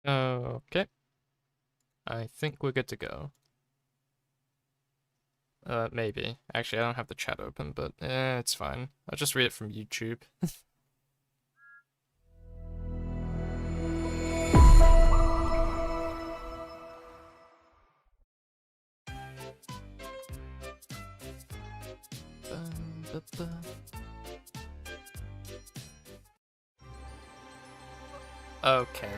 Okay. I think we're good to go. Maybe. Actually, I don't have the chat open, but it's fine. I'll just read it from YouTube. Okay.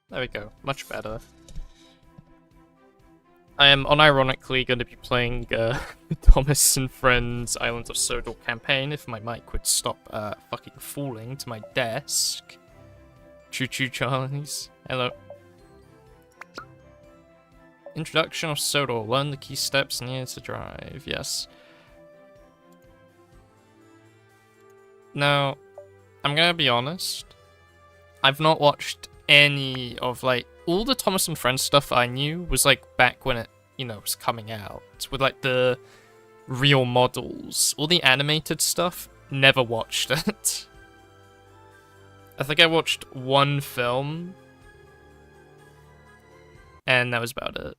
There we go. Much better. I am unironically going to be playing Thomas and Friends Islands of Sodor campaign if my mic would stop fucking falling to my desk. Choo choo Charlies. Hello. Introduction of Sodor. Learn the key steps needed to drive. Yes. Now, I'm gonna be honest. I've not watched any of, like, all the Thomas and Friends stuff I knew was, like, back when it, you know, was coming out. With, like, the real models. All the animated stuff, never watched it. I think I watched one film. And that was about it.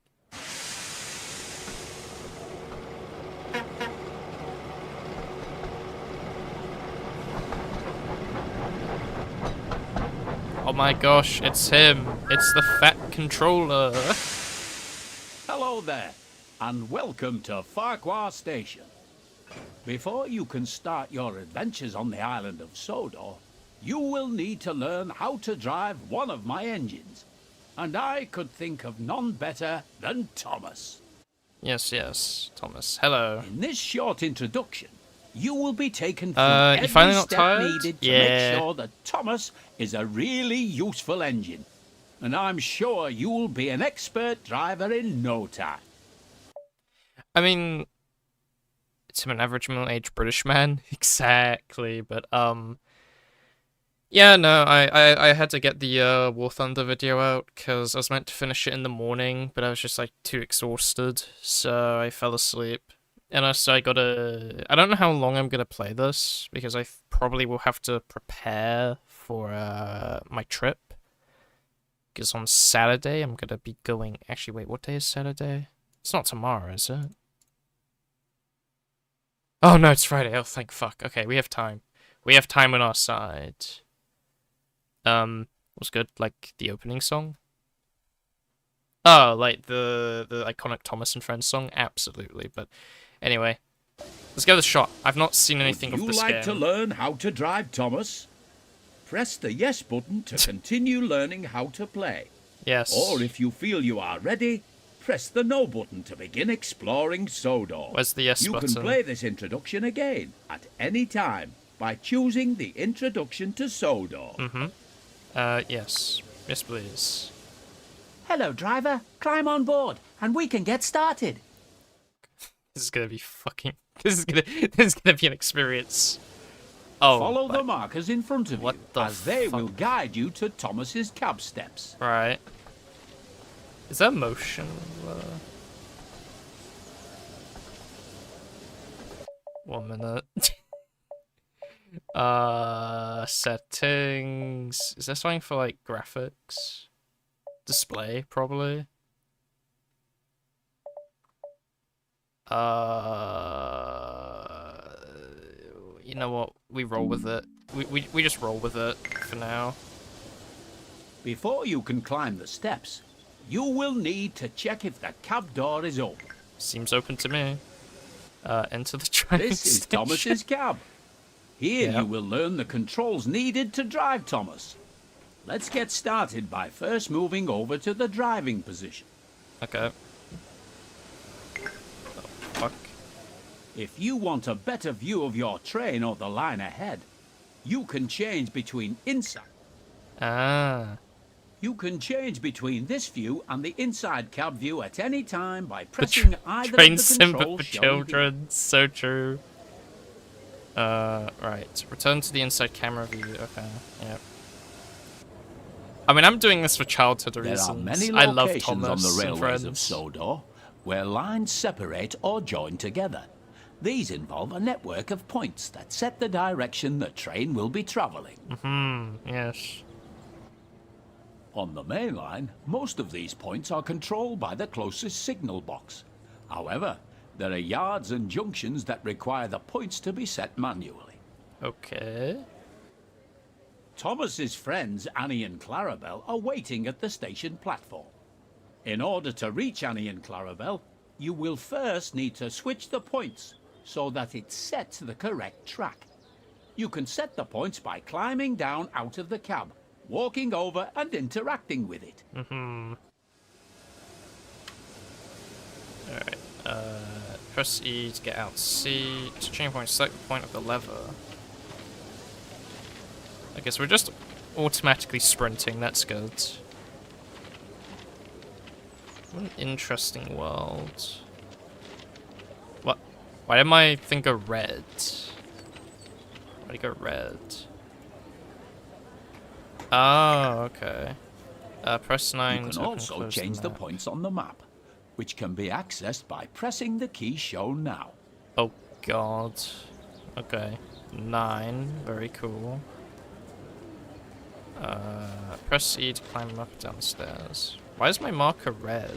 Oh my gosh, it's him. It's the fat controller. Hello there, and welcome to Farquhar Station. Before you can start your adventures on the island of Sodor, you will need to learn how to drive one of my engines. And I could think of none better than Thomas. Yes, Thomas. Hello. In this short introduction, you will be taken through you every finally not step tired? needed to make sure that Thomas is a really useful engine. And I'm sure you will be an expert driver in no time. I mean, it's him, an average middle-aged British man. Exactly, but, yeah, no, I had to get the, War Thunder video out, because I was meant to finish it in the morning, but I was just, like, too exhausted, so I fell asleep. And also I don't know how long I'm gonna play this, because I probably will have to prepare for, my trip. Because on Saturday, I'm gonna be going... Actually, wait, what day is Saturday? It's not tomorrow, is it? Oh, no, it's Friday. Oh, thank fuck. Okay, we have time. We have time on our side. What's good? Like, the opening song? Oh, like, the iconic Thomas and Friends song? Absolutely, but... Anyway, let's give it a shot. I've not seen anything of this game. Would you like to learn how to drive, Thomas? Press the yes button to continue learning how to play. Yes. Or if you feel you are ready, press the no button to begin exploring Sodor. Where's the yes button? You can play this introduction again at any time by choosing the introduction to Sodor. Yes. Yes, please. Hello, driver. Climb on board, and we can get started. This is gonna be fucking... This is gonna be an experience. Oh, follow the markers in front of you, as they fuck? will guide you to Thomas's cab steps. Right. Is that motion? 1 minute. Settings. Is there something for, like, graphics? Display, probably. You know what? We roll with it. We just roll with it for now. Before you can climb the steps, you will need to check if the cab door is open. Seems open to me. Enter the train This is station. Thomas's cab. Here Yep. you will learn the controls needed to drive Thomas. Let's get started by first moving over to the driving position. Okay. Oh, fuck. If you want a better view of your train or the line ahead, you can change between Ah. You can change between this view and the inside cab view at any time by pressing either Train of the symbol controls for shown children. So true. Right. Return to the inside camera view. Okay. Yep. I mean, I'm doing this for childhood There reasons. are many I love locations on the Thomas and railways of Friends. Sodor where lines separate or join together. These involve a network of points that set the direction the train will be travelling. Yes. On the main line, most of these points are controlled by the closest signal box. However, there are yards and junctions that require the points to be set manually. Okay. Thomas's friends Annie and Clarabelle are waiting at the station platform. In order to reach Annie and Clarabelle, you will first need to switch the points so that it sets the correct track. You can set the points by climbing down out of the cab, walking over and interacting with it. Alright. Press E to get out C. To change point, select the point of the lever. Okay, so we're just automatically sprinting. That's good. What an interesting world. What? Why did my thing go red? Why did it go red? Oh, okay. Press 9 You to can open and also close change the map. points on the map, which can be accessed by pressing the key shown now. Oh god. Okay. 9. Very cool. Press E to climb up and down the stairs. Why is my marker red?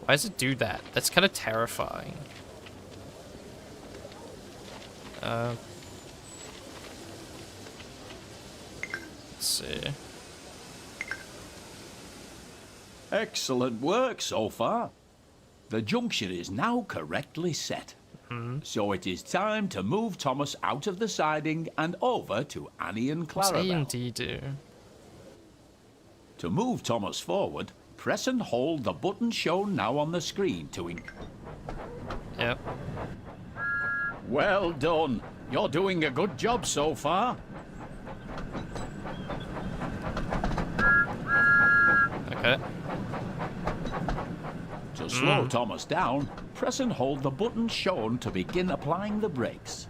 Why does it do that? That's kind of terrifying. Let's see. Excellent work so far. The junction is now correctly set. So it is time to move Thomas out of the siding and over to Annie and What's A and Clarabelle. D do? To move Thomas forward, press and hold the button shown now on the screen to Yep. Well done. You're doing a good job so far. Okay. To slow Thomas down, press and hold the button shown to begin applying the brakes.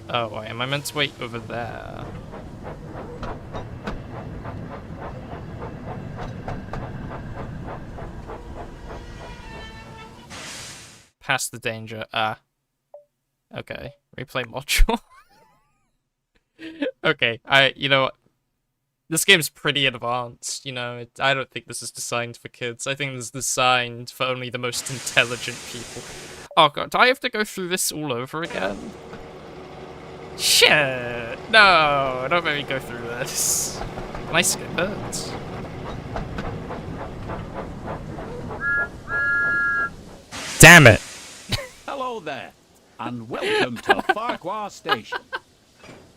Oh, wait, am I meant to wait over there? Past the danger. Ah. Okay. Replay module. Okay, you know what? This game's pretty advanced, you know. I don't think this is designed for kids. I think this is designed for only the most intelligent people. Oh god, do I have to go through this all over again? Shit! No, don't make me go through this. Can I skip it? Damn it! Hello there, and welcome to Farquhar Station.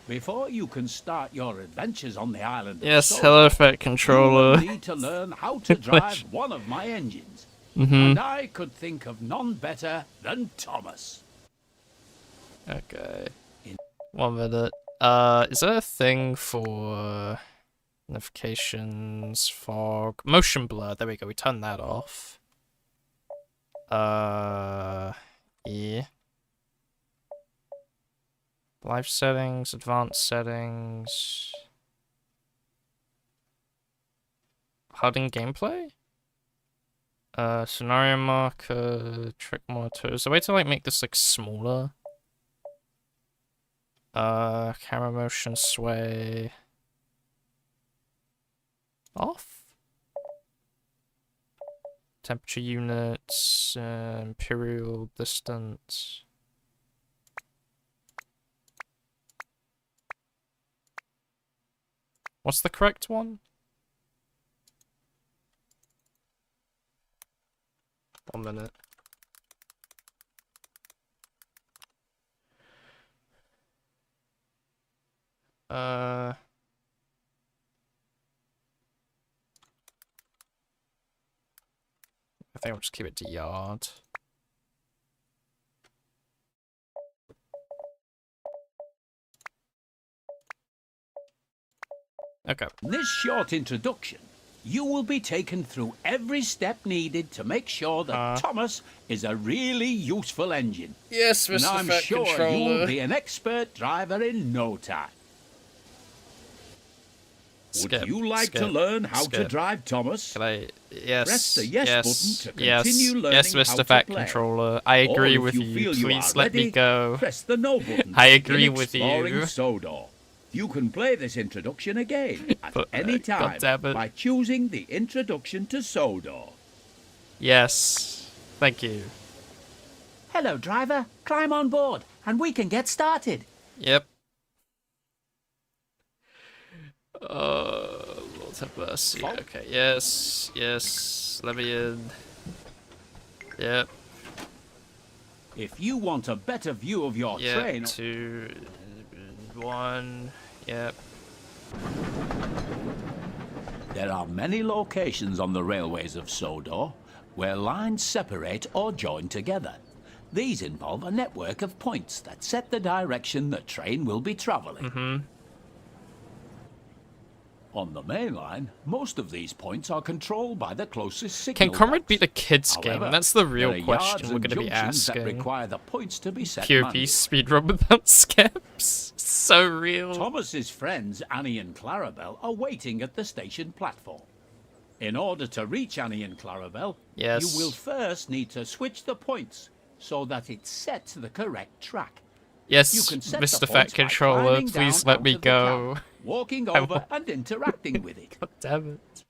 Before you can start your adventures on the island of Yes, Sodor, hello, Fat you Controller. will need to learn how to drive one of my engines. And I could think of none better than Thomas. Okay. 1 minute. Is there a thing for notifications, fog, motion blur? There we go. We turn that off. Yeah. Live settings, advanced settings. HUD gameplay? Scenario marker, trick monitor. Is there a way to like make this like smaller? Camera motion sway. Off? Temperature units, imperial distance. What's the correct one? 1 minute. I think I'll just keep it to yard. Okay. In this short introduction, you will be taken through every step needed to make sure that Thomas is a really useful engine. Yes, Mr. And I'm Fat sure Controller. you will be an expert driver in no time. Would you like to learn how to drive, Thomas? Can I? Yes. Press the yes button to yes, continue learning yes, Mr. how Fat to play. Controller. I Or agree if with you you. feel you Please are let me ready, go. Press the no button. I to agree begin with exploring you. Sodor. You can play this introduction again at any time by choosing the introduction to Sodor. Yes. Thank you. Hello, driver. Climb on board, and we can get started. Yep. Lord have mercy. Okay, yes, yes. Let me in. Yep. If you want a better view of your train... 2, 1, yep. There are many locations on the railways of Sodor where lines separate or join together. These involve a network of points that set the direction the train will be travelling. On the main line, most of these points are controlled by the closest signal Can Conrad box. beat the kids However, game? That's the real there are question yards we're and going to be junctions that asking. require the points to be set POV manually. speedrun without skips. So real. Thomas's friends Annie and Clarabelle are waiting at the station platform. In order to reach Annie and Clarabelle, Yes. you will first need to switch the points so that it sets the correct track. Yes, You can set Mr. the Fat points by Controller, climbing please down let me out of the go. cab, walking I over won't. and interacting with it. God damn it.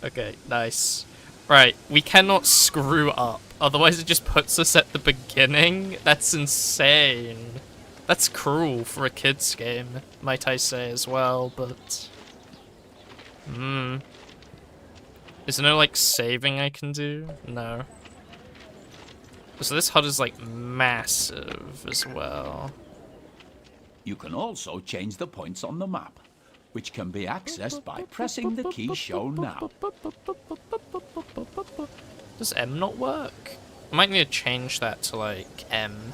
Okay, nice. Right, we cannot screw up. Otherwise it just puts us at the beginning. That's insane. That's cruel for a kid's game, might I say as well, but... Is there no, like, saving I can do? No. So this HUD is, like, massive as well. You can also change the points on the map, which can be accessed by pressing the key shown now. Does M not work? I might need to change that to, like, M.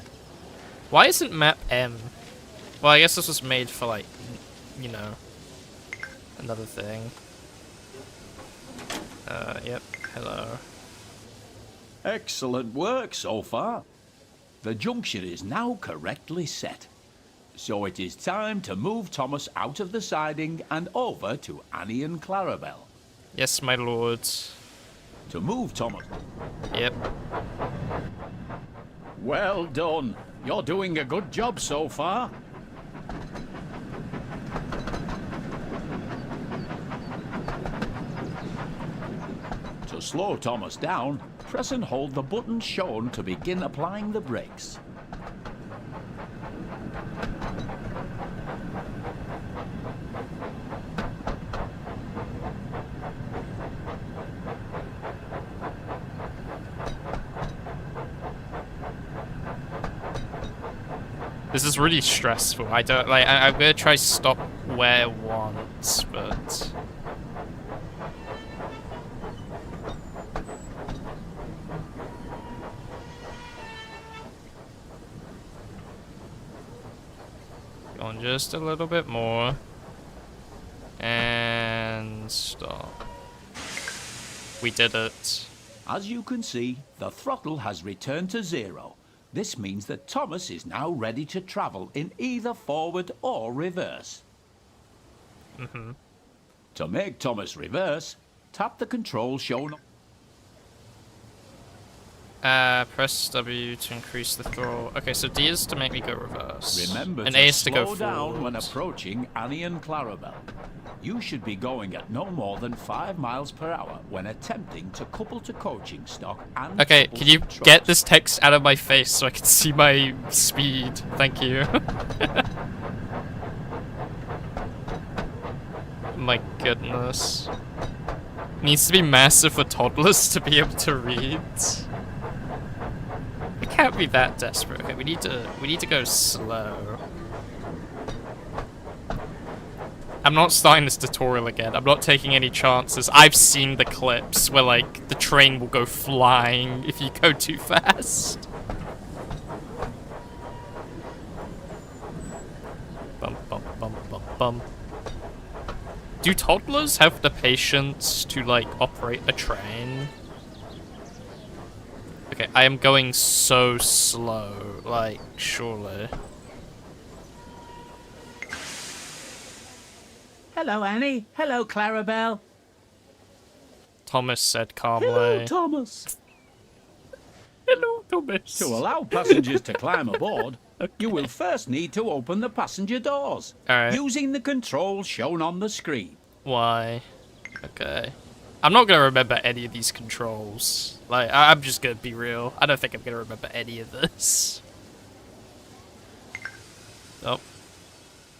Why isn't map M? Well, I guess this was made for, like, you know, another thing. Yep, hello. Excellent work so far. The junction is now correctly set. So it is time to move Thomas out of the siding and over to Annie and Clarabelle. Yes, my lord. To move Thomas. Yep. Well done. You're doing a good job so far. To slow Thomas down, press and hold the button shown to begin applying the brakes. This is really stressful. I don't, like, I'm gonna try stop where once, but... Go on just a little bit more. And stop. We did it. As you can see, the throttle has returned to 0. This means that Thomas is now ready to travel in either forward or reverse. To make Thomas reverse, tap the control shown. Press W to increase the throttle. Okay, so D is to make me go reverse. Remember and to A is to go slow down forward. when approaching Annie and Clarabelle. You should be going at no more than 5 miles per hour when attempting to couple to coaching stock and Okay, can you Troublesome get Trucks. this text out of my face so I can see my speed? Thank you. My goodness. Needs to be massive for toddlers to be able to read. We can't be that desperate. Okay, we need to go slow. I'm not starting this tutorial again. I'm not taking any chances. I've seen the clips where, like, the train will go flying if you go too fast. Bum, bum, bum, bum, bum. Do toddlers have the patience to, like, operate a train? Okay, I am going so slow, like, surely. Hello, Annie. Hello, Clarabelle. Thomas said calmly. Hello, Thomas. Hello, Thomas. To allow passengers to climb aboard, you will first need to open the passenger doors Alright. using the controls shown on the screen. Why? Okay. I'm not gonna remember any of these controls. Like, I'm just gonna be real. I don't think I'm gonna remember any of this. Oh.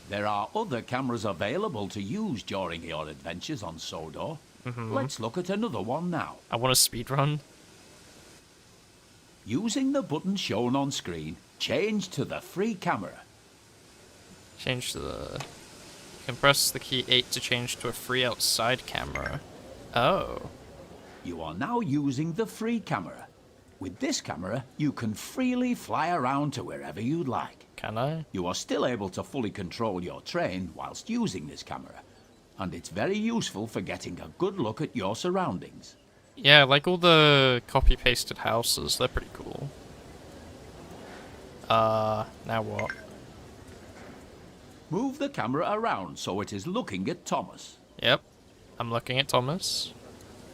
There are other cameras available to use during your adventures on Sodor. Let's look at another one now. I want a speedrun. Using the button shown on screen, change to the free camera. Change to the... You can press the key 8 to change to a free outside camera. Oh. You are now using the free camera. With this camera, you can freely fly around to wherever you'd like. Can I? You are still able to fully control your train whilst using this camera, and it's very useful for getting a good look at your surroundings. Yeah, like all the copy-pasted houses, they're pretty cool. Now what? Move the camera around so it is looking at Thomas. Yep. I'm looking at Thomas.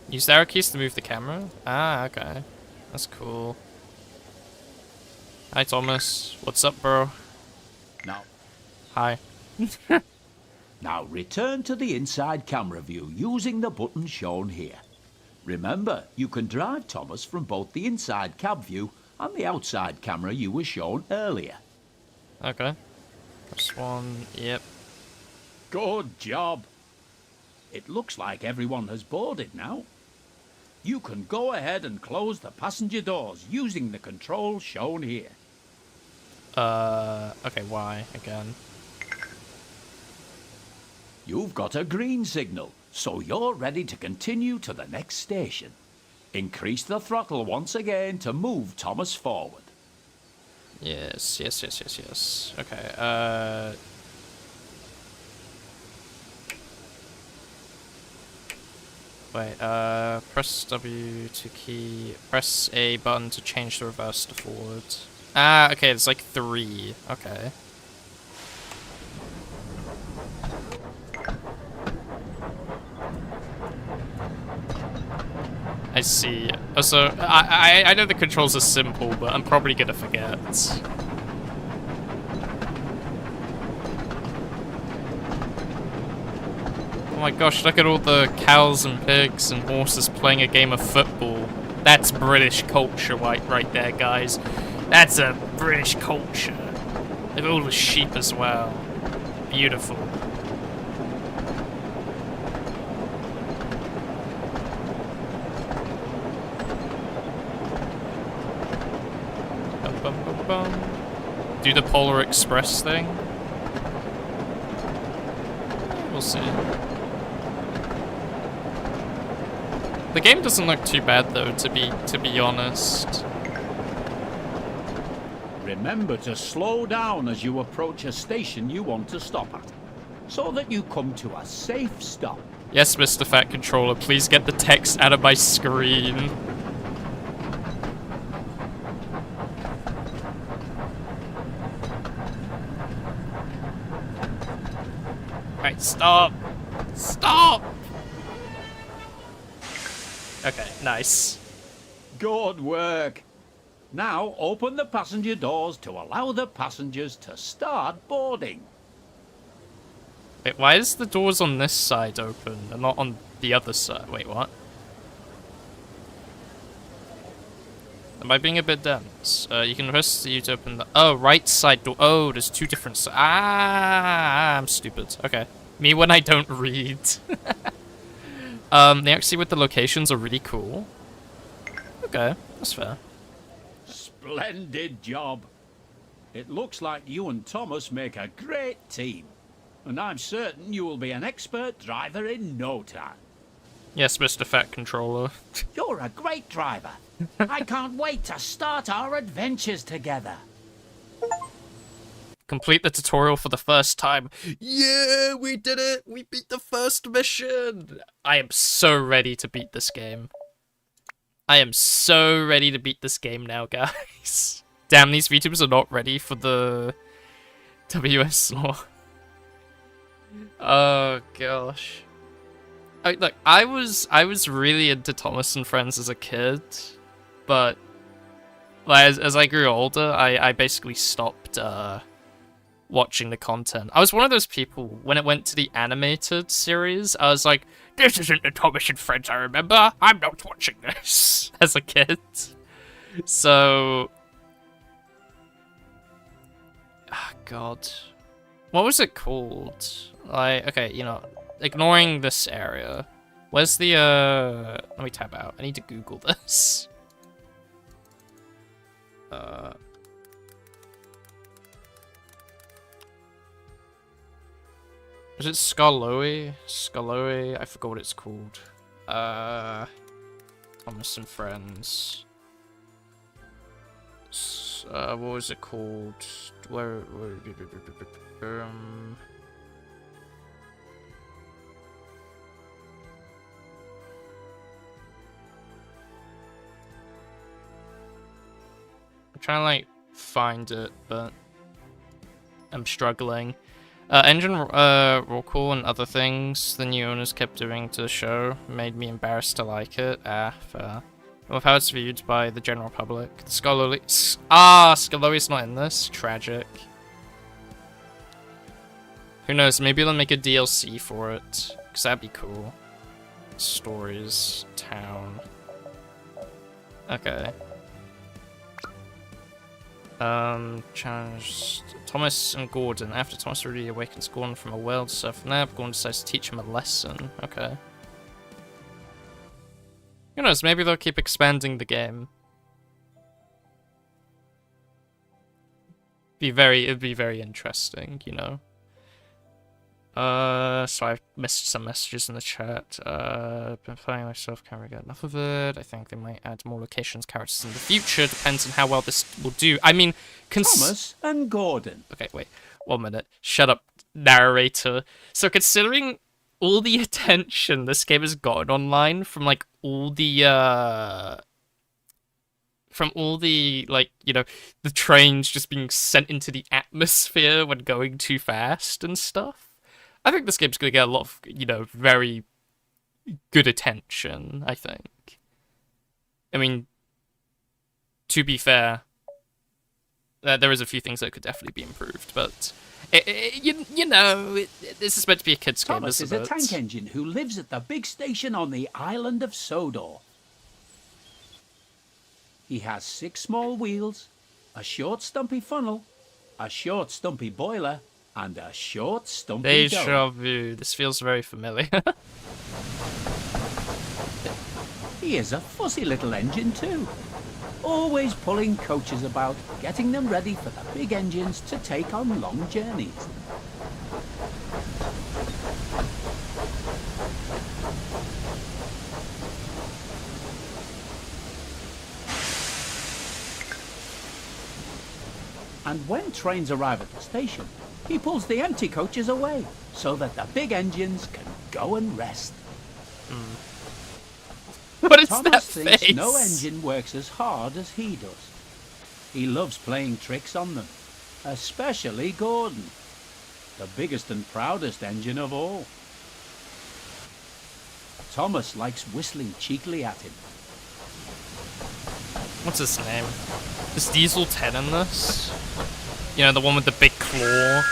Use the arrow keys to move the camera? Ah, okay. That's cool. Hi, Thomas. What's up, bro? Now, Hi. now return to the inside camera view using the button shown here. Remember, you can drive Thomas from both the inside cab view and the outside camera you were shown earlier. Okay. Press 1, yep. Good job. It looks like everyone has boarded now. You can go ahead and close the passenger doors using the controls shown here. Okay, why? Again. You've got a green signal, so you're ready to continue to the next station. Increase the throttle once again to move Thomas forward. Yes. Okay, Wait, press W to key... Press A button to change the reverse to forward. Ah, okay, it's like 3. Okay. I see. Also, I know the controls are simple, but I'm probably gonna forget. Oh my gosh, look at all the cows and pigs and horses playing a game of football. That's British culture right there, guys. That's a British culture. Look at all the sheep as well. Beautiful. Bum, bum, bum, bum. Do the Polar Express thing? We'll see. The game doesn't look too bad though, to be honest. Remember to slow down as you approach a station you want to stop at, so that you come to a safe stop. Yes, Mr. Fat Controller, please get the text out of my screen. Right, stop! Stop! Okay, nice. Good work. Now open the passenger doors to allow the passengers to start boarding. Wait, why is the doors on this side open and not on the other side? Wait, what? Am I being a bit dense? You can press U to open the... Oh, right side door. Oh, there's 2 different sides. Ah, I'm stupid. Okay. Me when I don't read. The accuracy with the locations are really cool. Okay, that's fair. Splendid job. It looks like you and Thomas make a great team. and I'm certain you will be an expert driver in no time. Yes, Mr. Fat Controller. You're a great driver. I can't wait to start our adventures together. Complete the tutorial for the first time. Yeah, we did it! We beat the first mission! I am so ready to beat this game. I am so ready to beat this game now, guys. Damn, these VTubers are not ready for the WS law. Oh gosh. Look, I was really into Thomas and Friends as a kid, but as I grew older, I basically stopped watching the content. I was one of those people, when it went to the animated series, I was like, this isn't the Thomas and Friends I remember, I'm not watching this, as a kid. So... oh, God. What was it called? Like, okay, you know, ignoring this area. Where's the, let me tab out. I need to Google this. Is it Skarloey? Skarloey? I forgot what it's called. Thomas and Friends. What was it called? Where I'm trying to, like, find it, but I'm struggling. Engine roll call and other things the new owners kept doing to the show made me embarrassed to like it. Fair. Of how it's viewed by the general public. The Skarloey's not in this. Tragic. Who knows, maybe they'll make a DLC for it, because that'd be cool. Stories, town. Okay. Challenged Thomas and Gordon. After Thomas already awakens Gordon from a world surf nap, Gordon decides to teach him a lesson. Okay. Who knows, maybe they'll keep expanding the game. It'd be very interesting, you know. So I've missed some messages in the chat. Been playing myself, can't really get enough of it. I think they might add more locations, characters in the future. Depends on how well this will do. I mean, Thomas and Gordon. Okay, wait. 1 minute. Shut up, narrator. So considering all the attention this game has gotten online from, like, all the, like, you know, the trains just being sent into the atmosphere when going too fast and stuff, I think this game's gonna get a lot of, you know, very good attention, I think. I mean, to be fair, there is a few things that could definitely be improved, but, you know, this is meant to be a kid's game, Thomas isn't is it? a tank engine who lives at the big station on the island of Sodor. He has 6 small wheels, a short stumpy funnel, a short stumpy boiler, and a short stumpy dome. Deja vu. This feels very familiar. He is a fussy little engine too, always pulling coaches about, getting them ready for the big engines to take on long journeys. And when trains arrive at the station, he pulls the empty coaches away so that the big engines can go and rest. What is Thomas that thinks face? no engine works as hard as he does. He loves playing tricks on them, especially Gordon, the biggest and proudest engine of all. Thomas likes whistling cheekily at him. What's his name? Is Diesel 10 in this? You know, the one with the big claw?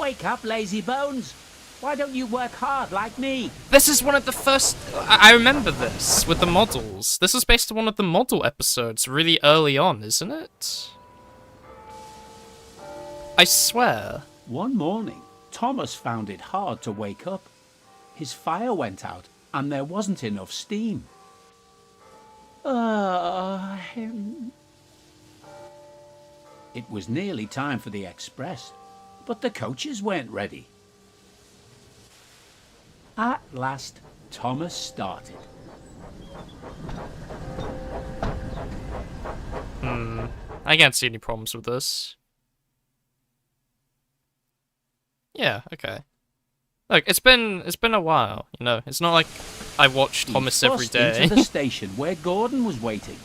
Wake up, lazy bones! Why don't you work hard like me? This is one of the first... I remember this, with the models. This is based on one of the model episodes really early on, isn't it? I swear. One morning, Thomas found it hard to wake up. His fire went out, and there wasn't enough steam. It was nearly time for the express, but the coaches weren't ready. At last, Thomas started. I can't see any problems with this. Yeah, okay. Look, it's been a while, you know. It's not like I watch Thomas He every fussed day. into the station where Gordon was waiting.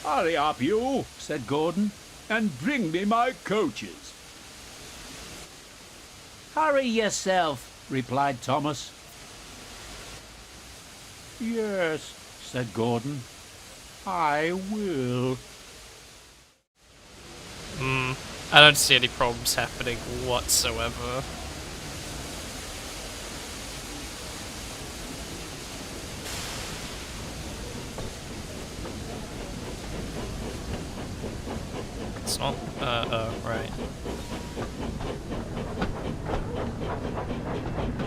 Hurry up, you, Said Gordon. and bring me my coaches. Hurry yourself, replied Thomas. Yes, said Gordon. I will. I don't see any problems happening whatsoever. It's not, right.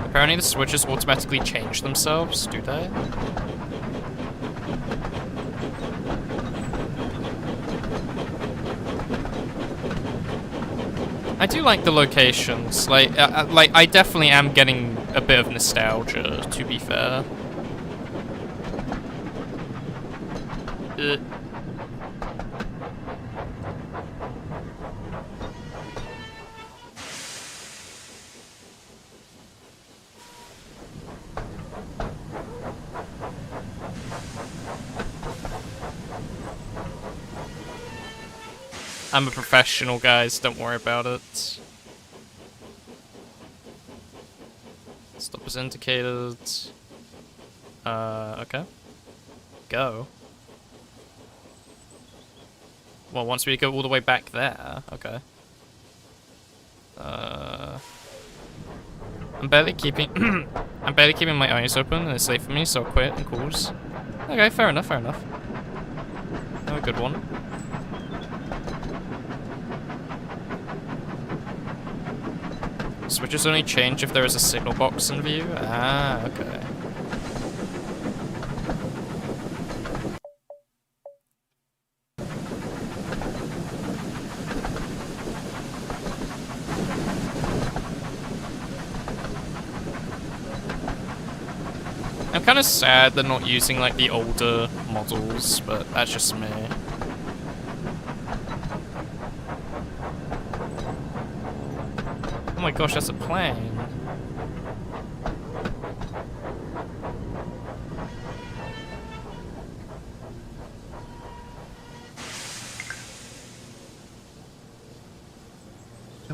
Apparently the switches automatically change themselves, do they? I do like the locations. Like I definitely am getting a bit of nostalgia, to be fair. I'm a professional, guys. Don't worry about it. Stop is indicated. Okay. Go. Well, once we go all the way back there, okay. I'm barely keeping I'm barely keeping my eyes open and it's late for me, so I'll quit and close. Okay, fair enough, fair enough. Oh, a good one. Switches only change if there is a signal box in view? Ah, okay. I'm kind of sad they're not using like the older models, but that's just me. Oh my gosh, that's a plane.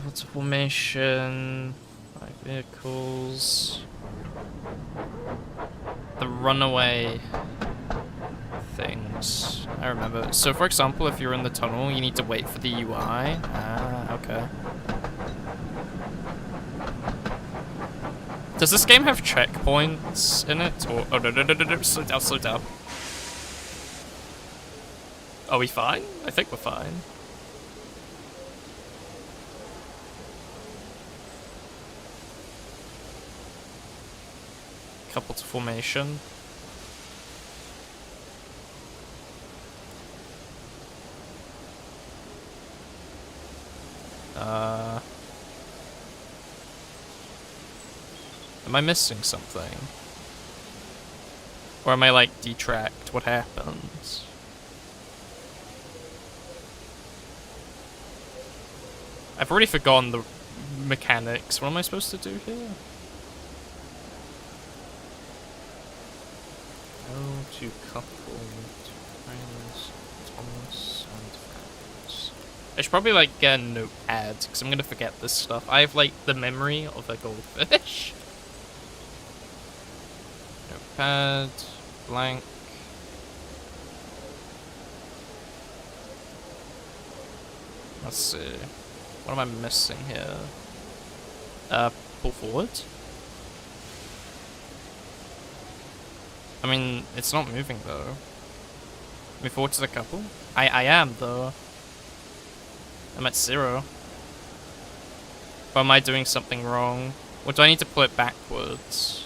What's formation? 5 vehicles. The runaway things. I remember. So for example, if you're in the tunnel, you need to wait for the UI. Ah, okay. Does this game have checkpoints in it? Or oh no, slow down, slow down. Are we fine? I think we're fine. Couple to formation. Am I missing something? Or am I like detracked? What happens? I've already forgotten the mechanics. What am I supposed to do here? Go to coupled friends, Thomas and friends. I should probably like get a notepad because I'm gonna forget this stuff. I have like the memory of a goldfish. Notepad, blank. Let's see. What am I missing here? Pull forward? I mean, it's not moving though. Move forward to the couple? I am though. I'm at 0. But am I doing something wrong? Or do I need to pull it backwards?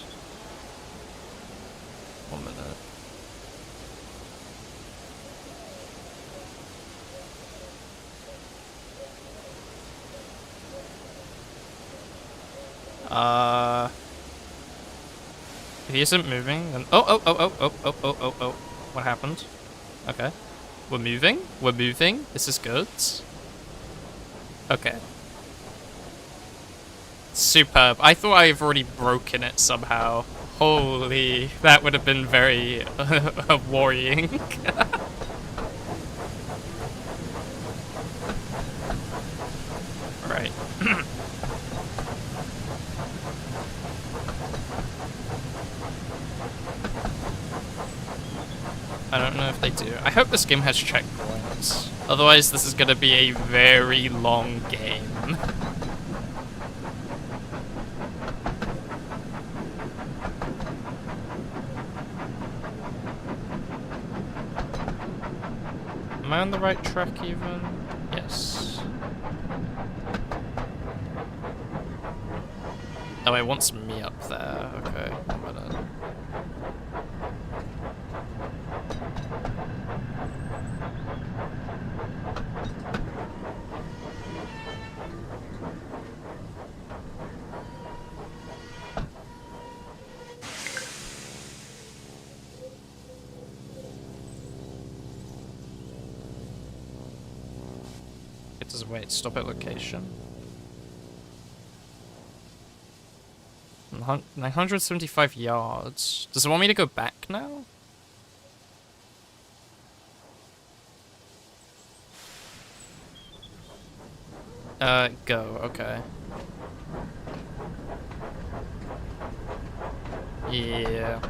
If he isn't moving, then oh. What happened? Okay. We're moving. We're moving. This is good. Okay. Superb. I thought I've already broken it somehow. Holy, that would have been very worrying. Right. I don't know if they do. I hope this game has checkpoints. Otherwise, this is going to be a very long game. Am I on the right track even? Yes. Oh, it wants me up there. Okay, 1 minute. It does wait, stop at location. 975 yards. Does it want me to go back now? Go, okay. Yeah.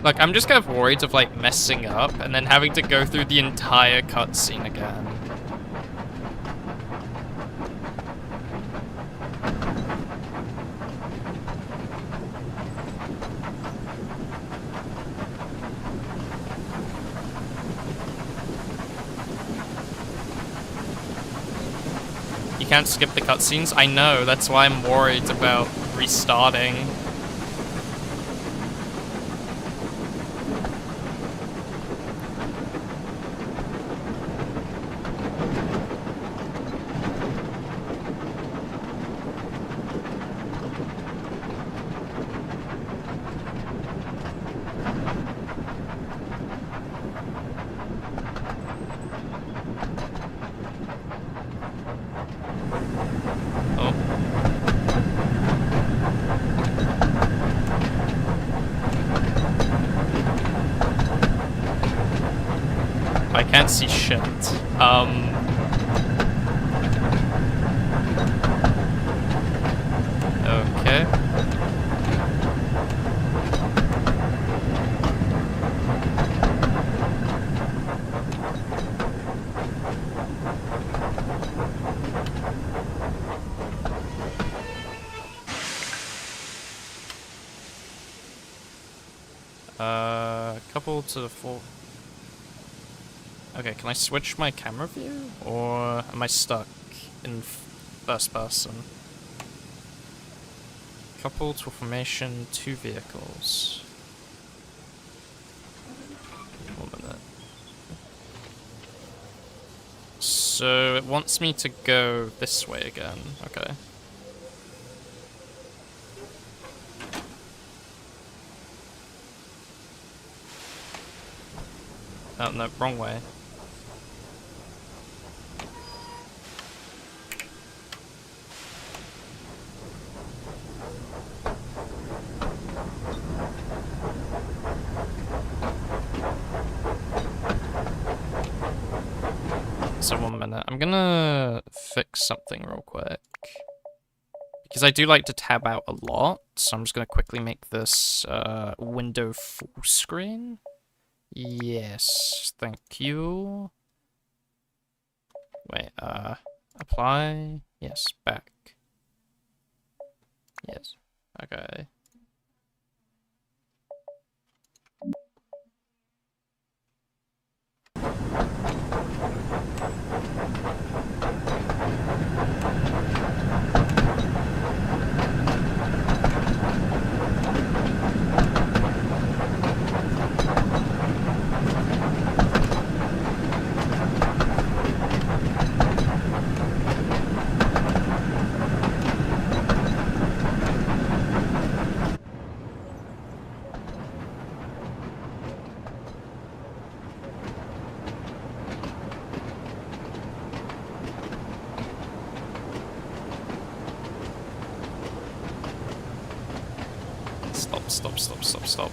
Like, I'm just kind of worried of, like, messing up and then having to go through the entire cutscene again. You can't skip the cutscenes? I know, that's why I'm worried about restarting. I can't see shit. Okay. Couple to the four. Okay, can I switch my camera view? Or am I stuck in first person? Couple to formation, 2 vehicles. 1 minute. So it wants me to go this way again. Okay. Oh no, wrong way. So 1 minute. I'm gonna fix something real quick. Because I do like to tab out a lot, so I'm just gonna quickly make this window full screen. Yes, thank you. Wait, apply. Yes, back. Yes, okay. Stop, stop, stop, stop, stop.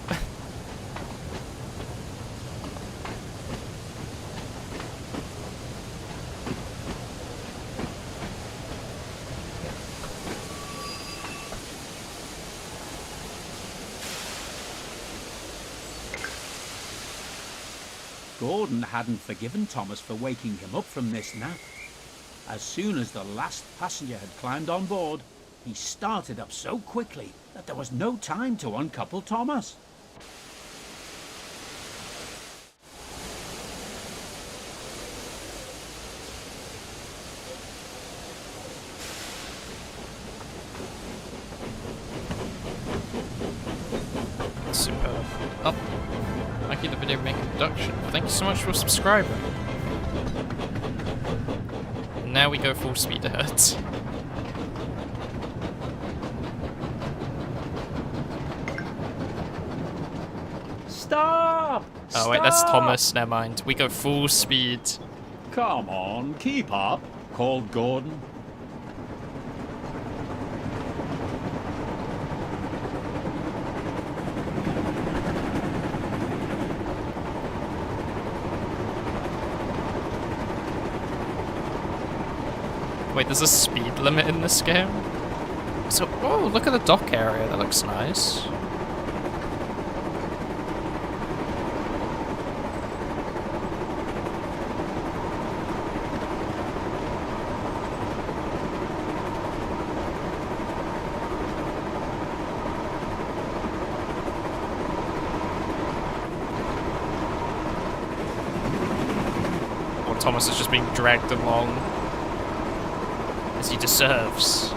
Gordon hadn't forgiven Thomas for waking him up from this nap. As soon as the last passenger had climbed on board, he started up so quickly that there was no time to uncouple Thomas. Superb. Oh, lucky the video making production. Thank you so much for subscribing. Now we go full speed ahead. Stop! Oh wait, that's Thomas. Never mind. We go full speed. Come on, keep up, called Gordon. Wait, there's a speed limit in this game? So, oh, look at the dock area. That looks nice. Well, Thomas is just being dragged along as he deserves.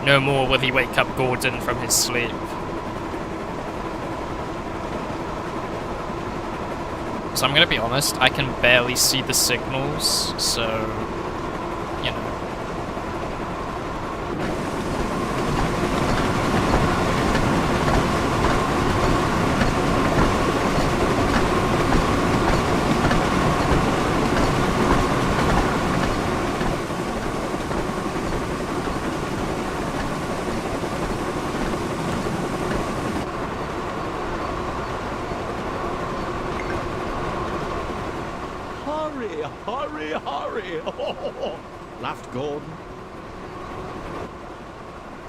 No more will he wake up Gordon from his sleep. So I'm gonna be honest, I can barely see the signals, so, you know. Hurry, hurry! Laughed Gordon.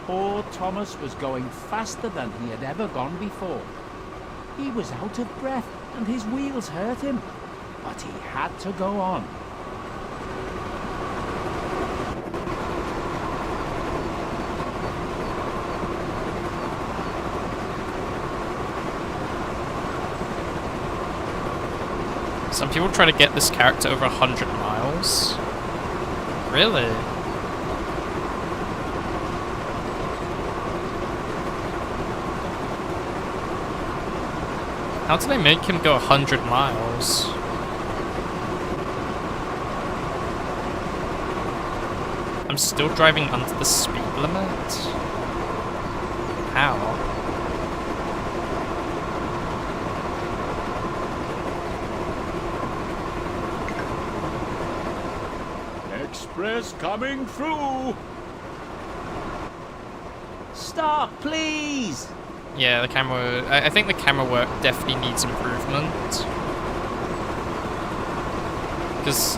Poor Thomas was going faster than he had ever gone before. He was out of breath and his wheels hurt him, but he had to go on. Some people try to get this character over 100 miles. Really? How do they make him go 100 miles? I'm still driving under the speed limit? How? Express coming through! Stop, please! Yeah, the camera... I think the camera work definitely needs improvement. Because,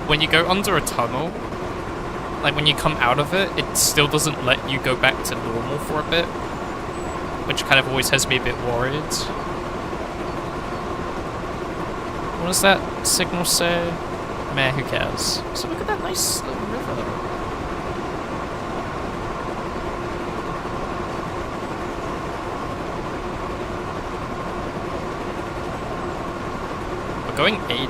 when you go under a tunnel, like when you come out of it, it still doesn't let you go back to normal for a bit. Which kind of always has me a bit worried. What does that signal say? Meh, who cares? So look at that nice little river. We're going 80.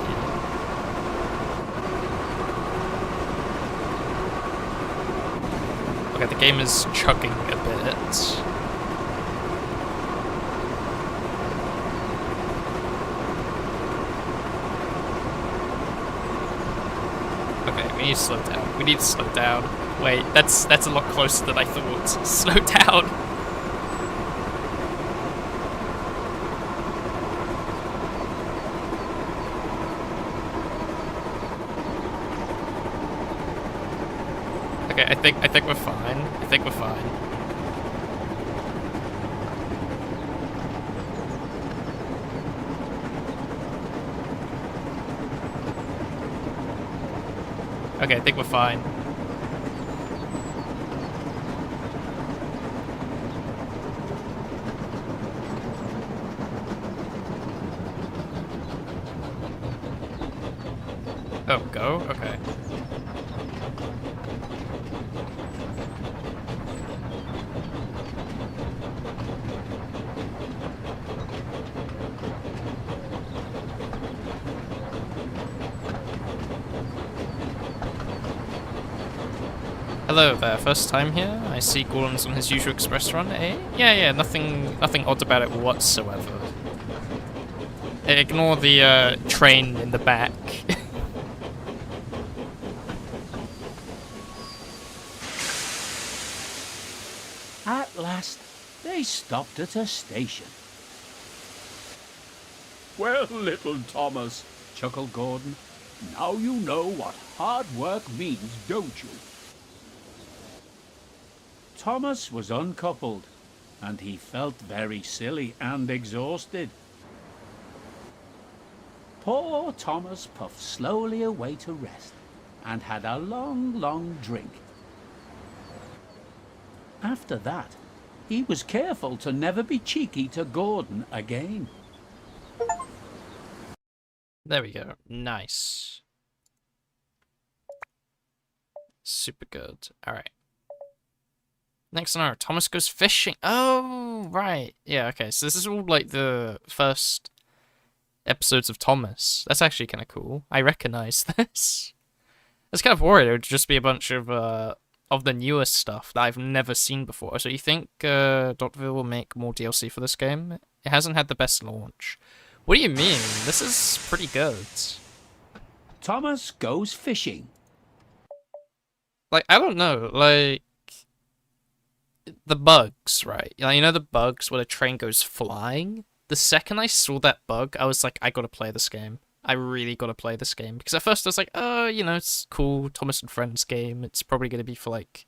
Okay, the game is chugging a bit. We need to slow down. We need to slow down. Wait, that's a lot closer than I thought. Slow down. Okay, I think we're fine. I think we're fine. Okay, I think we're fine. Oh, go? Okay. Hello there, first time here? I see Gordon's on his usual express run, eh? Yeah, nothing odd about it whatsoever. Ignore the train in the back. At last, they stopped at a station. Well, little Thomas, chuckled Gordon, now you know what hard work means, don't you? Thomas was uncoupled, and he felt very silly and exhausted. Poor Thomas puffed slowly away to rest, and had a long drink. After that, he was careful to never be cheeky to Gordon again. There we go. Nice. Super good. Alright. Next on our Thomas goes fishing. Oh, right. Yeah, okay. So this is all like the first episodes of Thomas. That's actually kind of cool. I recognize this. I was kind of worried it would just be a bunch of the newest stuff that I've never seen before. So you think Dotville will make more DLC for this game? It hasn't had the best launch. What do you mean? This is pretty good. Thomas goes fishing. Like, I don't know, like, the bugs, right? You know the bugs where the train goes flying? The second I saw that bug, I was like, I gotta play this game. I really gotta play this game. Because at first I was like, oh, you know, it's cool, Thomas and Friends game. It's probably gonna be for, like,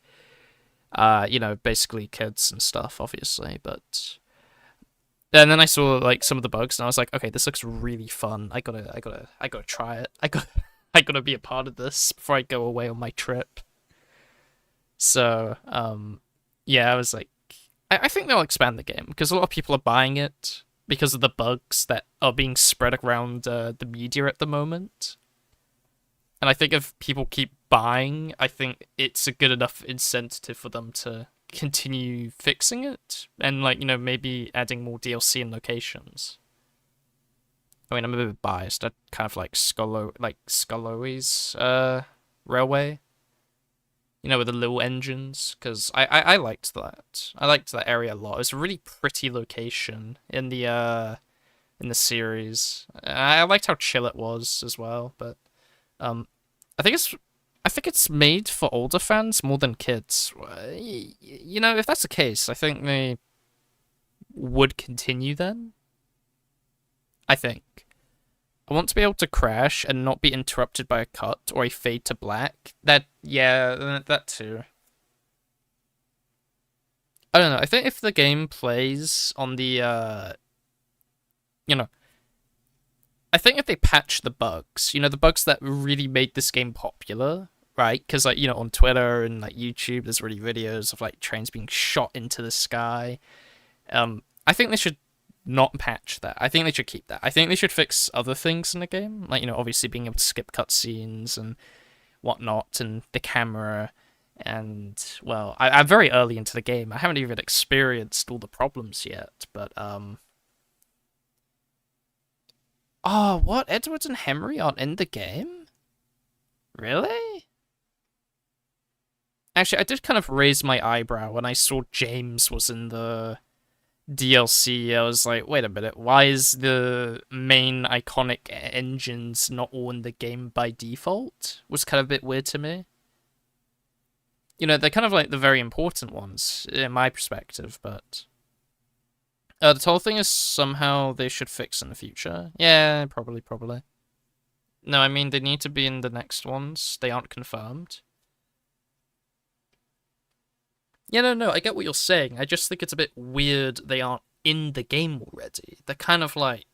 you know, basically kids and stuff, obviously, but... And then I saw, like, some of the bugs, and I was like, okay, this looks really fun. I gotta try it. I gotta be a part of this before I go away on my trip. So, yeah, I was like, I think they'll expand the game, because a lot of people are buying it because of the bugs that are being spread around the media at the moment. And I think if people keep buying, I think it's a good enough incentive for them to continue fixing it, and, like, you know, maybe adding more DLC and locations. I mean, I'm a bit biased. I kind of like Sculloy's railway. You know, with the little engines, because I liked that. I liked that area a lot. It's a really pretty location in the series. I liked how chill it was as well. But I think it's made for older fans more than kids. You know, if that's the case, I think they would continue then. I think. I want to be able to crash and not be interrupted by a cut or a fade to black. Yeah, that too. I don't know. I think if the game plays on the, you know, I think if they patch the bugs, you know, the bugs that really made this game popular, right? Because, like, you know, on Twitter and, like, YouTube, there's already videos of, like, trains being shot into the sky. I think they should not patch that. I think they should keep that. I think they should fix other things in the game, like, you know, obviously being able to skip cutscenes and whatnot, and the camera, and, well, I'm very early into the game. I haven't even experienced all the problems yet, but, oh, what? Edwards and Henry aren't in the game? Really? Actually, I did kind of raise my eyebrow when I saw James was in the DLC. I was like, wait a minute, why is the main iconic engines not all in the game by default? Was kind of a bit weird to me. You know, they're kind of like the very important ones, in my perspective, but... the whole thing is somehow they should fix in the future. Yeah, probably. No, I mean, they need to be in the next ones. They aren't confirmed. Yeah, no, I get what you're saying. I just think it's a bit weird they aren't in the game already. They're kind of like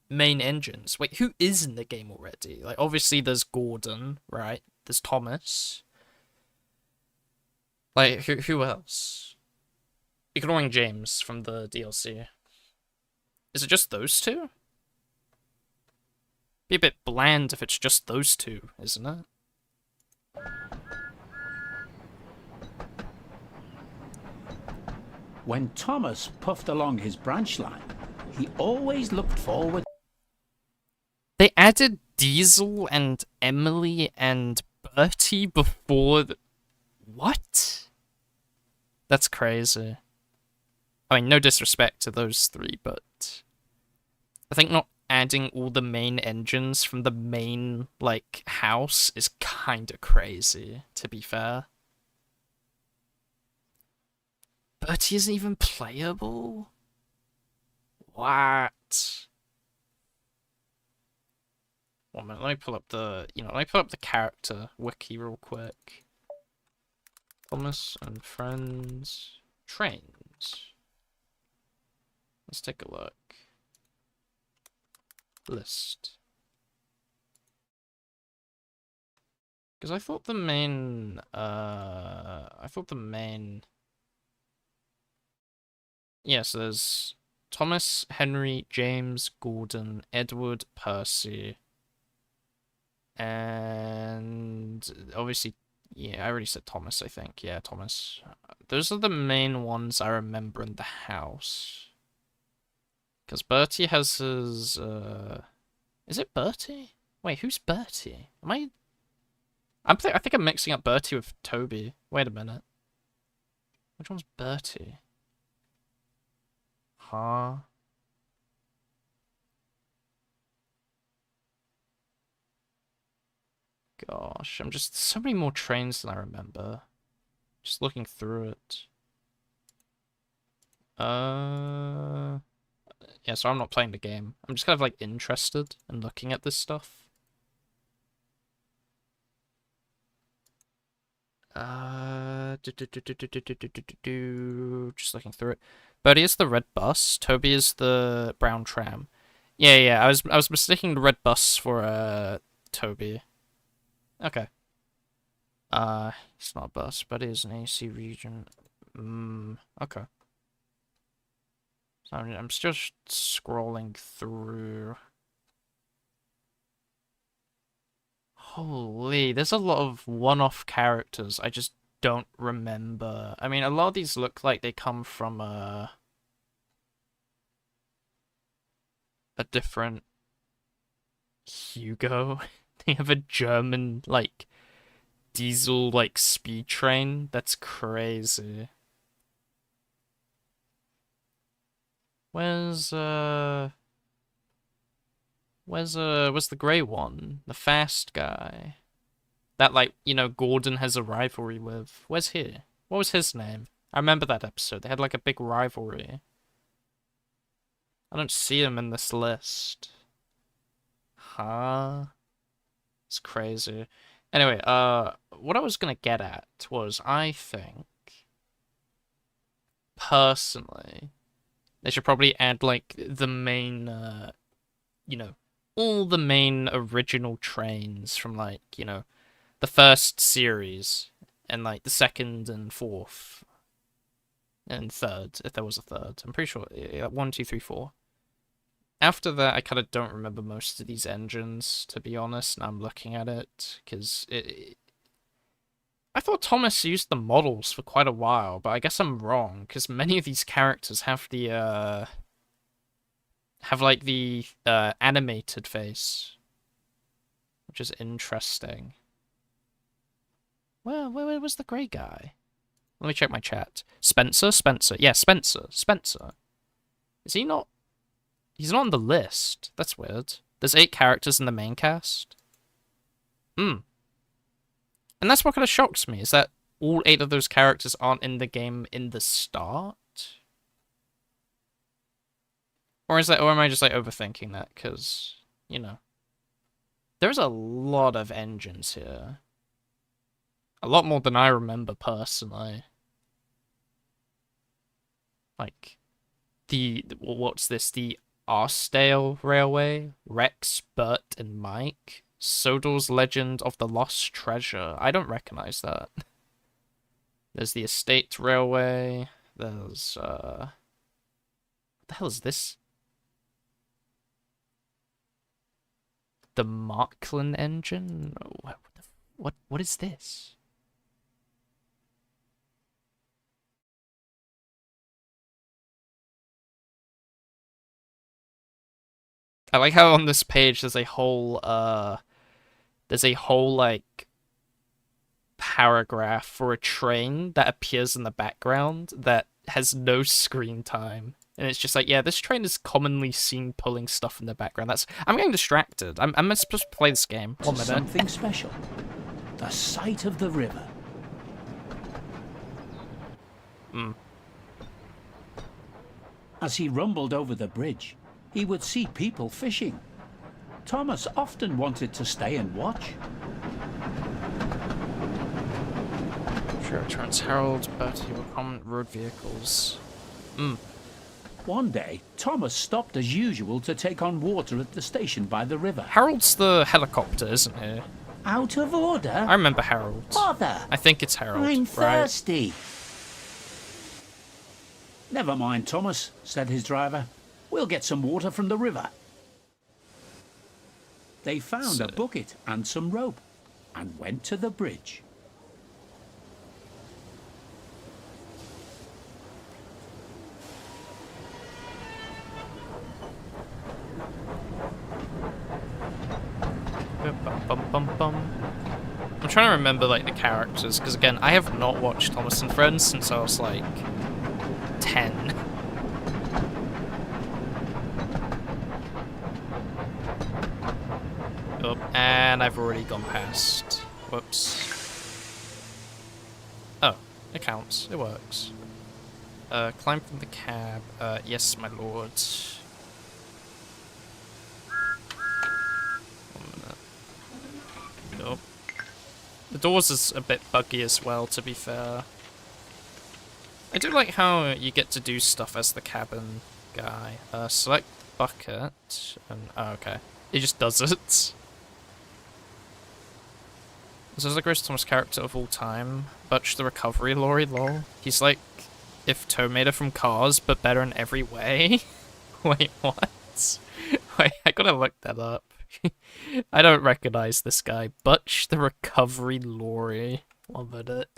main engines. Wait, who is in the game already? Like, obviously there's Gordon, right? There's Thomas. Like, who else? Ignoring James from the DLC. Is it just those two? Be a bit bland if it's just those two, isn't it? When Thomas puffed along his branch line, he always looked forward. They added Diesel and Emily and Bertie before What? That's crazy. I mean, no disrespect to those three, but I think not adding all the main engines from the main, like, house is kinda crazy, to be fair. Bertie isn't even playable? What? 1 minute, let me pull up the, let me pull up the character wiki real quick. Thomas and Friends Trains. Let's take a look. List. Because I thought the main, yeah, so there's Thomas, Henry, James, Gordon, Edward, Percy, and obviously, yeah, I already said Thomas, I think. Yeah, Thomas. Those are the main ones I remember in the house. Because Bertie has his, is it Bertie? Wait, who's Bertie? I think I'm mixing up Bertie with Toby. Wait a minute. Which one's Bertie? Huh? Gosh, I'm just so many more trains than I remember. Just looking through it. Yeah, so I'm not playing the game. I'm just kind of like interested in looking at this stuff. Just looking through it. Bertie is the red bus. Toby is the brown tram. Yeah. I was mistaking the red bus for Toby. Okay. It's not a bus, but it is an AC region. Okay. So I'm still scrolling through. Holy, there's a lot of one-off characters I just don't remember. I mean, a lot of these look like they come from a different Hugo. They have a German, like, diesel, like, speed train. That's crazy. Where's the grey one? The fast guy. That, like, Gordon has a rivalry with. Where's he? What was his name? I remember that episode. They had, like, a big rivalry. I don't see him in this list. Huh? It's crazy. Anyway, what I was gonna get at was, I think, personally, they should probably add, like, the main, all the main original trains from, like, the first series, and, like, the second and fourth, and third, if there was a third. I'm pretty sure, 1, 2, 3, 4. After that, I kind of don't remember most of these engines, to be honest, now I'm looking at it, because I thought Thomas used the models for quite a while, but I guess I'm wrong, because many of these characters have the, animated face, which is interesting. Where was the grey guy? Let me check my chat. Spencer? Yeah, Spencer. Is he not? He's not on the list. That's weird. There's 8 characters in the main cast. And that's what kind of shocks me, is that all 8 of those characters aren't in the game in the start? Or am I just, like, overthinking that? Because, there's a lot of engines here. A lot more than I remember, personally. Like, what's this? The Arstale Railway? Rex, Bert, and Mike? Sodor's Legend of the Lost Treasure. I don't recognize that. There's the Estate Railway. There's, what the hell is this? The Markland engine? What is this? I like how on this page there's a whole like paragraph for a train that appears in the background that has no screen time. And it's just like, yeah, this train is commonly seen pulling stuff in the background. I'm getting distracted. I'm supposed to play this game. 1 minute. Something special. The sight of the river. As he rumbled over the bridge, he would see people fishing. Thomas often wanted to stay and watch. Sure, Trans Harold, Bertie were common road vehicles. One day, Thomas stopped as usual to take on water at the station by the river. Harold's the helicopter, isn't he? Out of order? I remember Harold. Bother! I think it's Harold, I'm right? thirsty. Never mind, Thomas, said his driver. We'll get some water from the river. They found a bucket and some rope and went to the bridge. I'm trying to remember like the characters because again I have not watched Thomas and Friends since I was like 10. Oh, and I've already gone past. Whoops. Oh, it counts. It works. Climb from the cab. Yes, my lord. 1 minute. Nope. The doors is a bit buggy as well, to be fair. I do like how you get to do stuff as the cabin guy. Select bucket, and oh, okay. He just does it. This is the greatest Thomas character of all time. Butch the recovery lorry, lol. He's like if Terminator from Cars, but better in every way. Wait, what? Wait, I gotta look that up. I don't recognize this guy. Butch the recovery lorry. 1 minute.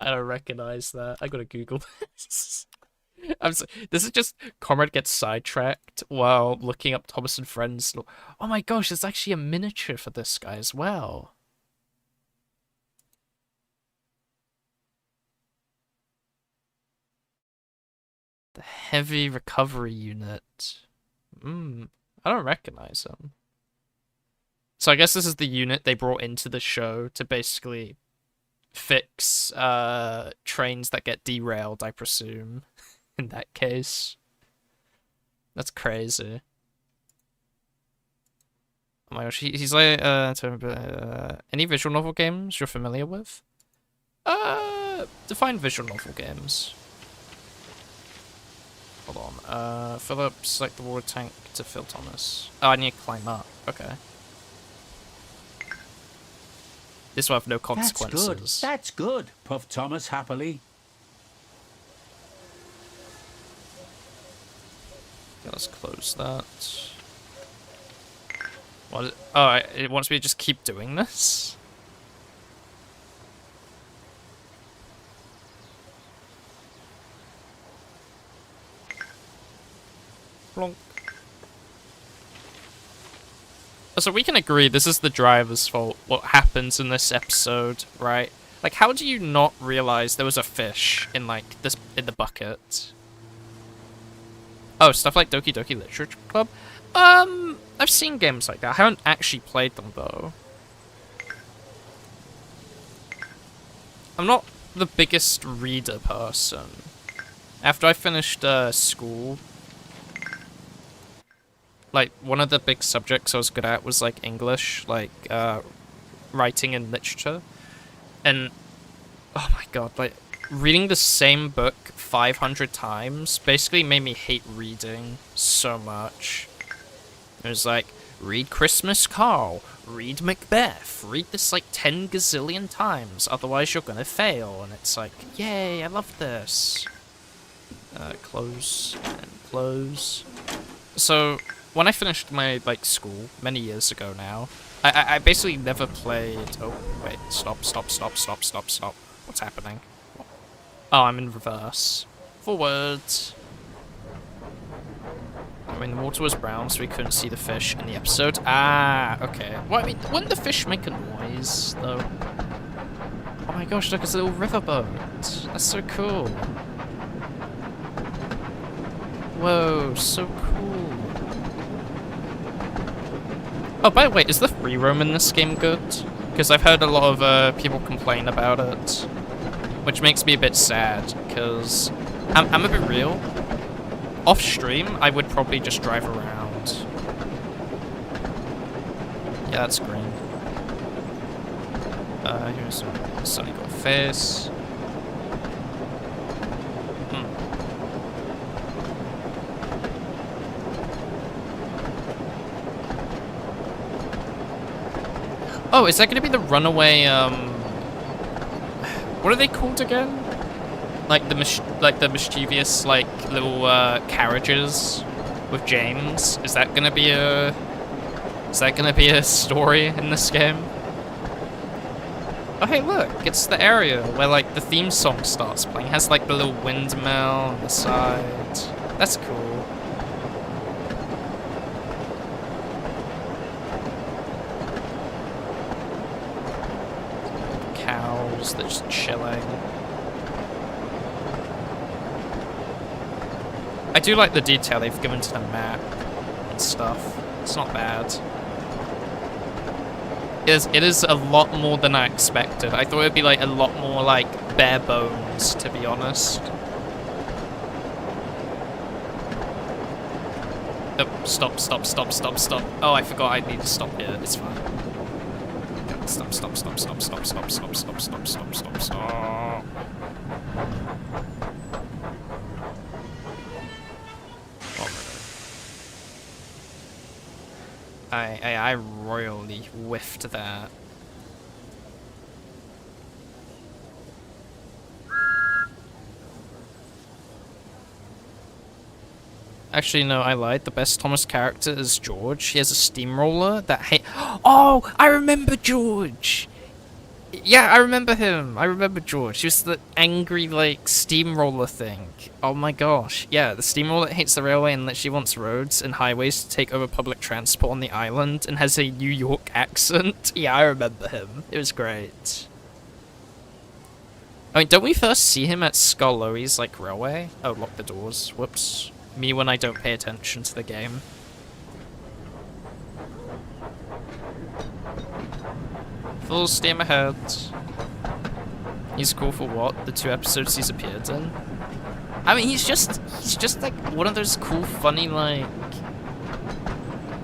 I don't recognize that. I gotta Google this. This is just Conrad gets sidetracked while looking up Thomas and Friends. Oh my gosh, there's actually a miniature for this guy as well. The heavy recovery unit. I don't recognize him. So I guess this is the unit they brought into the show to basically fix trains that get derailed, I presume. In that case. That's crazy. Oh my gosh, he's like, any visual novel games you're familiar with? Define visual novel games. Hold on, Philip, select the water tank to fill Thomas. Oh, I need to climb up, okay. This will have no consequences. That's good, puffed Thomas happily. Okay, let's close that. What? Oh, it wants me to just keep doing this? Plonk. So we can agree this is the driver's fault, what happens in this episode, right? Like, how do you not realize there was a fish in, like, this, in the bucket? Oh, stuff like Doki Doki Literature Club? I've seen games like that. I haven't actually played them, though. I'm not the biggest reader person. After I finished, school, like, one of the big subjects I was good at was, like, English, like, writing and literature. And, oh my god, like, reading the same book 500 times basically made me hate reading so much. It was like, read Christmas Carol, read Macbeth, read this like 10 gazillion times, otherwise you're gonna fail. And it's like, yay, I love this. Close and close. So, when I finished my, like, school, many years ago now, I basically never played... Oh, wait, stop. What's happening? Oh, I'm in reverse. Forward. I mean, the water was brown, so we couldn't see the fish in the episode. Ah, okay. Well, I mean, wouldn't the fish make a noise, though? Oh my gosh, look, it's a little riverboat. That's so cool. Whoa, so cool. Oh, by the way, is the free roam in this game good? Because I've heard a lot of people complain about it, which makes me a bit sad, because I'm a bit real. Off stream, I would probably just drive around. Yeah, that's green. Here's a sunny got face. Oh, is that going to be the runaway, what are they called again? Like the mischievous, like, little, carriages with James? Is that going to be a story in this game? Oh, hey, look, it's the area where, like, the theme song starts playing. It has, like, the little windmill on the side. That's cool. They're just chilling. I do like the detail they've given to the map and stuff. It's not bad. It is a lot more than I expected. I thought it would be like a lot more like bare bones, to be honest. Oh, stop. Oh, I forgot I need to stop here. It's fine. Stop. I royally whiffed that. Actually, no, I lied. The best Thomas character is George. He has a steamroller that Oh, I remember George! Yeah, I remember him. I remember George. He was the angry, like, steamroller thing. Oh my gosh. Yeah, the steamroller that hates the railway and literally wants roads and highways to take over public transport on the island and has a New York accent. Yeah, I remember him. It was great. I mean, don't we first see him at Skarloey's, like, railway? Oh, lock the doors. Whoops. Me when I don't pay attention to the game. Full steam ahead. He's cool for what? The 2 episodes he's appeared in? I mean, he's just like one of those cool, funny, like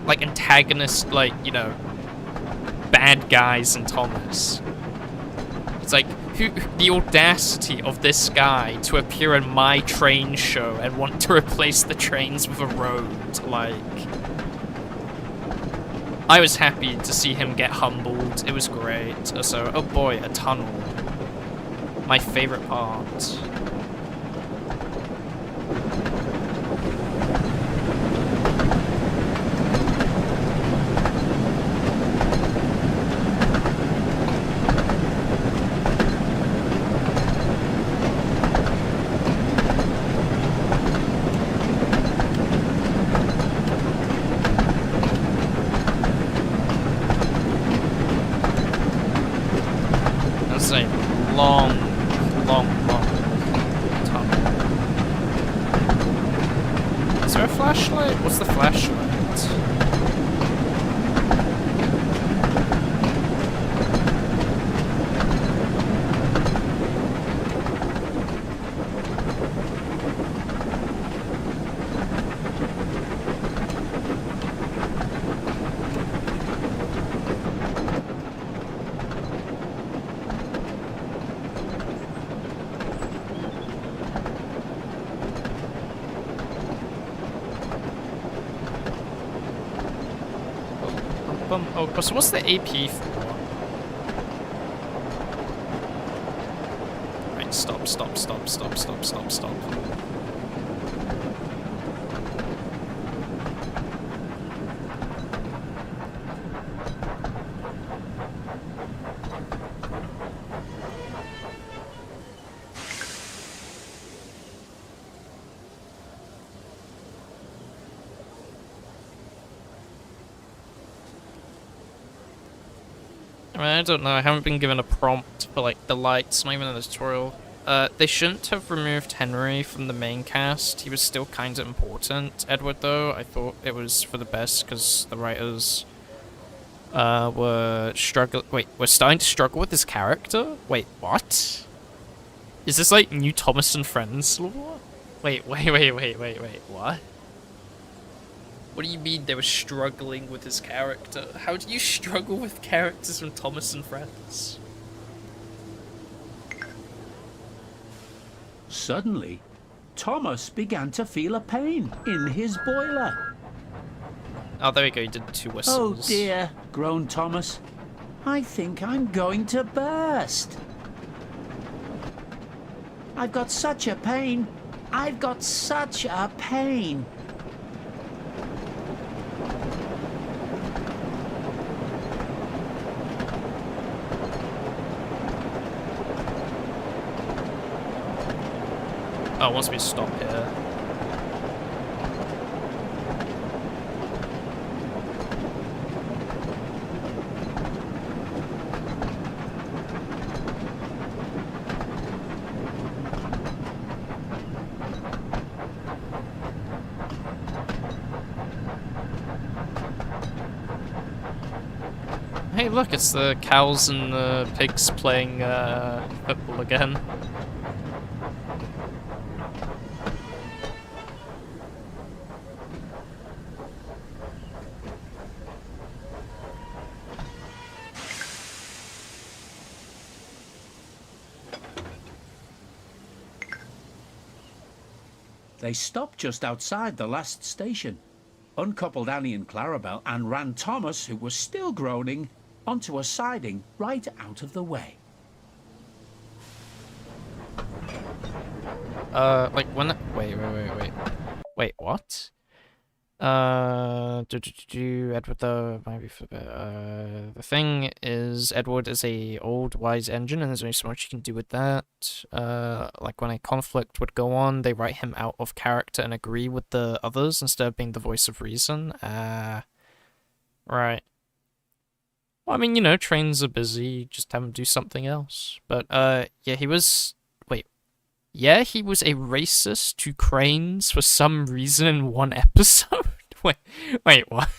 antagonist, like, you know, bad guys in Thomas. It's like, the audacity of this guy to appear in my train show and want to replace the trains with a road, like... I was happy to see him get humbled. It was great. So, oh boy, a tunnel. My favorite part. Long tunnel. Is there a flashlight? What's the flashlight? them? Oh, so what's the AP for? Right, stop. I mean, I don't know, I haven't been given a prompt for, like, the lights, not even in the tutorial. They shouldn't have removed Henry from the main cast. He was still kind of important. Edward, though, I thought it was for the best, because the writers, were starting to struggle with his character? Wait, what? Is this, like, new Thomas and Friends lore? Wait, what? What do you mean they were struggling with his character? How do you struggle with characters from Thomas and Friends? Suddenly, Thomas began to feel a pain in his boiler. Oh, there we go, he did 2 whistles. Oh dear, groaned Thomas. I think I'm going to burst. I've got such a pain. I've got such a pain. Oh, it wants me to stop here. Hey, look, it's the cows and the pigs playing football again. They stopped just outside the last station, uncoupled Annie and Clarabelle, and ran Thomas, who was still groaning, onto a siding right out of the way. Like when... Wait. Wait, what? Edward, though, maybe for the thing is, Edward is a old, wise engine, and there's only so much you can do with that. Like when a conflict would go on, they write him out of character and agree with the others instead of being the voice of reason. Right. Well, I mean, you know, trains are busy, just have him do something else. But, yeah, he was... Wait. Yeah, he was a racist to cranes for some reason in one episode? Wait, what?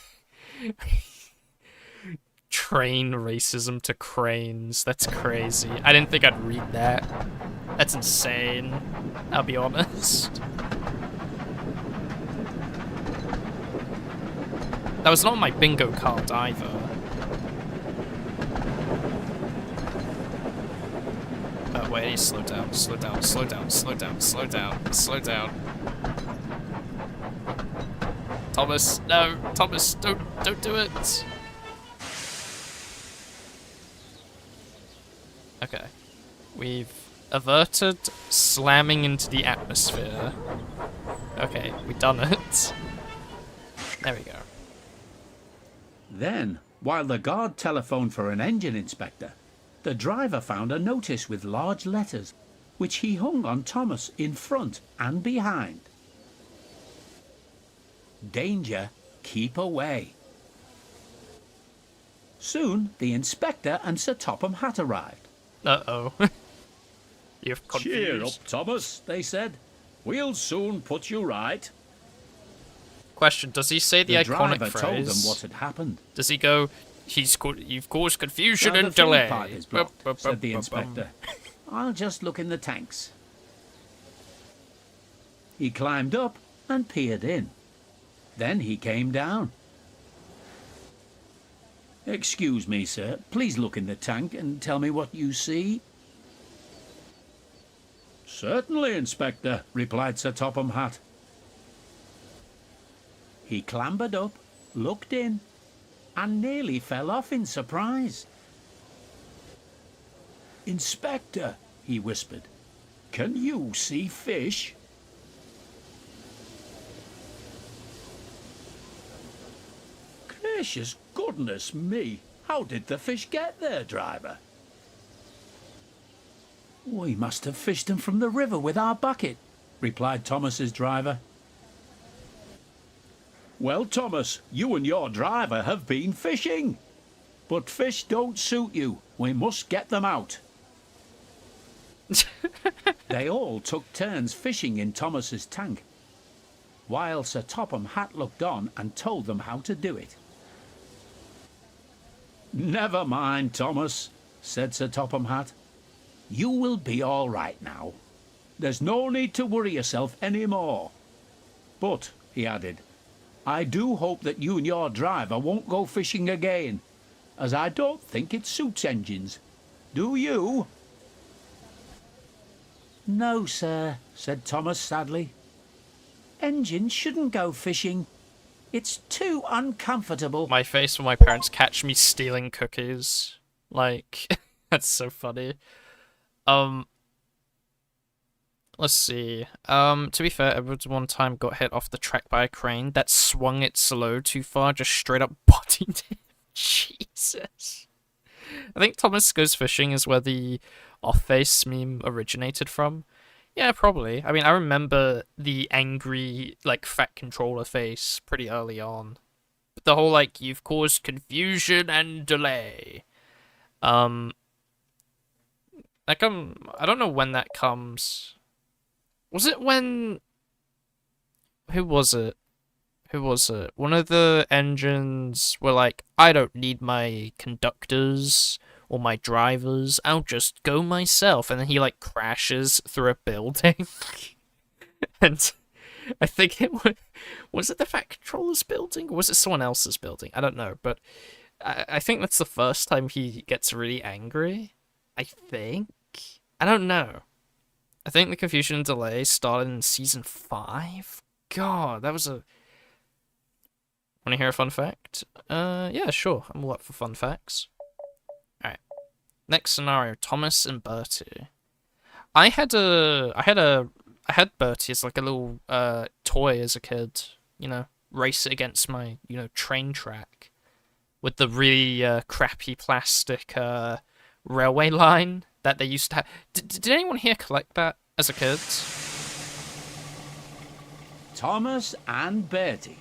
Train racism to cranes. That's crazy. I didn't think I'd read that. That's insane. I'll be honest. That was not on my bingo card either. Wait, slow down. Thomas, no! Thomas, don't do it! Okay. We've averted slamming into the atmosphere. Okay, we've done it. There we go. Then, while the guard telephoned for an engine inspector, the driver found a notice with large letters, which he hung on Thomas in front and behind. Danger, keep away. Soon, the inspector and Sir Topham Hatt arrived. Uh-oh. You've confused. Cheer up, Thomas, they said. We'll soon put you right. Question, does he say the iconic driver phrase? told them what had happened. Does he go, you've caused confusion "Now, and the fuel delay? pipe is blocked," said the inspector. "I'll just look in the tanks." He climbed up and peered in. Then he came down. "Excuse me, sir. Please look in the tank and tell me what you see." Certainly, Inspector, replied Sir Topham Hatt. He clambered up, looked in, and nearly fell off in surprise. Inspector, he whispered, can you see fish? Gracious goodness me, how did the fish get there, driver? We must have fished them from the river with our bucket, replied Thomas's driver. Well, Thomas, you and your driver have been fishing. But fish don't suit you. We must get them out. They all took turns fishing in Thomas's tank, while Sir Topham Hatt looked on and told them how to do it. Never mind, Thomas, said Sir Topham Hatt. You will be all right now. There's no need to worry yourself any more. But, he added, I do hope that you and your driver won't go fishing again, as I don't think it suits engines. Do you? No, sir, said Thomas sadly. Engines shouldn't go fishing. It's too uncomfortable. My face when my parents catch me stealing cookies. Like, that's so funny. Let's see. To be fair, Edwards one time got hit off the track by a crane that swung its load too far, just straight up bodied him. Jesus. I think Thomas Goes Fishing is where the off-face meme originated from. Yeah, probably. I mean, I remember the angry, like, fat controller face pretty early on. But the whole, like, you've caused confusion and delay. Like, I don't know when that comes. Was it when... Who was it? One of the engines were like, I don't need my conductors or my drivers, I'll just go myself. And then he, like, crashes through a building. And I think it was it the Fat Controller's building? Or was it someone else's building? I don't know, but I think that's the first time he gets really angry. I think? I don't know. I think the confusion and delay started in season 5? God, that was a... Want to hear a fun fact? Yeah, sure. I'm all up for fun facts. Alright. Next scenario, Thomas and Bertie. I had Bertie as like a little toy as a kid, you know, race it against my, you know, train track with the really crappy plastic railway line that they used to have. Did anyone here collect that as a kid? Thomas and Bertie.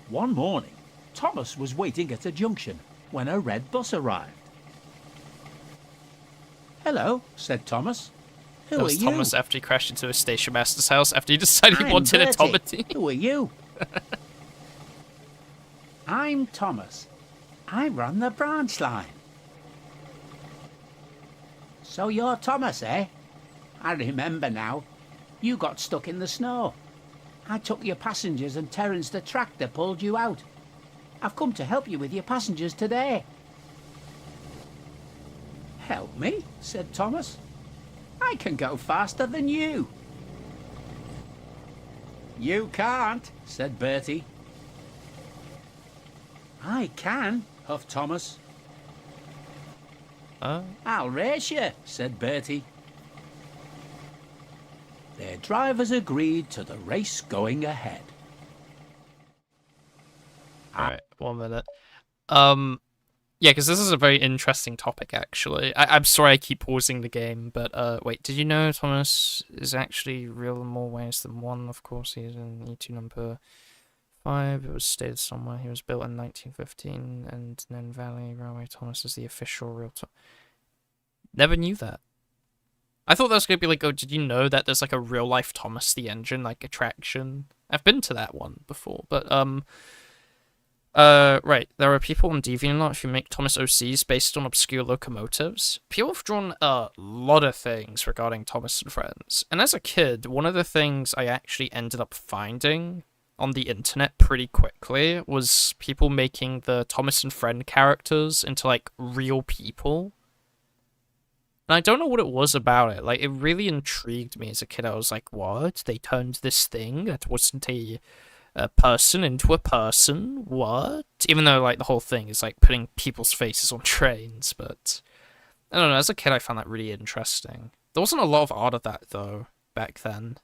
One morning, Thomas was waiting at a junction when a red bus arrived. Hello, said Thomas. Who That are was you? Thomas after he crashed into a station master's house after he decided he wanted a Tommy. Who are you? I'm Thomas. I run the branch line. So you're Thomas, eh? I remember now. You got stuck in the snow. I took your passengers and Terence the tractor pulled you out. I've come to help you with your passengers today. Help me, said Thomas. I can go faster than you. You can't, said Bertie. I can, huffed Thomas. I'll race you, said Bertie. Their drivers agreed to the race going ahead. Alright, 1 minute. Yeah, because this is a very interesting topic, actually. I'm sorry I keep pausing the game, but, wait, did you know Thomas is actually real in more ways than one? Of course, he's in E2 number 5. It was stated somewhere. He was built in 1915, and Nen Valley Railway Thomas is the official real Never knew that. I thought that was going to be like, oh, did you know that there's like a real-life Thomas the Engine, like, attraction? I've been to that one before, but, right, there are people on DeviantArt who make Thomas OCs based on obscure locomotives. People have drawn a lot of things regarding Thomas and Friends, and as a kid, one of the things I actually ended up finding on the internet pretty quickly was people making the Thomas and Friend characters into, like, real people. And I don't know what it was about it. Like, it really intrigued me as a kid. I was like, what? They turned this thing that wasn't a a person into a person. What? Even though like the whole thing is like putting people's faces on trains, but I don't know. As a kid, I found that really interesting. There wasn't a lot of art of that though back then.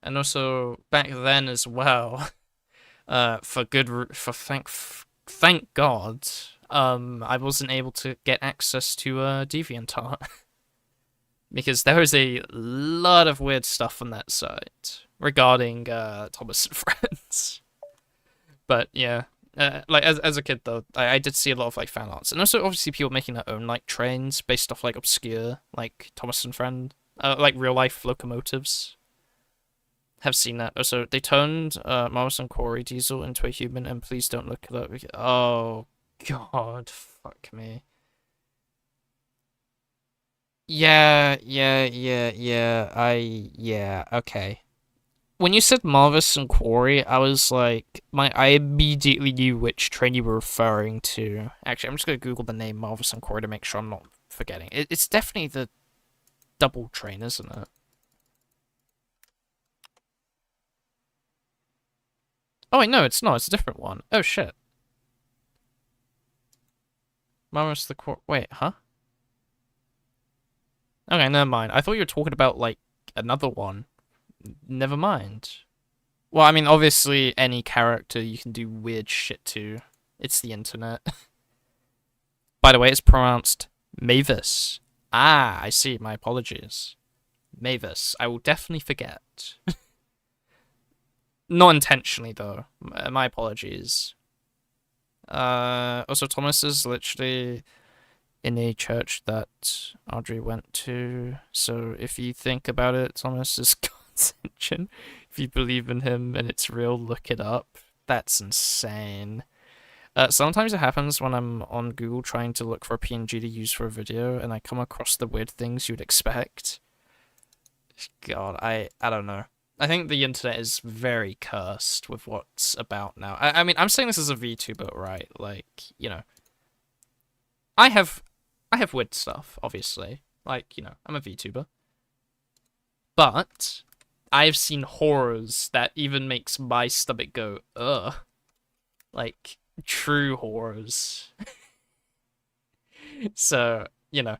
And also back then as well, thank God, I wasn't able to get access to DeviantArt because there was a lot of weird stuff on that site regarding Thomas and Friends. But yeah, like as a kid though, I did see a lot of like fan arts, and also obviously people making their own like trains based off like obscure like Thomas and Friend, like real life locomotives. Have seen that. Also, they turned Marvis and Corey Diesel into a human, and please don't look it up. Oh, God. Fuck me. Yeah, okay. When you said Marvis and Corey, I was like, I immediately knew which train you were referring to. Actually, I'm just gonna Google the name Marvis and Corey to make sure I'm not forgetting. It's definitely the double train, isn't it? Oh wait, no, it's not. It's a different one. Oh shit. Marvis the wait, huh? Okay, never mind. I thought you were talking about like another one. Never mind. Well, I mean, obviously any character you can do weird shit to. It's the internet. By the way, it's pronounced Mavis. Ah, I see. My apologies. Mavis. I will definitely forget. Not intentionally, though. My apologies. Also, Thomas is literally in a church that Audrey went to. So if you think about it, Thomas is God's engine. If you believe in him and it's real, look it up. That's insane. Sometimes it happens when I'm on Google trying to look for a PNG to use for a video, and I come across the weird things you'd expect. God, I don't know. I think the internet is very cursed with what's about now. I mean, I'm saying this as a VTuber, right? Like, you know, I have weird stuff, obviously. Like, you know, I'm a VTuber. But I've seen horrors that even makes my stomach go, ugh. Like, true horrors. So, you know,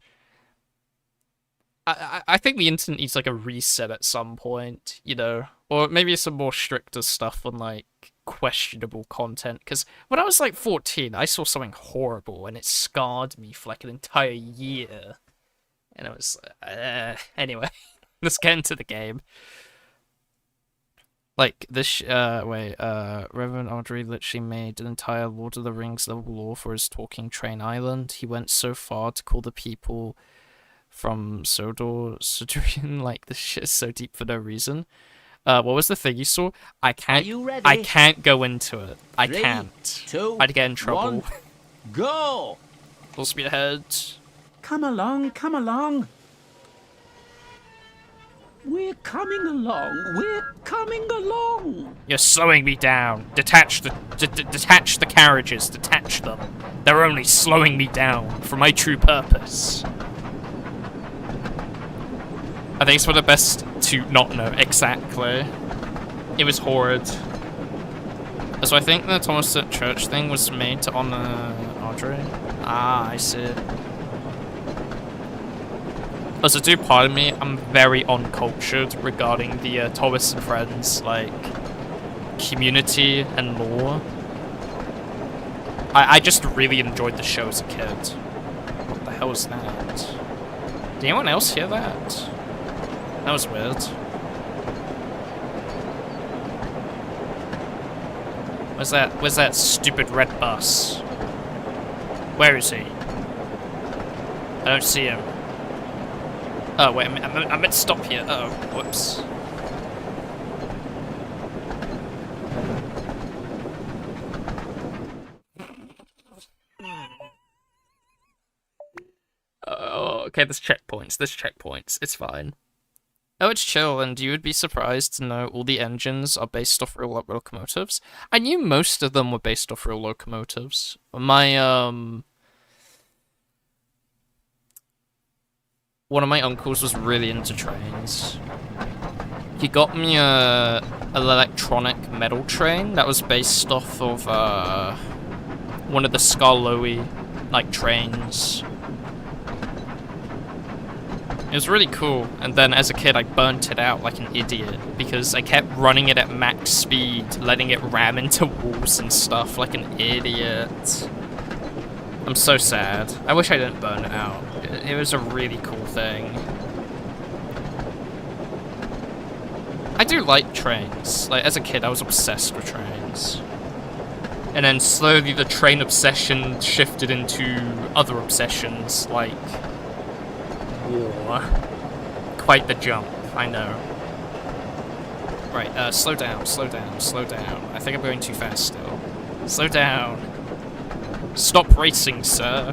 I think the internet needs like a reset at some point, you know, or maybe some more stricter stuff on like questionable content. Because when I was like 14, I saw something horrible and it scarred me for like an entire year. And it was anyway, let's get into the game. Like this, Reverend Audrey literally made an entire Lord of the Rings level lore for his Talking Train Island. He went so far to call the people from Sodor, Sodorian, like this shit is so deep for no reason. What was the thing you saw? I can't. Are you ready? I can't go into it. I 3, can't. 2, I'd get in trouble. 1, go! Full speed ahead. Come along, come along. We're coming along. We're coming along. You're slowing me down. Detach the carriages. Detach them. They're only slowing me down from my true purpose. I think it's for the best to not know exactly. It was horrid. So I think the Thomas at Church thing was made to honor Audrey. Ah, I see. Also, do pardon me, I'm very uncultured regarding the Thomas and Friends, like, community and lore. I just really enjoyed the show as a kid. What the hell was that? Did anyone else hear that? That was weird. Where's that stupid red bus? Where is he? I don't see him. Oh, wait, I meant to stop here. Oh, whoops. Oh, okay, there's checkpoints. It's fine. Oh, it's chill, and you would be surprised to know all the engines are based off real locomotives. I knew most of them were based off real locomotives. My, one of my uncles was really into trains. He got me an electronic metal train that was based off of one of the Skarloey like trains. It was really cool, and then as a kid I burnt it out like an idiot because I kept running it at max speed, letting it ram into walls and stuff like an idiot. I'm so sad. I wish I didn't burn it out. It was a really cool thing. I do like trains. Like, as a kid I was obsessed with trains. And then slowly the train obsession shifted into other obsessions, like war. Quite the jump, I know. Right, slow down, slow down, slow down. I think I'm going too fast still. Slow down. Stop racing, sir.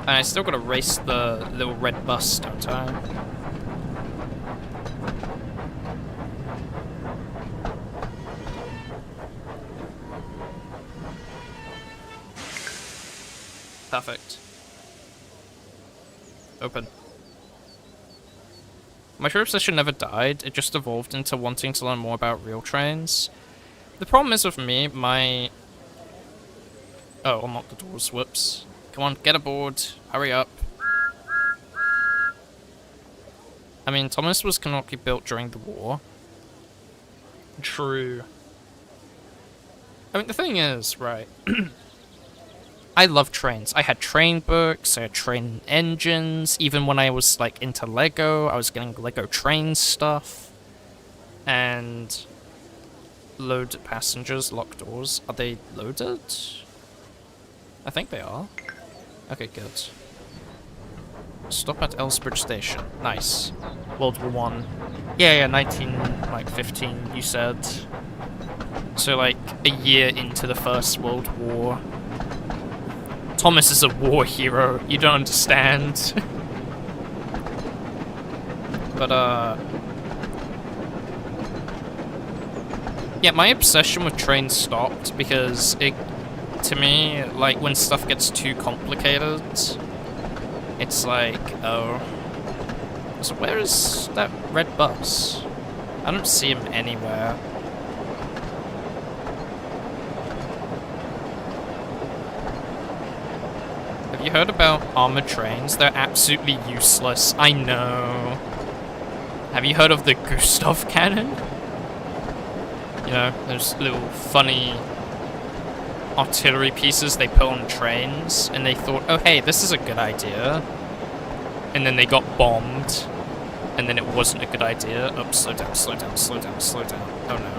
And I still gotta race the little red bus, don't I? Perfect. Open. My true obsession never died, it just evolved into wanting to learn more about real trains. The problem is with me, my... Oh, unlock the doors, whoops. Come on, get aboard, hurry up. I mean, Thomas was canonically built during the war. True. I mean, the thing is, right... I love trains. I had train books, I had train engines, even when I was like into Lego, I was getting Lego train stuff. And load passengers, lock doors. Are they loaded? I think they are. Okay, good. Stop at Elsbridge Station. Nice. World War One. Yeah, 1915, you said. So like a year into the First World War. Thomas is a war hero, you don't understand. But, yeah, my obsession with trains stopped because it, to me, like, when stuff gets too complicated, it's like, oh. So where is that red bus? I don't see him anywhere. Have you heard about armored trains? They're absolutely useless. I know. Have you heard of the Gustav cannon? You know, those little funny artillery pieces they put on trains, and they thought, oh hey, this is a good idea. And then they got bombed, and then it wasn't a good idea. Oops, slow down, slow down, slow down, slow down. Oh no.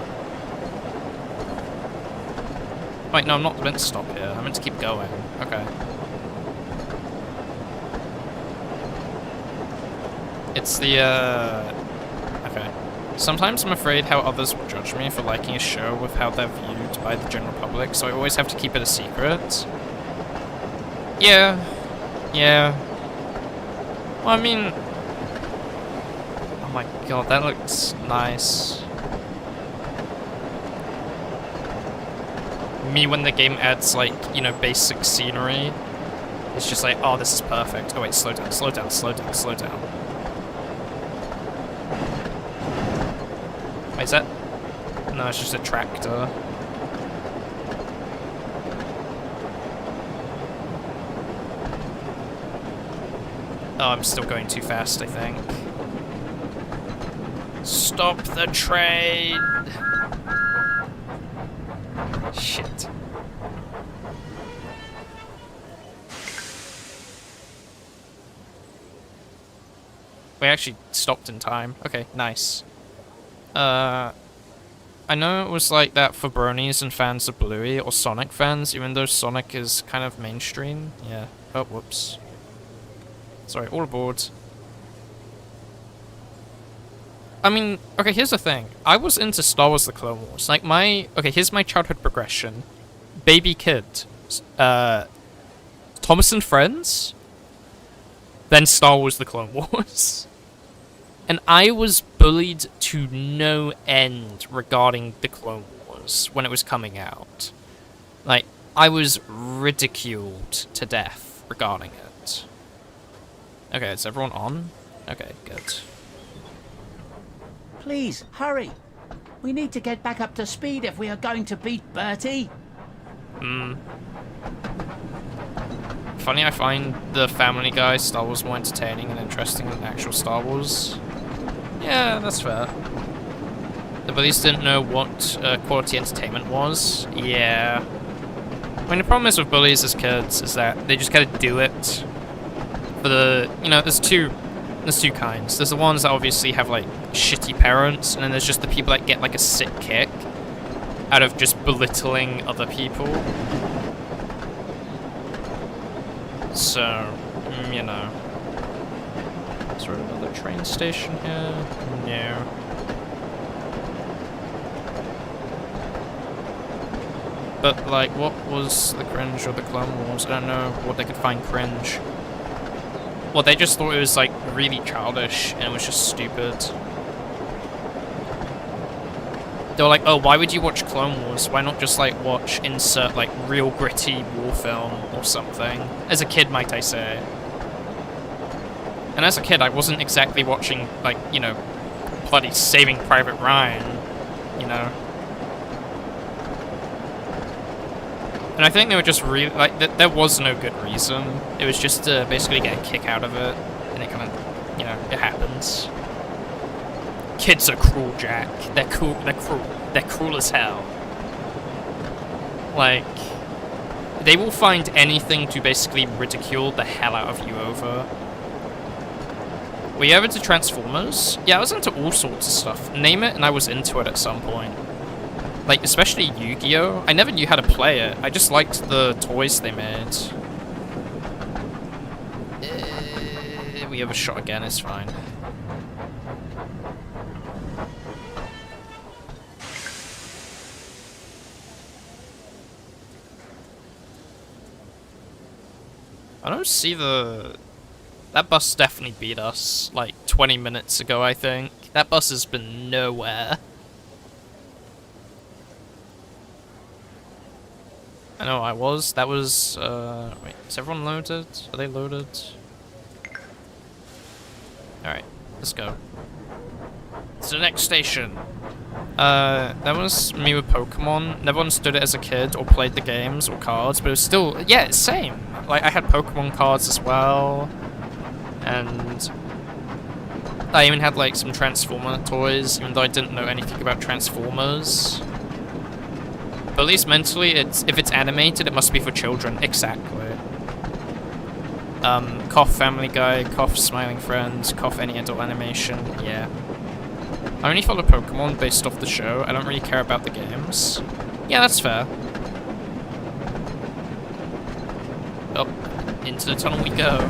Wait, no, I'm not meant to stop here. I'm meant to keep going. Okay. It's the, okay. Sometimes I'm afraid how others will judge me for liking a show with how they're viewed by the general public, so I always have to keep it a secret. Yeah. Well, I mean... Oh my god, that looks nice. Me when the game adds, like, you know, basic scenery. It's just like, oh, this is perfect. Oh wait, slow down, slow down, slow down, slow down. Wait, is that... No, it's just a tractor. Oh, I'm still going too fast, I think. Stop the train! Shit. We actually stopped in time. Okay, nice. I know it was like that for bronies and fans of Bluey, or Sonic fans, even though Sonic is kind of mainstream. Yeah. Oh, whoops. Sorry, all aboard. I mean, okay, here's the thing. I was into Star Wars The Clone Wars. Like, okay, here's my childhood progression. Baby kid. Thomas and Friends. Then Star Wars The Clone Wars. And I was bullied to no end regarding The Clone Wars when it was coming out. Like, I was ridiculed to death regarding it. Okay, is everyone on? Okay, good. Please, hurry. We need to get back up to speed if we are going to beat Bertie. Funny, I find the Family Guy Star Wars more entertaining and interesting than actual Star Wars. Yeah, that's fair. The bullies didn't know what quality entertainment was. Yeah. I mean, the problem is with bullies as kids is that they just gotta do it. For the, you know, there's two kinds. There's the ones that obviously have like shitty parents, and then there's just the people that get like a sick kick out of just belittling other people. So, you know. Is there another train station here? No. But, like, what was the cringe or the Clone Wars? I don't know what they could find cringe. Well, they just thought it was, like, really childish, and it was just stupid. They were like, oh, why would you watch Clone Wars? Why not just, like, insert, like, real gritty war film or something? As a kid, might I say. And as a kid, I wasn't exactly watching, like, you know, bloody Saving Private Ryan, you know? And I think they were just really, like, there was no good reason. It was just to basically get a kick out of it, and it kind of, you know, it happens. Kids are cruel, Jack. They're cruel. They're cruel as hell. Like, they will find anything to basically ridicule the hell out of you over. Were you ever into Transformers? Yeah, I was into all sorts of stuff. Name it, and I was into it at some point. Like, especially Yu-Gi-Oh! I never knew how to play it. I just liked the toys they made. We have a shot again, it's fine. I don't see the... That bus definitely beat us, like, 20 minutes ago, I think. That bus has been nowhere. I know I was. That was, wait, is everyone loaded? Are they loaded? Alright, let's go. To the next station. That was me with Pokemon. Never understood it as a kid or played the games or cards, but it was still, yeah, it's same. Like, I had Pokemon cards as well. And I even had, like, some Transformer toys, even though I didn't know anything about Transformers. But at least mentally, if it's animated, it must be for children. Exactly. Cough Family Guy, cough Smiling Friends, cough any adult animation, yeah. I only follow Pokemon based off the show. I don't really care about the games. Yeah, that's fair. Oh, into the tunnel we go.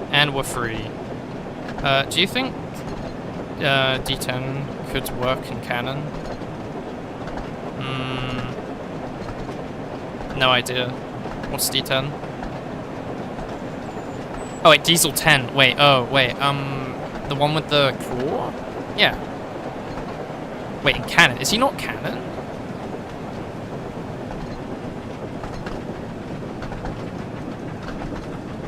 And we're free. Do you think D10 could work in canon? No idea. What's D10? Oh wait, Diesel 10. Wait, oh wait, the one with the claw? Yeah. Wait, in canon? Is he not canon?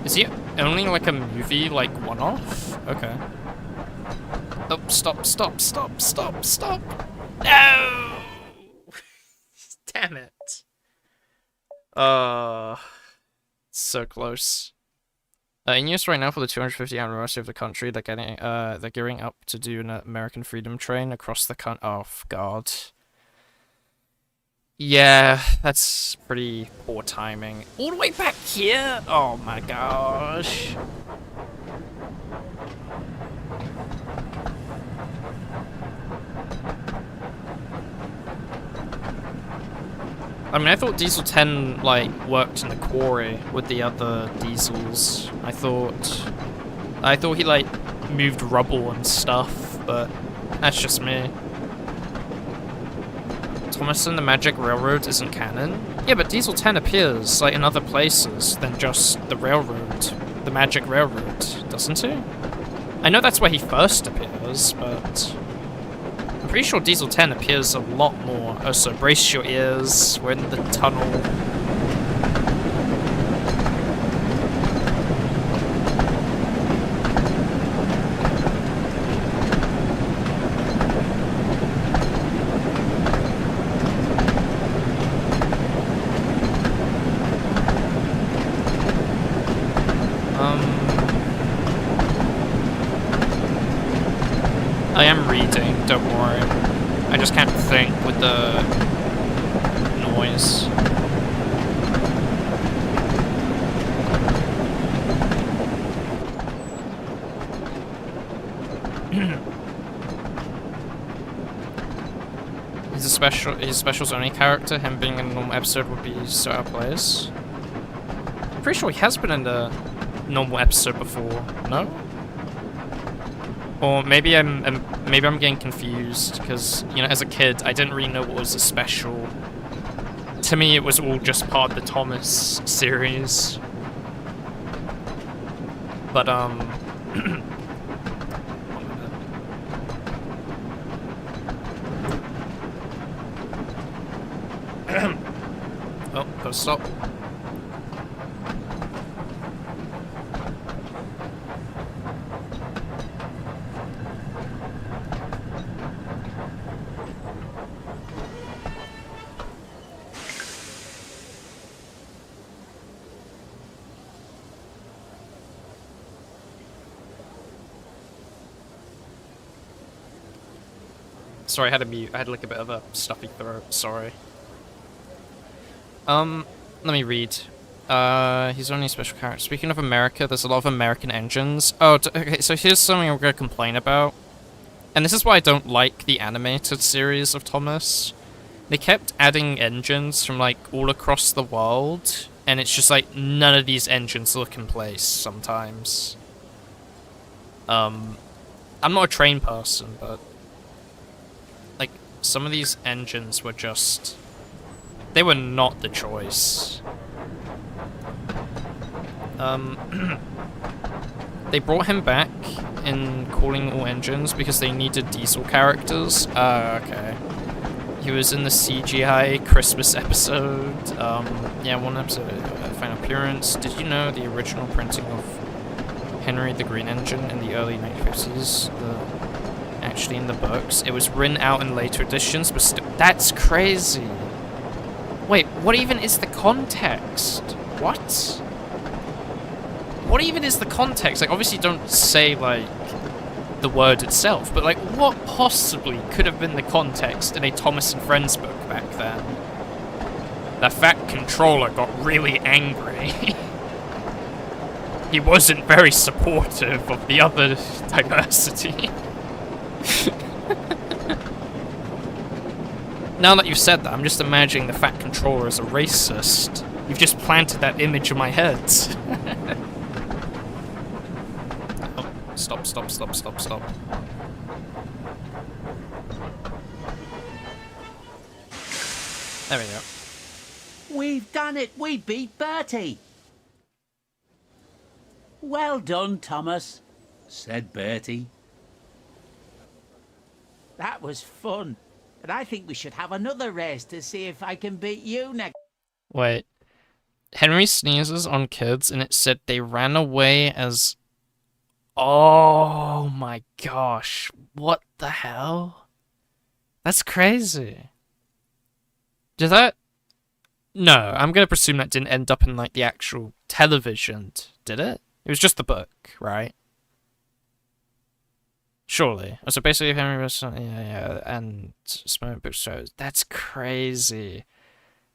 Is he only like a movie, like one-off? Okay. Oh, stop, stop, stop, stop, stop! No! Damn it. So close. In use right now for the 250th anniversary of the country, they're gearing up to do an American Freedom Train across the country. Oh, God. Yeah, that's pretty poor timing. All the way back here? Oh my gosh. I mean, I thought Diesel 10, like, worked in the quarry with the other diesels. I thought he, like, moved rubble and stuff, but that's just me. Thomas and the Magic Railroad isn't canon? Yeah, but Diesel 10 appears, like, in other places than just the railroad. The Magic Railroad, doesn't he? I know that's where he first appears, but I'm pretty sure Diesel 10 appears a lot more. Oh, so brace your ears, we're in the tunnel. I am reading, don't worry. I just can't think with the noise. He's a special's only character, him being in a normal episode would be so out of place. I'm pretty sure he has been in a normal episode before, no? Or maybe I'm getting confused because, you know, as a kid I didn't really know what was a special. To me, it was all just part of the Thomas series. But oh, gotta stop. Sorry, I had to mute. I had like a bit of a stuffy throat. Sorry. Let me read. He's only a special character. Speaking of America, there's a lot of American engines. Oh, okay, so here's something I'm gonna complain about. And this is why I don't like the animated series of Thomas. They kept adding engines from, like, all across the world, and it's just like, none of these engines look in place sometimes. I'm not a train person, but like, some of these engines were just... they were not the choice. They brought him back in Calling All Engines because they needed diesel characters. Okay. He was in the CGI Christmas episode. Yeah, one episode, final appearance. Did you know the original printing of Henry the Green Engine in the early 1950s? Actually in the books. It was written out in later editions, but still... that's crazy! Wait, what even is the context? What? What even is the context? Like, obviously don't say, like, the word itself, but, like, what possibly could have been the context in a Thomas and Friends book back then? The Fat Controller got really angry. He wasn't very supportive of the other diversity. Now that you've said that, I'm just imagining the Fat Controller as a racist. You've just planted that image in my head. Oh, stop, stop, stop, stop, stop. There we go. We've done it! We beat Bertie! Well done, Thomas, said Bertie. That was fun, and I think we should have another race to see if I can beat you next. Wait. Henry sneezes on kids and it said they ran away as... oh my gosh. What the hell? That's crazy. Did that... no, I'm gonna presume that didn't end up in, like, the actual television, did it? It was just the book, right? Surely. So basically, Henry was... yeah, and Smoke Book shows. That's crazy.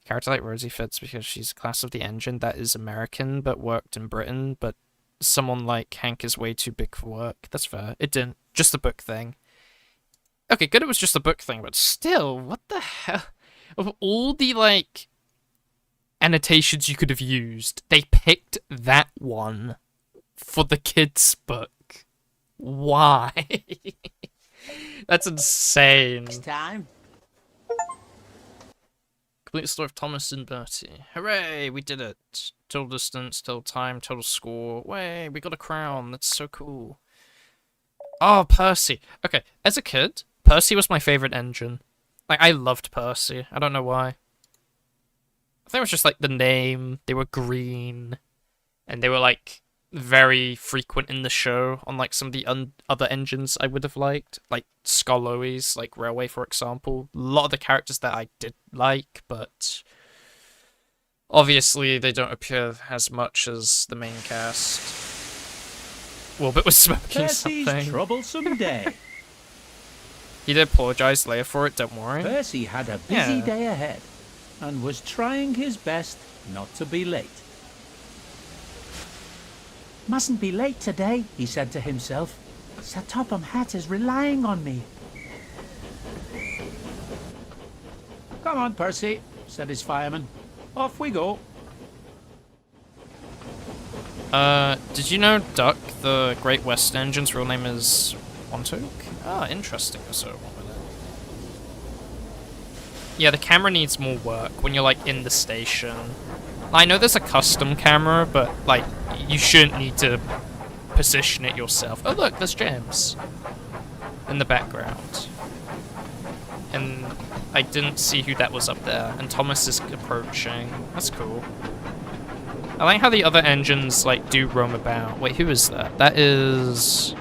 A character like Rosie fits because she's a class of the engine that is American, but worked in Britain, but someone like Hank is way too big for work. That's fair. It didn't. Just the book thing. Okay, good it was just the book thing, but still, what the hell? Of all the, like, annotations you could have used. They picked that one for the kids' book. Why? That's insane. Next time. Complete the story of Thomas and Bertie. Hooray, we did it. Total distance, total time, total score. Way, we got a crown. That's so cool. Oh, Percy. Okay, as a kid, Percy was my favorite engine. Like, I loved Percy. I don't know why. I think it was just, like, the name. They were green. And they were, like, very frequent in the show on, like, some of the other engines I would have liked. Like, Skarloey's, like, Railway, for example. A lot of the characters that I did like, but obviously they don't appear as much as the main cast. Wilbert was smoking Percy's something. troublesome day. He did apologise later for it, don't worry. Percy had a busy Yeah. day ahead and was trying his best not to be late. Mustn't be late today, he said to himself. Sir Topham Hatt is relying on me. Come on, Percy, said his fireman. Off we go. Did you know Duck, the Great West Engine's real name is Montauk? Ah, interesting. So, 1 minute. Yeah, the camera needs more work when you're, like, in the station. I know there's a custom camera, but, like, you shouldn't need to position it yourself. Oh, look, there's James in the background. And I didn't see who that was up there. And Thomas is approaching. That's cool. I like how the other engines, like, do roam about. Wait, who is that? That is...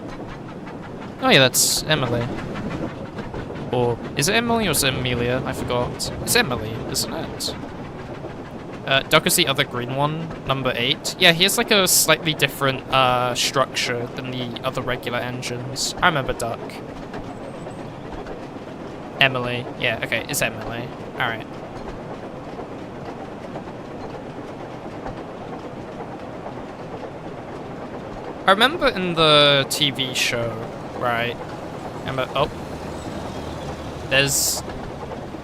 Oh yeah, that's Emily. Or, is it Emily or is it Amelia? I forgot. It's Emily, isn't it? Duck is the other green one, number 8. Yeah, he has, like, a slightly different, structure than the other regular engines. I remember Duck. Emily. Yeah, okay, it's Emily. Alright. I remember in the TV show, right? Oh. There's...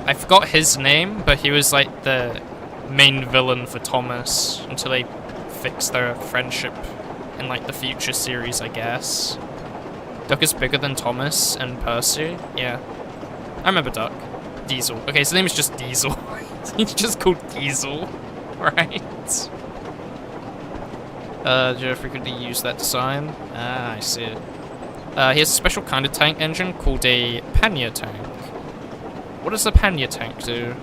I forgot his name, but he was like the main villain for Thomas until they fixed their friendship in like the future series, I guess. Duck is bigger than Thomas and Percy. Yeah. I remember Duck. Diesel. Okay, his name is just Diesel. He's just called Diesel, right? Do you frequently use that design? Ah, I see it. He has a special kind of tank engine called a pannier tank. What does a pannier tank do?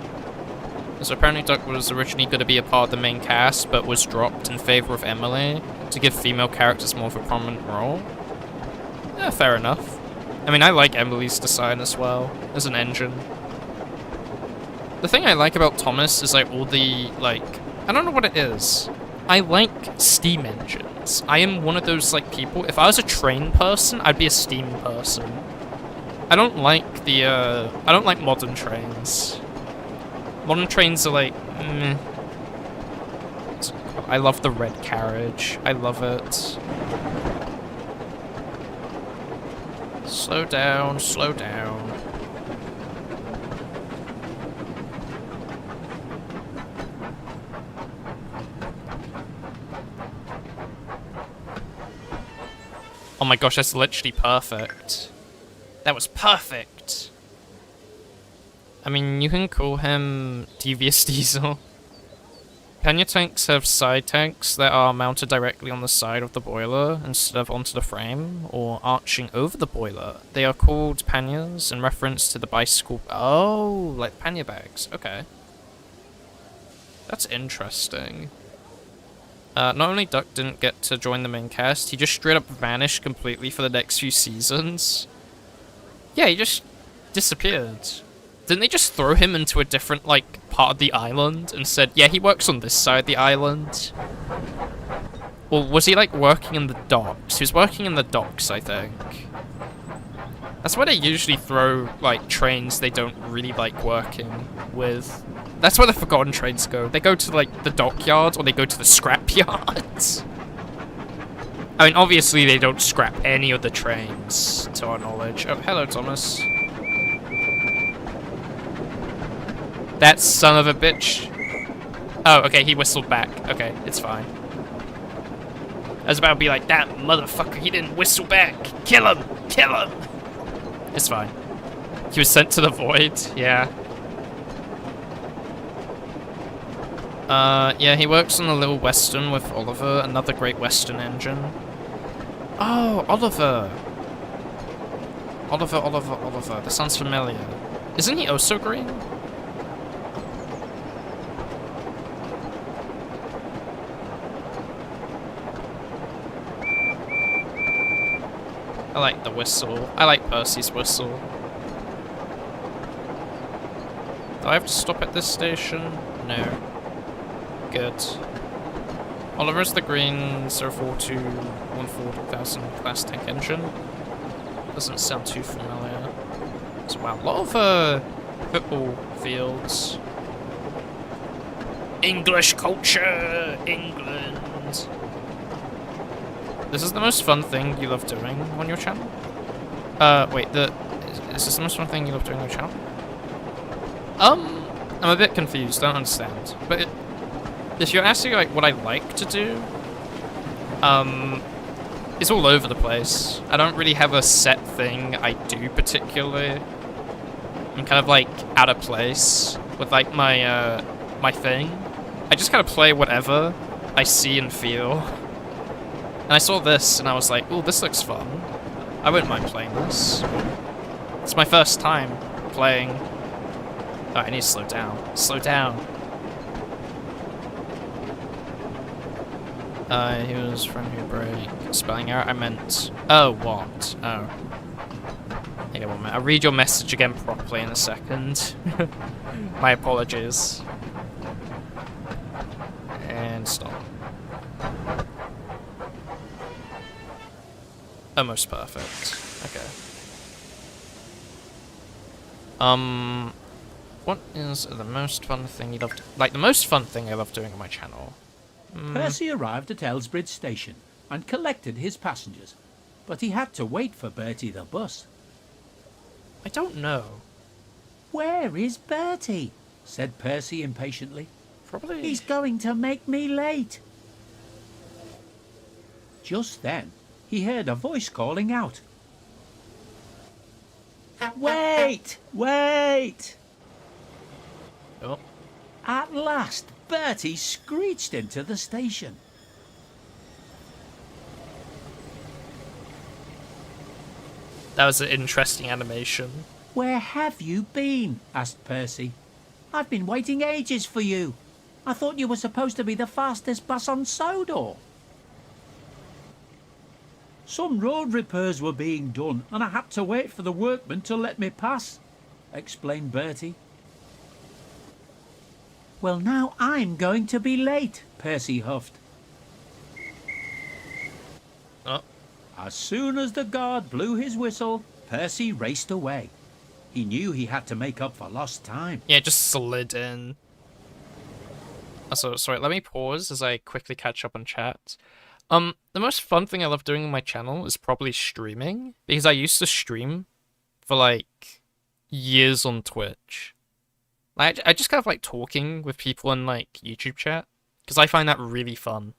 So apparently Duck was originally going to be a part of the main cast, but was dropped in favor of Emily to give female characters more of a prominent role. Yeah, fair enough. I mean, I like Emily's design as well, as an engine. The thing I like about Thomas is like all the, like, I don't know what it is. I like steam engines. I am one of those, like, people, if I was a train person, I'd be a steam person. I don't like the, I don't like modern trains. Modern trains are like, meh. I love the red carriage. I love it. Slow down, slow down. Oh my gosh, that's literally perfect. That was perfect! I mean, you can call him Devious Diesel. Pannier tanks have side tanks that are mounted directly on the side of the boiler instead of onto the frame, or arching over the boiler. They are called panniers in reference to the bicycle... Oh, like pannier bags. Okay. That's interesting. Not only Duck didn't get to join the main cast, he just straight up vanished completely for the next few seasons. Yeah, he just disappeared. Didn't they just throw him into a different, like, part of the island and said, yeah, he works on this side of the island? Or was he, like, working in the docks? He was working in the docks, I think. That's why they usually throw, like, trains they don't really like working with. That's where the forgotten trains go. They go to, like, the dockyard, or they go to the scrapyard. I mean, obviously they don't scrap any of the trains, to our knowledge. Oh, hello, Thomas. That son of a bitch. Oh, okay, he whistled back. Okay, it's fine. I was about to be like, that motherfucker, he didn't whistle back. Kill him! Kill him! It's fine. He was sent to the void, yeah. Yeah, he works on a little western with Oliver, another great western engine. Oh, Oliver! Oliver. That sounds familiar. Isn't he also green? I like the whistle. I like Percy's whistle. Do I have to stop at this station? No. Good. Oliver's the green 04214,000 class tank engine. Doesn't sound too familiar. So, wow, a lot of football fields. English culture! England! This is the most fun thing you love doing on your channel? Wait, is this the most fun thing you love doing on your channel? I'm a bit confused, don't understand. But if you're asking, like, what I like to do, it's all over the place. I don't really have a set thing I do particularly. I'm kind of, like, out of place with, like, my, my thing. I just kind of play whatever I see and feel. And I saw this, and I was like, oh, this looks fun. I wouldn't mind playing this. It's my first time playing... Oh, I need to slow down. Slow down. Here's from your break. Spelling error, I meant... Oh, what? Oh. Hang on 1 minute. I'll read your message again properly in a second. My apologies. And stop. Almost perfect. Okay. What is the most fun thing you love like, the most fun thing I love doing on my channel? Percy arrived at Elsbridge Station and collected his passengers, but he had to wait for Bertie the bus. I don't know. Where is Bertie? Said Percy impatiently. Probably... He's going to make me late. Just then, he heard a voice calling out. Wait! Wait! Oh. At last, Bertie screeched into the station. That was an interesting animation. Where have you been? Asked Percy. I've been waiting ages for you. I thought you were supposed to be the fastest bus on Sodor. Some road repairs were being done and I had to wait for the workmen to let me pass, explained Bertie. Well, now I'm going to be late, Percy huffed. Oh. As soon as the guard blew his whistle, Percy raced away. He knew he had to make up for lost time. Yeah, just slid in. Also, sorry, let me pause as I quickly catch up on chat. The most fun thing I love doing on my channel is probably streaming, because I used to stream for, like, years on Twitch. Like, I just kind of like talking with people in, like, YouTube chat, because I find that really fun.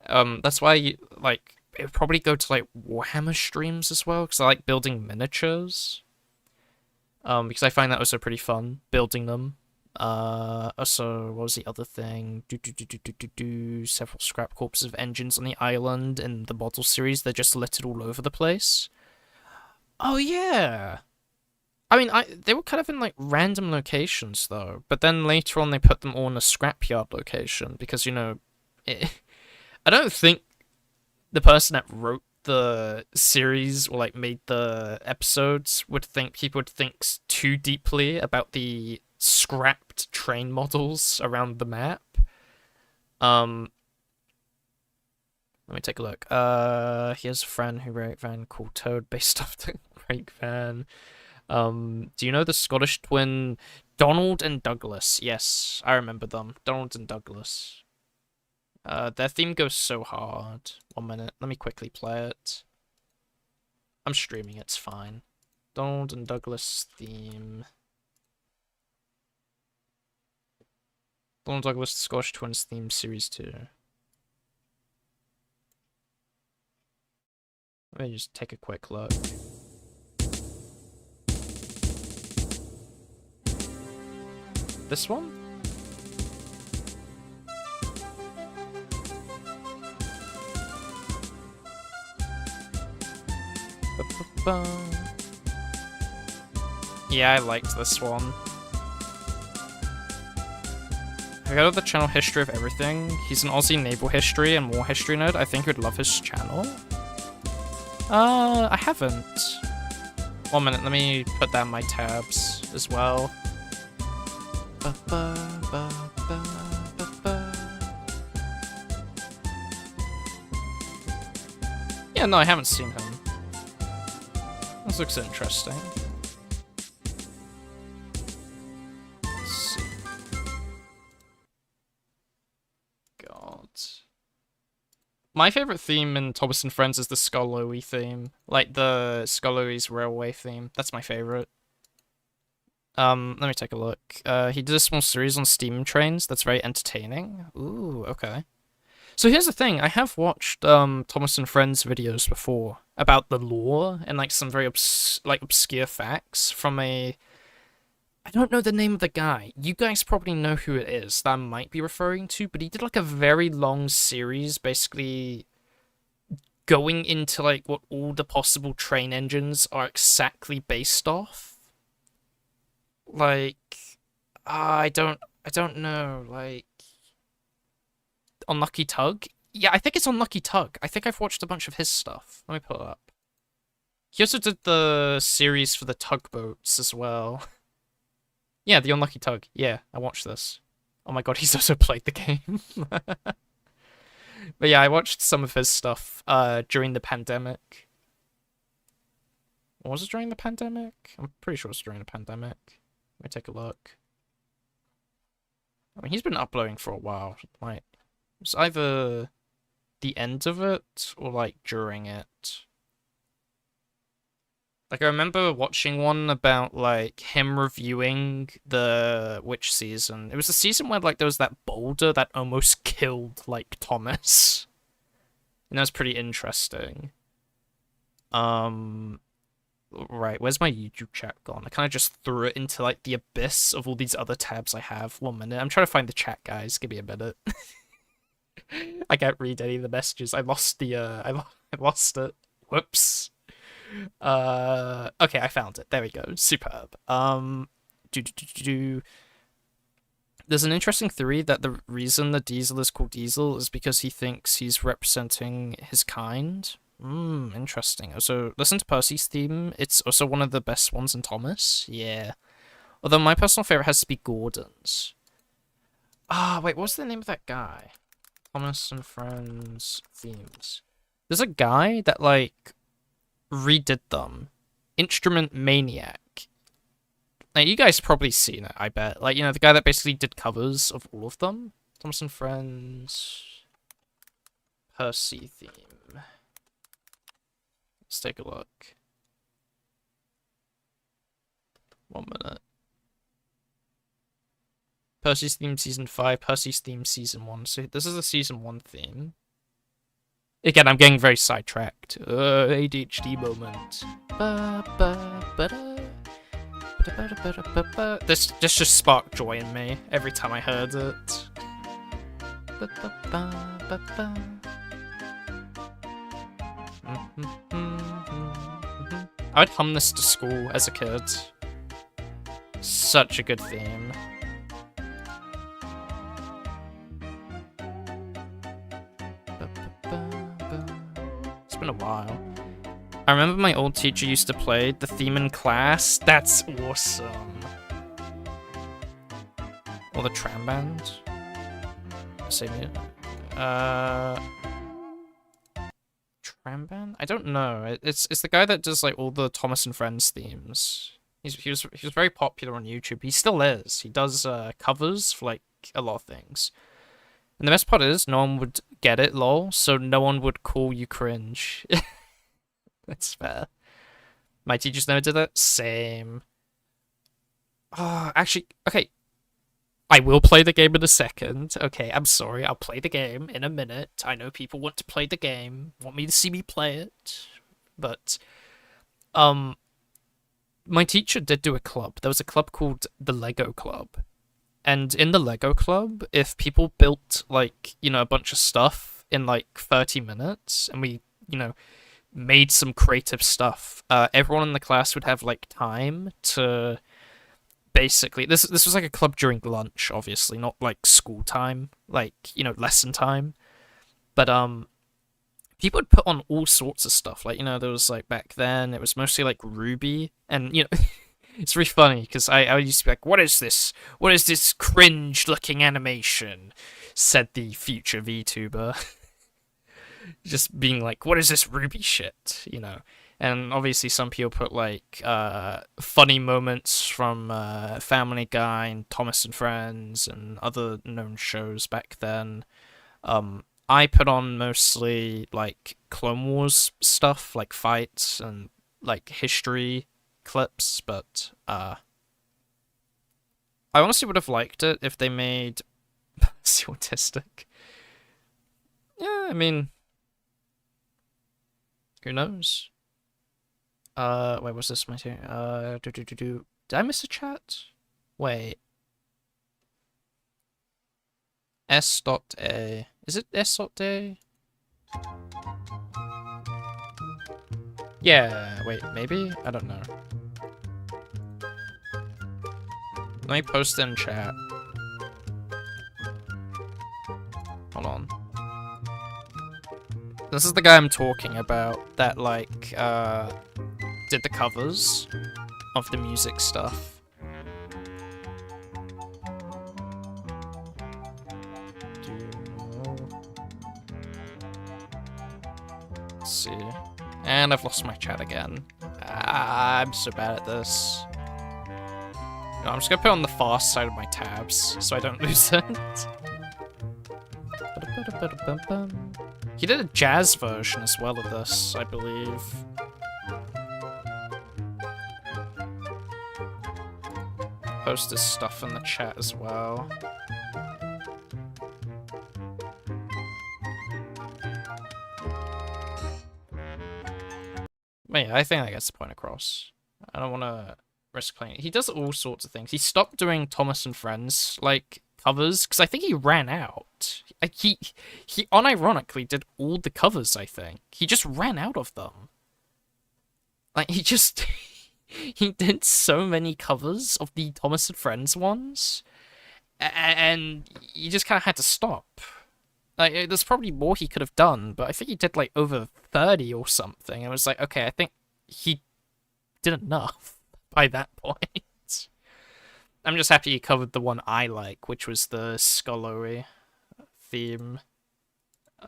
That's why, like, it would probably go to, like, Warhammer streams as well, because I like building miniatures. Because I find that also pretty fun, building them. Also, what was the other thing? Several scrap corpses of engines on the island in the model series. They're just littered all over the place. Oh, yeah! I mean, they were kind of in, like, random locations, though. But then later on, they put them all in a scrapyard location. Because, you know, I don't think the person that wrote the series or, like, made the episodes would think people would think too deeply about the scrapped train models around the map. Let me take a look. Here's a friend who wrote Van called Toad based off the Craig Van. Do you know the Scottish twin Donald and Douglas? Yes, I remember them. Donald and Douglas. Their theme goes so hard. 1 minute, let me quickly play it. I'm streaming, it's fine. Donald and Douglas theme. Donald Douglas Scottish Twins theme series 2. Let me just take a quick look. This one? Yeah, I liked this one. I got the channel History of Everything. He's an Aussie naval history and war history nerd. I think you'd love his channel. I haven't. 1 minute, let me put down my tabs as well. Yeah, no, I haven't seen him. This looks interesting. Let's see. God. My favorite theme in Thomas and Friends is the Skollowy theme. Like the Skollowy's Railway theme. That's my favorite. Let me take a look. He did a small series on steam trains that's very entertaining. Ooh, okay. So here's the thing, I have watched Thomas and Friends videos before about the lore and like some very obscure facts from I don't know the name of the guy. You guys probably know who it is that I might be referring to, but he did like a very long series basically going into like what all the possible train engines are exactly based off. Like I don't know, like Unlucky Tug? Yeah, I think it's Unlucky Tug. I think I've watched a bunch of his stuff. Let me pull it up. He also did the series for the tugboats as well. Yeah, the Unlucky Tug. Yeah, I watched this. Oh my god, he's also played the game. But yeah, I watched some of his stuff during the pandemic. Was it during the pandemic? I'm pretty sure it's during the pandemic. Let me take a look. I mean, he's been uploading for a while. Like, it's either the end of it or like during it. Like I remember watching one about like him reviewing which season? It was the season where like there was that boulder that almost killed like Thomas. And that was pretty interesting. Right, where's my YouTube chat gone? I kind of just threw it into like the abyss of all these other tabs I have. 1 minute. I'm trying to find the chat, guys. Give me a minute. I can't read any of the messages. I lost the I lost it. Whoops. Okay, I found it. There we go. Superb. There's an interesting theory that the reason the Diesel is called Diesel is because he thinks he's representing his kind. Interesting. Also, listen to Percy's theme. It's also one of the best ones in Thomas. Yeah. Although my personal favorite has to be Gordon's. Wait, what's the name of that guy? Thomas and Friends themes. There's a guy that, like, redid them. Instrument Maniac. Now, you guys probably seen it, I bet. Like, you know, the guy that basically did covers of all of them. Thomas and Friends. Percy theme. Let's take a look. 1 minute. Percy's theme season 5, Percy's theme season 1. So this is a season 1 theme. Again, I'm getting very sidetracked. ADHD moment. This just sparked joy in me every time I heard it. I would hum this to school as a kid. Such a good theme. It's been a while. I remember my old teacher used to play the theme in class. That's awesome. Or the tram band. Same here. Tram band? I don't know. It's the guy that does like all the Thomas and Friends themes. He was very popular on YouTube. He still is. He does covers for like a lot of things. And the best part is no one would get it, lol. So no one would call you cringe. That's fair. My teachers never did that. Same. Actually, okay. I will play the game in a second. Okay, I'm sorry. I'll play the game in a minute. I know people want to play the game, want me to see me play it, but my teacher did do a club. There was a club called the Lego Club, and in the Lego Club, if people built like a bunch of stuff in like 30 minutes, and we made some creative stuff, everyone in the class would have like time to. Basically, this was like a club during lunch, obviously, not like school time, like lesson time. But people would put on all sorts of stuff. Like there was like back then it was mostly like Ruby, and it's really funny because I used to be like, what is this? What is this cringe looking animation? Said the future VTuber. Just being like, what is this Ruby shit? And obviously some people put like funny moments from Family Guy and Thomas and Friends and other known shows back then. I put on mostly like Clone Wars stuff, like fights and like history clips, but I honestly would have liked it if they made Percy autistic. Yeah, I mean, who knows? Wait, what's this? Did I miss a chat? Wait. S.A. Is it S.A? Yeah, wait, maybe? I don't know. Let me post in chat. Hold on. This is the guy I'm talking about that, like, did the covers of the music stuff. Let's see. And I've lost my chat again. I'm so bad at this. No, I'm just gonna put it on the fast side of my tabs so I don't lose it. He did a jazz version as well of this, I believe. Post his stuff in the chat as well. But yeah, I think that gets the point across. I don't want to risk playing it. He does all sorts of things. He stopped doing Thomas and Friends, like, covers, because I think he ran out. He unironically did all the covers, I think. He just ran out of them. Like, he just... he did so many covers of the Thomas and Friends ones, and he just kind of had to stop. Like, there's probably more he could have done, but I think he did, like, over 30 or something. It was like, okay, I think he did enough by that point. I'm just happy he covered the one I like, which was the Scullery theme.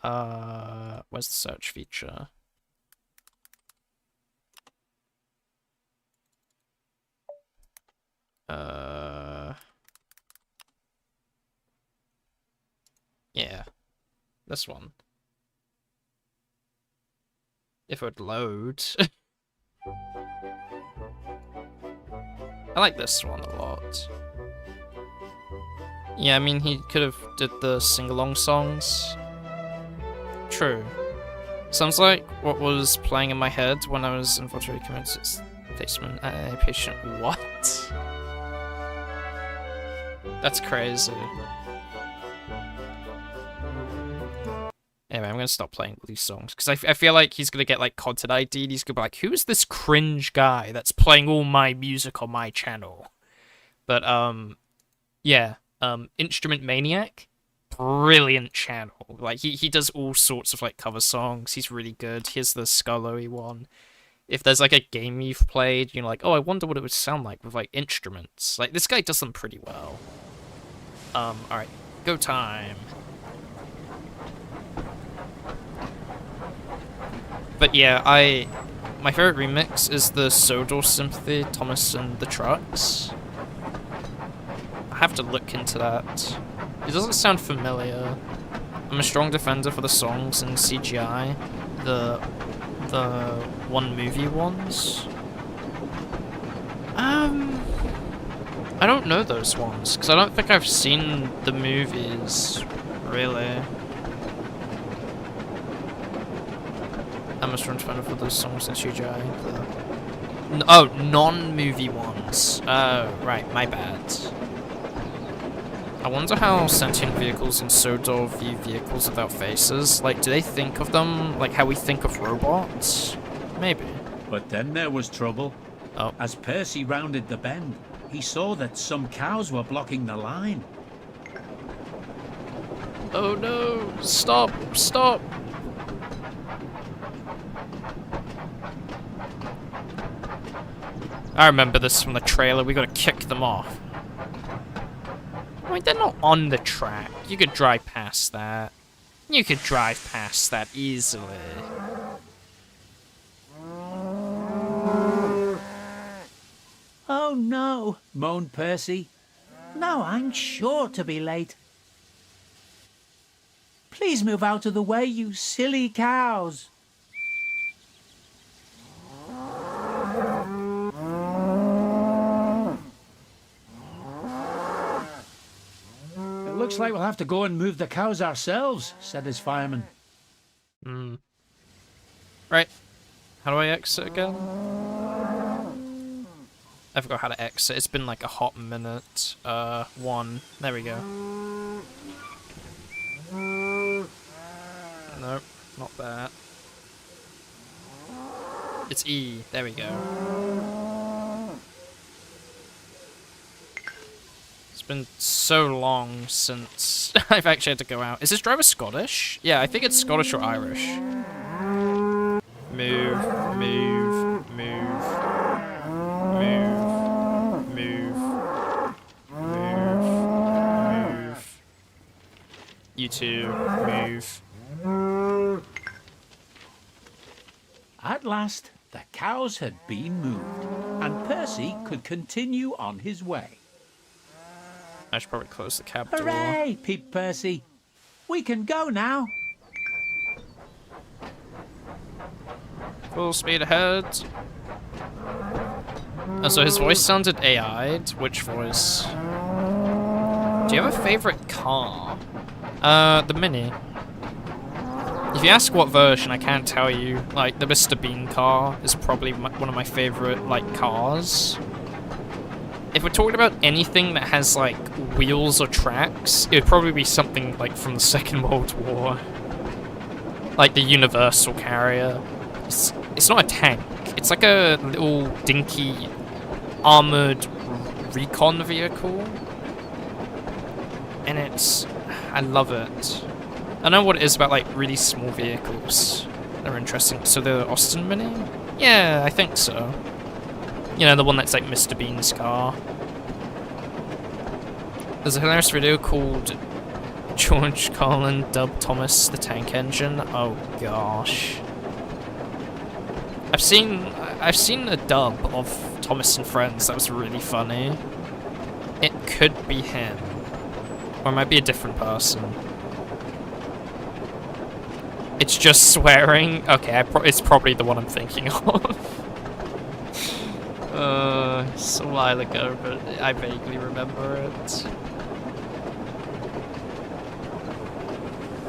Where's the search feature? Yeah. This one. If it would load. I like this one a lot. Yeah, I mean, he could have did the sing-along songs. True. Sounds like what was playing in my head when I was involuntarily committed its placement at a patient. What? That's crazy. Anyway, I'm gonna stop playing these songs because I feel like he's gonna get like content ID. And he's gonna be like, "Who is this cringe guy that's playing all my music on my channel?" But yeah, Instrument Maniac, brilliant channel. Like he does all sorts of like cover songs. He's really good. Here's the Scullery one. If there's like a game you've played, you're like, "Oh, I wonder what it would sound like with like instruments." Like this guy does them pretty well. All right, go time. But yeah, my favorite remix is the Sodor Sympathy, Thomas and the Trucks. I have to look into that. It doesn't sound familiar. I'm a strong defender for the songs and CGI, the one movie ones. I I don't know those ones, because I don't think I've seen the movies, really. I must run to find out for those songs in CGI. Oh, non-movie ones. Oh, right, my bad. I wonder how sentient vehicles in Sodor view vehicles without faces. Like, do they think of them like how we think of robots? Maybe. But then there was trouble. Oh. As Percy rounded the bend, he saw that some cows were blocking the line. Oh no! Stop! Stop! I remember this from the trailer. We gotta kick them off. I mean, they're not on the track. You could drive past that. You could drive past that easily. Oh no, moaned Percy. Now I'm sure to be late. Please move out of the way, you silly cows. It looks like we'll have to go and move the cows ourselves, said his fireman. Right. How do I exit again? I forgot how to exit. It's been like a hot minute. One. There we go. Nope, not that. It's E. There we go. It's been so long since I've actually had to go out. Is this driver Scottish? Yeah, I think it's Scottish or Irish. Move, move, move, move, move, move, move. You two, move. At last, the cows had been moved, and Percy could continue on his way. I should probably close the cab door. Hooray, peeped Percy. We can go now. Full speed ahead. Oh, so his voice sounded AI'd. Which voice? Do you have a favorite car? The Mini. If you ask what version, I can't tell you. Like, the Mr. Bean car is probably one of my favorite, like, cars. If we're talking about anything that has, like, wheels or tracks, it would probably be something, like, from the Second World War. Like the Universal Carrier. It's not a tank. It's like a little dinky armored recon vehicle. And I love it. I know what it is about like really small vehicles. They're interesting. So the Austin Mini? Yeah, I think so. You know, the one that's like Mr. Bean's car. There's a hilarious video called George Carlin Dub Thomas the Tank Engine. Oh gosh. I've seen a dub of Thomas and Friends that was really funny. It could be him. Or it might be a different person. It's just swearing. Okay, it's probably the one I'm thinking of. It's a while ago, but I vaguely remember it.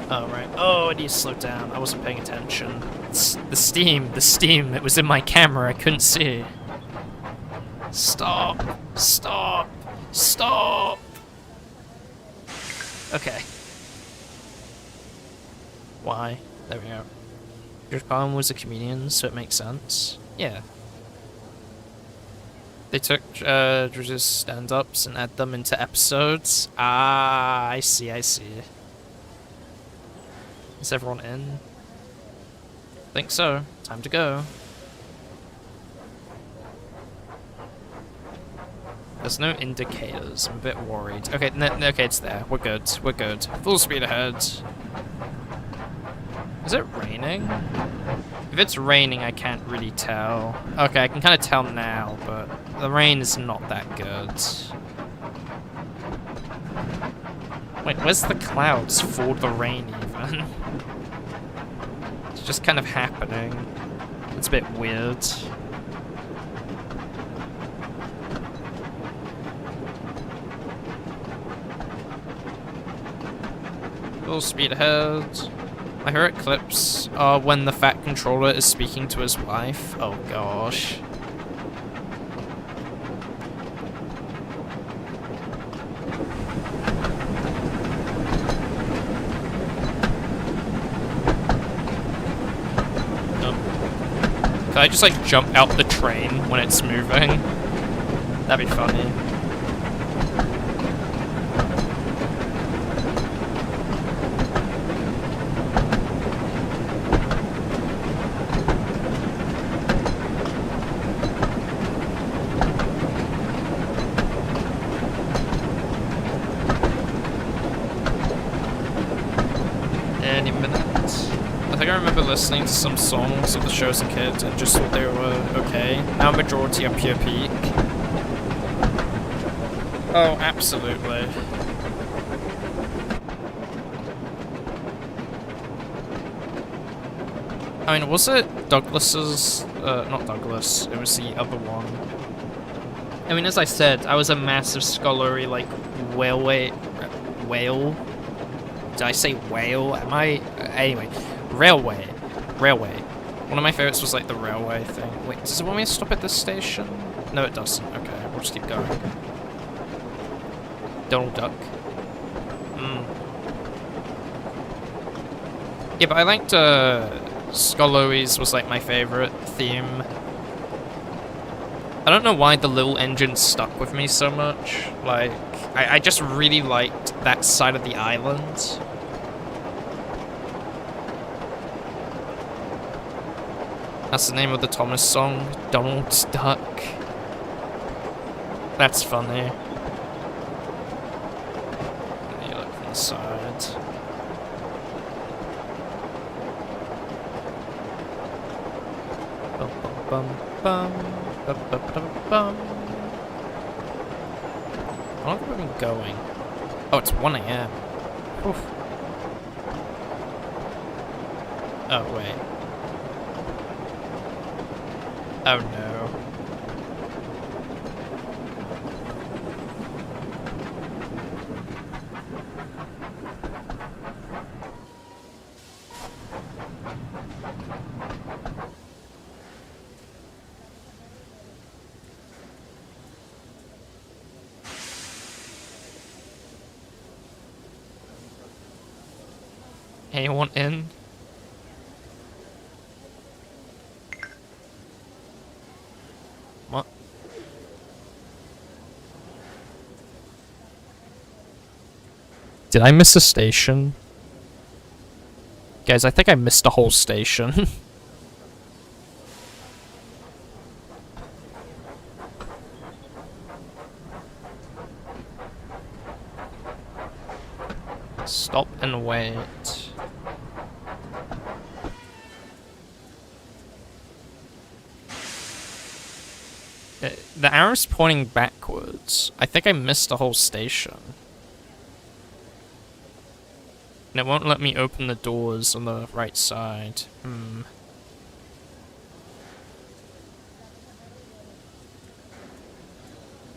Oh, right. Oh, I need to slow down. I wasn't paying attention. The steam. It was in my camera. I couldn't see. Stop. Stop. Stop. Okay. Why? There we go. George Carlin was a comedian, so it makes sense. Yeah. They took George's stand-ups and add them into episodes. Ah, I see. Is everyone in? Think so. Time to go. There's no indicators. I'm a bit worried. Okay, okay, it's there. We're good. We're good. Full speed ahead. Is it raining? If it's raining, I can't really tell. Okay, I can kind of tell now, but the rain is not that good. Wait, where's the clouds for the rain even? It's just kind of happening. It's a bit weird. Full speed ahead. My favorite clips are when the fat controller is speaking to his wife. Oh gosh. Can I just like jump out the train when it's moving? That'd be funny. Any minute. I think I remember listening to some songs of the show as a kid and just thought they were okay. Now majority are pure peak. Oh, absolutely. I mean, was it Douglas's? Not Douglas, it was the other one. I mean, as I said, I was a massive scholarly, like, whale. Did I say whale? Am I? Anyway. Railway. One of my favorites was like the railway thing. Wait, does it want me to stop at this station? No, it doesn't. Okay, we'll just keep going. Donald Duck. Yeah, but I liked Skollowy's was like my favorite theme. I don't know why the little engine stuck with me so much. Like, I just really liked that side of the island. That's the name of the Thomas song, Donald Duck. That's funny. You look from the side. Bum bum bum bum bum bum bum. How long have we been going? Oh, it's 1 AM. Oof. Oh wait. Oh no. Anyone in? What? Did I miss a station? Guys, I think I missed a whole station. Stop and wait. The arrow's pointing backwards. I think I missed a whole station. And it won't let me open the doors on the right side.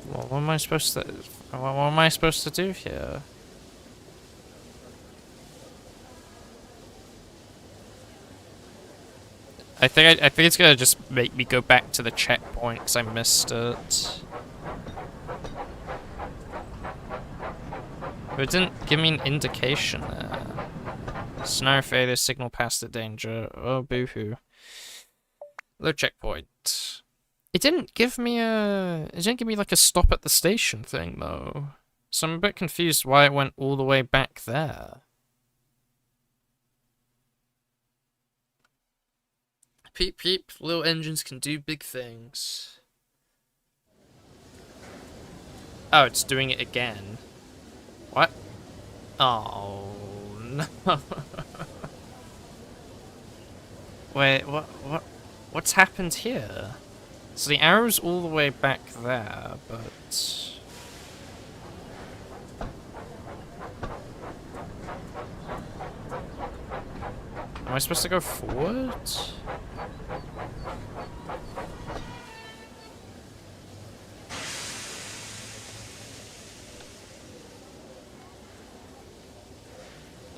Well, what am I supposed to... What am I supposed to do here? I think it's gonna just make me go back to the checkpoint because I missed it. But it didn't give me an indication there. Scenario failure, signal past the danger. Oh, boo-hoo. Low checkpoint. It didn't give me like a stop at the station thing though. So I'm a bit confused why it went all the way back there. Peep peep, little engines can do big things. Oh, it's doing it again. What? Oh no. Wait, what's happened here? So the arrow's all the way back there, but... Am I supposed to go forward?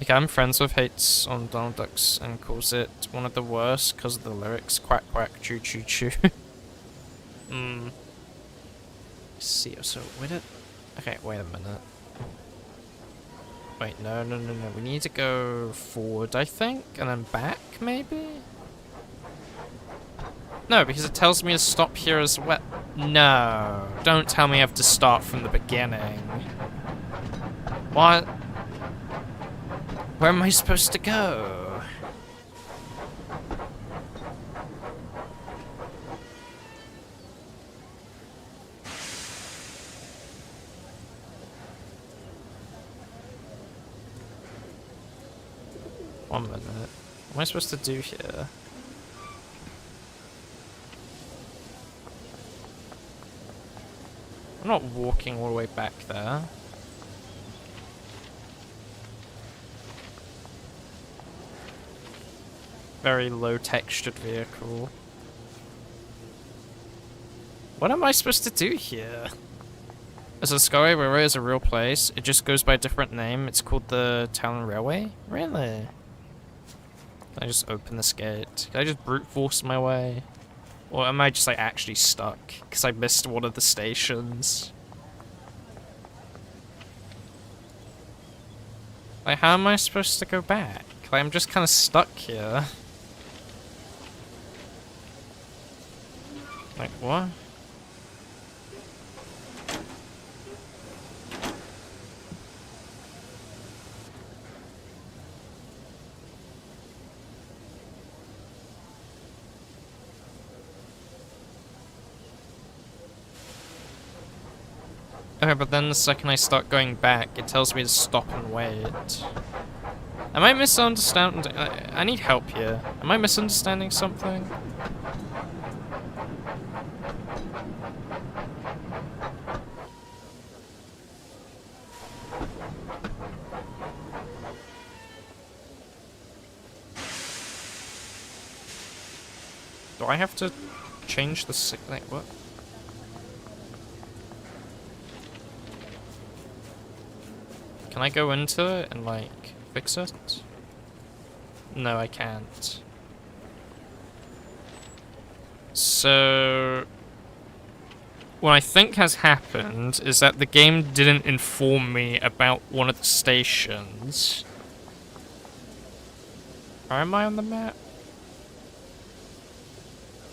Like, I'm friends with hates on Donald Ducks and calls it one of the worst because of the lyrics. Quack quack choo choo choo. See, so wait it. Okay, wait a minute. Wait, no. We need to go forward, I think, and then back, maybe? No, because it tells me to stop here as well. No, don't tell me I have to start from the beginning. What? Where am I supposed to go? One minute. What am I supposed to do here? I'm not walking all the way back there. Very low textured vehicle. What am I supposed to do here? As a Skyway Railway is a real place, it just goes by a different name. It's called the Town Railway? Really? Can I just open this gate? Can I just brute force my way? Or am I just like actually stuck? Because I missed one of the stations. Like, how am I supposed to go back? Like, I'm just kind of stuck here. Like, what? Okay, but then the second I start going back, it tells me to stop and wait. Am I misunderstanding? I need help here. Am I misunderstanding something? Do I have to change the like what? Can I go into it and like fix it? No, I can't. So what I think has happened is that the game didn't inform me about one of the stations. Where am I on the map?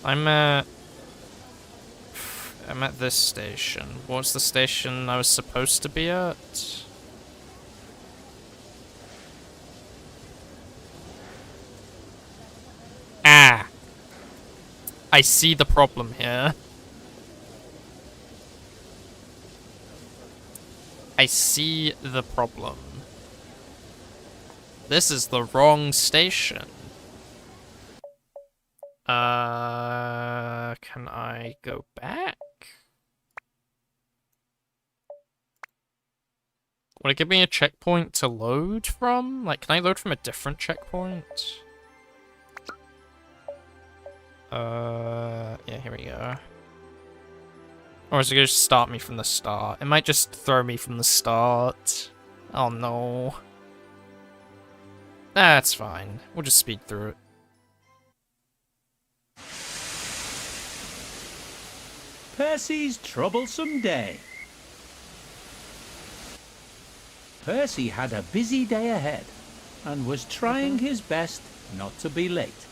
I'm at this station. What's the station I was supposed to be at? Ah! I see the problem here. I see the problem. This is the wrong station. Can I go back? Would it give me a checkpoint to load from? Like, can I load from a different checkpoint? Yeah, here we go. Or is it gonna just start me from the start? It might just throw me from the start. Oh no. That's fine. We'll just speed through it. Percy's troublesome day. Percy had a busy day ahead and was trying his best not to be late.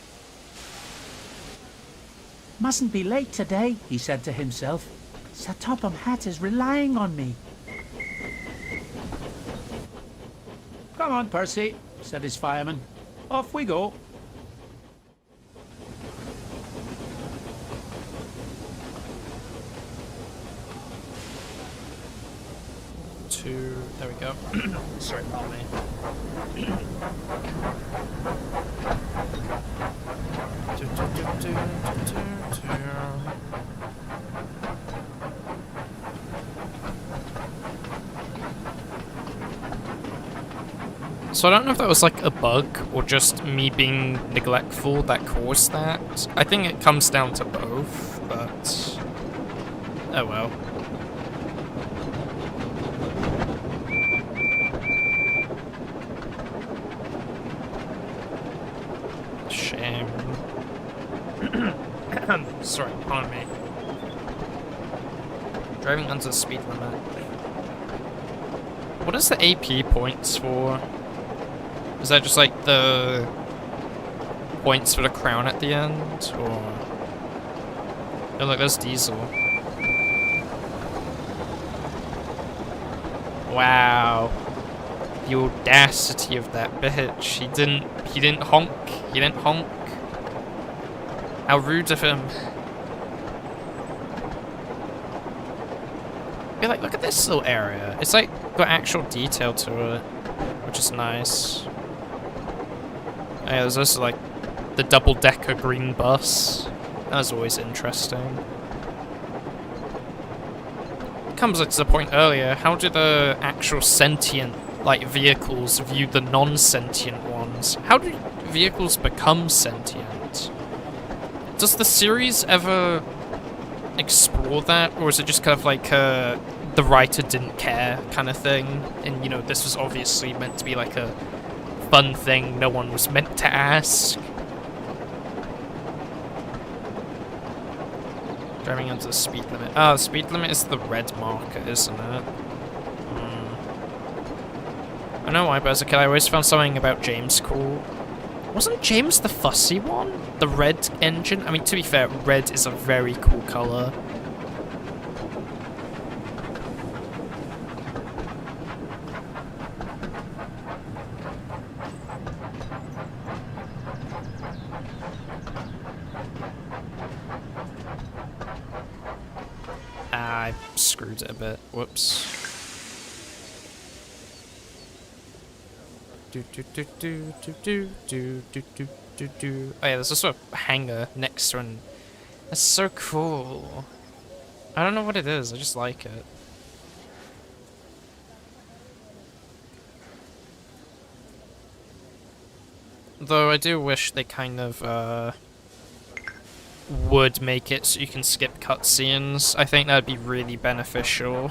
Mustn't be late today, he said to himself. Sir Topham Hatt is relying on me. Come on, Percy, said his fireman. Off we go. There we go. Sorry, pardon me. So I don't know if that was like a bug or just me being neglectful that caused that. I think it comes down to both, but oh well. Driving under the speed limit. What is the AP points for? Is that just like the points for the crown at the end, or? Oh look, there's Diesel. Wow. The audacity of that bitch. He didn't honk. He didn't honk. How rude of him. Yeah, like, look at this little area. It's like got actual detail to it, which is nice. Oh, yeah, there's also like the double-decker green bus. That was always interesting. Comes to the point earlier, how do the actual sentient, like, vehicles view the non-sentient ones? How do vehicles become sentient? Does the series ever explore that, or is it just kind of like the writer didn't care kind of thing? And, you know, this was obviously meant to be like a fun thing no one was meant to ask. Driving under the speed limit. Ah, the speed limit is the red marker, isn't it? I don't know why, but as a kid I always found something about James cool. Wasn't James the fussy one? The red engine? I mean, to be fair, red is a very cool color. I screwed it a bit. Whoops. Oh yeah, there's also a hangar next to one. That's so cool. I don't know what it is, I just like it. Though I do wish they kind of would make it so you can skip cutscenes. I think that'd be really beneficial.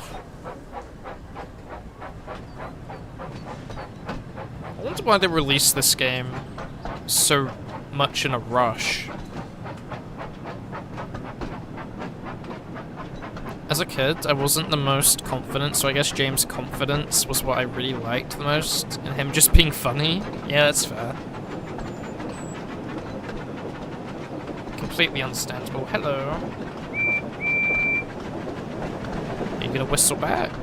I wonder why they released this game so much in a rush. As a kid, I wasn't the most confident, so I guess James' confidence was what I really liked the most, and him just being funny. Yeah, that's fair. Completely understandable. Hello. Are you gonna whistle back?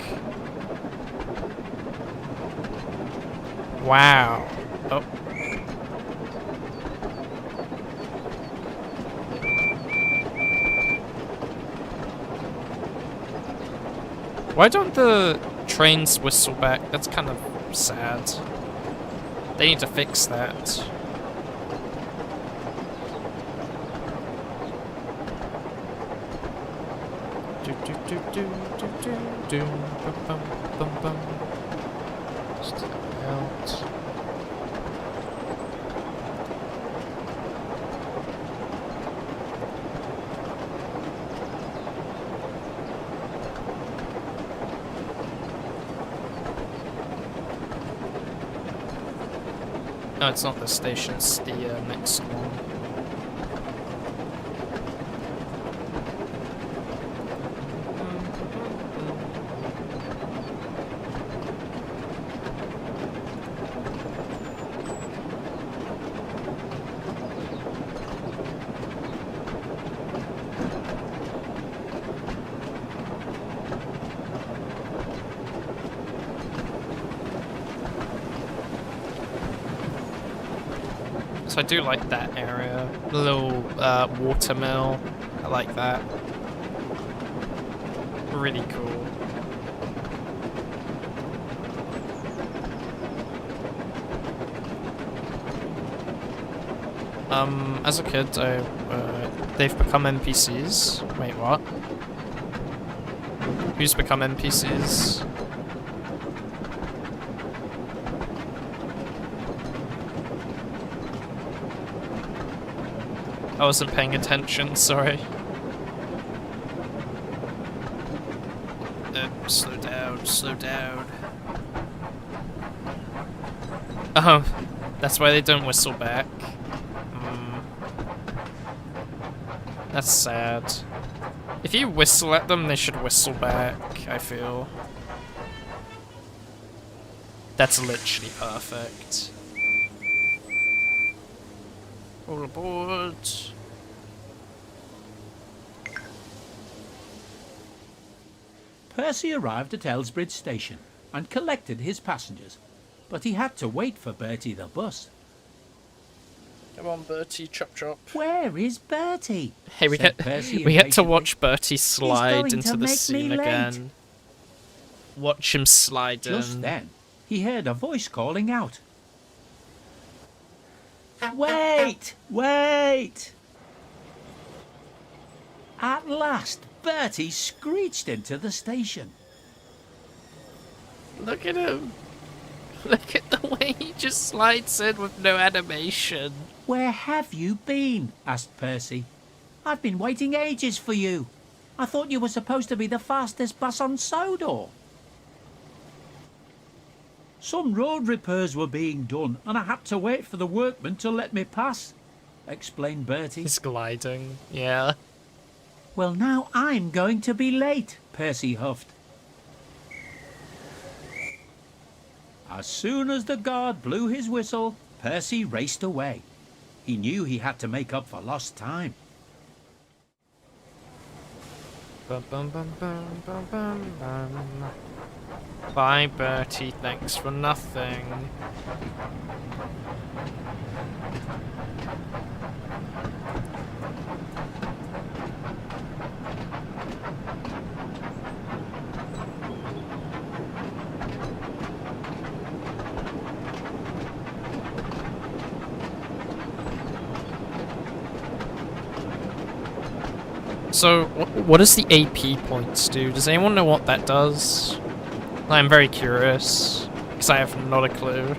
Wow. Oh. Why don't the trains whistle back? That's kind of sad. They need to fix that. Step out. No, it's not the station, it's the next one. So I do like that area. The little water mill. I like that. Really cool. As a kid, they've become NPCs. Wait, what? Who's become NPCs? I wasn't paying attention, sorry. Slow down, slow down. Oh, that's why they don't whistle back. That's sad. If you whistle at them, they should whistle back, I feel. That's literally perfect. All aboard. Percy arrived at Elsbridge Station and collected his passengers, but he had to wait for Bertie the bus. Come on, Bertie, chop chop. Where is Bertie? Hey, we said get Percy we get to impatiently. watch Bertie slide going into to the make scene me late. again. Watch him slide in. Just then, he heard a voice calling out. Wait! Wait! At last, Bertie screeched into the station. Look at him. Look at the way he just slides in with no animation. Where have you been? Asked Percy. I've been waiting ages for you. I thought you were supposed to be the fastest bus on Sodor. Some road repairs were being done and I had to wait for the workmen to let me pass, explained Bertie. He's gliding, yeah. Well, now I'm going to be late, Percy huffed. As soon as the guard blew his whistle, Percy raced away. He knew he had to make up for lost time. Bum, bum, bum, bum, bum, bum, bum. Bye, Bertie. Thanks for nothing. So, what does the AP points do? Does anyone know what that does? I'm very curious, because I have not a clue.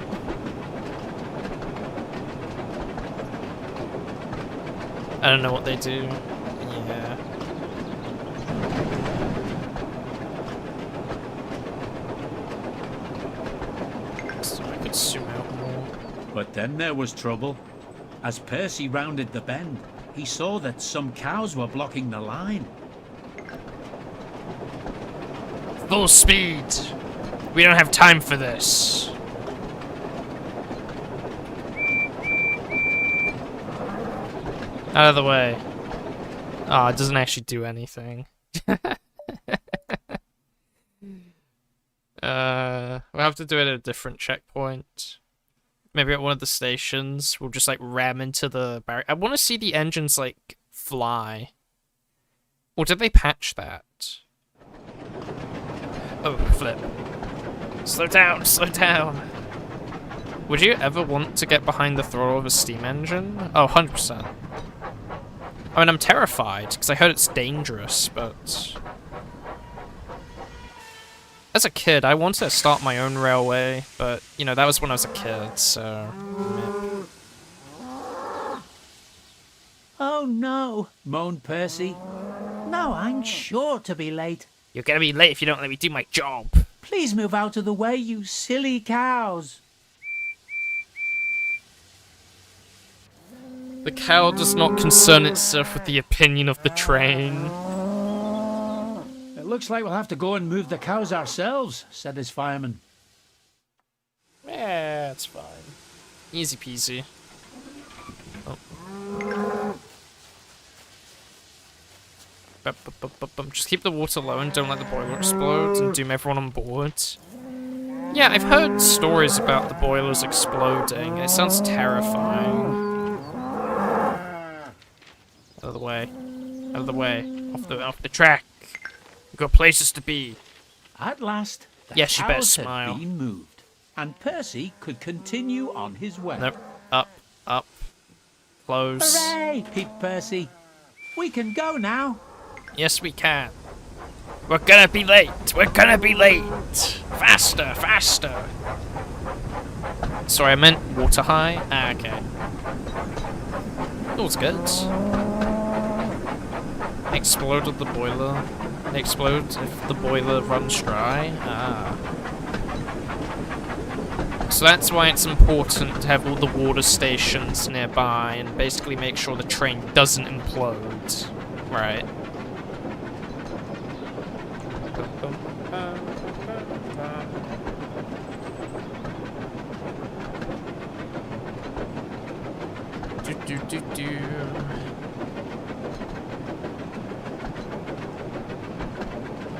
I don't know what they do. Yeah. So I could zoom out more. But then there was trouble. As Percy rounded the bend, he saw that some cows were blocking the line. Full speed! We don't have time for this. Out of the way. Oh, it doesn't actually do anything. We'll have to do it at a different checkpoint. Maybe at one of the stations, we'll just like ram into the barrier. I want to see the engines like fly. Or did they patch that? Oh, flip. Slow down, slow down. Would you ever want to get behind the throttle of a steam engine? Oh, 100%. I mean, I'm terrified, because I heard it's dangerous, but... As a kid, I wanted to start my own railway, but, you know, that was when I was a kid, so... Oh no, moaned Percy. Now I'm sure to be late. You're gonna be late if you don't let me do my job. Please move out of the way, you silly cows. The cow does not concern itself with the opinion of the train. It looks like we'll have to go and move the cows ourselves, said his fireman. Yeah, it's fine. Easy peasy. Oh. Just keep the water low and don't let the boiler explode and doom everyone on board. Yeah, I've heard stories about the boilers exploding. It sounds terrifying. Out of the way. Out of the way. Off the track. We've got places to be. At last, the Yes, you better cows smile. had been moved, and Percy could continue on his way. Nope. Up. Close. Hooray, peeped Percy. We can go now. Yes, we can. We're gonna be late. We're gonna be late. Faster, faster. Sorry, I meant water high. Ah, okay. That was good. Exploded the boiler. Explode if the boiler runs dry. Ah. So that's why it's important to have all the water stations nearby and basically make sure the train doesn't implode. Right. You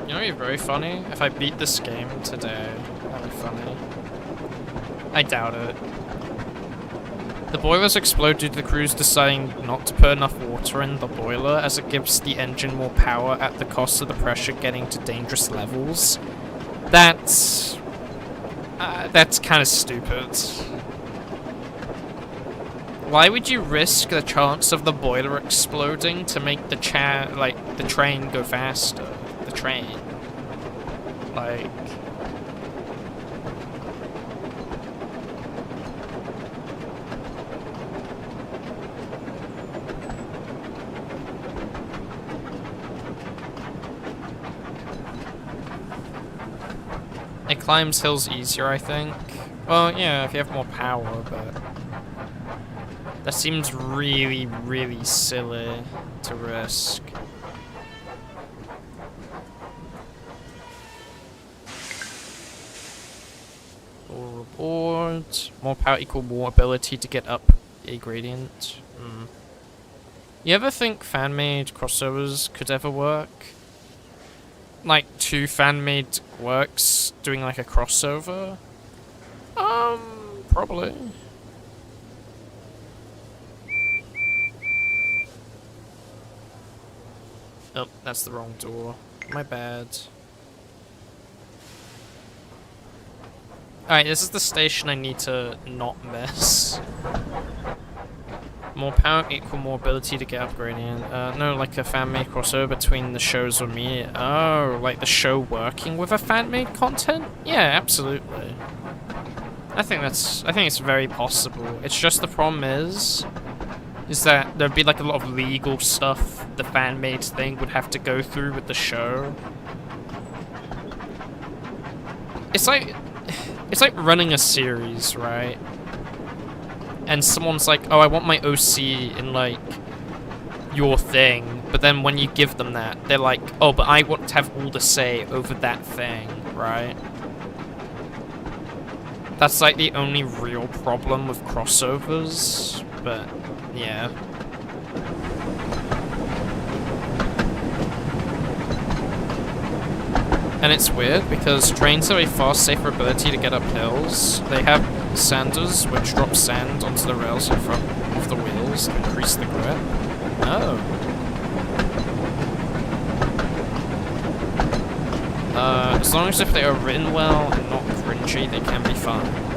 know, it'd be very funny if I beat this game today. That'd be funny. I doubt it. The boilers explode due to the crews deciding not to put enough water in the boiler, as it gives the engine more power at the cost of the pressure getting to dangerous levels. That's kind of stupid. Why would you risk the chance of the boiler exploding to make the train go faster? The train. Like... It climbs hills easier, I think. Well, yeah, if you have more power, but... That seems really, really silly to risk. Full reward. More power equal more ability to get up a gradient. You ever think fan-made crossovers could ever work? Like, 2 fan-made works doing like a crossover? Probably. Oh, that's the wrong door. My bad. Alright, this is the station I need to not miss. More power equal more ability to get upgrading. No, like a fan-made crossover between the shows or me. Oh, like the show working with a fan-made content? Yeah, absolutely. I think it's very possible. It's just the problem is that there'd be like a lot of legal stuff the fan-made thing would have to go through with the show. It's like running a series, right? And someone's like, oh, I want my OC in like your thing, but then when you give them that, they're like, oh, but I want to have all the say over that thing, right? That's like the only real problem with crossovers, but yeah. And it's weird because trains have a far safer ability to get up hills. They have sanders, which drop sand onto the rails in front of the wheels to increase the grip. Oh. As long as if they are written well and not cringy, they can be fun.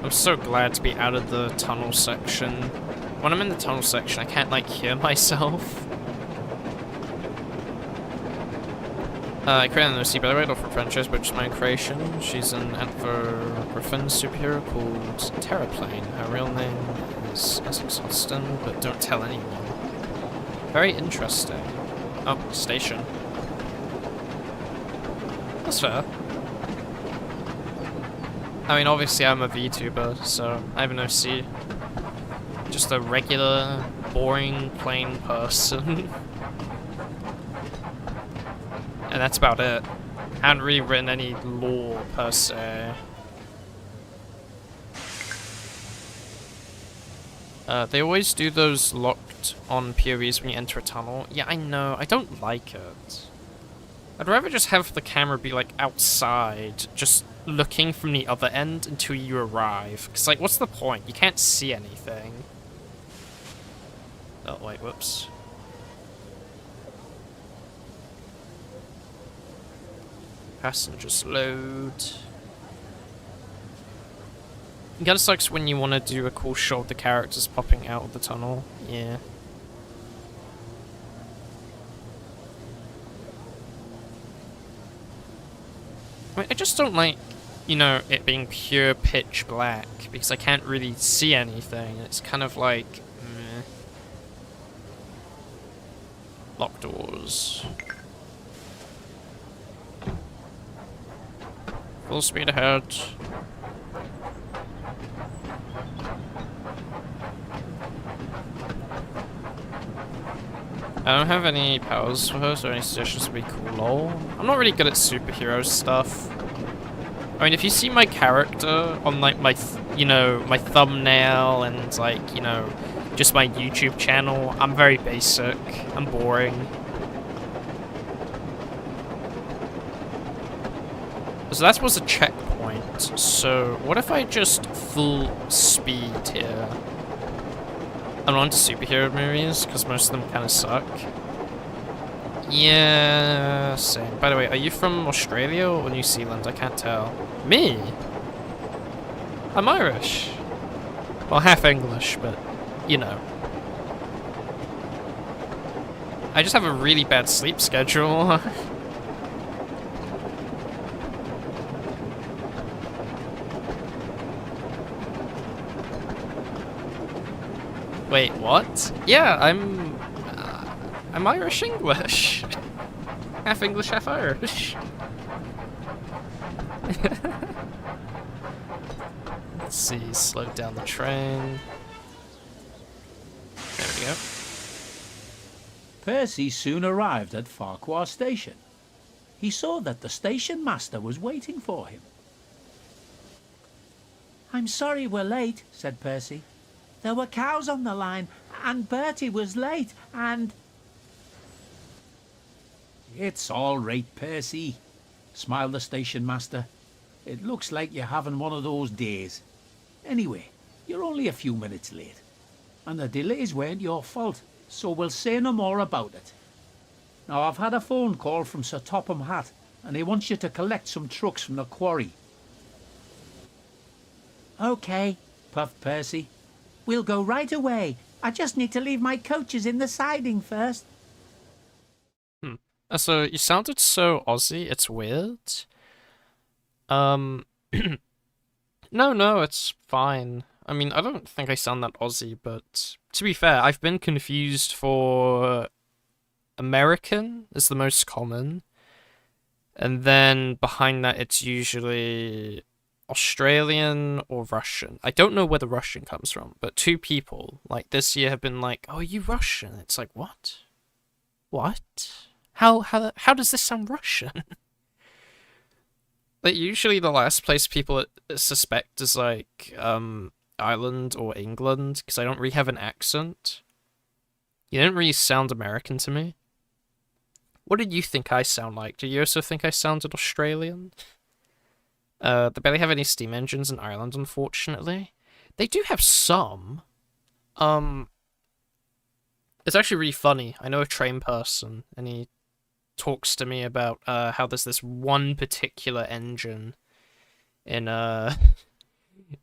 I'm so glad to be out of the tunnel section. When I'm in the tunnel section, I can't, like, hear myself. I created an OC, by the way, off of franchise, which is my creation. She's an Antler Griffin superhero called Terraplane. Her real name is Essex Austin, but don't tell anyone. Very interesting. Oh, station. That's fair. I mean, obviously I'm a VTuber, so I have an OC. Just a regular, boring, plain person. And that's about it. I haven't really written any lore, per se. They always do those locked on POVs when you enter a tunnel. Yeah, I know. I don't like it. I'd rather just have the camera be, like, outside, just looking from the other end until you arrive. Because, like, what's the point? You can't see anything. Oh, wait, whoops. Passengers load. It kinda sucks when you want to do a cool shot of the characters popping out of the tunnel. Yeah. I mean, I just don't like, you know, it being pure pitch black, because I can't really see anything. It's kind of like, meh. Locked doors. Full speed ahead. I don't have any powers for her, so any suggestions would be cool. Lol. I'm not really good at superhero stuff. I mean, if you see my character on like my, my thumbnail and like, just my YouTube channel, I'm very basic. I'm boring. So that was a checkpoint. So what if I just full speed here? I'm not into superhero movies, because most of them kind of suck. Yeah, same. By the way, are you from Australia or New Zealand? I can't tell. Me? I'm Irish. Well, half English, but, I just have a really bad sleep schedule. Wait, what? Yeah, I'm Irish English. Half English, half Irish. Let's see, slow down the train. There we go. Percy soon arrived at Farquhar Station. He saw that the station master was waiting for him. "I'm sorry we're late," said Percy. "There were cows on the line, and Bertie was late, and—" "It's all right, Percy," smiled the station master. "It looks like you're having one of those days. Anyway, you're only a few minutes late, and the delays weren't your fault, so we'll say no more about it. Now, I've had a phone call from Sir Topham Hatt, and he wants you to collect some trucks from the quarry." "OK," puffed Percy. "We'll go right away. I just need to leave my coaches in the siding first." So you sounded so Aussie, it's weird. No, it's fine. I mean, I don't think I sound that Aussie, but to be fair, I've been confused for American is the most common. And then behind that, it's usually Australian or Russian. I don't know where the Russian comes from, but 2 people, like, this year have been like, "Oh, are you Russian?" It's like, what? What? How does this sound Russian? Like, usually the last place people suspect is, like, Ireland or England, because I don't really have an accent. You didn't really sound American to me. What did you think I sound like? Do you also think I sounded Australian? They barely have any steam engines in Ireland, unfortunately. They do have some. It's actually really funny. I know a train person, and he talks to me about how there's this one particular engine in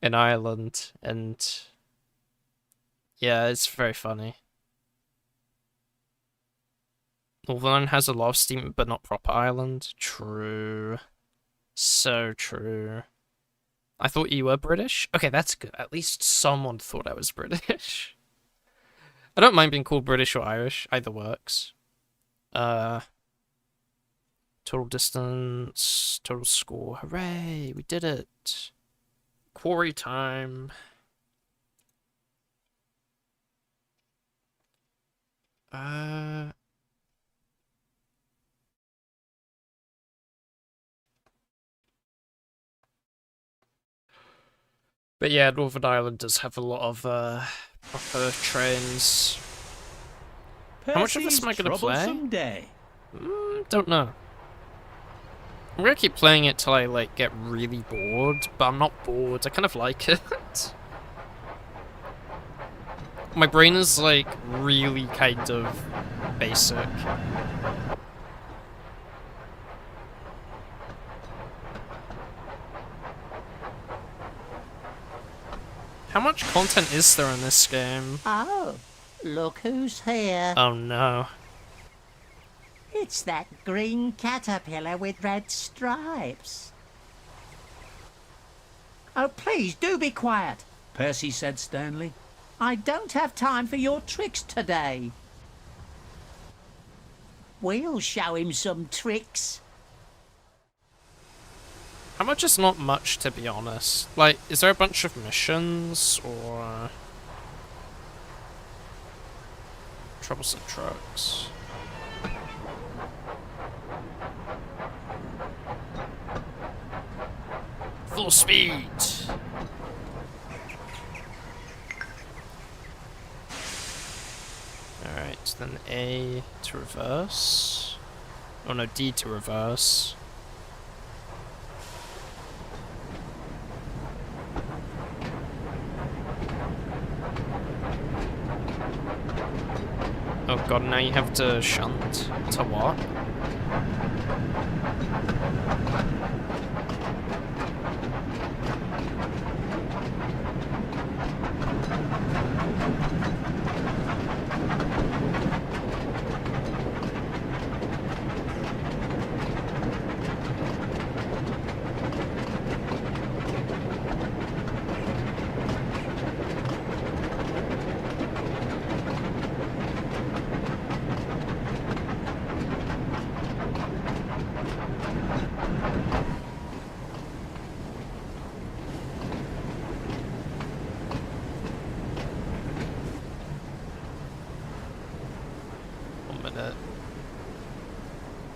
in Ireland, and yeah, it's very funny. Northern has a lot of steam, but not proper Ireland. True. So true. I thought you were British? Okay, that's good. At least someone thought I was British. I don't mind being called British or Irish. Either works. Total distance, total score. Hooray, we did it. Quarry time. But yeah, Northern Ireland does have a lot of proper trains. How much of this am I gonna play? Don't know. I'm gonna keep playing it till I like get really bored, but I'm not bored. I kind of like it. My brain is like really kind of basic. How much content is there in this game? Oh, look who's here. Oh no. It's that green caterpillar with red stripes. "Oh, please, do be quiet," Percy said sternly. "I don't have time for your tricks today." We'll show him some tricks. How much is not much, to be honest? Like, is there a bunch of missions, or... Troublesome Trucks? Full speed! Alright, then A to reverse. Oh no, D to reverse. Oh god, now you have to shunt. To what?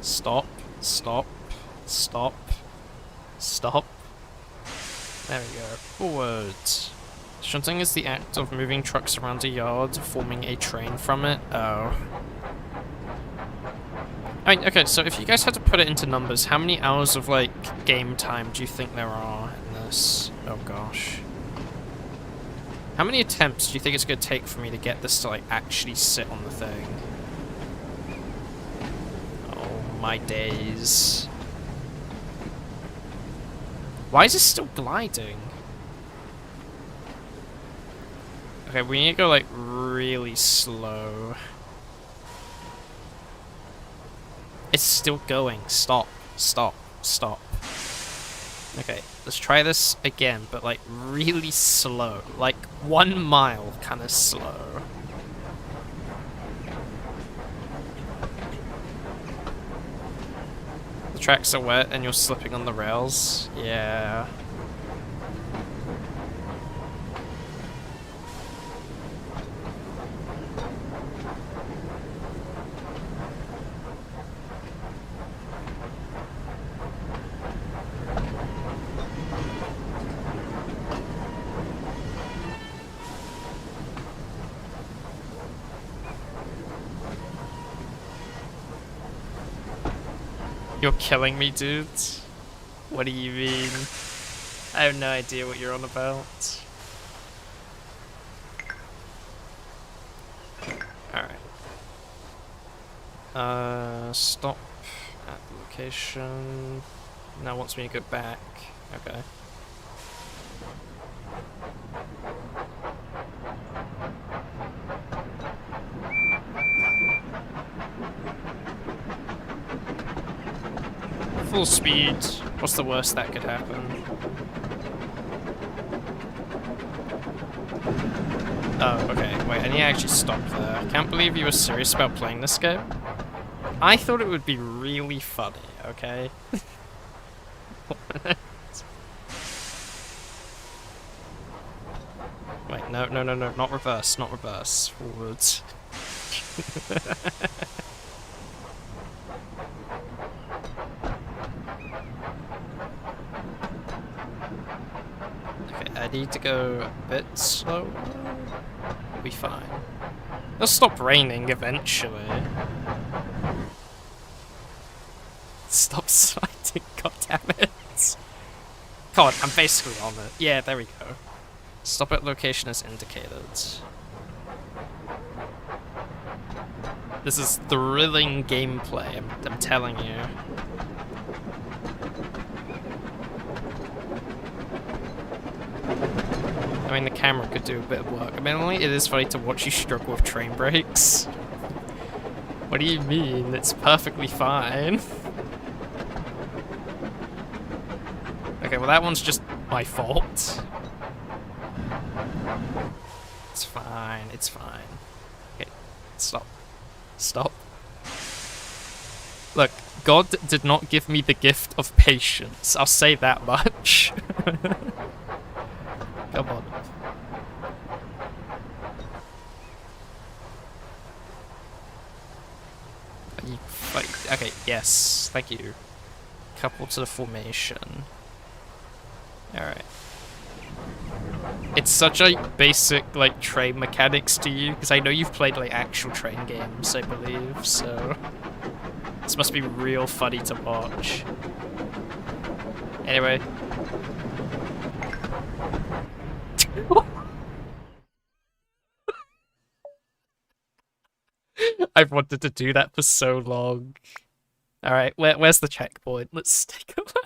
Stop, stop, stop, stop. There we go. Forward. Shunting is the act of moving trucks around a yard, forming a train from it. Oh. I mean, okay, so if you guys had to put it into numbers, how many hours of, like, game time do you think there are in this? Oh gosh. How many attempts do you think it's going to take for me to get this to, like, actually sit on the thing? My days. Why is it still gliding? Okay, we need to go like really slow. It's still going. Stop. Stop. Stop. Okay, let's try this again, but like really slow. Like 1 mile kind of slow. The tracks are wet and you're slipping on the rails. Yeah. You're killing me, dude. What do you mean? I have no idea what you're on about. Alright. Stop at the location. Now wants me to go back. Okay. Full speed. What's the worst that could happen? Oh, okay. Wait, I need to actually stop there. I can't believe you were serious about playing this game. I thought it would be really funny, okay? Wait, no, no, no, no, not reverse, not reverse. Forwards. I need to go a bit slower. We'll be fine. It'll stop raining eventually. Stop sliding, goddammit. God, I'm basically on it. Yeah, there we go. Stop at location as indicated. This is thrilling gameplay, I'm telling you. I mean, the camera could do a bit of work. Admittedly, it is funny to watch you struggle with train brakes. What do you mean? It's perfectly fine. Okay, well that one's just my fault. It's fine, it's fine. Okay, stop. Stop. Look, God did not give me the gift of patience. I'll say that much. Come on. Are you okay, yes, thank you. Couple to the formation. Alright. It's such a basic, like, train mechanics to you, because I know you've played, like, actual train games, I believe, so... This must be real funny to watch. Anyway. I've wanted to do that for so long. Alright, where's the checkpoint? Let's take a look.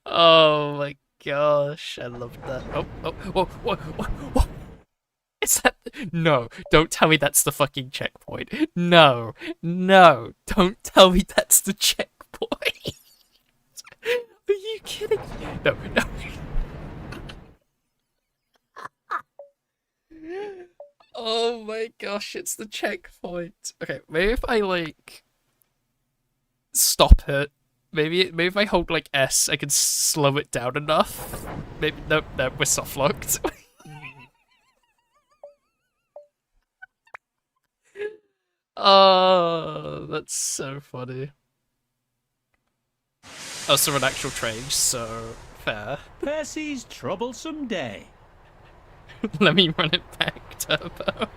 Oh my gosh, I love that. Oh, whoa. Is that... No, don't tell me that's the fucking checkpoint. No, don't tell me that's the checkpoint. Are you kidding? No. Oh my gosh, it's the checkpoint. Okay, maybe if I, like, stop it. Maybe if I hold, like, S, I can slow it down enough. Maybe... No, we're soft locked. Oh, that's so funny. Also an actual train, so fair. Percy's troublesome day. Let me run it back, Turbo.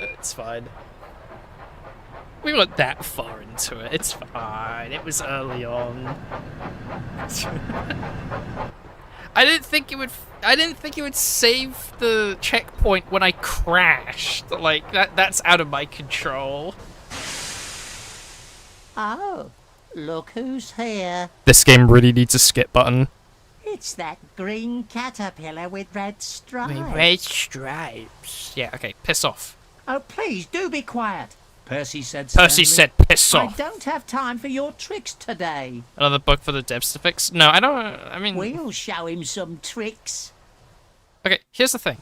It's fine. We weren't that far into it. It's fine. It was early on. I didn't think it would save the checkpoint when I crashed. Like that's out of my control. Oh, look who's here. This game really needs a skip button. It's that green caterpillar with red stripes. Red stripes. Yeah, okay, piss off. Oh, please do be quiet. Percy said Percy sternly. said piss I off. don't have time for your tricks today. Another bug for the devs to fix? No, I don't. I mean... We'll show him some tricks. Okay, here's the thing.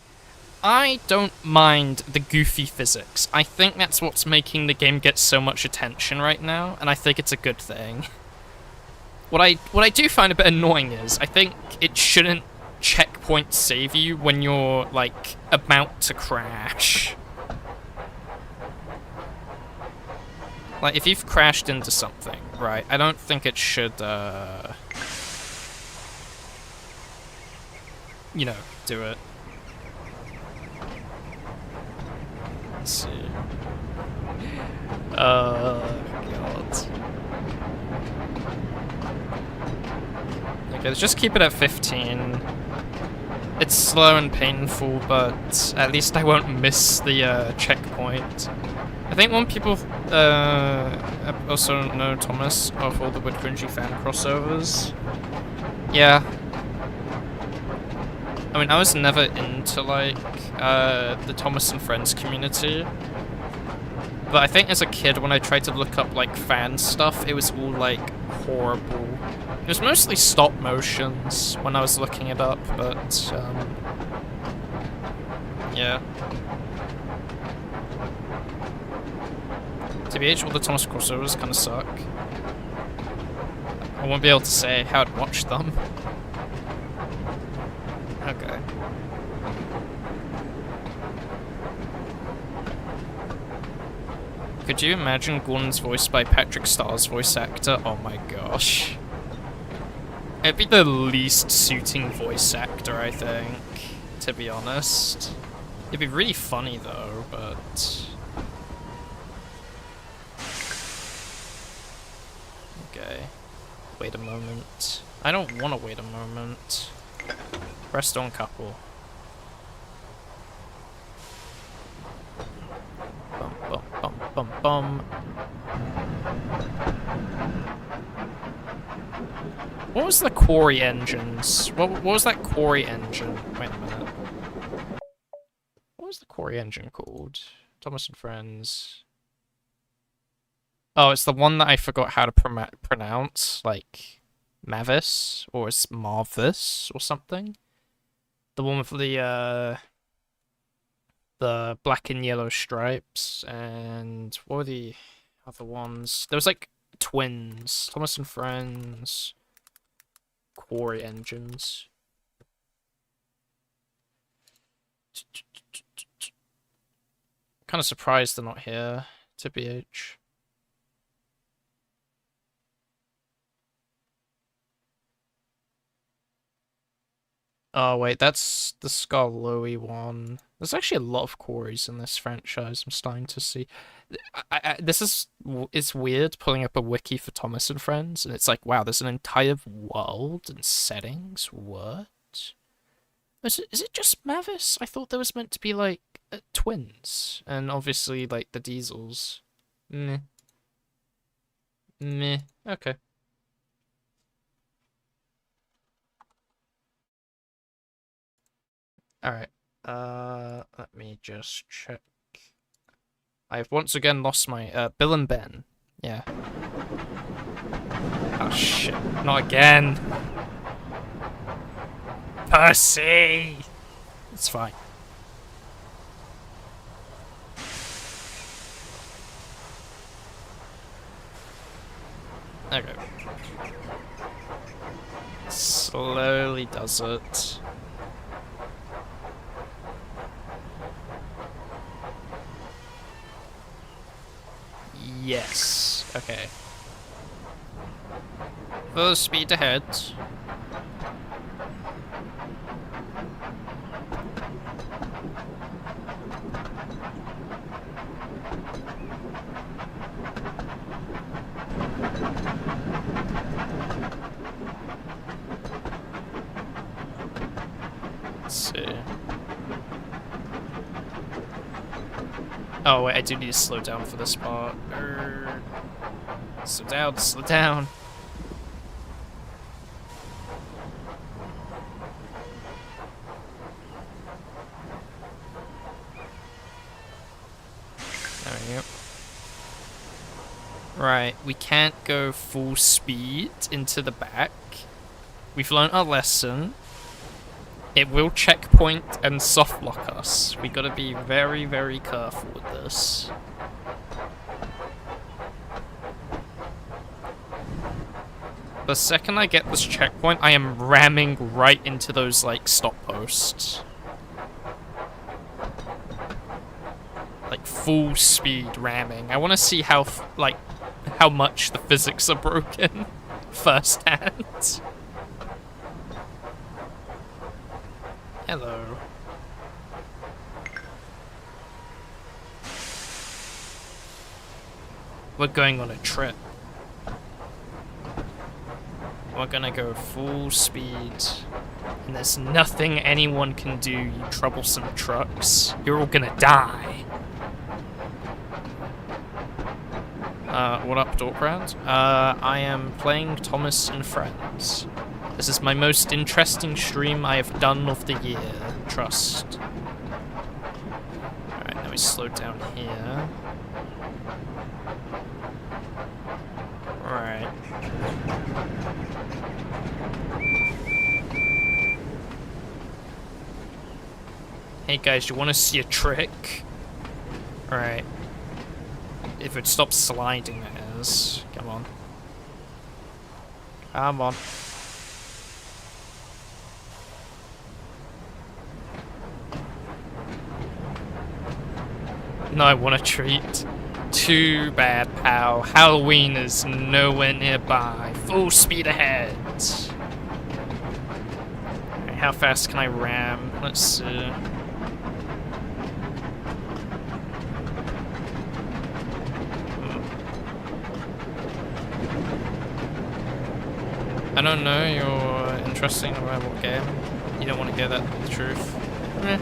I don't mind the goofy physics. I think that's what's making the game get so much attention right now, and I think it's a good thing. What I do find a bit annoying is, I think it shouldn't checkpoint save you when you're, like, about to crash. Like, if you've crashed into something, right, I don't think it should, you know, do it. Let's see. God. Okay, let's just keep it at 15. It's slow and painful, but at least I won't miss the checkpoint. I think when people also know Thomas of all the Wood Cringy fan crossovers. Yeah. I mean, I was never into, like, the Thomas and Friends community. But I think as a kid, when I tried to look up, like, fan stuff, it was all, like, horrible. It was mostly stop motions when I was looking it up, but, yeah. TBH, all the Thomas crossovers kind of suck. I won't be able to say how I'd watch them. Okay. Could you imagine Gordon's voiced by Patrick Starr's voice actor? Oh my gosh. It'd be the least suiting voice actor, I think, to be honest. It'd be really funny though, but... Okay. Wait a moment. I don't want to wait a moment. Rest on couple. Bum. What was the Quarry engines? What was that Quarry engine? Wait a minute. What was the Quarry engine called? Thomas and Friends. Oh, it's the one that I forgot how to pronounce, like Mavis, or it's Marvis or something. The one with the the black and yellow stripes, and what were the other ones? There was like twins, Thomas and Friends, Quarry engines. Kind of surprised they're not here, TBH. Oh wait, that's the Scarlowy one. There's actually a lot of quarries in this franchise. I'm starting to see. This is it's weird pulling up a wiki for Thomas and Friends, and it's like, wow, there's an entire world and settings. What? Is it just Mavis? I thought there was meant to be like twins, and obviously like the Diesels. Meh. Meh. Okay. Alright. Let me just check. I've once again lost my, Bill and Ben. Yeah. Oh shit. Not again. Percy! It's fine. Okay. Slowly does it. Yes. Okay. Full speed ahead. Let's see. Oh wait, I do need to slow down for this part. Slow down, slow down. There we go. Right, we can't go full speed into the back. We've learned our lesson. It will checkpoint and soft lock us. We gotta be very, very careful with this. The second I get this checkpoint, I am ramming right into those, like, stop posts. Like, full speed ramming. I want to see how, how much the physics are broken firsthand. Hello. We're going on a trip. We're gonna go full speed. And there's nothing anyone can do, you troublesome trucks. You're all gonna die. What up, Dorkrad? I am playing Thomas and Friends. This is my most interesting stream I have done of the year, trust. Alright, now we slow down here. Alright. Hey guys, you wanna see a trick? Alright. If it stops sliding, it is. Come on. Come on. No, I want a treat. Too bad, pal. Halloween is nowhere nearby. Full speed ahead. Right, how fast can I ram? Let's see. I don't know, you're interesting about what game. You don't want to hear that the truth. Eh.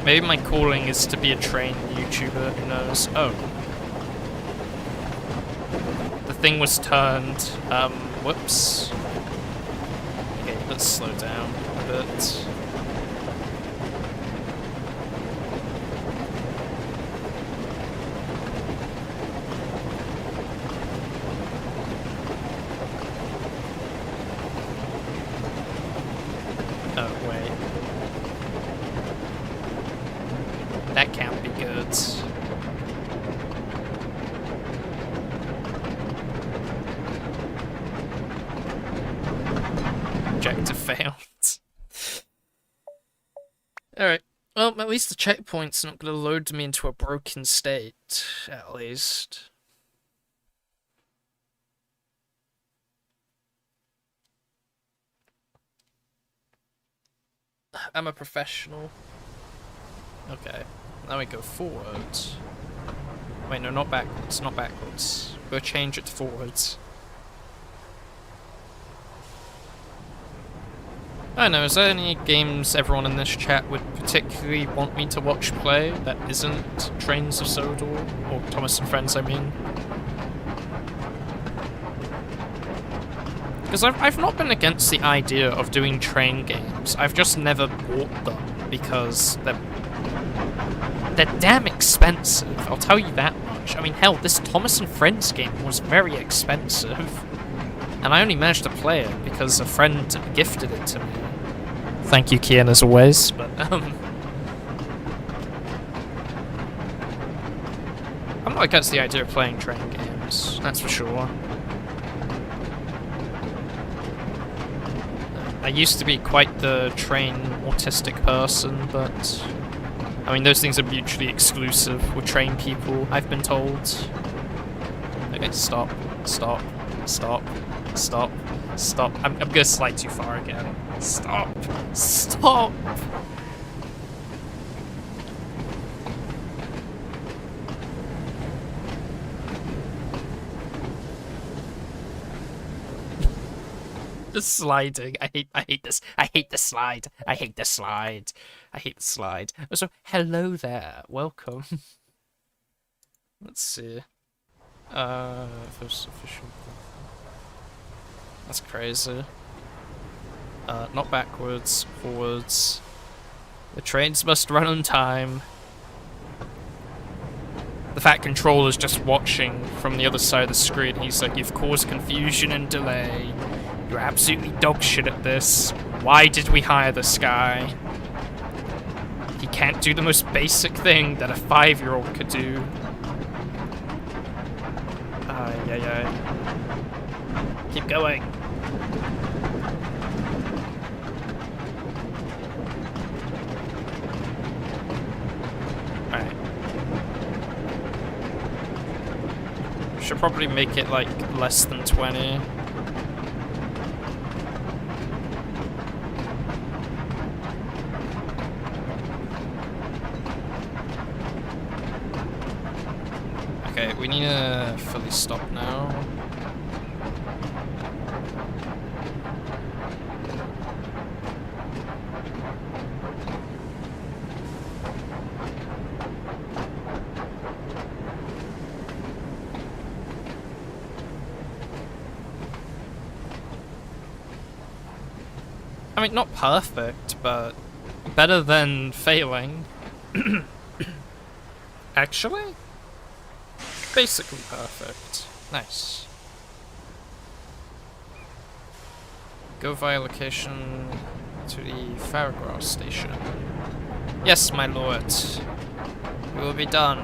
Maybe my calling is to be a trained YouTuber, who knows? Oh. The thing was turned. Whoops. Okay, let's slow down a bit. good. Objective failed. Alright. Well, at least the checkpoint's not going to load me into a broken state, at least. I'm a professional. Okay, now we go forwards. Wait, no, not backwards, not backwards. We'll change it to forwards. I don't know, is there any games everyone in this chat would particularly want me to watch play that isn't Trains of Sodor? Or Thomas and Friends, I mean? Because I've not been against the idea of doing train games, I've just never bought them because they're damn expensive, I'll tell you that much. I mean, hell, this Thomas and Friends game was very expensive. And I only managed to play it because a friend gifted it to me. Thank you, Kian, as always, but, I'm not against the idea of playing train games, that's for sure. I used to be quite the train autistic person, but I mean, those things are mutually exclusive with train people, I've been told. Okay, stop, stop, stop, stop, stop. I'm gonna slide too far again. Stop, stop! The sliding. I hate this. I hate the slide. I hate the slide. I hate the slide. So, hello there. Welcome. Let's see. First official. That's crazy. Not backwards, forwards. The trains must run on time. The Fat Controller's just watching from the other side of the screen. He's like, you've caused confusion and delay. You're absolutely dog shit at this. Why did we hire this guy? He can't do the most basic thing that a 5-year-old could do. Yeah. Keep going. Alright. Should probably make it like less than 20. Okay, we need to fully stop now. I mean, not perfect, but better than failing. Actually? Basically perfect. Nice. Go via location to the Farragrass station. Yes, my lord. We will be done.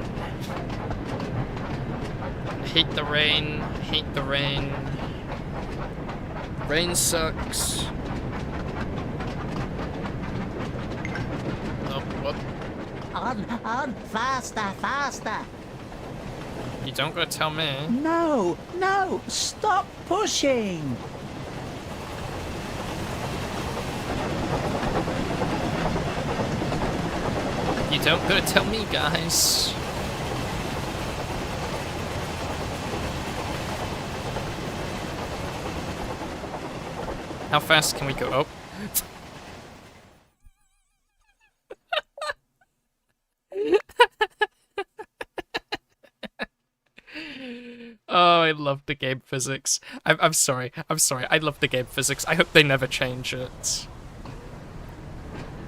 I hate the rain. I hate the rain. Rain sucks. Oh, what? On, faster, faster. You don't gotta tell me. No, stop pushing. You don't gotta tell me, guys. How fast can we go? Oh. Oh, I love the game physics. I'm sorry. I love the game physics. I hope they never change it.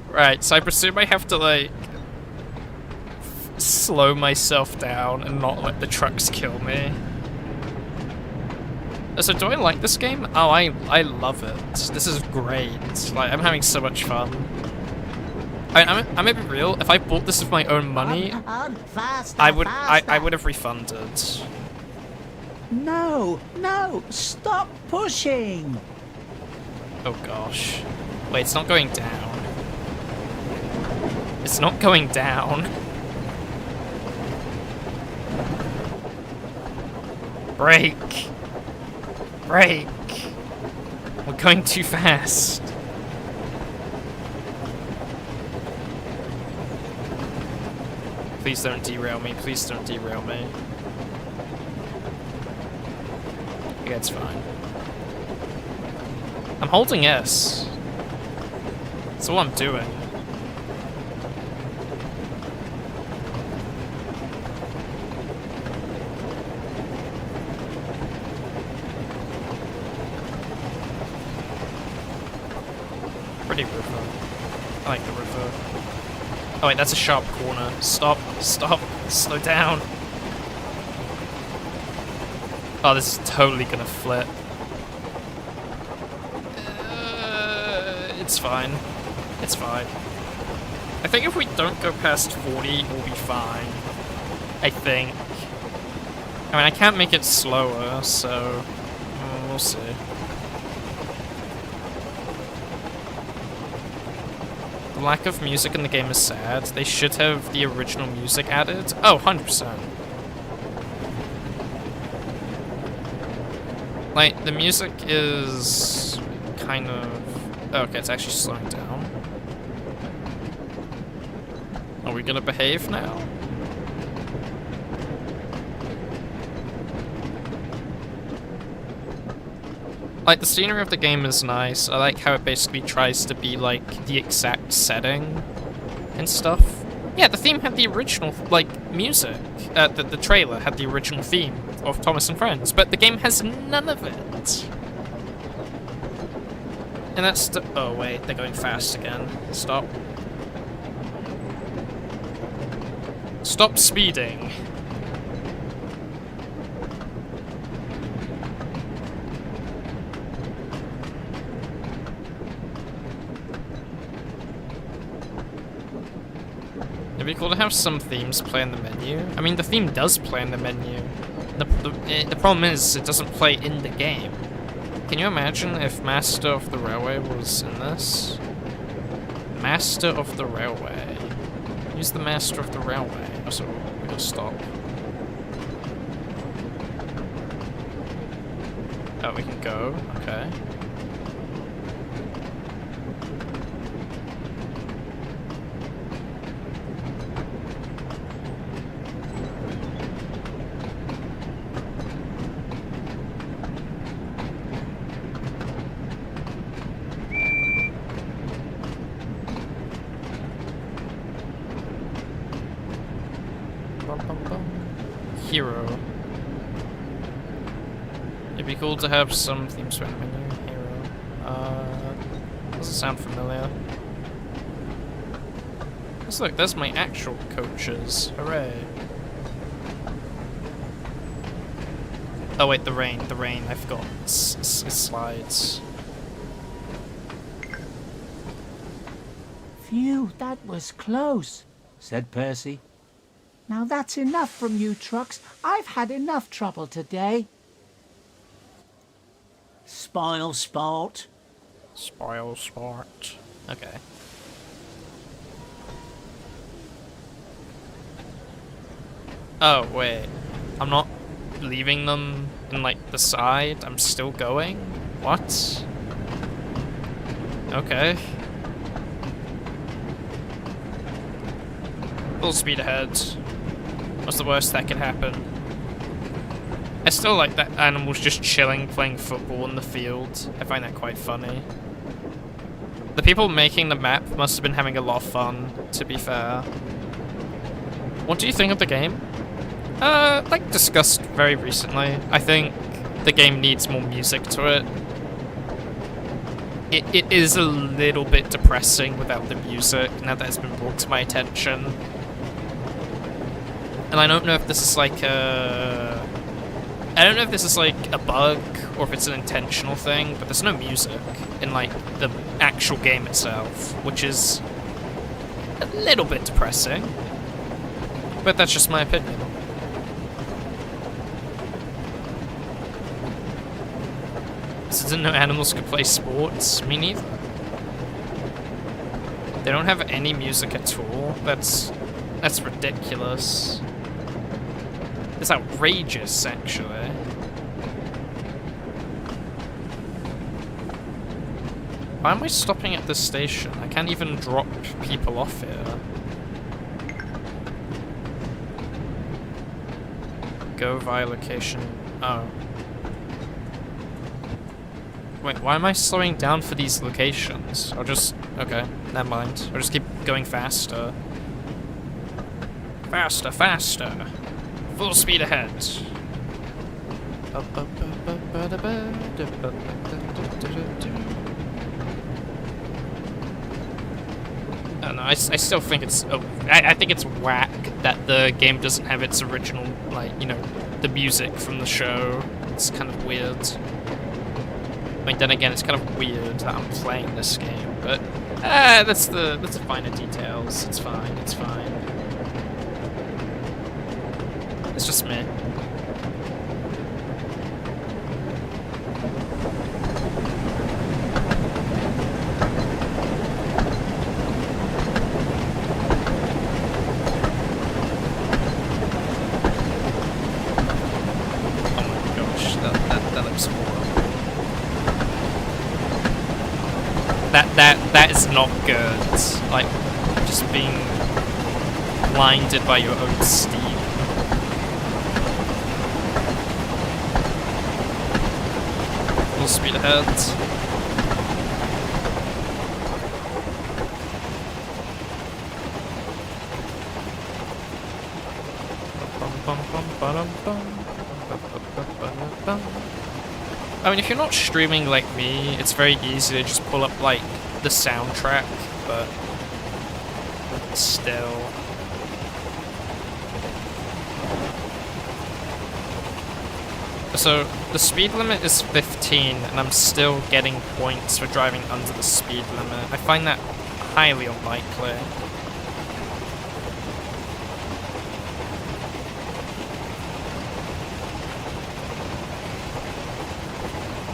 Right, so I presume I have to, like, slow myself down and not let the trucks kill me. So do I like this game? Oh, I love it. This is great. Like, I'm having so much fun. I'm gonna be real. If I bought this with my own money, Faster, I faster. would have refunded. No, no, stop pushing. Oh gosh. Wait, it's not going down. It's not going down. Brake! Brake! We're going too fast. Please don't derail me. Please don't derail me. Yeah, it's fine. I'm holding S. That's all I'm doing. Pretty river. I like the river. Oh wait, that's a sharp corner. Stop, stop, slow down. Oh, this is totally gonna flip. It's fine. It's fine. I think if we don't go past 40, we'll be fine. I think. I mean, I can't make it slower, so we'll see. The lack of music in the game is sad. They should have the original music added. Oh, 100%. Like, the music is kind of... Oh, okay, it's actually slowing down. Are we gonna behave now? Like, the scenery of the game is nice. I like how it basically tries to be, like, the exact setting and stuff. Yeah, the theme had the original, like, music. The trailer had the original theme of Thomas and Friends, but the game has none of it. And that's the... Oh, wait, they're going fast again. Stop. Stop speeding. It'd be cool to have some themes play in the menu. I mean, the theme does play in the menu. The problem is, it doesn't play in the game. Can you imagine if Master of the Railway was in this? Master of the Railway. Who's the Master of the Railway? Oh, so we gotta stop. Oh, we can go. Okay. Hero. It'd be cool to have some themes for the menu. Hero. Does it sound familiar? Let's look, there's my actual coaches. Hooray. Oh wait, the rain, I forgot. It slides. Phew, that was close, said Percy. Now that's enough from you trucks. I've had enough trouble today. Spoil sport. Spoil sport. Okay. Oh, wait. I'm not leaving them in, like, the side. I'm still going? What? Okay. Full speed ahead. What's the worst that could happen? I still like that animals just chilling, playing football in the field. I find that quite funny. The people making the map must have been having a lot of fun, to be fair. What do you think of the game? Like discussed very recently. I think the game needs more music to it. It is a little bit depressing without the music, now that it's been brought to my attention. And I don't know if this is like a... I don't know if this is like a bug, or if it's an intentional thing, but there's no music in like the actual game itself, which is a little bit depressing. But that's just my opinion. So didn't know animals could play sports? Me neither. They don't have any music at all. That's ridiculous. It's outrageous, actually. Why am I stopping at this station? I can't even drop people off here. Go via location. Oh. Wait, why am I slowing down for these locations? I'll just... Okay, never mind. I'll just keep going faster. Faster, faster! Full speed ahead! I don't know, I still think it's... I think it's whack that the game doesn't have its original, like, you know, the music from the show. It's kind of weird. I mean, then again, it's kind of weird that I'm playing this game, but... that's the finer details. It's fine, it's fine. It's just me. That is not good. Like, just being blinded by your own steam. Full speed ahead. I mean, if you're not streaming like me, it's very easy to just pull up, like, the soundtrack, but still. So, the speed limit is 15, and I'm still getting points for driving under the speed limit. I find that highly unlikely.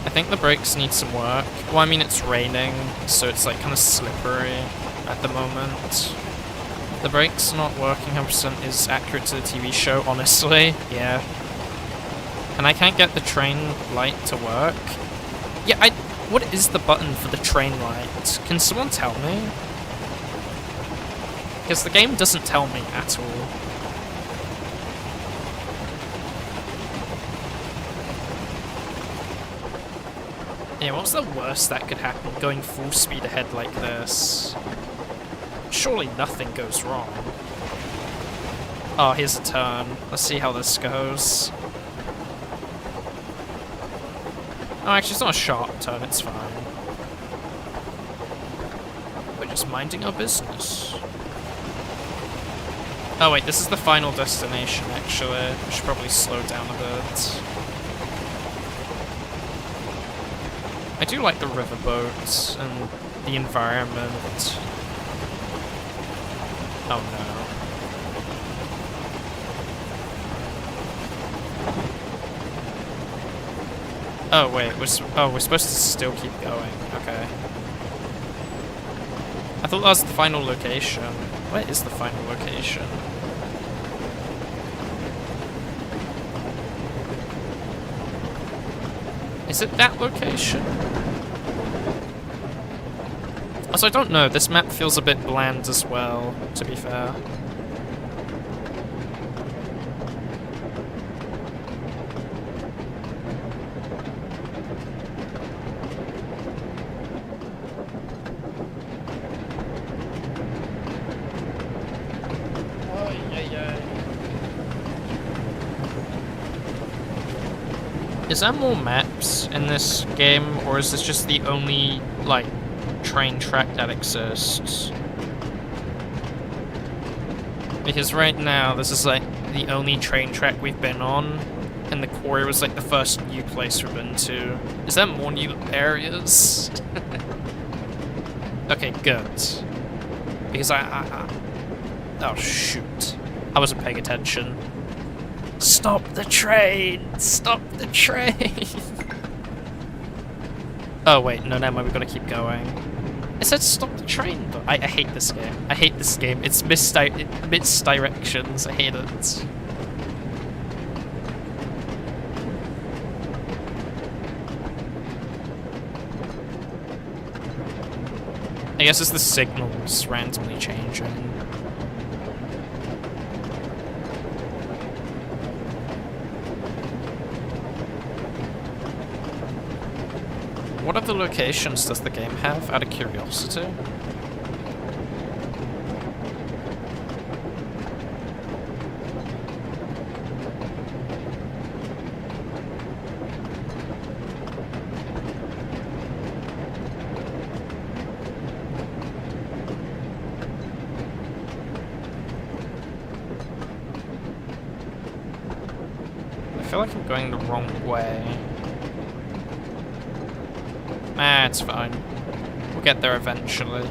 I think the brakes need some work. Well, I mean, it's raining, so it's like kind of slippery at the moment. The brakes not working 100% is accurate to the TV show, honestly. Yeah. And I can't get the train light to work. Yeah, what is the button for the train light? Can someone tell me? Because the game doesn't tell me at all. Yeah, what's the worst that could happen going full speed ahead like this? Surely nothing goes wrong. Oh, here's a turn. Let's see how this goes. Oh, actually, it's not a sharp turn, it's fine. We're just minding our business. Oh wait, this is the final destination, actually. I should probably slow down a bit. I do like the riverboats and the environment. Oh no. Oh wait, we're supposed to still keep going. Okay. I thought that was the final location. Where is the final location? Is it that location? Also, I don't know, this map feels a bit bland as well, to be fair. Is there more maps in this game, or is this just the only, like, train track that exists? Because right now, this is, like, the only train track we've been on, and the quarry was, like, the first new place we've been to. Is there more new areas? Okay, good. Because oh shoot. I wasn't paying attention. Stop the train! Stop the train! Oh wait, no, never mind, we've gotta keep going. It said stop the train, but I hate this game. I hate this game. It's misdirections. I hate it. I guess it's the signals randomly changing. What other locations does the game have, out of curiosity? I feel like I'm going the wrong way. Ah, it's fine. We'll get there eventually.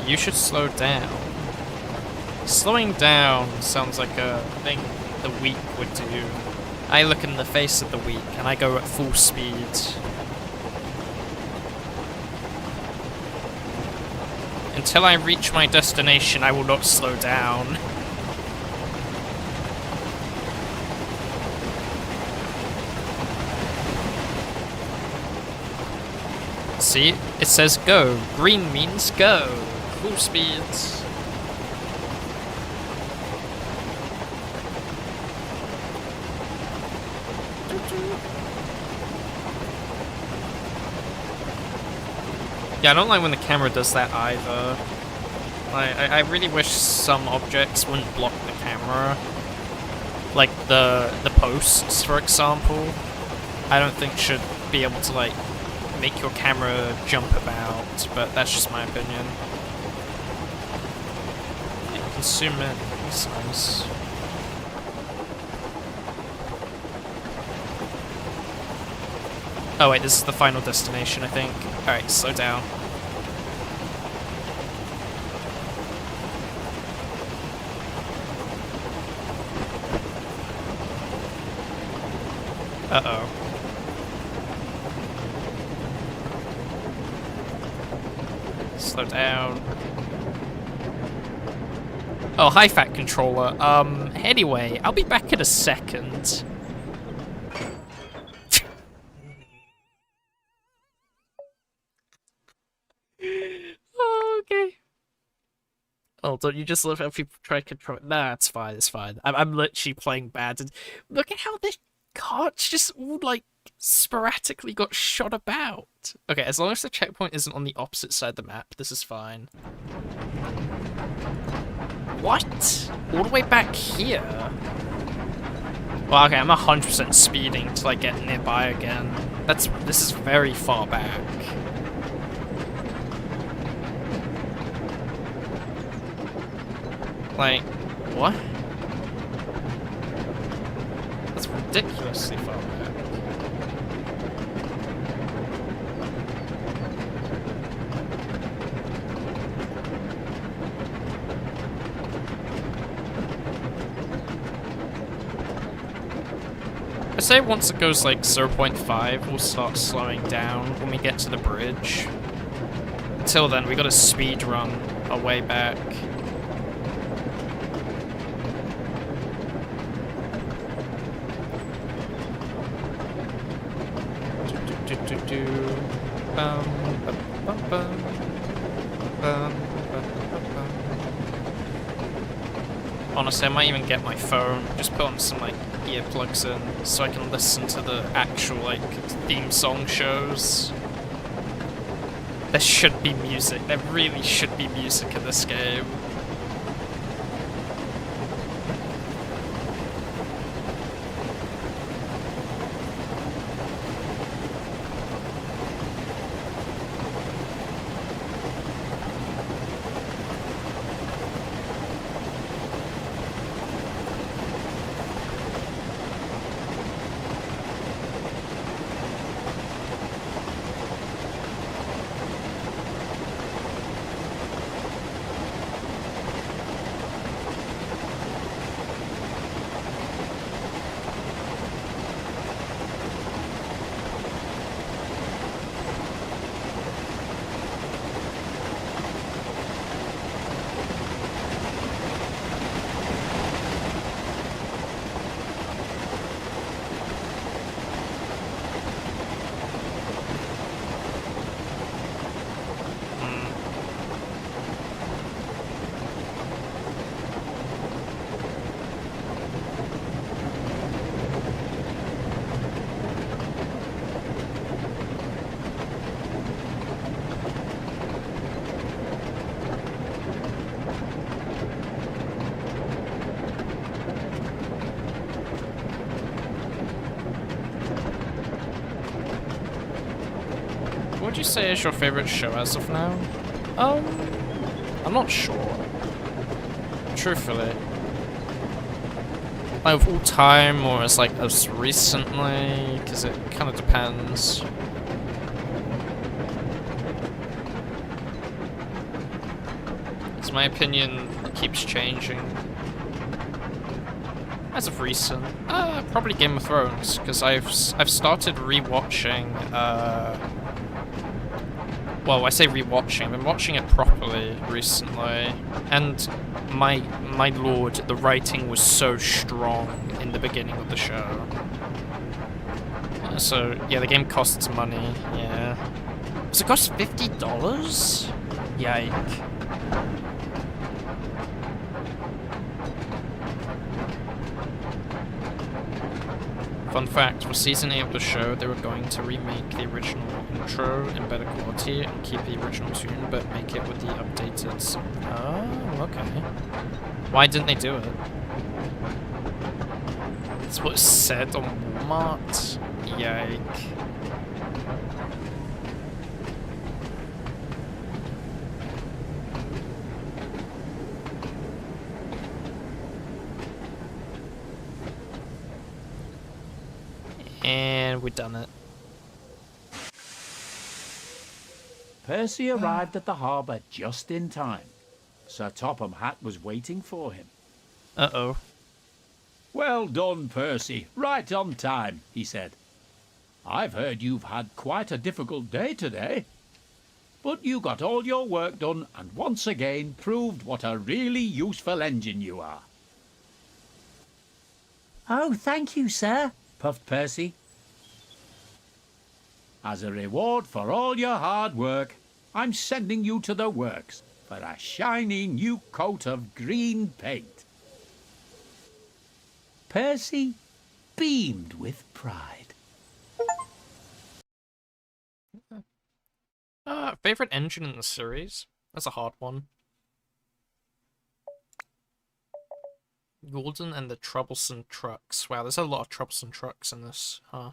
You should slow down. Slowing down sounds like a thing the weak would do. I look in the face of the weak and I go at full speed. Until I reach my destination, I will not slow down. See? It says go. Green means go. Full speed. Yeah, I don't like when the camera does that either. I really wish some objects wouldn't block the camera. Like the posts, for example. I don't think should be able to like make your camera jump about, but that's just my opinion. Yeah, consume it. It's nice. Oh wait, this is the final destination, I think. Alright, slow down. Uh-oh. Slow down. Oh, hi, Fat Controller. Anyway, I'll be back in a second. Oh, okay. Oh, don't you just love how people try to control it? Nah, it's fine, it's fine. I'm literally playing bad, and look at how this carts just all, like, sporadically got shot about. Okay, as long as the checkpoint isn't on the opposite side of the map, this is fine. What? All the way back here? Well, okay, I'm 100% speeding till I get nearby again. This is very far back. Like, what? That's ridiculously far back. I say once it goes like 0.5, we'll start slowing down when we get to the bridge. Until then, we gotta speed run our way back. Honestly, I might even get my phone, just put on some like earplugs in so I can listen to the actual, like, theme song shows. There should be music. There really should be music in this game. What would you say is your favorite show as of now? I'm not sure. Truthfully. Like of all time, or as like as recently, because it kind of depends. Because my opinion keeps changing. As of recent, probably Game of Thrones, because I've started rewatching. Well, I say rewatching. I've been watching it properly recently, and my lord, the writing was so strong in the beginning of the show. So yeah, the game costs money. Yeah, does it cost $50? Yike. Fun fact, for season 8 of the show, they were going to remake the original intro in better quality and keep the original tune, but make it with the updated... Oh, okay. Why didn't they do it? That's what it said on Walmart. Yike. And we've done it. Percy arrived at the harbour just in time. Sir Topham Hatt was waiting for him. Uh-oh. Well done, Percy. Right on time, he said. I've heard you've had quite a difficult day today. But you got all your work done and once again proved what a really useful engine you are. Oh, thank you, sir, Puffed Percy. As a reward for all your hard work, I'm sending you to the works for a shiny new coat of green paint. Percy beamed with pride. Favorite engine in the series? That's a hard one. Gordon and the Troublesome Trucks. Wow, there's a lot of Troublesome Trucks in this, huh?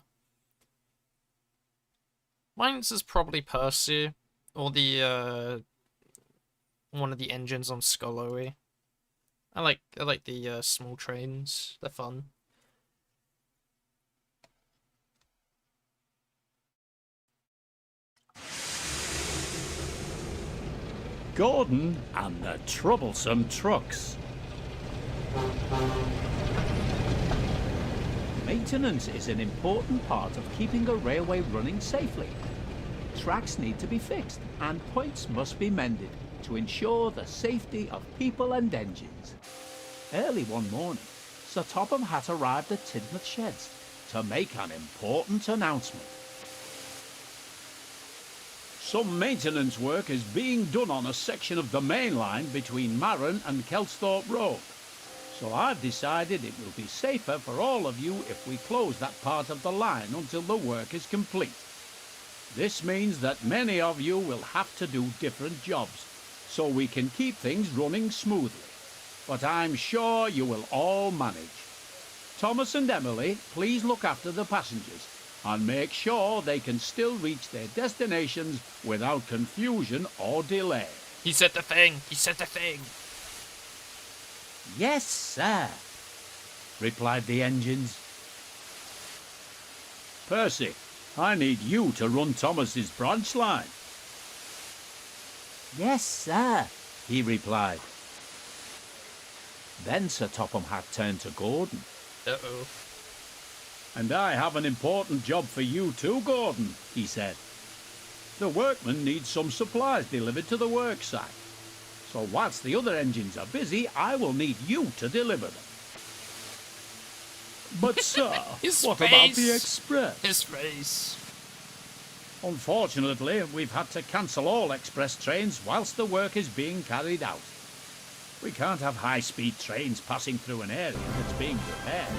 Mine's is probably Percy, or the, one of the engines on Skollowy. I like the, small trains. They're fun. Gordon and the Troublesome Trucks. Maintenance is an important part of keeping a railway running safely. Tracks need to be fixed and points must be mended to ensure the safety of people and engines. Early one morning, Sir Topham Hatt arrived at Tidmouth Sheds to make an important announcement. Some maintenance work is being done on a section of the main line between Marron and Kelsthorpe Road. So I've decided it will be safer for all of you if we close that part of the line until the work is complete. This means that many of you will have to do different jobs, so we can keep things running smoothly. But I'm sure you will all manage. Thomas and Emily, please look after the passengers and make sure they can still reach their destinations without confusion or delay. He said the thing. He said the thing. Yes, sir. Replied the engines. Percy, I need you to run Thomas's branch line. Yes, sir. He replied. Then Sir Topham Hatt turned to Gordon. Uh-oh. And I have an important job for you too, Gordon, he said. The workmen need some supplies delivered to the worksite. So whilst the other engines are busy, I will need you to deliver them. But sir, what about the express? His face. Unfortunately, we've had to cancel all express trains whilst the work is being carried out. We can't have high-speed trains passing through an area that's being repaired.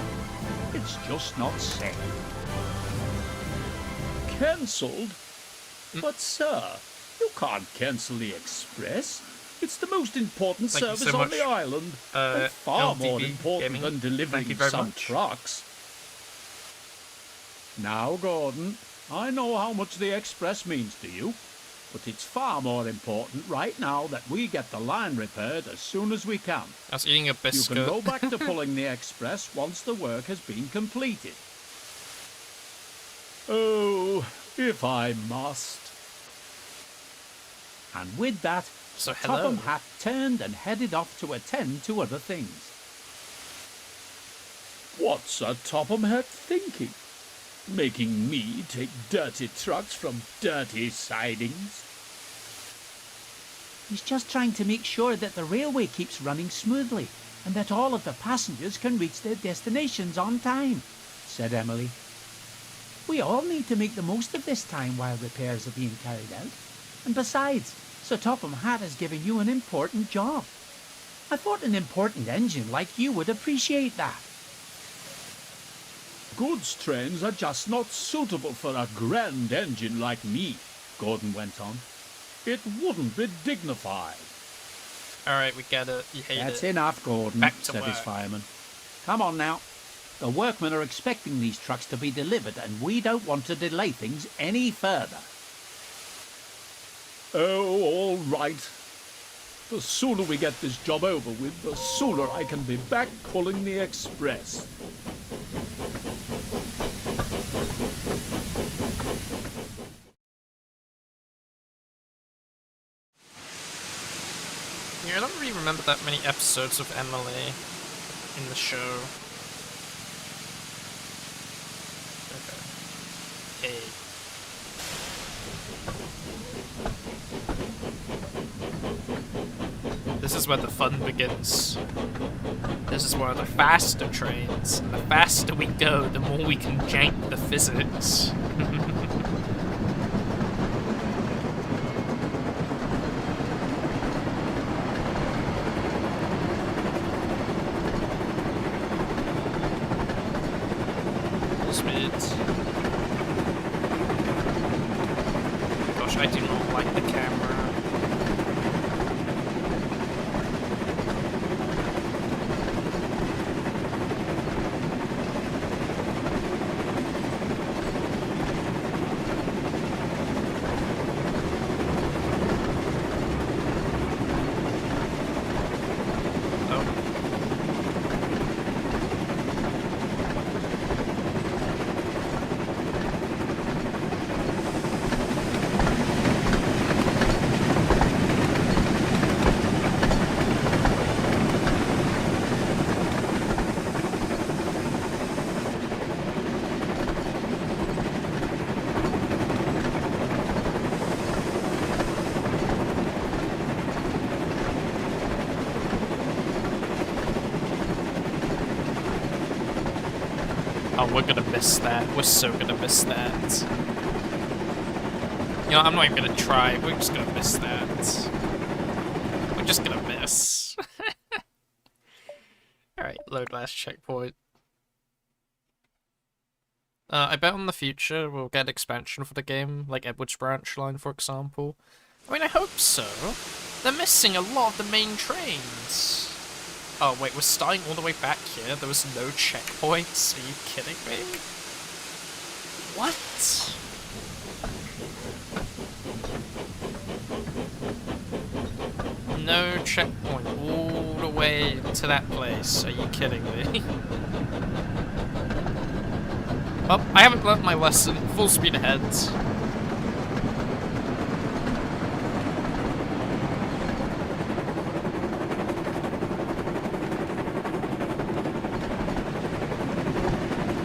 It's just not safe. Cancelled? But sir, you can't cancel the express. It's the most important Thank you service so on much, the island, and far more LTV important Gaming. than delivering Thank you very some much. trucks. Now, Gordon, I know how much the express means to you, but it's far more important right now that we get the line repaired as soon as we can. I was eating a You biscuit. can go back to pulling the express once the work has been completed. Oh, if I must. And with that, So hello. Topham Hatt turned and headed off to attend to other things. What's Sir Topham Hatt thinking? Making me take dirty trucks from dirty sidings? He's just trying to make sure that the railway keeps running smoothly and that all of the passengers can reach their destinations on time, said Emily. We all need to make the most of this time while repairs are being carried out. And besides, Sir Topham Hatt has given you an important job. I thought an important engine like you would appreciate that. Goods trains are just not suitable for a grand engine like me, Gordon went on. It wouldn't be dignified. Alright, we get it. You hate That's it. enough, Gordon, Back to said his work. fireman. Come on now. The workmen are expecting these trucks to be delivered and we don't want to delay things any further. Oh, all right. The sooner we get this job over with, the sooner I can be back pulling the express. Yeah, I don't really remember that many episodes of Emily in the show. Okay. Hey. This is where the fun begins. This is where the faster trains, and the faster we go, the more we can jank the physics. Speed. Gosh, I do not like the camera. Oh, we're gonna miss that. We're so gonna miss that. You know, I'm not even gonna try. We're just gonna miss that. We're just gonna miss. Alright. Load last checkpoint. I bet in the future we'll get expansion for the game, like Edward's branch line, for example. I mean, I hope so. They're missing a lot of the main trains. Oh, wait, we're starting all the way back here? There was no checkpoints? Are you kidding me? What? No checkpoint all the way to that place. Are you kidding me? Well, I haven't learnt my lesson. Full speed ahead.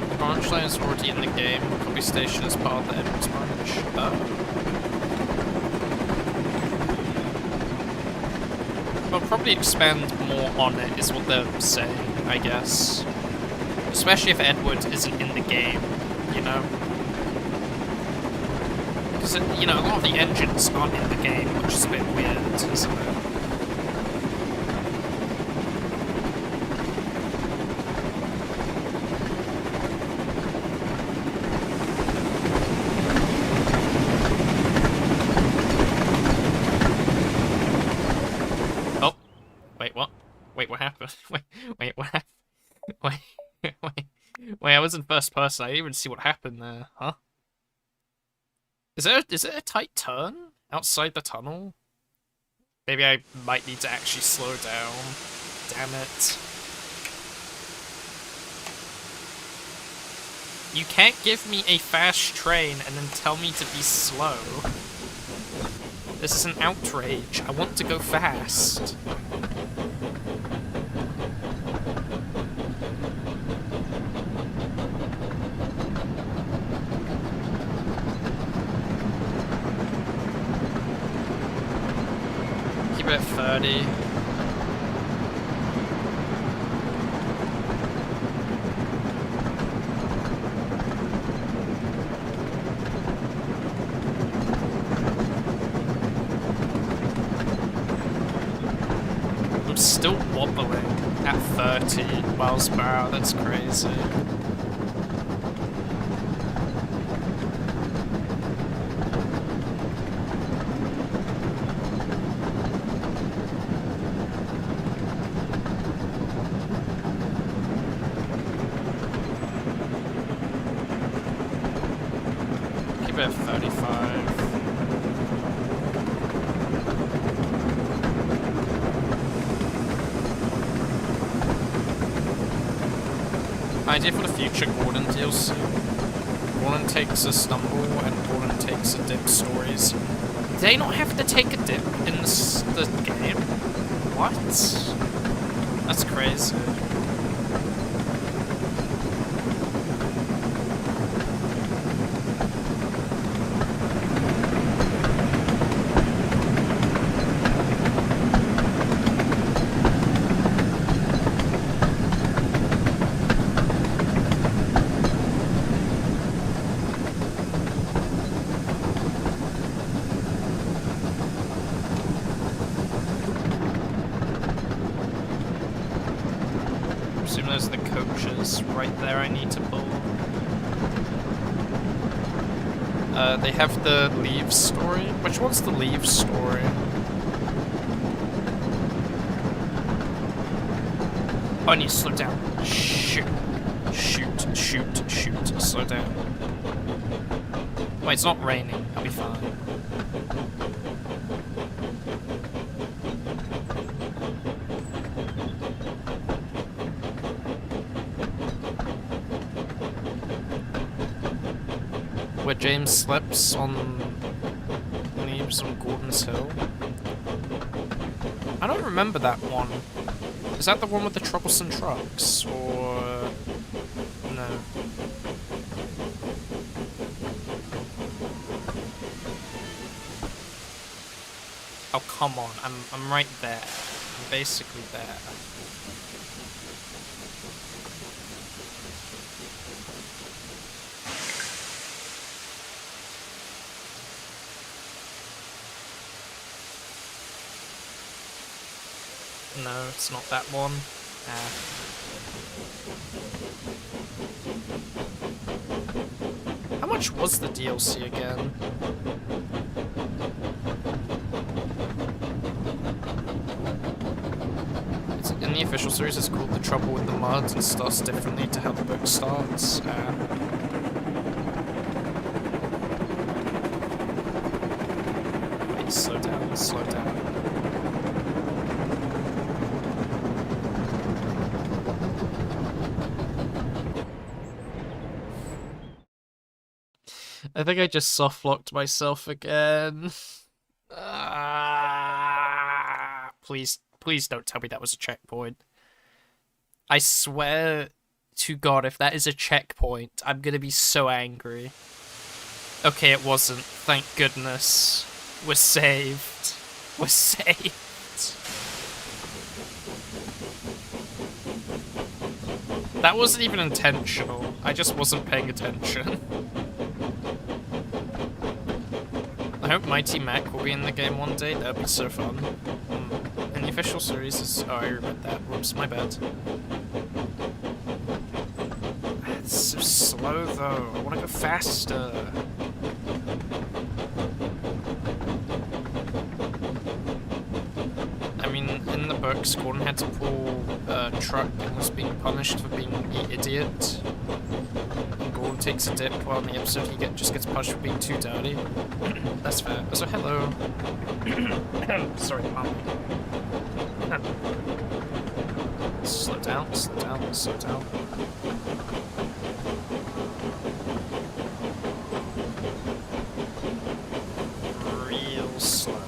The branch line is already in the game. Copy station is part of the Edwards branch. Oh. They'll probably expand more on it, is what they're saying, I guess. Especially if Edward isn't in the game, you know? Because, you know, a lot of the engines aren't in the game, which is a bit weird, isn't it? Oh. Wait, what? Wait, what happened? Wait, what happened? Wait, I was in first person. I didn't even see what happened there, huh? Is it a tight turn outside the tunnel? Maybe I might need to actually slow down. Damn it. You can't give me a fast train and then tell me to be slow. This is an outrage. I want to go fast. Keep it at 30. I'm still wobbling at 30 miles per hour. That's crazy. Keep it at 35. Idea for the future Gordon DLC. Gordon takes a stumble and Gordon takes a dip stories. Do they not have to take a dip in the game? What? That's crazy. Assume those are the coaches right there I need to pull. They have the Leave story. Which one's the Leave story? Oh, I need to slow down. Shoot. Shoot, shoot, shoot. Slow down. Wait, it's not raining. I'll be fine. Where James slips on leaves on Gordon's Hill. I don't remember that one. Is that the one with the Troublesome Trucks? Or... no. Oh, come on. I'm right there. I'm basically there. No, it's not that one. Ah. How much was the DLC again? In the official series, it's called The Trouble with the Mud and starts differently to how the book starts. Wait, slow down, slow down. I think I just soft-locked myself again. Please don't tell me that was a checkpoint. I swear to God, if that is a checkpoint, I'm gonna be so angry. Okay, it wasn't. Thank goodness. We're saved. We're saved. That wasn't even intentional. I just wasn't paying attention. I hope Mighty Mac will be in the game one day. That'd be so fun. And the official series is... Oh, I read that. Whoops, my bad. It's so slow, though. I want to go faster. I mean, in the books, Gordon had to pull a truck and was being punished for being an idiot. And Gordon takes a dip while in the episode he just gets punished for being too dirty. That's fair. Also, hello. Sorry, Mom. Slow down, slow down, slow down. Real slow.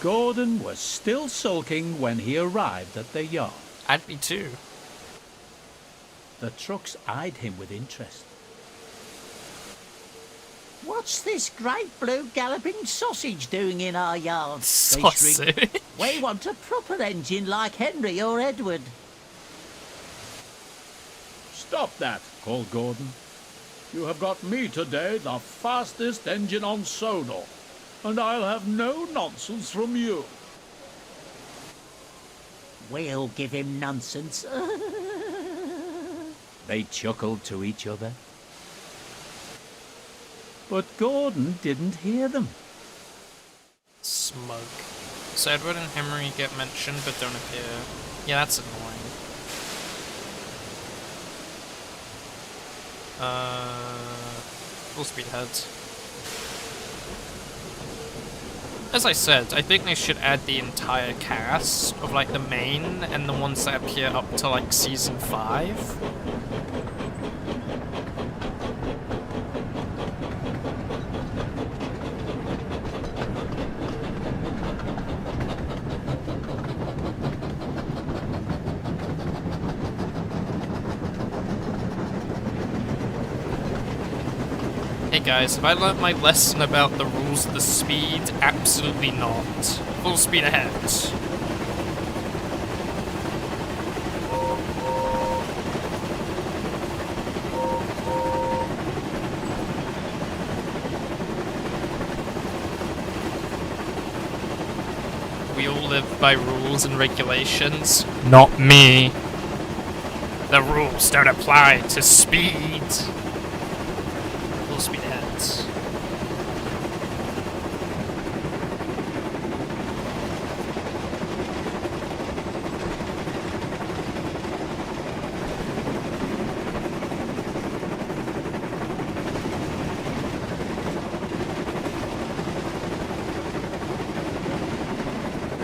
Gordon was still sulking when he arrived at the yard. I'd be too. The trucks eyed him with interest. What's this great blue galloping sausage doing in our yard? They shrieked. Sausage. We want a proper engine like Henry or Edward. Stop that, called Gordon. You have got me today the fastest engine on Sodor, and I'll have no nonsense from you. We'll give him nonsense. They chuckled to each other. But Gordon didn't hear them. Smug. So Edward and Henry get mentioned but don't appear. Yeah, that's annoying. Full speed ahead. As I said, I think they should add the entire cast of like the main and the ones that appear up to like season 5. Hey guys, have I learnt my lesson about the rules of the speed? Absolutely not. Full speed ahead. We all live by rules and regulations. Not me. The rules don't apply to speed. Full speed ahead.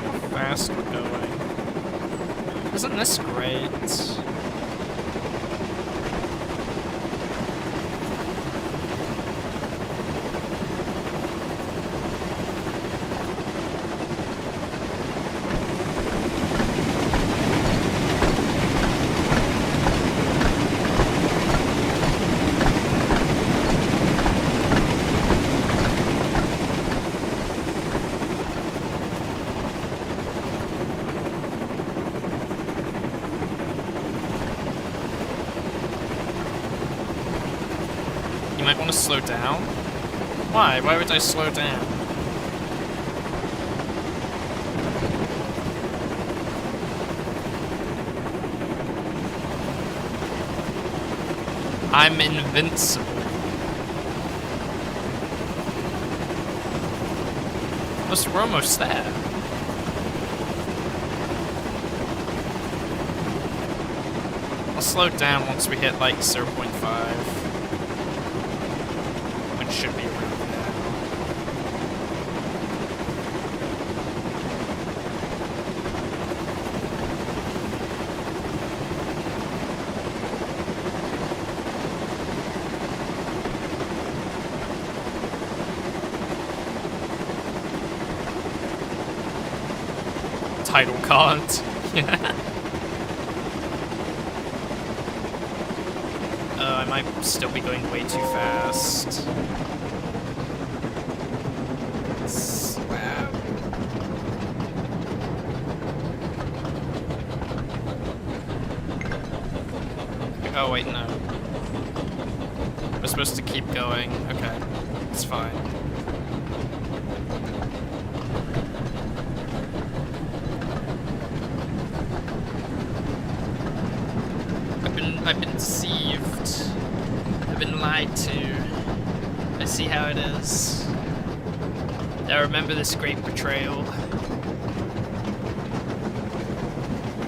How fast we're going. Isn't this great? You might want to slow down. Why? Why would I slow down? I'm invincible. We're almost there. I'll slow down once we hit like 0.5. Which should be around title card. Yeah. I might still be going way too fast. Oh wait, no. We're supposed to keep going. Okay, it's fine. I've been deceived. I've been lied to. I see how it is. I remember this great betrayal.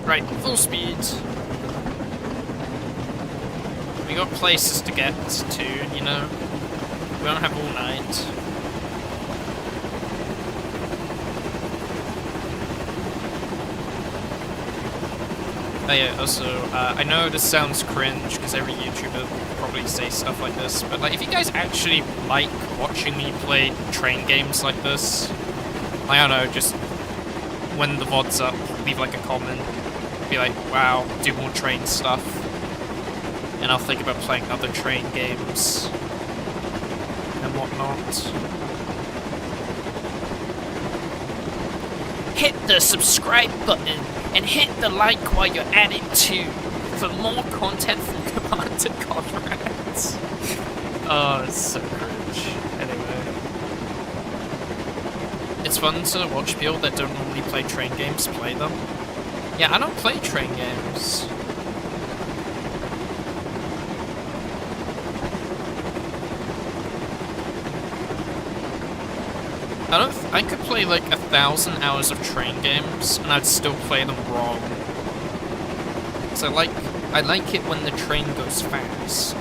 Right, full speed. We got places to get to, you know. We don't have all night. Oh yeah, also, I know this sounds cringe, because every YouTuber would probably say stuff like this, but like, if you guys actually like watching me play train games like this, I don't know, just when the VOD's up, leave like a comment, be like, wow, do more train stuff, and I'll think about playing other train games, and whatnot. Hit the subscribe button! And hit the like while you're at it too, for more content from CmdrConrad. Oh, it's so cringe. Anyway. It's fun to watch people that don't normally play train games play them. Yeah, I don't play train games. I could play like 1,000 hours of train games and I'd still play them wrong. So I like it when the train goes fast.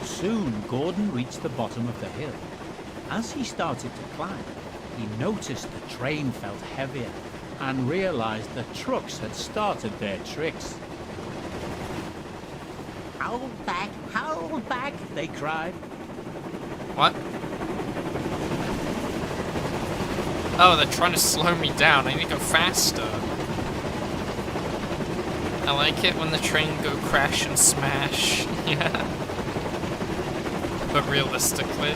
Soon, Gordon reached the bottom of the hill. As he started to climb, he noticed the train felt heavier and realized the trucks had started their tricks. Hold back, They cried. What? Oh, they're trying to slow me down. I need to go faster. I like it when the train go crash and smash. Yeah. But realistically.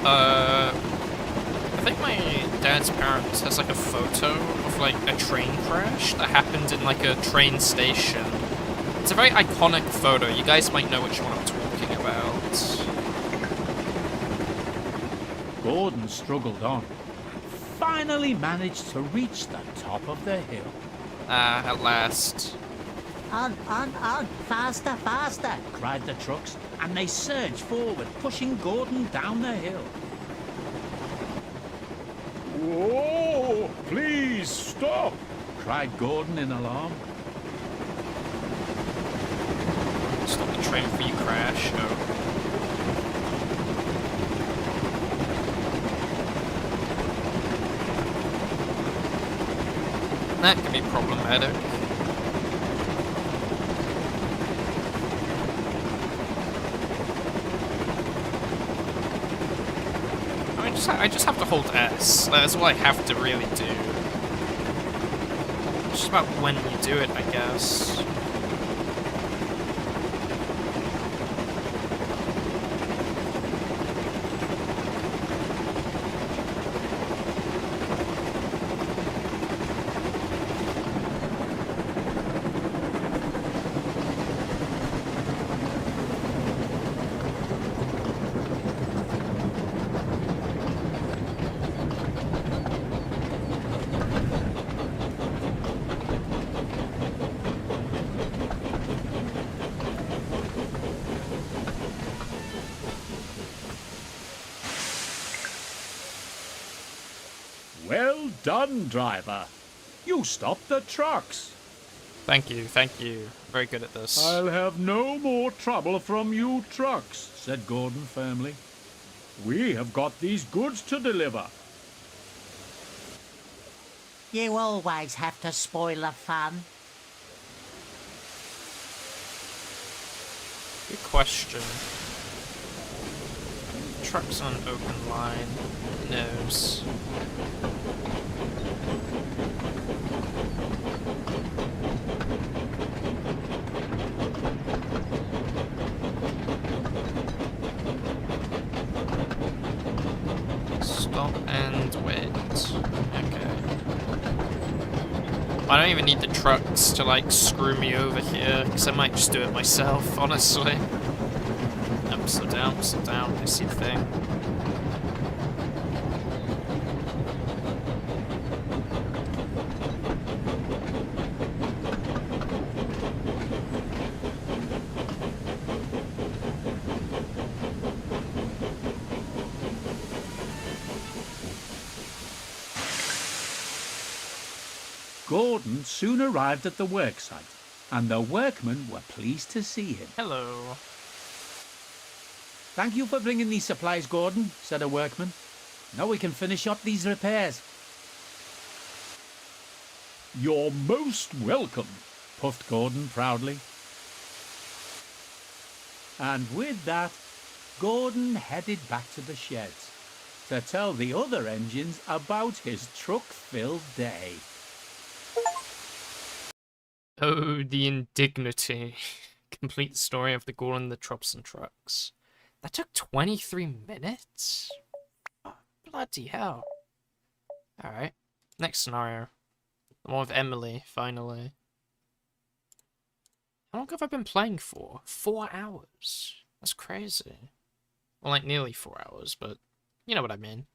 I think my dad's parents has like a photo of like a train crash that happened in like a train station. It's a very iconic photo. You guys might know which one I'm talking about. Gordon struggled on, finally managed to reach the top of the hill. Ah, at last. On, faster, Cried the trucks, and they surged forward, pushing Gordon down the hill. Whoa! Please stop! Cried Gordon in alarm. Stop the train before you crash. Oh. That can be problematic. I just have to hold S. That's all I have to really do. It's just about when you do it, I guess. Well done, driver. You stopped the trucks. Thank you, thank you. Very good at this. I'll have no more trouble from you trucks, said Gordon firmly. We have got these goods to deliver. You always have to spoil the fun. Good question. Truck's on open line. Who knows? Stop and wait. Okay. I don't even need the trucks to like screw me over here, because I might just do it myself, honestly. Slow down, I see the thing. Gordon soon arrived at the worksite, and the workmen were pleased to see him. Hello. Thank you for bringing these supplies, Gordon, said a workman. Now we can finish up these repairs. You're most welcome, puffed Gordon proudly. And with that, Gordon headed back to the sheds to tell the other engines about his truck-filled day. Oh, the indignity. Complete story of the Gordon the Troublesome Trucks. That took 23 minutes? Oh, bloody hell. Alright, next scenario. The one with Emily, finally. How long have I been playing for? 4 hours. That's crazy. Well, like nearly 4 hours, but you know what I mean.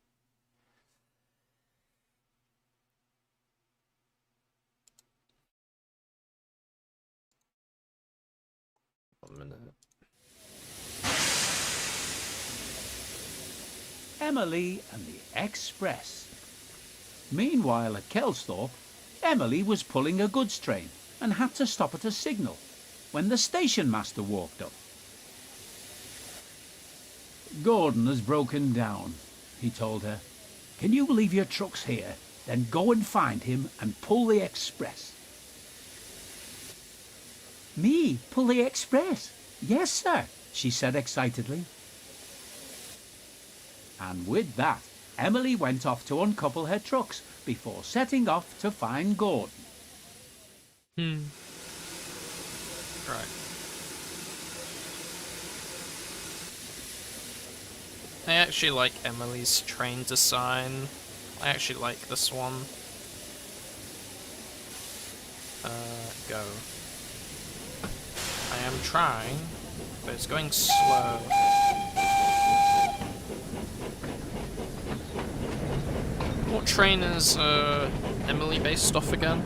One minute. Emily and the Express. Meanwhile at Kelsthorpe, Emily was pulling a goods train and had to stop at a signal when the station master walked up. Gordon has broken down, he told her. Can you leave your trucks here, then go and find him and pull the express? Me pull the express? Yes, sir, she said excitedly. And with that, Emily went off to uncouple her trucks before setting off to find Gordon. Right. I actually like Emily's train design. I actually like this one. Go. I am trying, but it's going slow. What train is Emily based off again?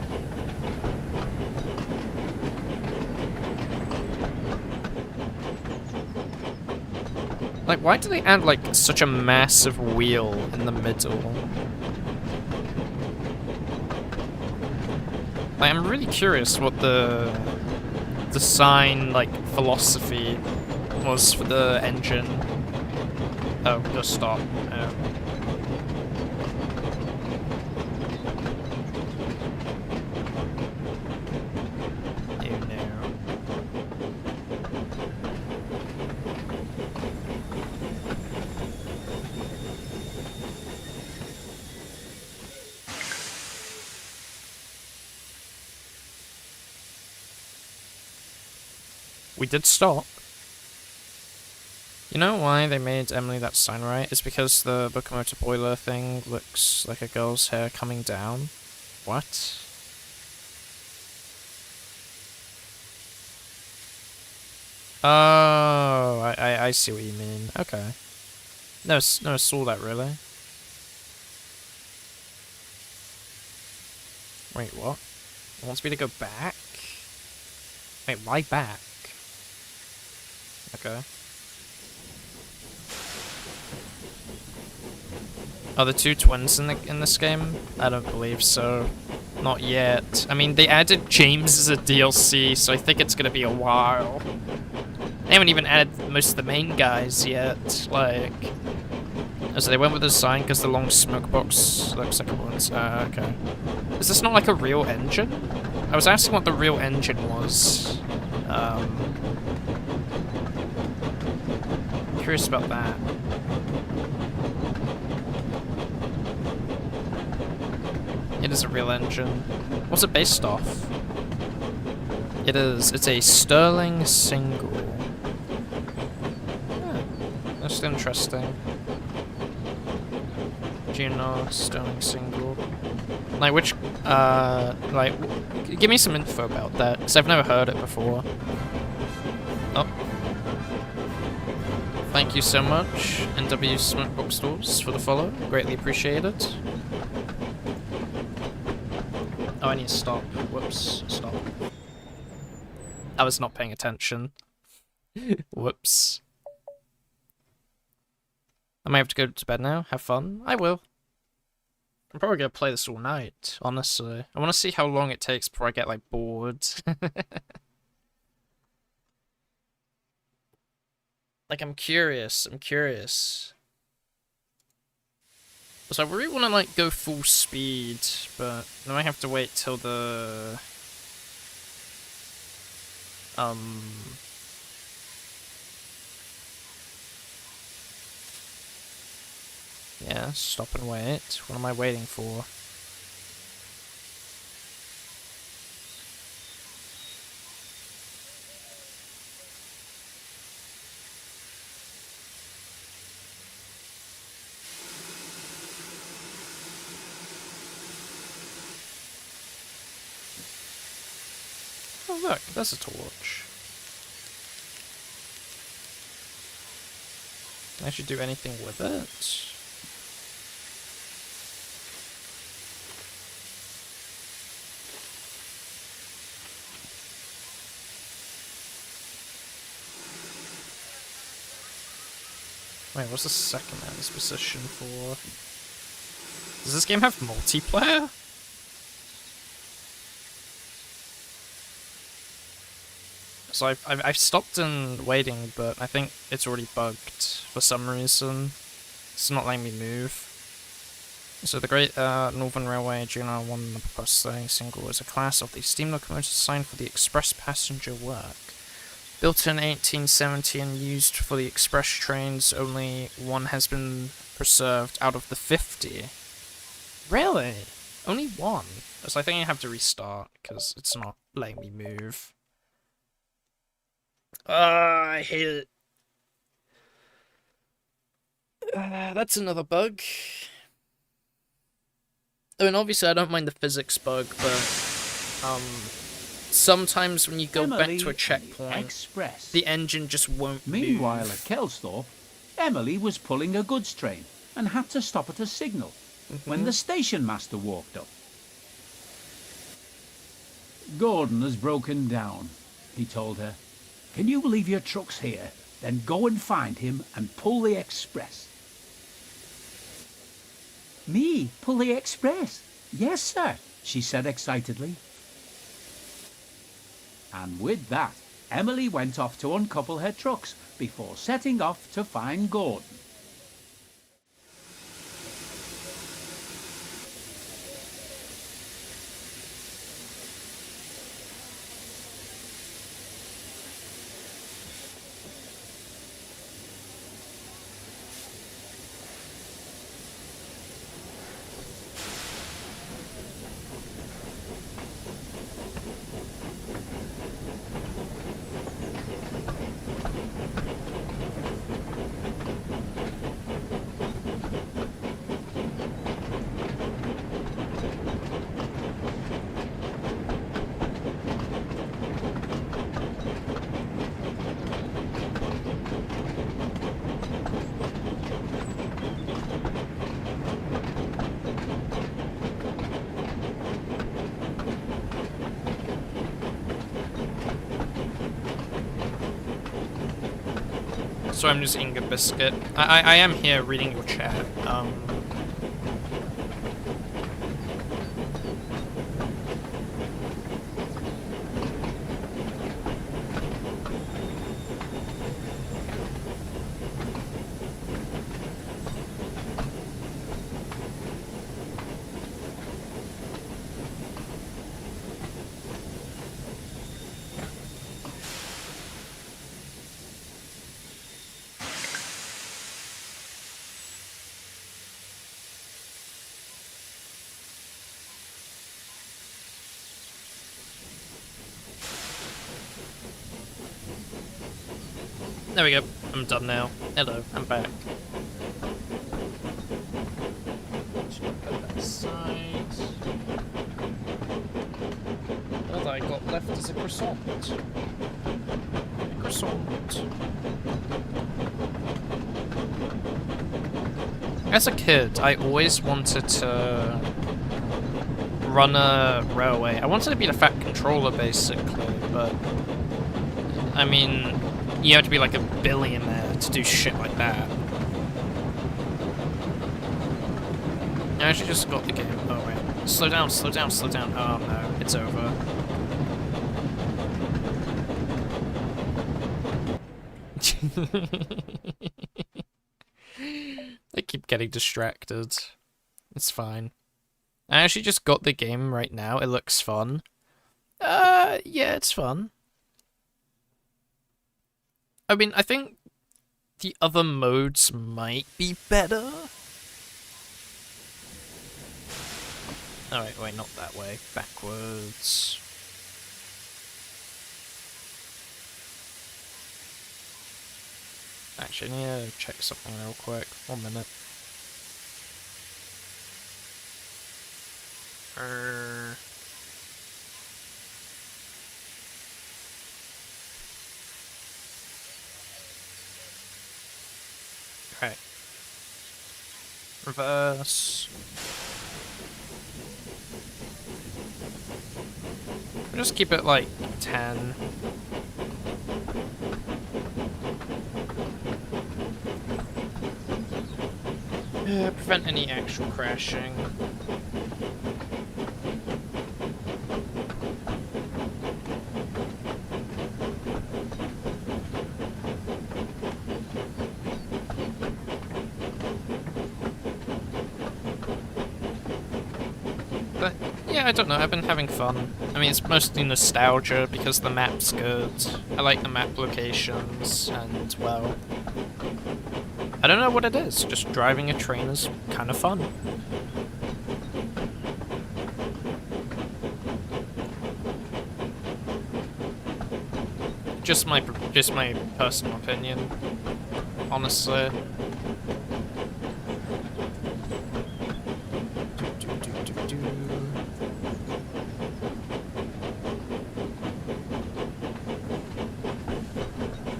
Like, why do they add like such a massive wheel in the middle? Like, I'm really curious what the design like philosophy was for the engine. Oh, just stop. Oh. We did stop. You know why they made Emily that sign, right? It's because the locomotive boiler thing looks like a girl's hair coming down. What? Oh, I see what you mean. Okay. Never saw that, really. Wait, what? It wants me to go back? Wait, why back? Okay. Are the two twins in this game? I don't believe so. Not yet. I mean, they added James as a DLC, so I think it's gonna be a while. They haven't even added most of the main guys yet. Like, so they went with the design because the long smoke box looks like a one's. Okay. Is this not like a real engine? I was asking what the real engine was. Curious about that. It is a real engine. What's it based off? It is. It's a Sterling single. Yeah, that's interesting. Juno Sterling single. Like which? Give me some info about that, because I've never heard it before. Oh. Thank you so much, NW Smokebox Stores, for the follow. Greatly appreciated. Oh, I need to stop. Whoops. Stop. I was not paying attention. Whoops. I might have to go to bed now. Have fun. I will. I'm probably gonna play this all night, honestly. I want to see how long it takes before I get, like, bored. Like, I'm curious. So I really want to, like, go full speed, but I might have to wait till the... Yeah, stop and wait. What am I waiting for? Oh look, there's a torch. Can I actually do anything with it? Wait, what's the second man's position for? Does this game have multiplayer? So I've stopped in waiting, but I think it's already bugged for some reason. It's not letting me move. So the Great Northern Railway Juno 1 the proposed Sterling single is a class of the steam locomotives designed for the express passenger work. Built in 1870 and used for the express trains, only one has been preserved out of the 50. Really? Only one? So I think I have to restart, because it's not letting me move. I hate it. That's another bug. I mean, obviously I don't mind the physics bug, but, sometimes when you go back to a checkpoint, the engine just won't Meanwhile, move. at Kelsthorpe, Emily was pulling a goods train and had to stop at a signal when the station master walked up. Gordon has broken down, he told her. Can you leave your trucks here, then go and find him and pull the express? Me pull the express? Yes, sir, she said excitedly. And with that, Emily went off to uncouple her trucks before setting off to find Gordon. So I'm just eating a biscuit. I am here reading your chat. There we go. I'm done now. Hello, I'm back. All I got left is a croissant. A croissant. As a kid, I always wanted to run a railway. I wanted to be the Fat Controller, basically, but I mean, you have to be like a billionaire to do shit like that. I actually just got the game. Oh wait. Slow down, slow down, slow down. Oh no, it's over. I keep getting distracted. It's fine. I actually just got the game right now. It looks fun. Yeah, it's fun. I mean, I think the other modes might be better. Alright, wait, not that way. Backwards. Actually, I need to check something real quick. 1 minute. Right. Reverse. We'll just keep it like 10. Prevent any actual crashing. But yeah, I don't know, I've been having fun. I mean, it's mostly nostalgia because the map's good. I like the map locations, and well, I don't know what it is, just driving a train is kind of fun. Just my personal opinion, honestly.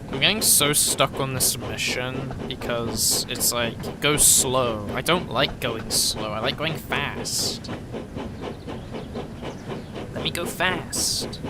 I'm getting so stuck on this mission because it's like, go slow. I don't like going slow, I like going fast. Let me go fast.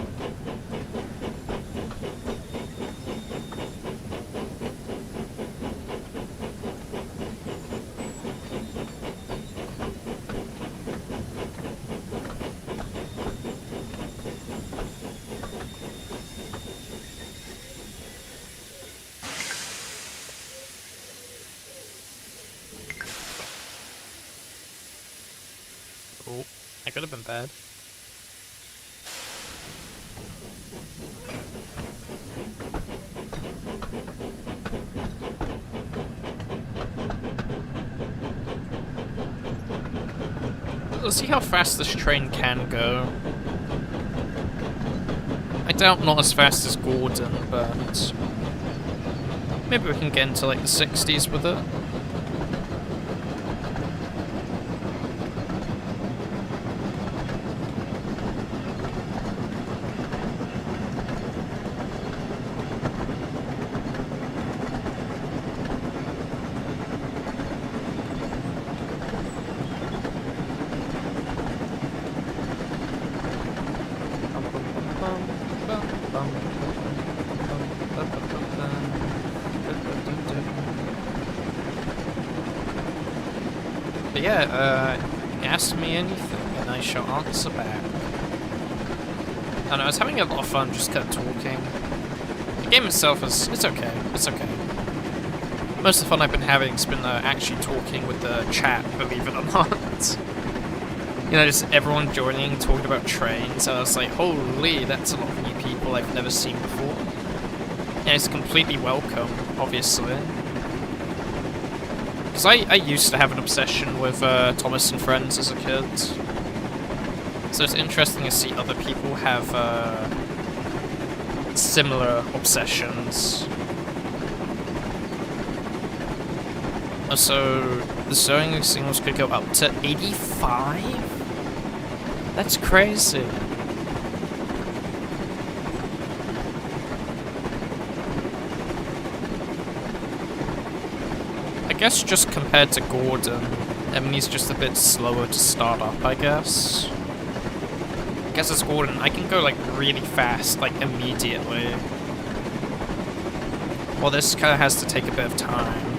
Oh, that could have been bad. Let's see how fast this train can go. I doubt not as fast as Gordon, but maybe we can get into like the 60s with it. But yeah, ask me anything and I shall answer back. And I was having a lot of fun just kind of talking. The game itself it's okay. It's okay. Most of the fun I've been having has been actually talking with the chat, believe it or not. You know, just everyone joining, talking about trains. I was like, holy, that's a lot of new people I've never seen before. And it's completely welcome, obviously. Because I used to have an obsession with Thomas and Friends as a kid. So it's interesting to see other people have similar obsessions. So the sewing signals could go up to 85? That's crazy. I guess just compared to Gordon, Emily's just a bit slower to start up, I guess. I guess as Gordon, I can go like really fast, like immediately. Well, this kind of has to take a bit of time.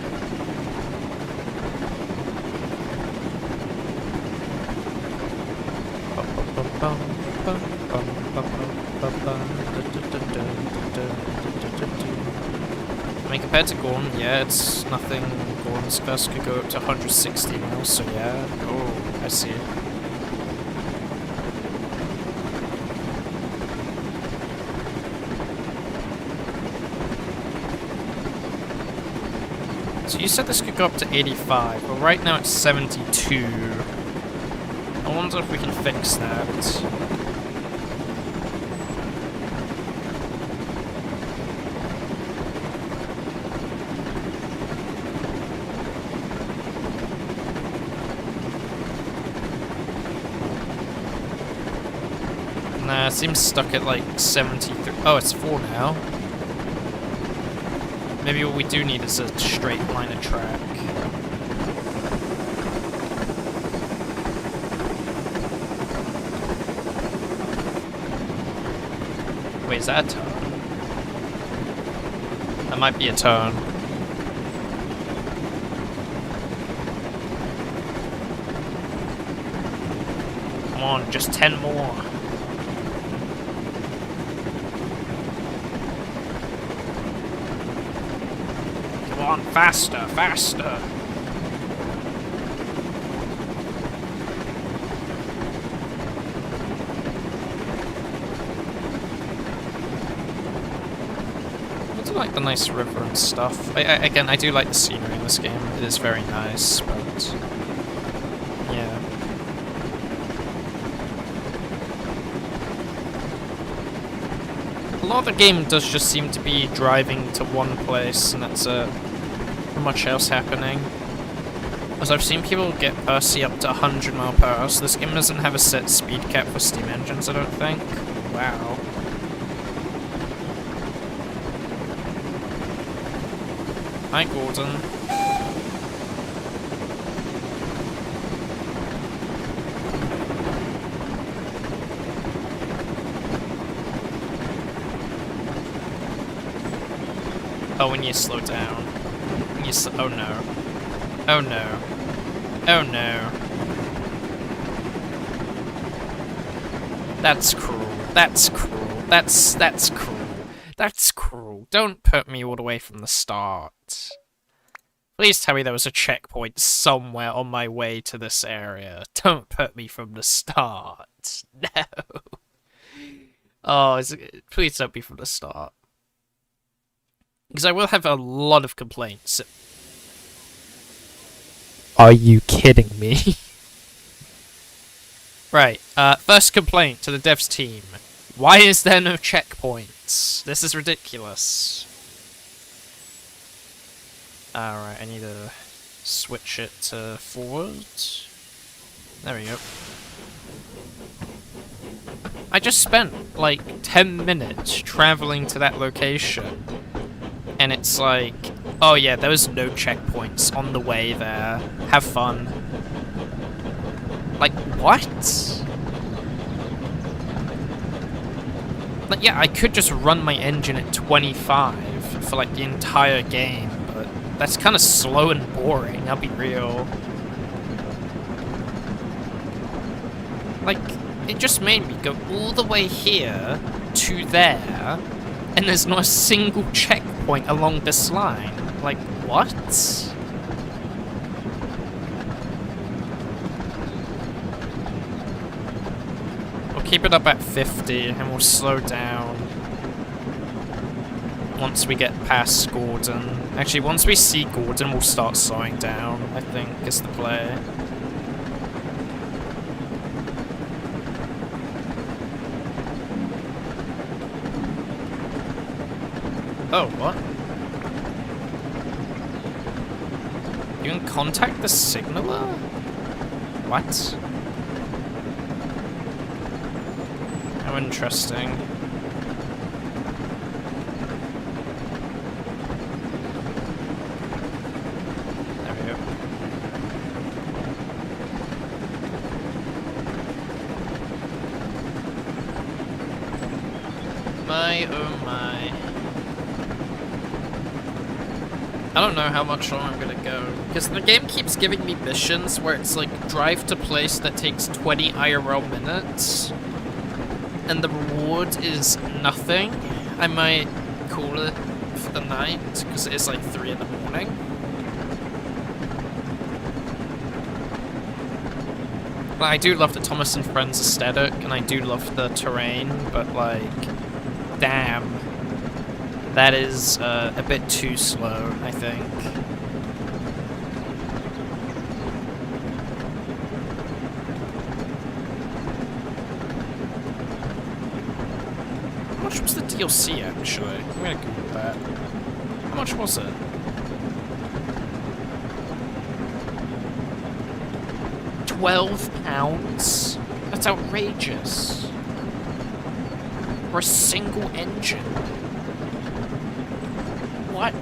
I mean, compared to Gorn, yeah, it's nothing. Gorn's best could go up to 160 now, so yeah. Oh, I see. So you said this could go up to 85, but right now it's 72. I wonder if we can fix that. Nah, it seems stuck at like 73. Oh, it's 4 now. Maybe what we do need is a straight line of track. Wait, is that a turn? That might be a turn. Come on, just 10 more. Come on, faster, faster. I do like the nice river and stuff. Again, I do like the scenery in this game. It is very nice, but yeah. A lot of the game does just seem to be driving to one place, and that's not much else happening. As I've seen people get Percy up to 100 mph, so this game doesn't have a set speed cap for steam engines, I don't think. Wow. Hi, Gordon. Oh, when you slow down. When you oh no. Oh no. Oh no. That's cruel. That's cruel. That's cruel. That's cruel. Don't put me all the way from the start. Please tell me there was a checkpoint somewhere on my way to this area. Don't put me from the start. No. Oh, please don't be from the start. Because I will have a lot of complaints. Are you kidding me? Right, first complaint to the devs team. Why is there no checkpoints? This is ridiculous. Alright, I need to switch it to forward. There we go. I just spent, like, 10 minutes traveling to that location. And it's like, oh yeah, there was no checkpoints on the way there. Have fun. Like, what? Like, yeah, I could just run my engine at 25 for, like, the entire game, but that's kind of slow and boring, I'll be real. Like, it just made me go all the way here to there, and there's not a single checkpoint along this line. Like, what? We'll keep it up at 50, and we'll slow down once we get past Gordon. Actually, once we see Gordon, we'll start slowing down, I think, is the play. Oh, what? You can contact the signaler? What? How interesting. There we go. My, oh my. I don't know how much longer I'm gonna go, because the game keeps giving me missions where it's like, drive to place that takes 20 IRL minutes, and the reward is nothing. I might call it for the night, because it is like 3 in the morning. But I do love the Thomas and Friends aesthetic, and I do love the terrain, but like, damn. That is a bit too slow, I think. How much was the DLC, actually? I'm gonna Google that. How much was it? £12? That's outrageous. For a single engine. What?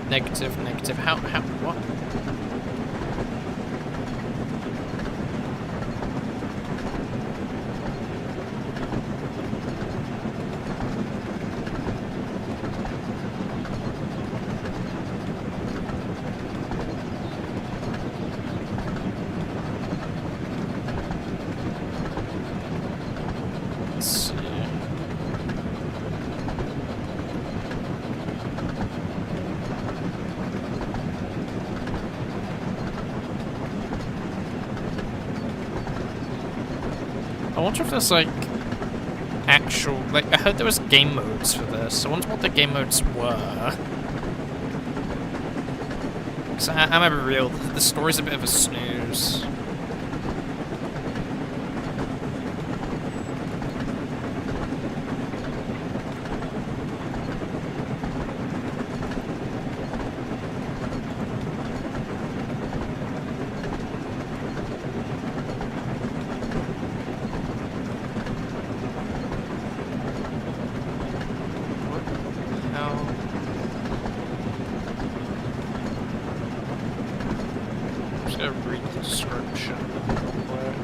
Negative, negative. How, what? Let's see. I wonder if there's like actual, like, I heard there was game modes for this. I wonder what the game modes were. Because I'm a real, the story's a bit of a snooze. Read the description real quick.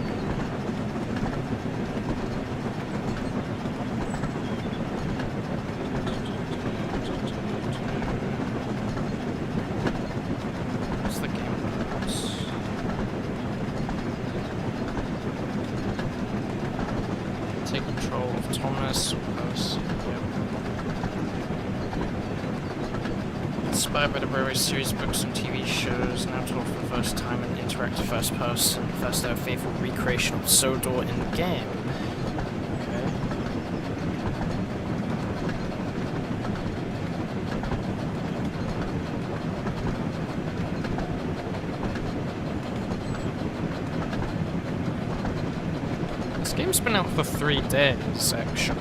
What's the game modes? Take control of Thomas, Percy. Inspired by the Railway series, books and TV shows, now told for the first time in interactive first person, first ever faithful recreation of Sodor in the game. Okay. This game's been out for 3 days, actually.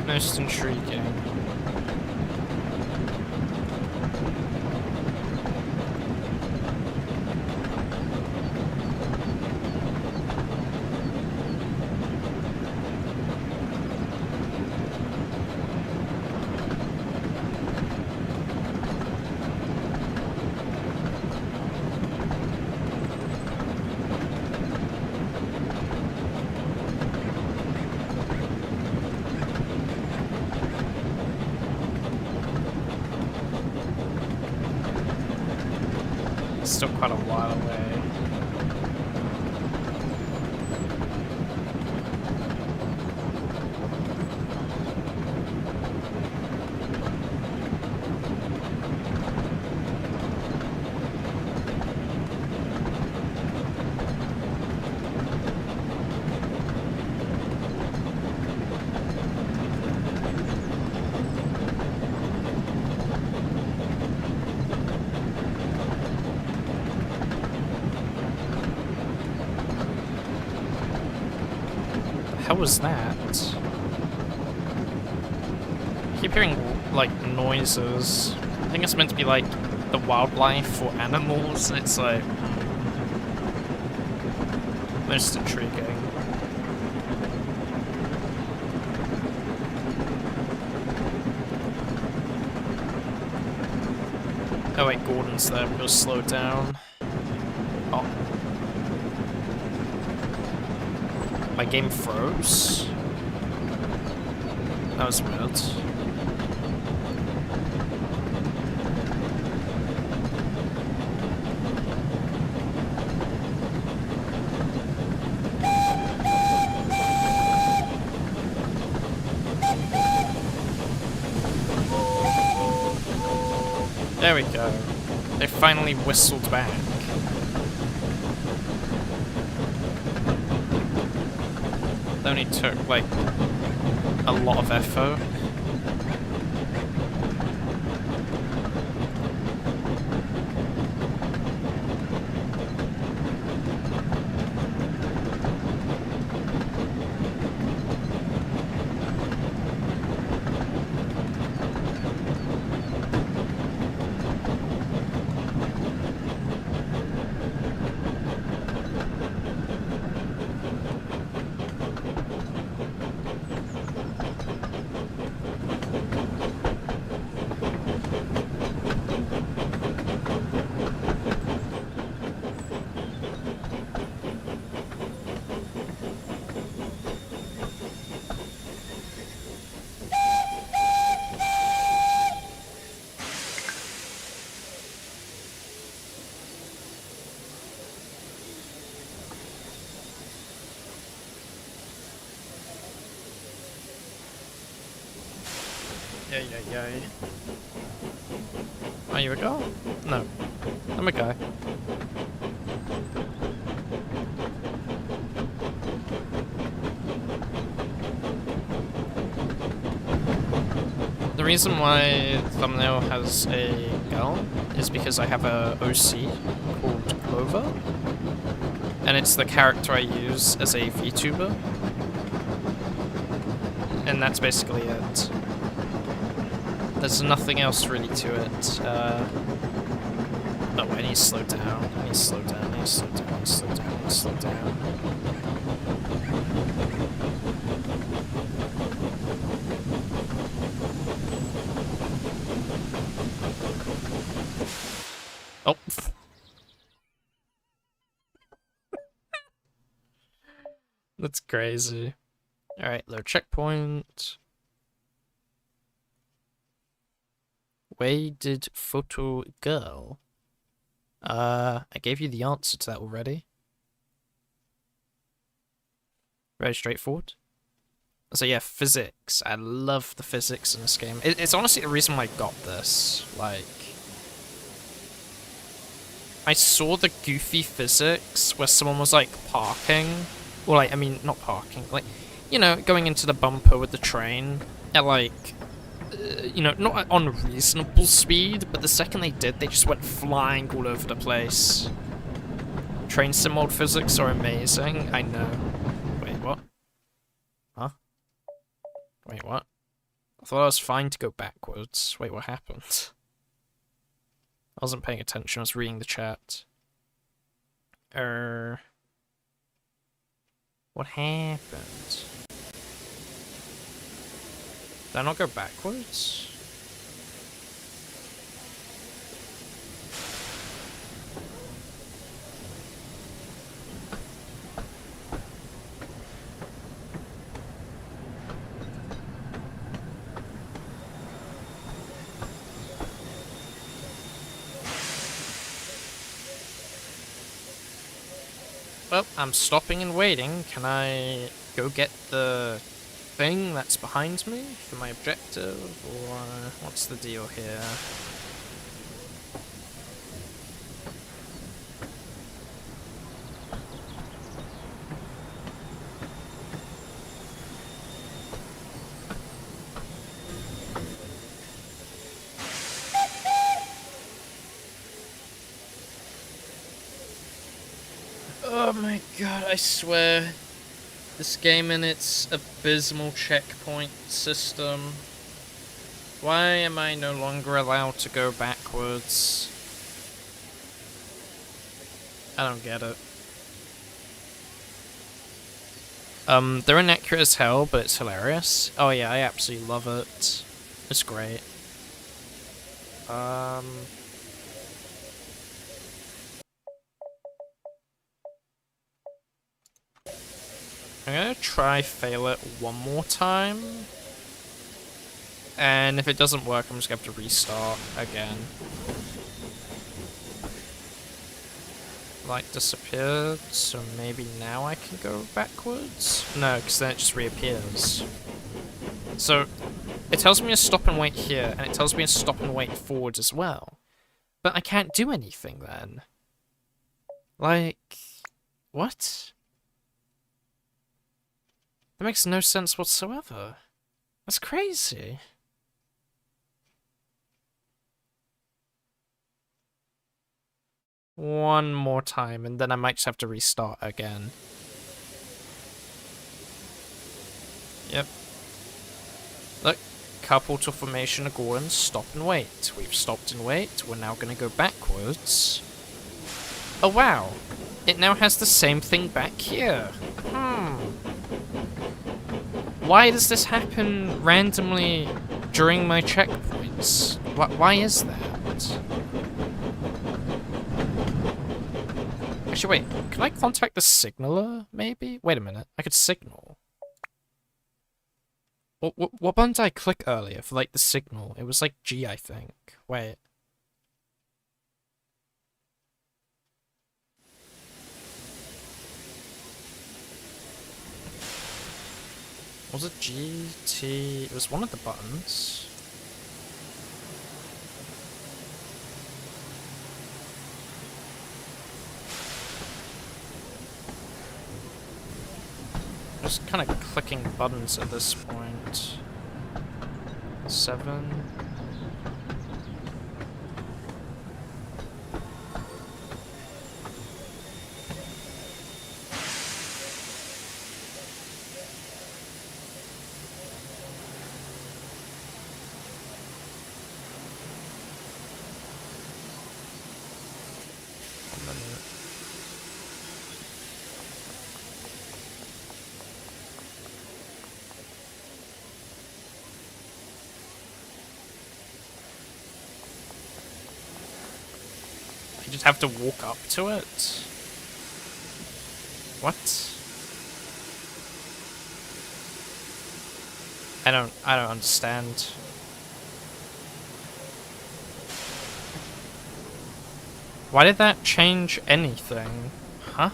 Most intriguing. still quite a while away. How was that? I keep hearing, like, noises. I think it's meant to be, like, the wildlife or animals, and it's like... most intriguing. Oh wait, Gordon's there, we'll slow down. Oh. My game froze? That was weird. There we go. They finally whistled back. It only took, like, a lot of effort. Yay. Are you a girl? No. I'm a guy. The reason why the thumbnail has a girl is because I have a OC called Clover, and it's the character I use as a VTuber, and that's basically it. There's nothing else really to it. Oh, I need to slow down. I need to slow down. I need to slow down. I need to slow down. I need to slow down. Oh. That's crazy. Alright, low checkpoint. Weighted photo girl. I gave you the answer to that already. Very straightforward. So yeah, physics. I love the physics in this game. It's honestly the reason why I got this. Like, I saw the goofy physics where someone was like parking, or like, I mean, not parking, like, you know, going into the bumper with the train at like, you know, not on reasonable speed, but the second they did, they just went flying all over the place. Train sim mode physics are amazing, I know. Wait, what? Huh? Wait, what? I thought I was fine to go backwards. Wait, what happened? I wasn't paying attention, I was reading the chat. What happened? Did I not go backwards? Well, I'm stopping and waiting. Can I go get the thing that's behind me for my objective, or what's the deal here? Oh my god, I swear. This game and its abysmal checkpoint system. Why am I no longer allowed to go backwards? I don't get it. They're inaccurate as hell, but it's hilarious. Oh yeah, I absolutely love it. It's great. I'm gonna try fail it one more time. And if it doesn't work, I'm just gonna have to restart again. Light disappeared, so maybe now I can go backwards? No, because then it just reappears. So, it tells me to stop and wait here, and it tells me to stop and wait forward as well. But I can't do anything then. Like, what? That makes no sense whatsoever. That's crazy. One more time, and then I might just have to restart again. Yep. Look, couple to formation of Gordon, stop and wait. We've stopped and wait, we're now gonna go backwards. Oh wow, it now has the same thing back here. Why does this happen randomly during my checkpoints? Why is that? Actually, wait, can I contact the signaler, maybe? Wait a minute, I could signal. What button did I click earlier for, like, the signal? It was, like, G, I think. Wait. Was it G, T? It was one of the buttons. Just kind of clicking buttons at this point. 7. You just have to walk up to it? What? I don't understand. Why did that change anything? Huh?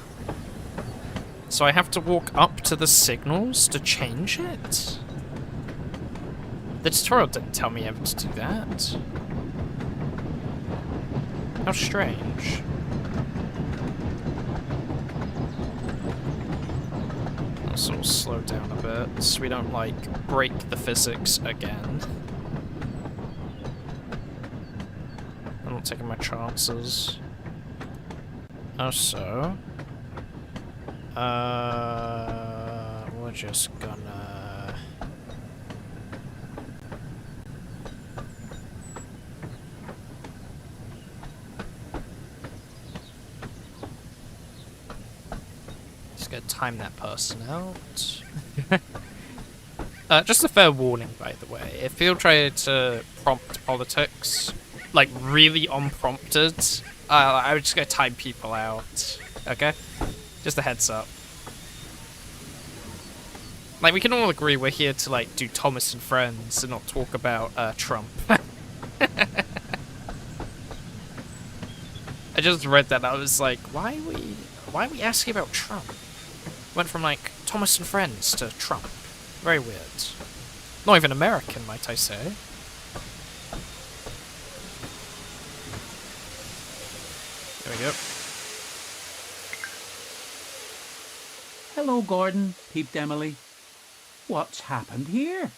So I have to walk up to the signals to change it? The tutorial didn't tell me ever to do that. How strange. Let's all slow down a bit so we don't, like, break the physics again. I'm not taking my chances. Also, we're just gonna... Just gonna time that person out. Just a fair warning, by the way. If you try to prompt politics, like really unprompted, I would just go time people out. Okay? Just a heads up. Like, we can all agree we're here to, like, do Thomas and Friends and not talk about, Trump. I just read that and I was like, why are we Why are we asking about Trump? Went from, like, Thomas and Friends to Trump. Very weird. Not even American, might I say. There we go. Hello, Gordon, peeped Emily. What's happened here?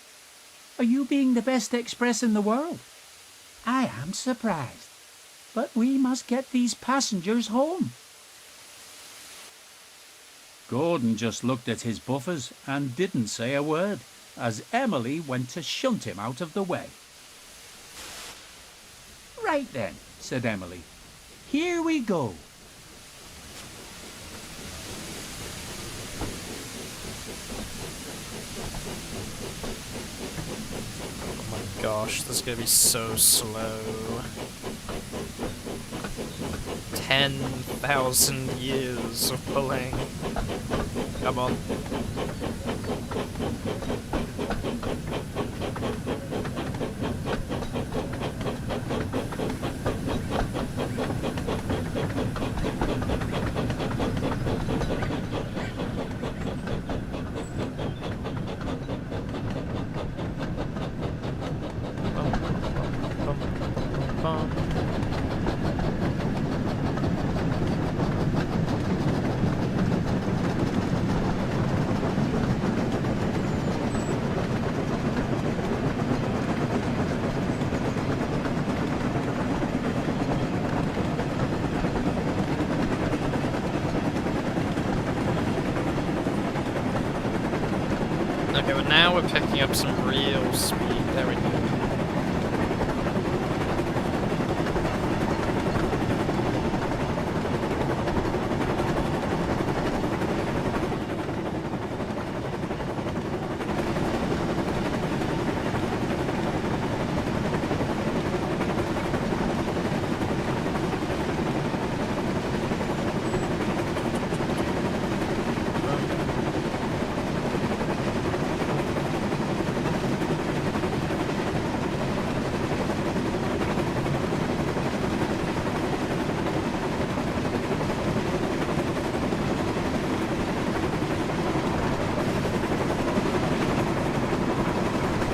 Are you being the best express in the world? I am surprised. But we must get these passengers home. Gordon just looked at his buffers and didn't say a word, as Emily went to shunt him out of the way. Right then, said Emily. Here we go. Oh my gosh, this is gonna be so slow. 10,000 years of pulling. Come on. Okay, but now we're picking up some real speed. There we go.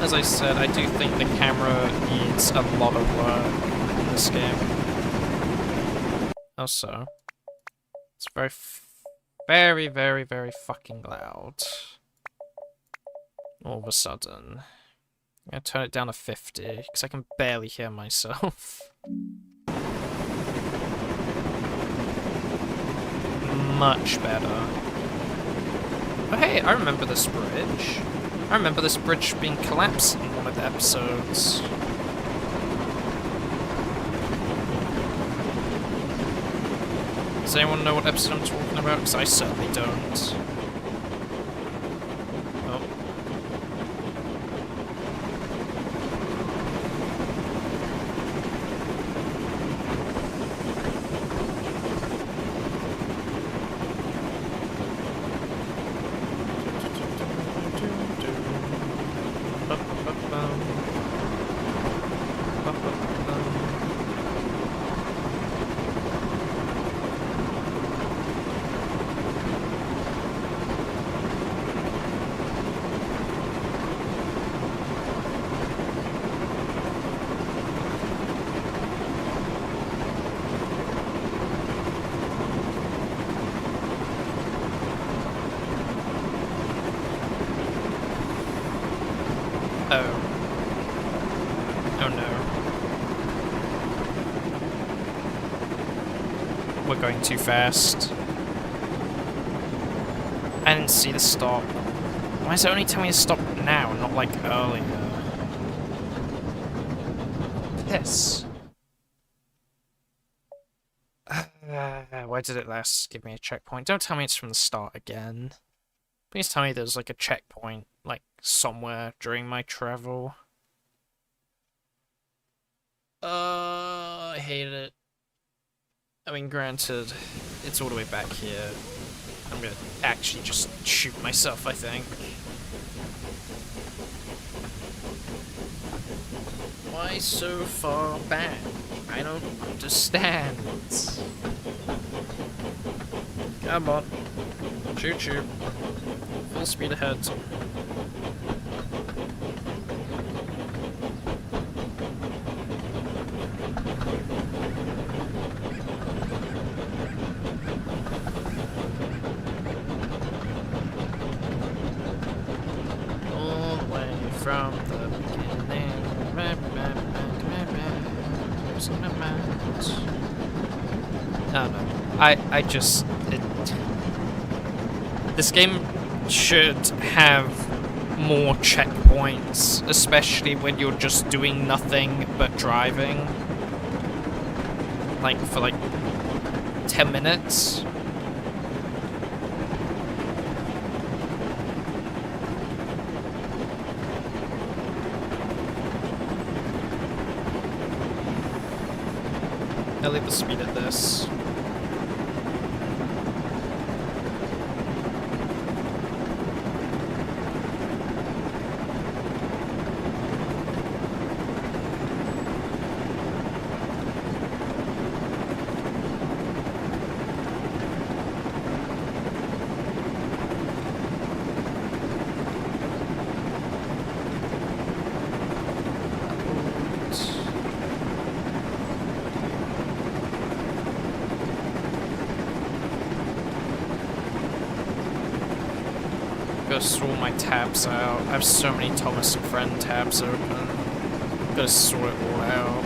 As I said, I do think the camera needs a lot of work in this game. Also, it's very, very, very fucking loud. All of a sudden. I'm gonna turn it down to 50, because I can barely hear myself. Much better. Oh hey, I remember this bridge. I remember this bridge being collapsed in one of the episodes. Does anyone know what episode I'm talking about? Because I certainly don't. Oh. Oh no. We're going too fast. I didn't see the stop. Why is it only telling me to stop now and not like earlier? Piss. Why did it last give me a checkpoint? Don't tell me it's from the start again. Please tell me there's like a checkpoint, like somewhere during my travel. I hate it. I mean, granted, it's all the way back here. I'm gonna actually just shoot myself, I think. Why so far back? I don't understand. Come on. Choo choo. Full speed ahead. All the way from the beginning. I don't know. I just... This game should have more checkpoints, especially when you're just doing nothing but driving. Like, for like 10 minutes. I'll leave the speed at this. Gotta sort my tabs out. I have so many Thomas and Friend tabs open. Gotta sort it all out.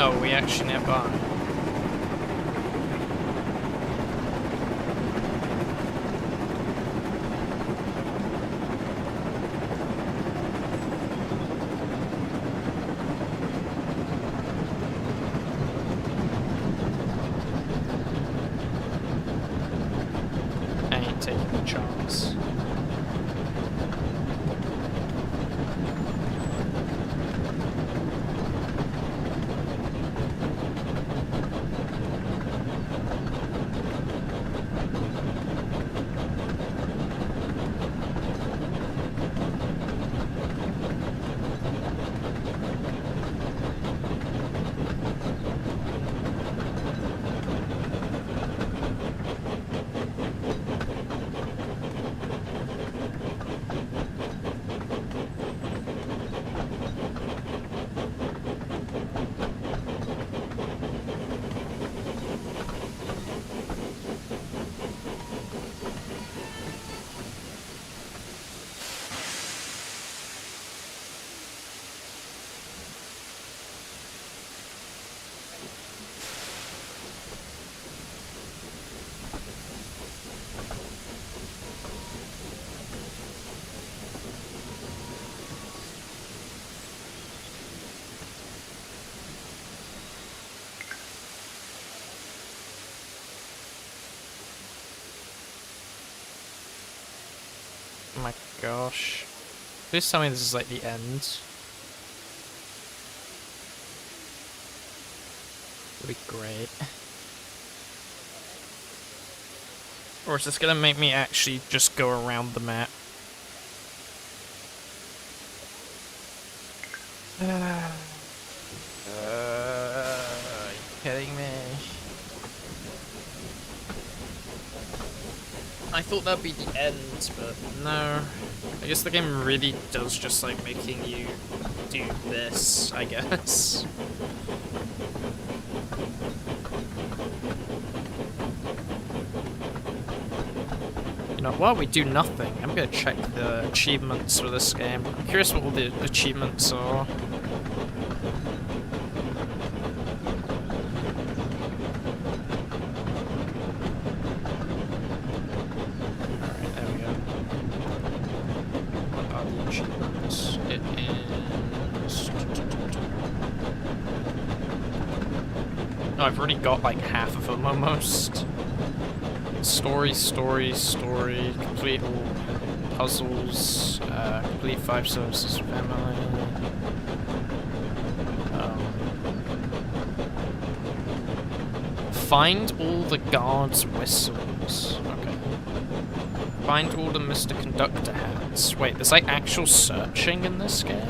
Oh, we actually nearby. I ain't taking a chance. Oh my gosh. Please tell me this is like the end. That'd be great. Or is this gonna make me actually just go around the map? Are you kidding me? I thought that'd be the end, but no. I guess the game really does just like making you do this, I guess. You know, while we do nothing, I'm gonna check the achievements for this game. I'm curious what all the achievements are. Alright, there we go. What are the achievements? It is... Oh, I've already got like half of them almost. Story, complete all puzzles, complete 5 services family. Find all the guards' whistles. Okay. Find all the Mr. Conductor hats. Wait, there's like actual searching in this game?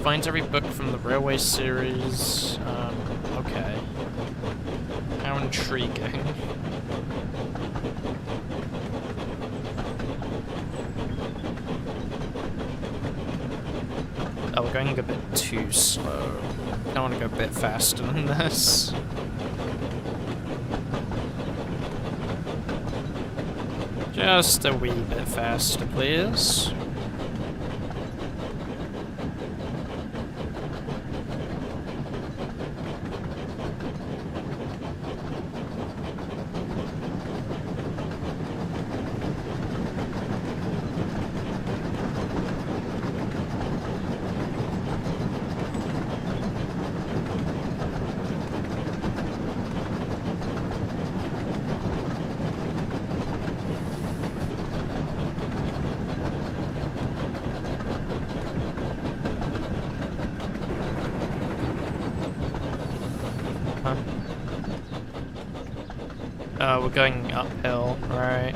Find every book from the Railway series. Okay. How intriguing. Oh, we're going a bit too slow. I want to go a bit faster than this. Just a wee bit faster, please. We're going uphill, right?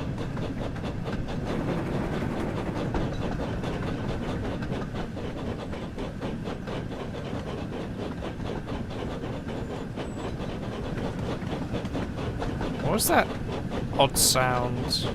What was that odd sound?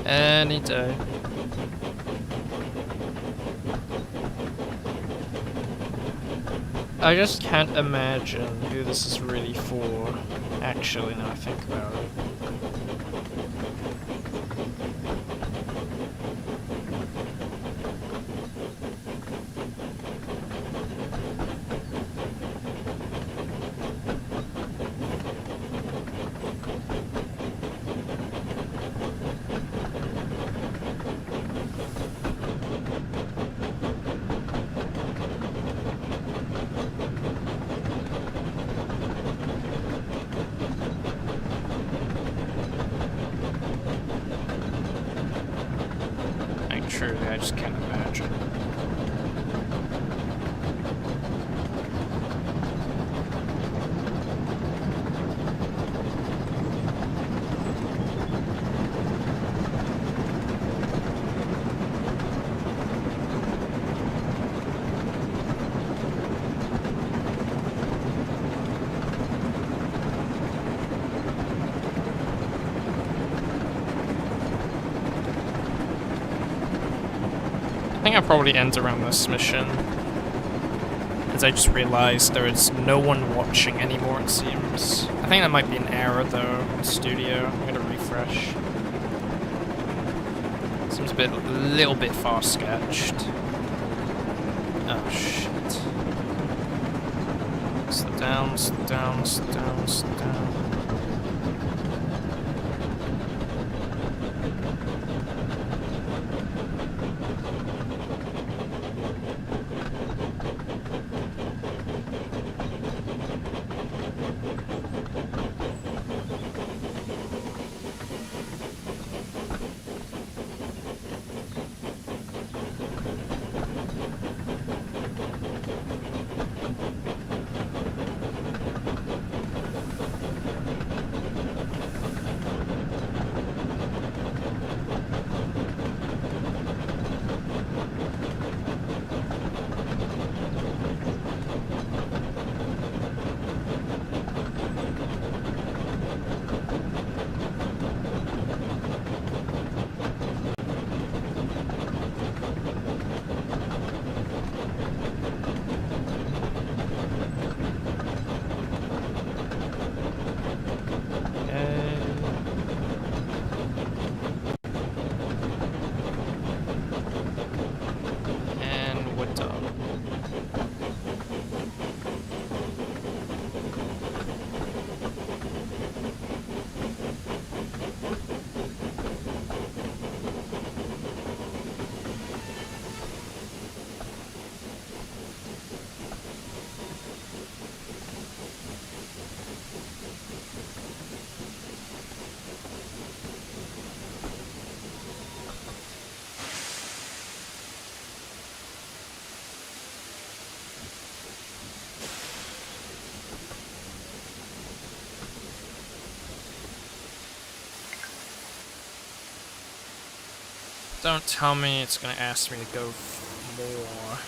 Any day. I just can't imagine who this is really for, actually, now I think about it. Truly, I just can't imagine. I think I'll probably end around this mission, as I just realized there is no one watching anymore, it seems. I think that might be an error though in Studio. I'm gonna refresh. Seems a little bit far sketched. Oh shit. Slow down, slow down, slow down, slow down. And we're done. Don't tell me it's gonna ask me to go more.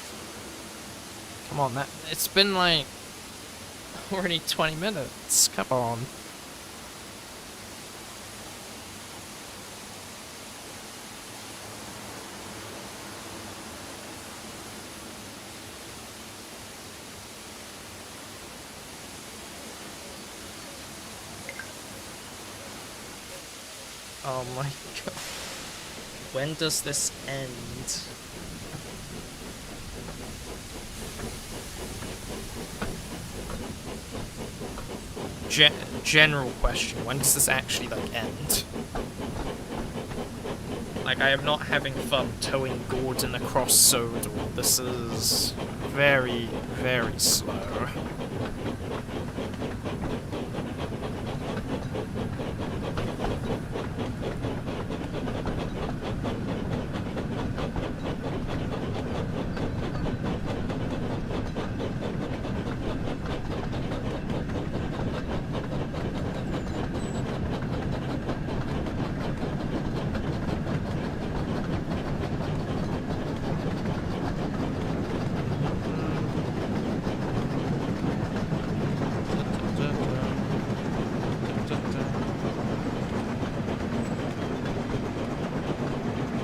Come on, it's been like already 20 minutes. Come on. Oh my god. When does this end? General question, when does this actually, like, end? Like, I am not having fun towing Gordon across Sodor. This is very, very slow.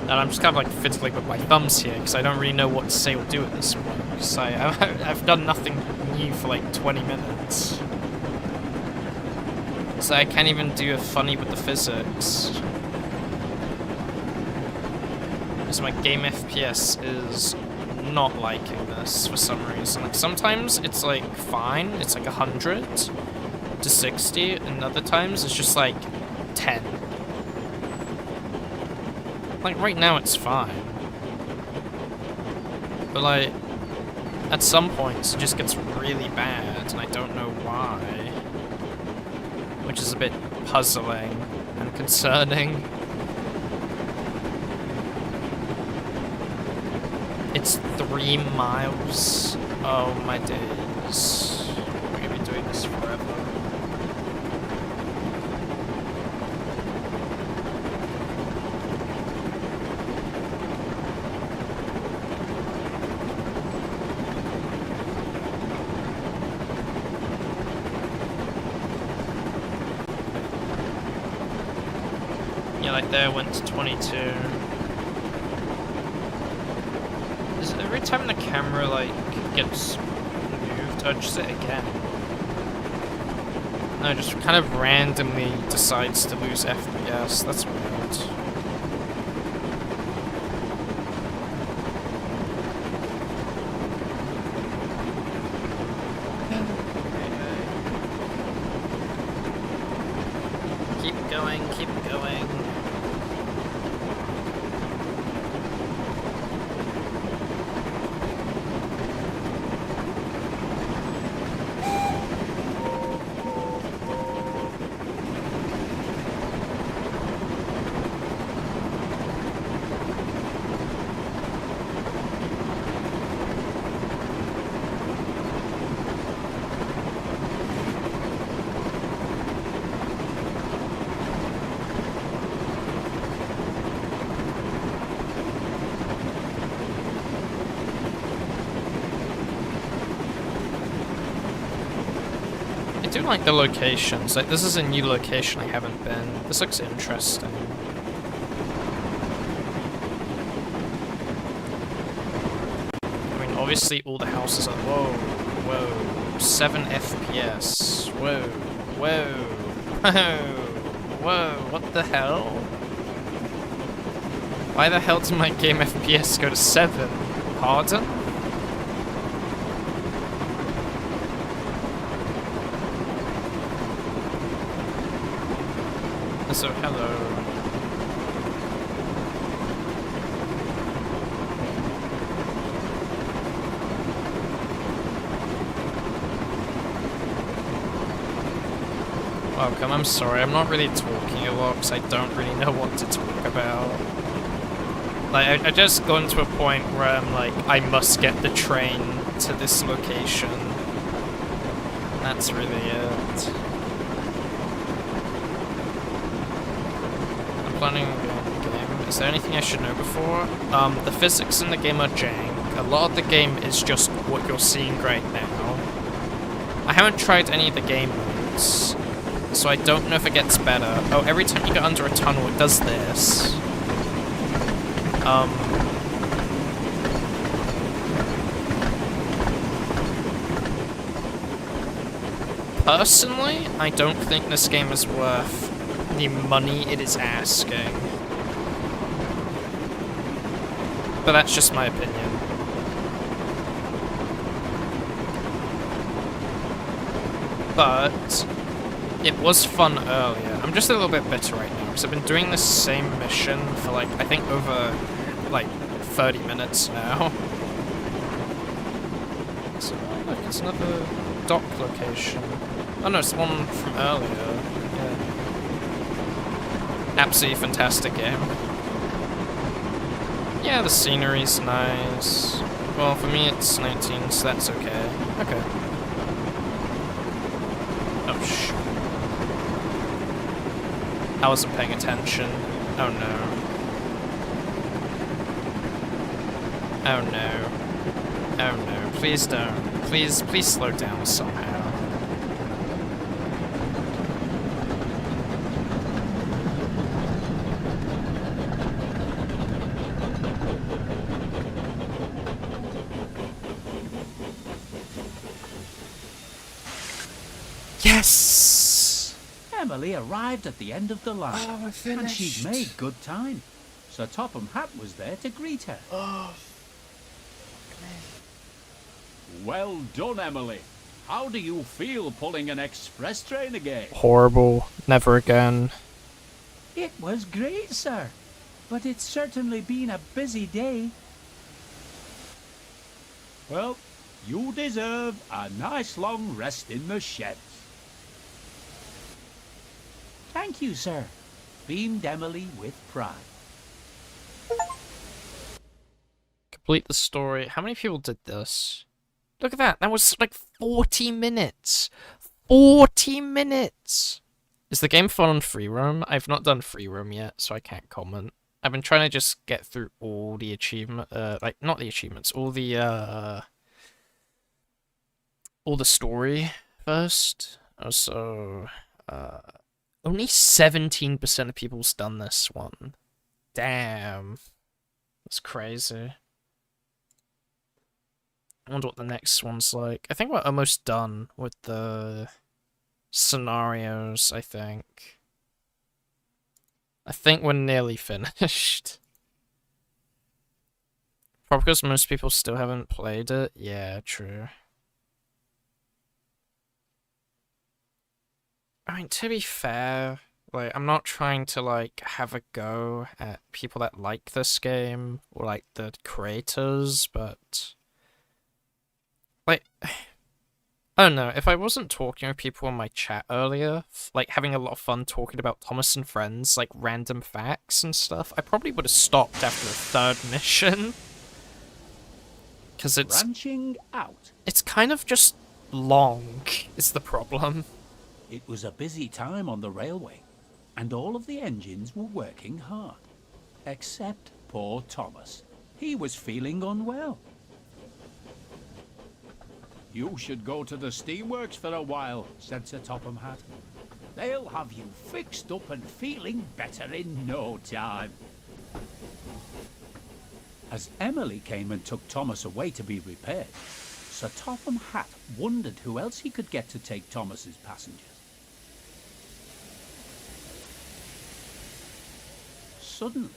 And I'm just kind of like fiddling with my thumbs here because I don't really know what to say or do at this point. Because I've done nothing new for like 20 minutes. So I can't even do a funny with the physics. Because my game FPS is not liking this for some reason. Like sometimes it's like fine, it's like 100 to 60, and other times it's just like 10. Like, right now it's fine. But, like, at some points it just gets really bad, and I don't know why. Which is a bit puzzling and concerning. It's 3 miles. Oh my days. We're gonna be doing this forever. Like there went to 22. Is it every time the camera like gets moved, or just it again? No, just kind of randomly decides to lose FPS. That's weird. do like the locations. Like, this is a new location I haven't been. This looks interesting. I mean, obviously all the houses are... Whoa, whoa. 7 FPS. Whoa, whoa, whoa, whoa. What the hell? Why the hell did my game FPS go to 7? Pardon? So, hello. Welcome, I'm sorry, I'm not really talking a lot because I don't really know what to talk about. Like, I just got into a point where I'm like, I must get the train to this location. That's really it. I'm planning on getting the game. Is there anything I should know before? The physics in the game are jank. A lot of the game is just what you're seeing right now. I haven't tried any of the game modes, so I don't know if it gets better. Oh, every time you go under a tunnel, it does this. Personally, I don't think this game is worth the money it is asking. But that's just my opinion. But it was fun earlier. I'm just a little bit bitter right now because I've been doing this same mission for like, I think over like 30 minutes now. So look, it's another dock location. Oh no, it's the one from earlier. Yeah. Absolutely fantastic game. Yeah, the scenery's nice. Well, for me it's 19, so that's okay. Okay. Oh shit. I wasn't paying attention. Oh no. Oh no. Oh no. Please don't. Please slow down somehow. Yes! Emily arrived at the end of the line. Oh, we're and finished. she'd made good time. Sir Topham Hatt was there to greet her. Oh. Well done, Emily. How do you feel pulling an express train again? Horrible. Never again. It was great, sir. But it's certainly been a busy day. Well, you deserve a nice long rest in the sheds. Thank you, sir, beamed Emily with pride. Complete the story. How many people did this? Look at that. That was like 40 minutes. 40 minutes! Is the game fun on free roam? I've not done free roam yet, so I can't comment. I've been trying to just get through all the achievement, like, not the achievements, all the story first. Also, only 17% of people's done this one. Damn. That's crazy. I wonder what the next one's like. I think we're almost done with the scenarios, I think. I think we're nearly finished. Probably because most people still haven't played it. Yeah, true. I mean, to be fair, like, I'm not trying to, like, have a go at people that like this game, or, like, the creators, but... like, I don't know, if I wasn't talking with people in my chat earlier, like, having a lot of fun talking about Thomas and Friends, like, random facts and stuff, I probably would have stopped after the third mission. Because it's... branching out. It's kind of just long, is the problem. It was a busy time on the railway, and all of the engines were working hard. Except poor Thomas. He was feeling unwell. You should go to the steamworks for a while, said Sir Topham Hatt. They'll have you fixed up and feeling better in no time. As Emily came and took Thomas away to be repaired, Sir Topham Hatt wondered who else he could get to take Thomas's passengers. Suddenly,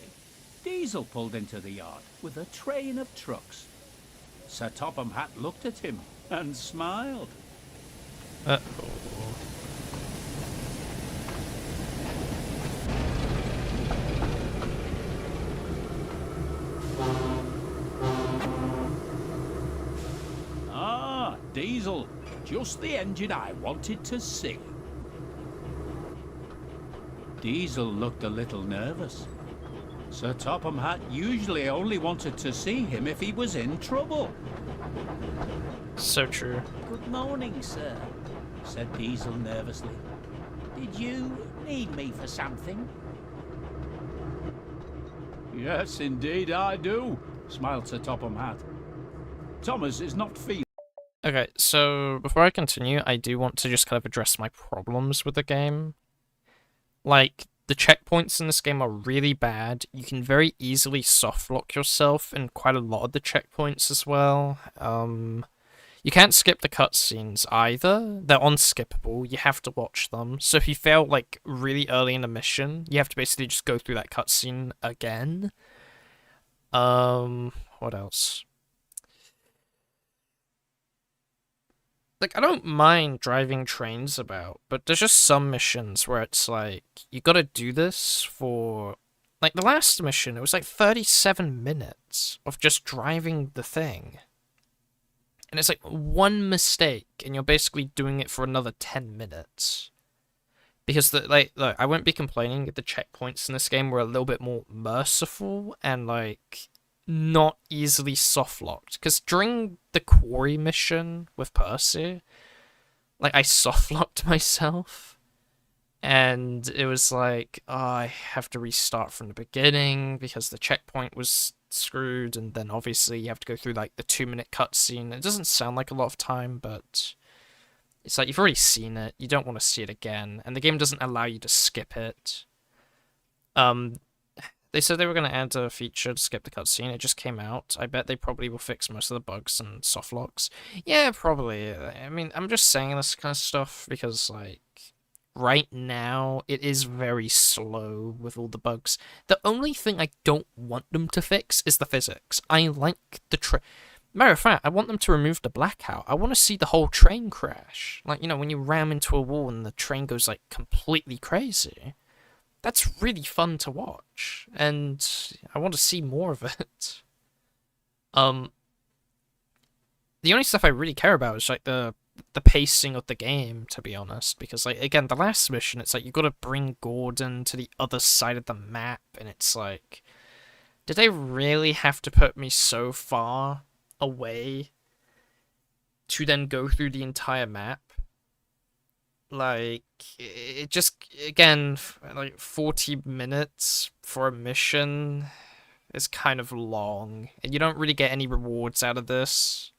Diesel pulled into the yard with a train of trucks. Sir Topham Hatt looked at him and smiled. Uh-oh. Ah, Diesel, just the engine I wanted to see. Diesel looked a little nervous. Sir Topham Hatt usually only wanted to see him if he was in trouble. So true. Good morning, sir, said Diesel nervously. did you need me for something? Yes, indeed I do, smiled Sir Topham Hatt. Thomas is not feeling. Okay, so before I continue, I do want to just kind of address my problems with the game. Like, the checkpoints in this game are really bad. You can very easily softlock yourself in quite a lot of the checkpoints as well. You can't skip the cutscenes either. They're unskippable. You have to watch them. So if you fail, like, really early in a mission, you have to basically just go through that cutscene again. What else? Like, I don't mind driving trains about, but there's just some missions where it's like, you gotta do this for... Like, the last mission, it was like 37 minutes of just driving the thing. And it's like one mistake, and you're basically doing it for another 10 minutes. Because, look, I won't be complaining if the checkpoints in this game were a little bit more merciful and, like, not easily softlocked. Because during the quarry mission with Percy, like, I softlocked myself. And it was like, oh, I have to restart from the beginning because the checkpoint was screwed, and then obviously you have to go through like the 2-minute cutscene. It doesn't sound like a lot of time, but it's like you've already seen it, you don't want to see it again, and the game doesn't allow you to skip it. They said they were going to add a feature to skip the cutscene. It just came out. I bet they probably will fix most of the bugs and softlocks. Yeah, probably. I mean, I'm just saying this kind of stuff because, like, right now, it is very slow with all the bugs. The only thing I don't want them to fix is the physics. I like the matter of fact, I want them to remove the blackout. I want to see the whole train crash. Like, you know, when you ram into a wall and the train goes, like, completely crazy. That's really fun to watch. And I want to see more of it. The only stuff I really care about is, like, the pacing of the game, to be honest, because, like, again, the last mission, it's like you gotta bring Gordon to the other side of the map, and it's like, did they really have to put me so far away to then go through the entire map? Like, it just, again, like, 40 minutes for a mission is kind of long, and you don't really get any rewards out of this.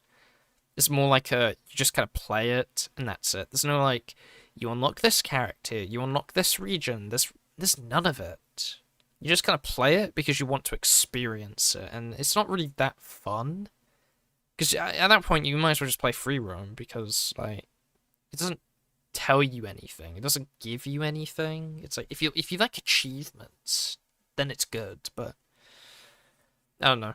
It's more like you just kind of play it, and that's it. There's no, like, you unlock this character, you unlock this region, there's none of it. You just kind of play it because you want to experience it, and it's not really that fun. Because at that point, you might as well just play free roam, because, like, it doesn't tell you anything. It doesn't give you anything. It's like, if you like achievements, then it's good, but I don't know.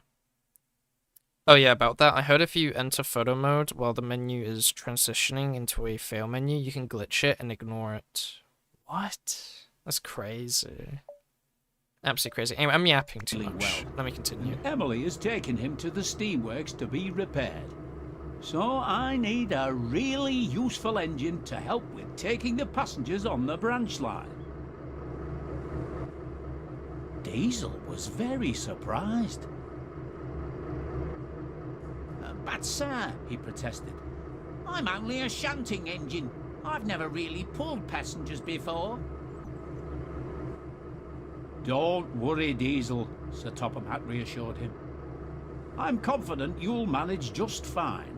Oh yeah, about that, I heard if you enter photo mode while the menu is transitioning into a fail menu, you can glitch it and ignore it. What? That's crazy. Absolutely crazy. Anyway, I'm yapping too much. Well, let me continue. Emily has taken him to the steamworks to be repaired. So I need a really useful engine to help with taking the passengers on the branch line. Diesel was very surprised. But sir, He protested. I'm only a shunting engine. I've never really pulled passengers before. Don't worry, Diesel, Sir Topham Hatt reassured him. I'm confident you'll manage just fine.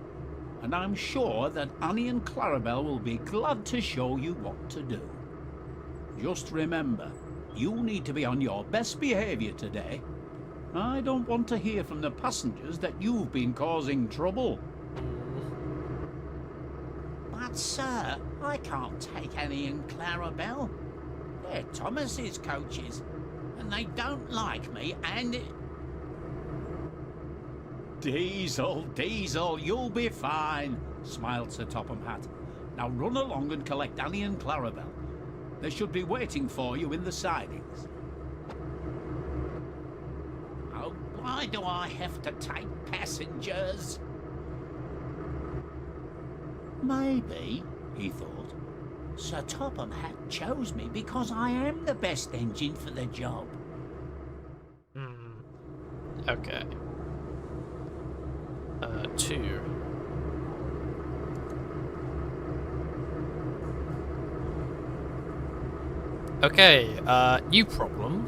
and I'm sure that Annie and Clarabelle will be glad to show you what to do. Just remember, you need to be on your best behaviour today. I don't want to hear from the passengers that you've been causing trouble. But, sir, I can't take Annie and Clarabelle. They're Thomas's coaches, and they don't like me, and... Diesel, you'll be fine, smiled Sir Topham Hatt. Now run along and collect Annie and Clarabelle. They should be waiting for you in the sidings. Oh, why do I have to take passengers? Maybe, he thought, Sir Topham Hatt chose me because I am the best engine for the job. Okay. 2. Okay, new problem.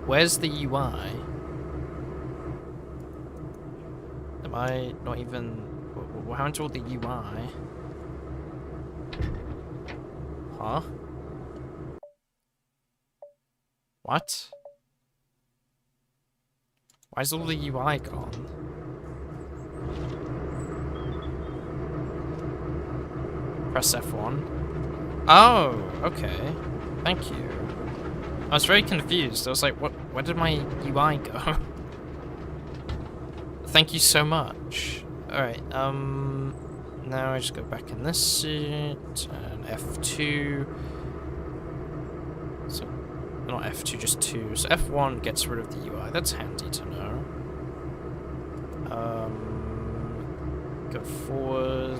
Where's the UI? Am I not even... What happened to all the UI? Huh? What? Why is all the UI gone? Press F1. Oh, okay. Thank you. I was very confused. I was like, what? Where did my UI go? Thank you so much. Alright, now I just go back in this seat, and F2. So, not F2, just 2. So F1 gets rid of the UI. That's handy to know. Go forward.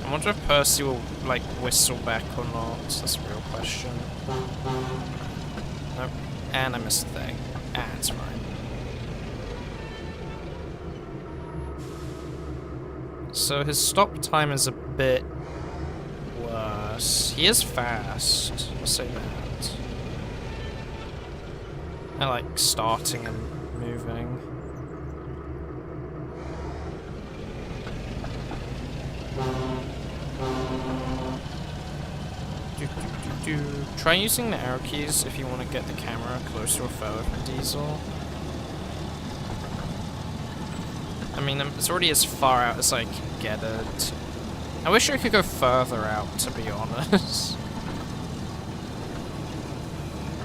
I wonder if Percy will, like, whistle back or not. That's a real question. Nope. And I missed the thing. Ah, it's fine. So his stop time is a bit worse. He is fast, I'll say that. I like starting and moving. Try using the arrow keys if you want to get the camera closer or further from Diesel. I mean, it's already as far out as I can get it. I wish I could go further out, to be honest.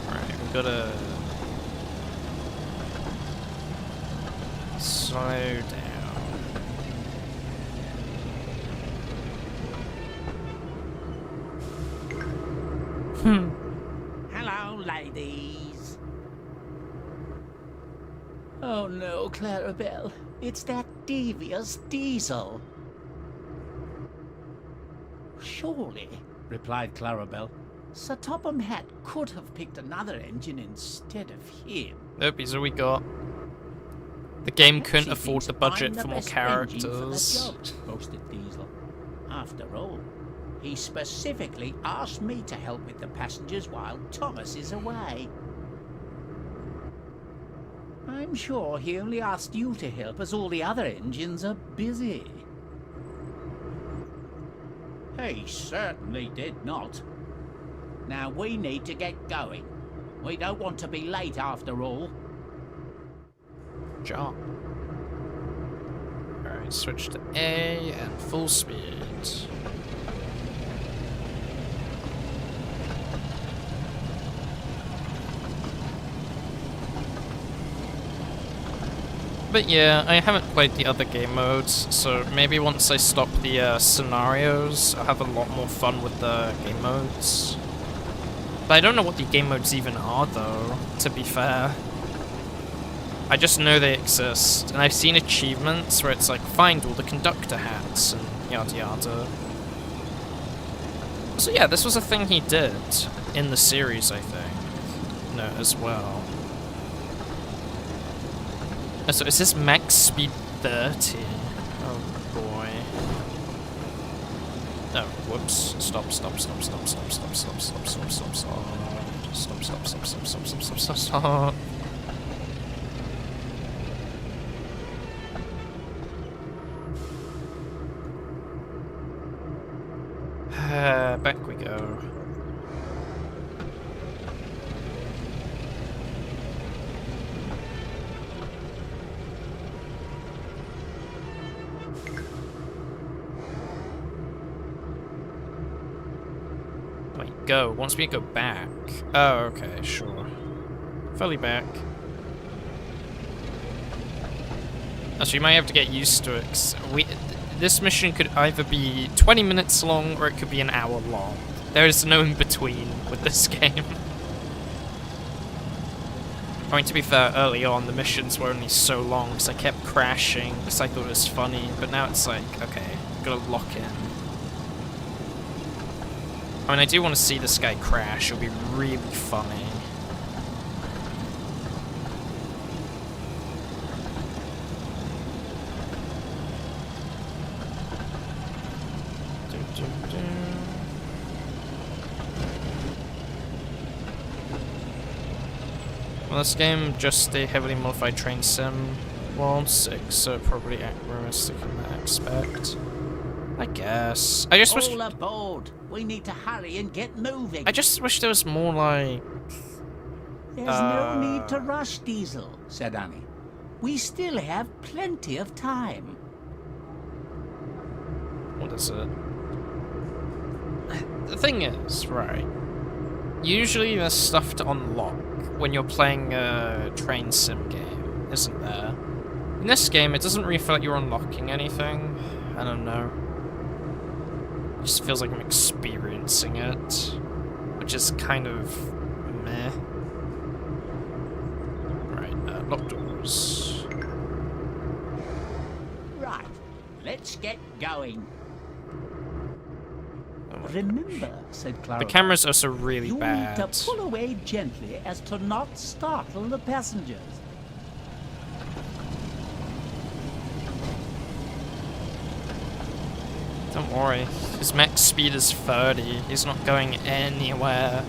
Alright, we gotta... slow down. Hello, ladies. Oh no, Clarabelle. It's that devious Diesel. Surely, replied Clarabelle, Sir Topham Hatt could have picked another engine instead of him. Nope, he's all we got. The game Perhaps couldn't he afford thinks the budget I'm the for more best engine for the characters. job, boasted Diesel. After all, he specifically asked me to help with the passengers while Thomas is away. I'm sure he only asked you to help as all the other engines are busy. He certainly did not. Now we need to get going. We don't want to be late after all. Jump. Alright, switch to A and full speed. But yeah, I haven't played the other game modes, so maybe once I stop the scenarios, I'll have a lot more fun with the game modes. But I don't know what the game modes even are, though, to be fair. I just know they exist, and I've seen achievements where it's like, find all the conductor hats, and yada yada. So yeah, this was a thing he did in the series, I think. No, as well. Oh, so is this max speed 30? Oh boy. Oh, whoops. Stop. Stop. Back we go. Wait, go. Wants me to go back. Oh, okay, sure. Fully back. Oh, so you might have to get used to it, 'cause this mission could either be 20 minutes long or it could be an hour long. There is no in between with this game. I mean, to be fair, early on the missions were only so long because I kept crashing because I thought it was funny, but now it's like, okay, gotta lock in. I mean, I do want to see this guy crash, it'll be really funny. Well, this game just a heavily modified train sim world 6, so probably realistic in that aspect. I guess. I just wish. All aboard. We need to hurry and get moving. I just wish there was more like. There's no need to rush, Diesel, said Annie. We still have plenty of time. What is it? The thing is, right. Usually there's stuff to unlock when you're playing a train sim game, isn't there? In this game, it doesn't really feel like you're unlocking anything. I don't know. It just feels like I'm experiencing it, which is kind of meh. Right, lock doors. Right, let's get going. Oh, Remember, said Clara. the camera's also really you bad. need to pull away gently as to not startle the passengers. Don't worry, his max speed is 30. He's not going anywhere.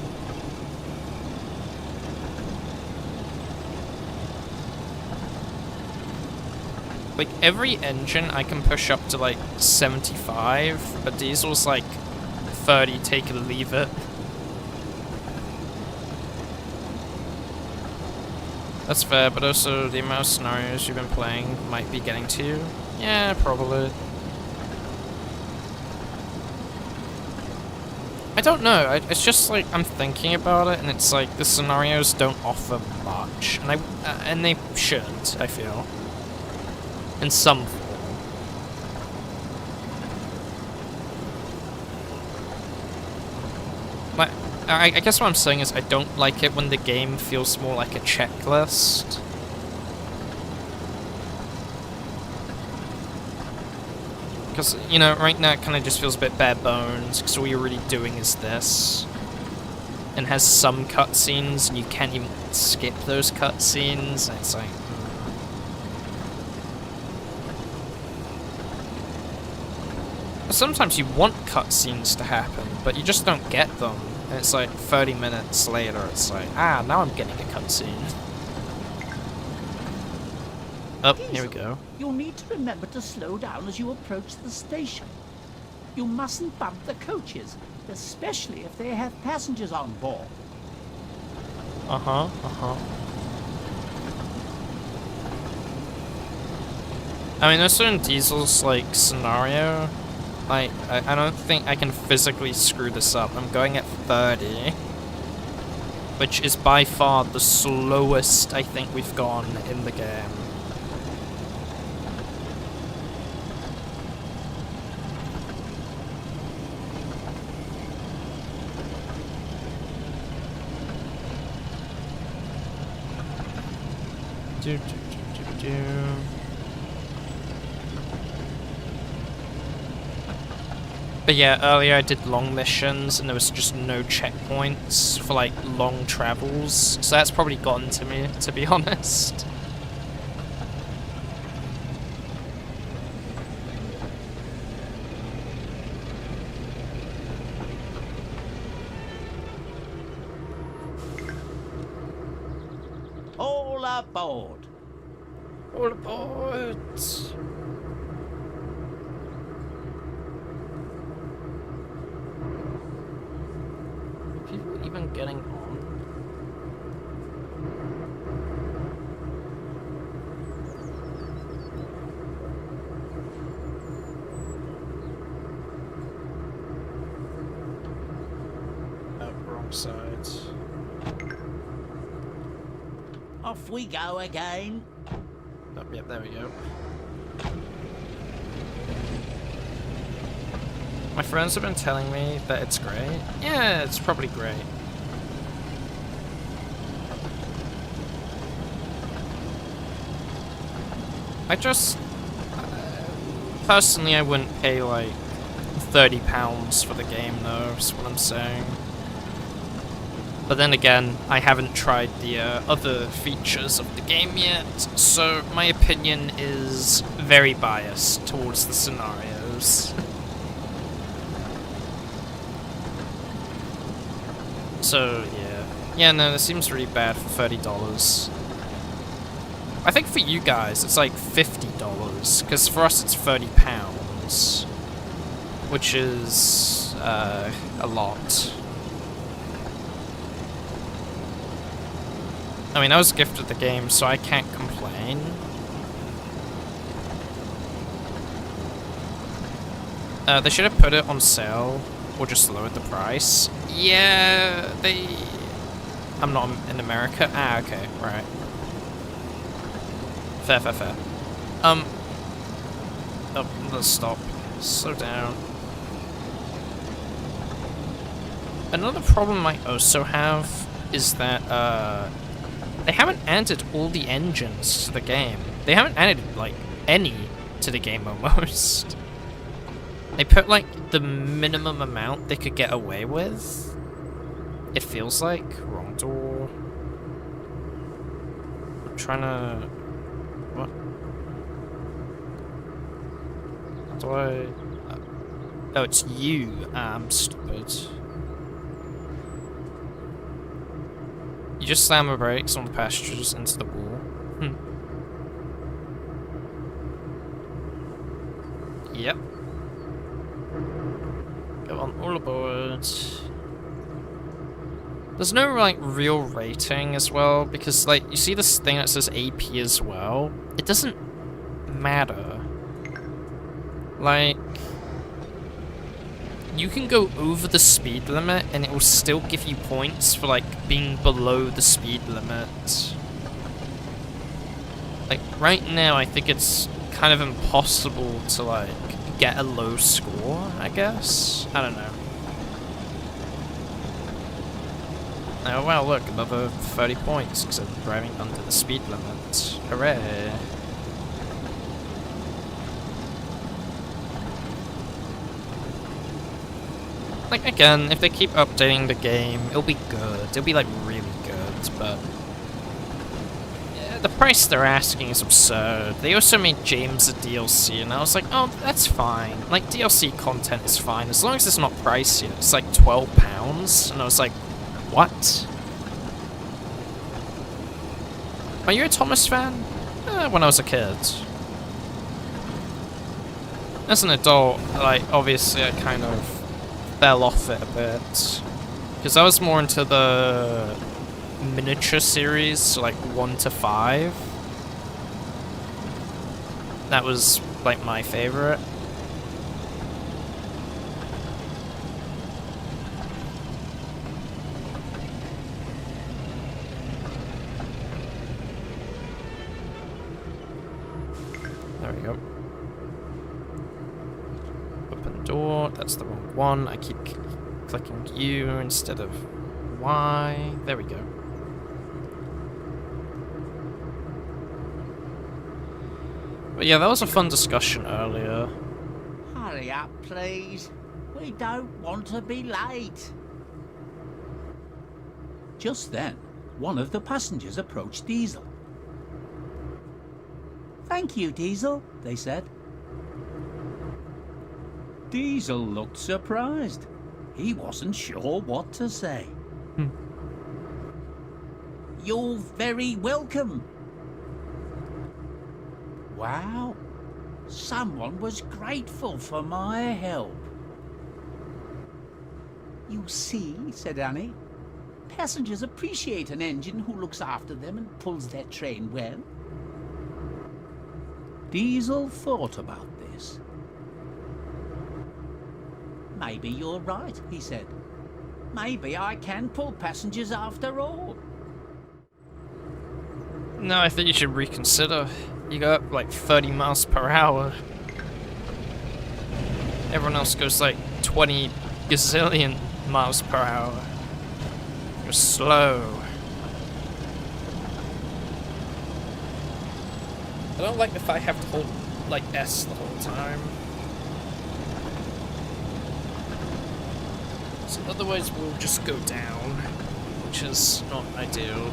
Like, every engine I can push up to like 75, but Diesel's like 30, take it or leave it. That's fair, but also the amount of scenarios you've been playing might be getting to you. Yeah, probably. I don't know, it's just like, I'm thinking about it, and it's like, the scenarios don't offer much, and they should, I feel. In some form. Like, I guess what I'm saying is I don't like it when the game feels more like a checklist. Because, you know, right now it kind of just feels a bit bare bones, because all you're really doing is this. And has some cutscenes, and you can't even skip those cutscenes, and it's like... Sometimes you want cutscenes to happen, but you just don't get them. And it's like 30 minutes later, it's like, ah, now I'm getting a cutscene. Oh, here we go. You'll need to remember to slow down as you approach the station. You mustn't bump the coaches, especially if they have passengers on board. Uh-huh. I mean, also in Diesel's, like, scenario, like, I don't think I can physically screw this up. I'm going at 30, which is by far the slowest I think we've gone in the game. But But yeah, earlier I did long missions and there was just no checkpoints for like long travels, so that's probably gotten to me, to be honest. All aboard. All aboard! Are people even getting on? Oh, wrong side. Off we go again. Oh, yep, there we go. My friends have been telling me that it's great. Yeah, it's probably great. I just... personally, I wouldn't pay like £30 for the game though, is what I'm saying. But then again, I haven't tried the other features of the game yet, so my opinion is very biased towards the scenarios. So, yeah. Yeah, no, this seems really bad for $30. I think for you guys, it's like $50, because for us it's £30, which is a lot. I mean, I was gifted the game, so I can't complain. They should have put it on sale, or just lowered the price. Yeah, they... I'm not in America. Ah, okay, right. Fair, fair, fair. Oh, let's stop. Slow down. Another problem I also have is that, they haven't added all the engines to the game. They haven't added, like, any to the game, almost. They put, like, the minimum amount they could get away with. It feels like. Wrong door. I'm trying to... What? How do I... Oh, it's you. Ah, I'm stupid. You just slam the brakes on the pastures into the wall. Yep. Go on, all aboard. There's no, like, real rating as well, because, like, you see this thing that says AP as well? It doesn't matter. Like... You can go over the speed limit and it will still give you points for like being below the speed limit. Like right now I think it's kind of impossible to like get a low score, I guess? I don't know. Oh wow, look, another 30 points because I'm driving under the speed limit. Hooray. Like, again, if they keep updating the game, it'll be good. It'll be, like, really good, but... Yeah, the price they're asking is absurd. They also made James a DLC, and I was like, oh, that's fine. Like, DLC content is fine, as long as it's not pricey. It's, like, £12, and I was like, what? Are you a Thomas fan? When I was a kid. As an adult, like, obviously I kind of... fell off it a bit, because I was more into the miniature series, so like 1 to 5. That was like my favorite. There we go. Open door, that's the wrong one. I keep clicking U instead of Y. There we go. But yeah, that was a fun discussion earlier. Hurry up, please. We don't want to be late. Just then, one of the passengers approached Diesel. Thank you, Diesel, they said. Diesel looked surprised. He wasn't sure what to say. You're very welcome. Wow, someone was grateful for my help. You see, said Annie, passengers appreciate an engine who looks after them and pulls their train well. Diesel thought about this. Maybe you're right, he said. Maybe I can pull passengers after all. No, I think you should reconsider. You go up like 30 miles per hour. Everyone else goes like 20 gazillion miles per hour. You're slow. I don't like if I have to hold like S the whole time. So otherwise we'll just go down, which is not ideal.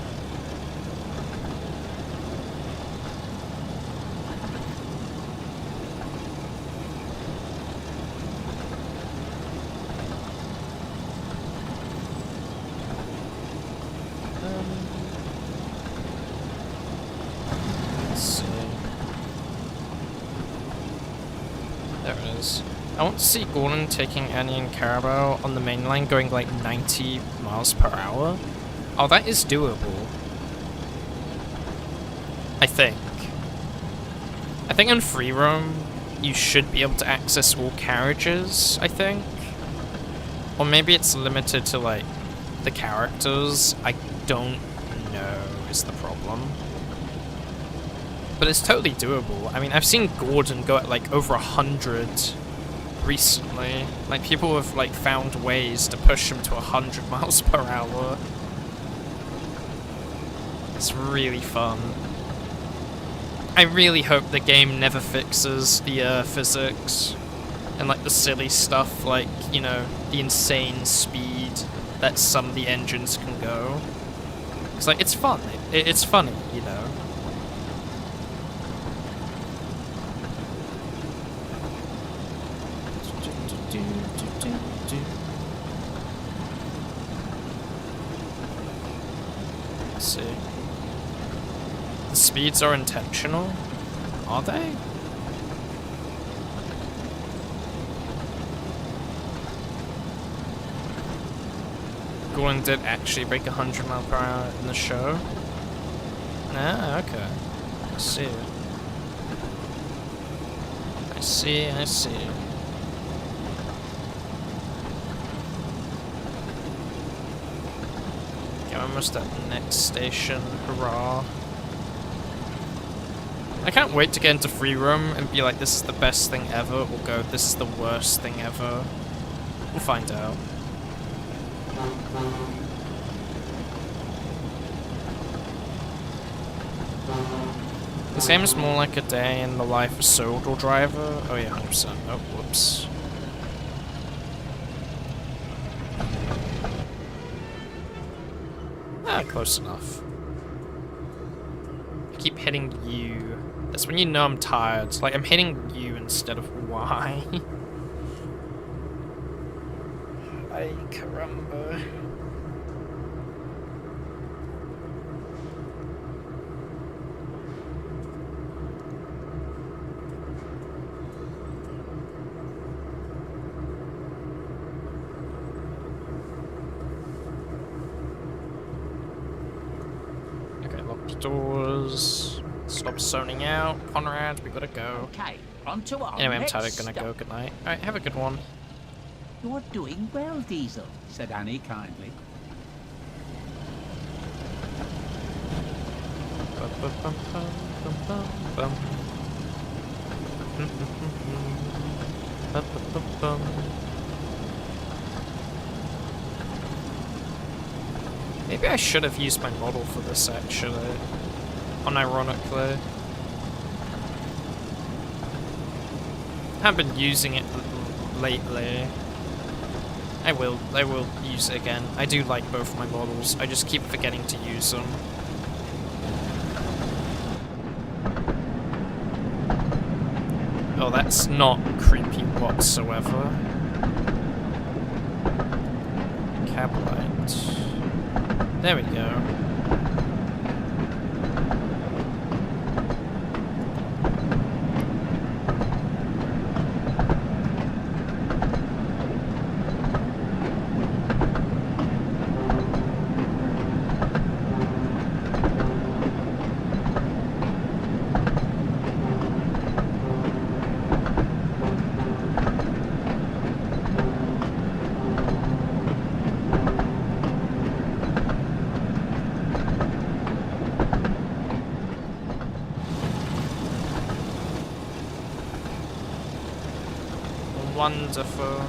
Let's see. There it is. I want to see Gordon taking Annie and Carabao on the main line going like 90 miles per hour. Oh, that is doable. I think. I think on free roam, you should be able to access all carriages, I think. Or maybe it's limited to like the characters. I don't know is the problem. But it's totally doable. I mean, I've seen Gordon go at like over 100 recently. Like, people have like found ways to push him to 100 miles per hour. It's really fun. I really hope the game never fixes the physics and like the silly stuff, like, you know, the insane speed that some of the engines can go. It's like, it's fun. It's funny, you know. Let's see. The speeds are intentional? Are they? Gordon did actually break 100 miles per hour in the show? Ah, okay. I see. I see, I see. Okay, I'm almost at the next station. Hurrah. I can't wait to get into free roam and be like, this is the best thing ever, or go, this is the worst thing ever. We'll find out. This game is more like a day in the life of Sodor driver. Oh yeah, 100%. Oh, whoops. Ah, close enough. I keep hitting U. That's when you know I'm tired. Like, I'm hitting U instead of Y. Ay, caramba. Okay, locked doors. Stop zoning out. Conrad, we gotta go. Okay, on to our Anyway, I'm next tired, gonna stop. go. Good night. Alright, have a good one. You're doing well, Diesel, Said Annie kindly. Maybe I should have used my model for this, actually. Unironically. I haven't been using it lately. I will use it again. I do like both my models. I just keep forgetting to use them. Oh, that's not creepy whatsoever. Cab light. There we go. Wonderful.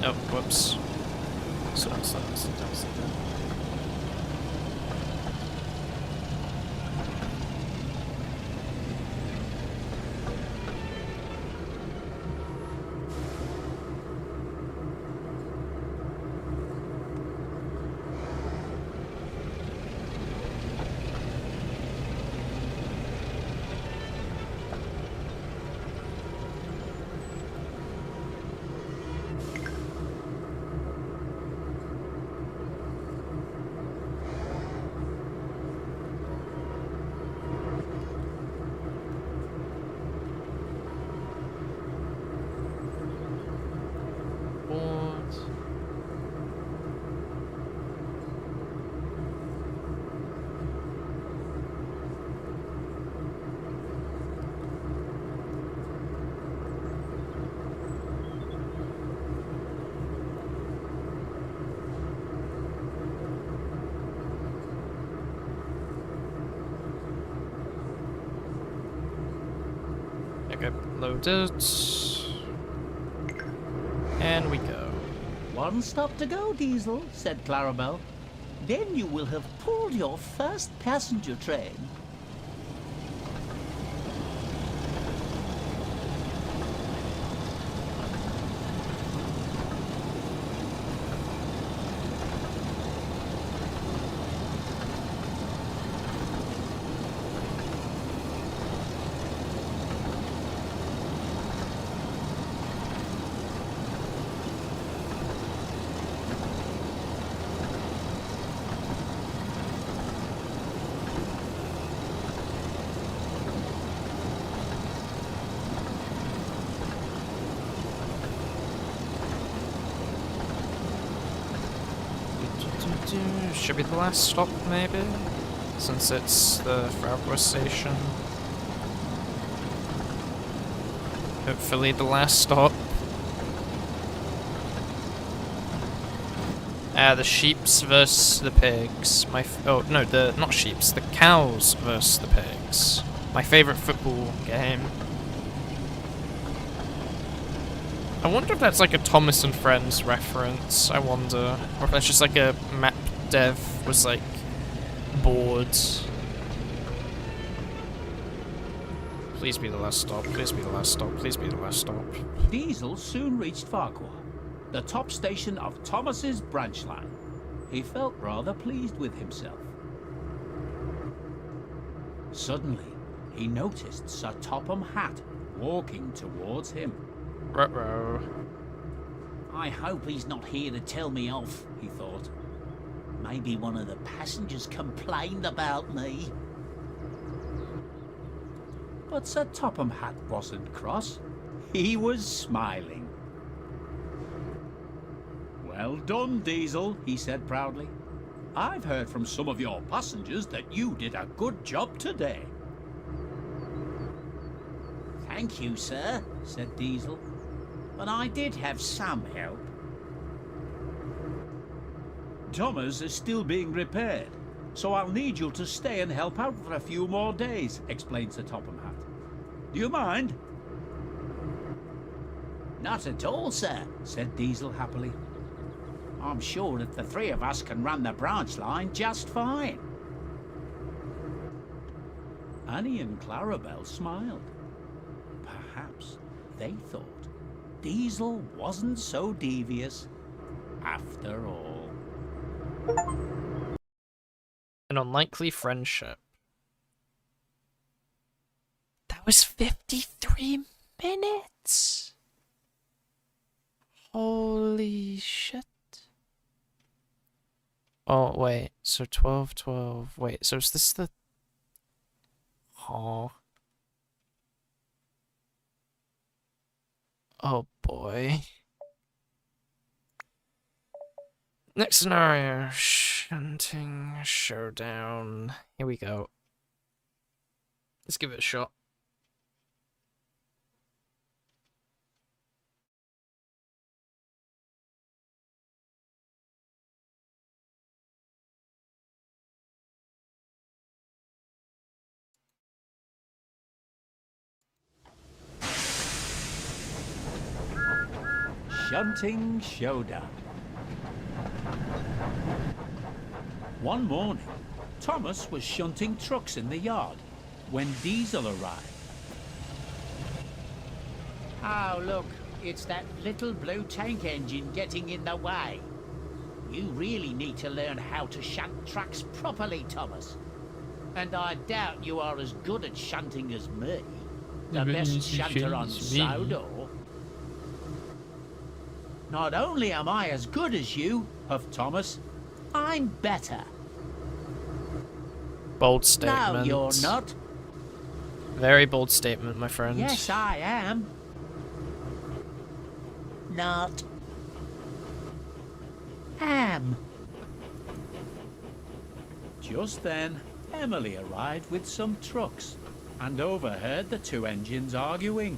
Oh, whoops. Slow down. Okay, loaded. And we go. One stop to go, Diesel, said Clarabelle. Then you will have pulled your first passenger train. Should be the last stop, maybe? Since it's the Farquhar station. Hopefully the last stop. The sheeps versus the pigs. Oh, no, not sheeps. The cows versus the pigs. My favourite football game. I wonder if that's like a Thomas and Friends reference. I wonder. Or if that's just like a map dev was like bored. Please be the last stop. Please be the last stop. Please be the last stop. Diesel soon reached Farquhar, the top station of Thomas's branch line. He felt rather pleased with himself. Suddenly, he noticed Sir Topham Hatt walking towards him. Ruh-roh. I hope he's not here to tell me off, he thought. Maybe one of the passengers complained about me. But Sir Topham Hatt wasn't cross. He was smiling. Well done, Diesel, he said proudly. I've heard from some of your passengers that you did a good job today. Thank you, sir, said Diesel. but I did have some help. Thomas is still being repaired, so I'll need you to stay and help out for a few more days, explained Sir Topham Hatt. Do you mind? Not at all, sir, said Diesel happily. I'm sure that the three of us can run the branch line just fine. Annie and Clarabelle smiled. Perhaps they thought Diesel wasn't so devious after all. An unlikely friendship. That was 53 minutes! Holy shit. Oh, wait. So 12, 12. Wait, so is this the... Oh. Oh, boy. Next scenario. Shunting showdown. Here we go. Let's give it a shot. Shunting showdown. One morning, Thomas was shunting trucks in the yard when Diesel arrived. Oh, look, it's that little blue tank engine getting in the way. You really need to learn how to shunt trucks properly, Thomas. And I doubt you are as good at shunting as me, the best shunter on Sodor. Not only am I as good as you, huffed Thomas, I'm better. Bold statement. No, you're not. Very bold statement, my friend. Yes, I am. Not. Am. Just then, Emily arrived with some trucks and overheard the two engines arguing.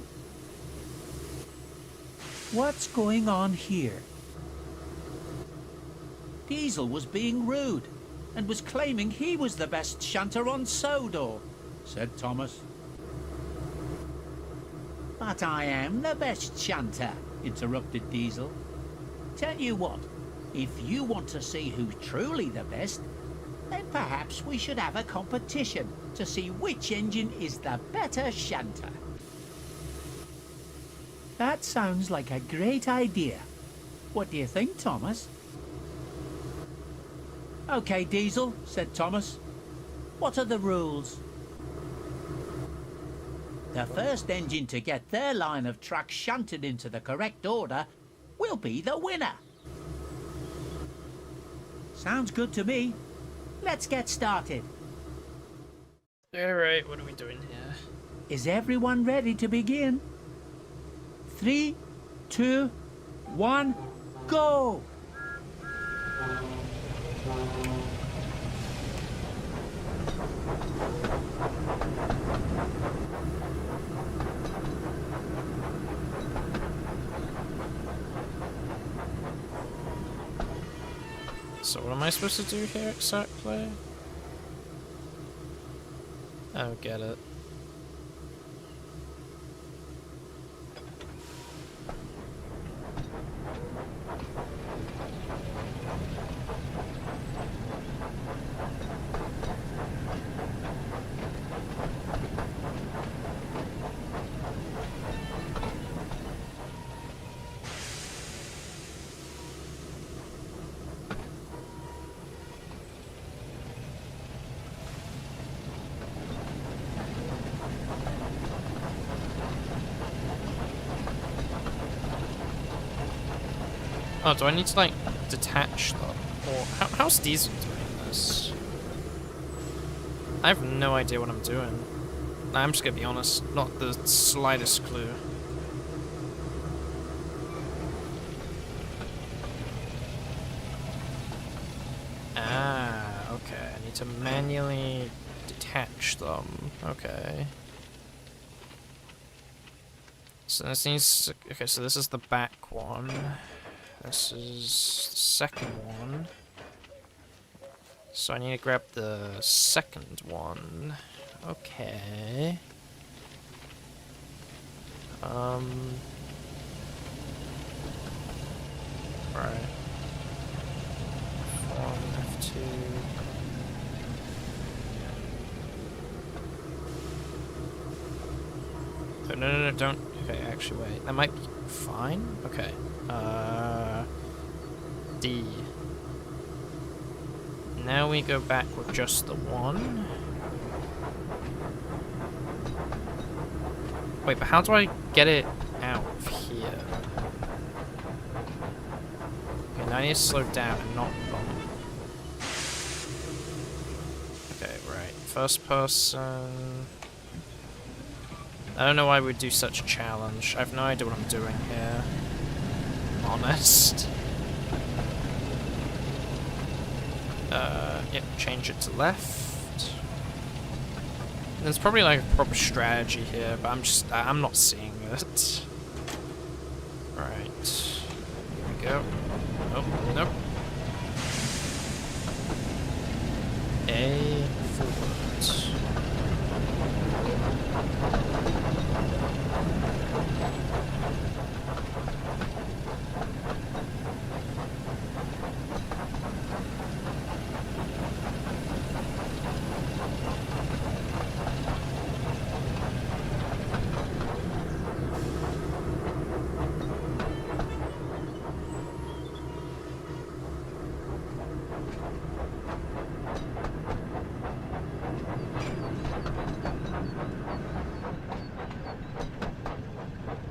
What's going on here? Diesel was being rude and was claiming he was the best shunter on Sodor, said Thomas. But I am the best shunter, interrupted Diesel. Tell you what, if you want to see who's truly the best, then perhaps we should have a competition to see which engine is the better shunter. That sounds like a great idea. What do you think, Thomas? Okay, Diesel, said Thomas. What are the rules? The first engine to get their line of trucks shunted into the correct order will be the winner. Sounds good to me. Let's get started. Alright, what are we doing here? Is everyone ready to begin? 3, 2, 1, go! So what am I supposed to do here exactly? I don't get it. Oh, do I need to, like, detach them? Or how's Diesel doing this? I have no idea what I'm doing. Nah, I'm just gonna be honest, not the slightest clue. Ah, okay. I need to manually detach them. Okay. So this needs to, okay, so this is the back one. This is the second one. So I need to grab the second one. Okay. Right. F1, F2. Oh, no, don't. Okay, actually, wait. That might be fine? Okay. D. Now we go back with just the one. Wait, but how do I get it out of here? Okay, now I need to slow down and not bump. Okay, right. First person. I don't know why we'd do such a challenge. I have no idea what I'm doing here. I'm honest. Yep, change it to left. There's probably like a proper strategy here, but I'm not seeing it. Right. Here we go. Nope, nope. A forward.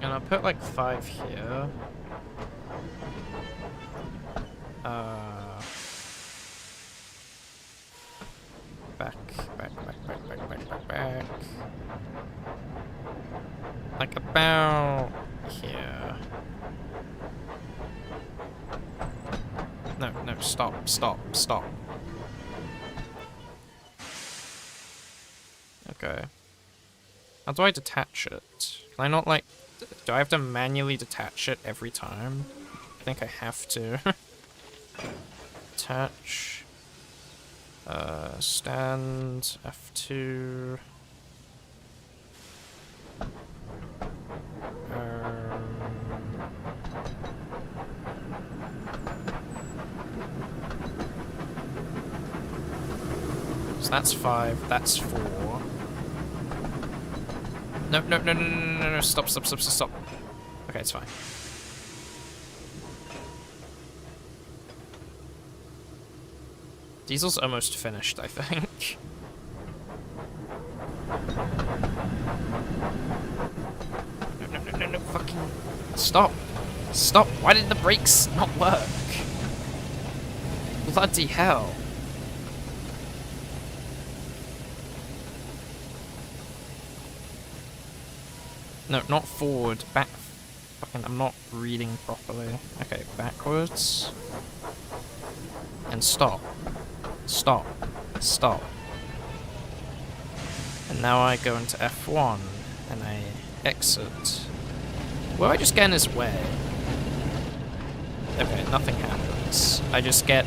And I'll put like 5 here. Back. Like about here. No, stop. Okay. How do I detach it? Can I not, like... Do I have to manually detach it every time? I think I have to. Attach. Stand. F2. So that's 5, that's 4. No, stop. Okay, it's fine. Diesel's almost finished, I think. No, fucking... Stop! Why did the brakes not work? Bloody hell. No, not forward, back. Fucking, I'm not reading properly. Okay, backwards. And stop. And now I go into F1, and I exit. Will I just get in his way? Okay, nothing happens. I just get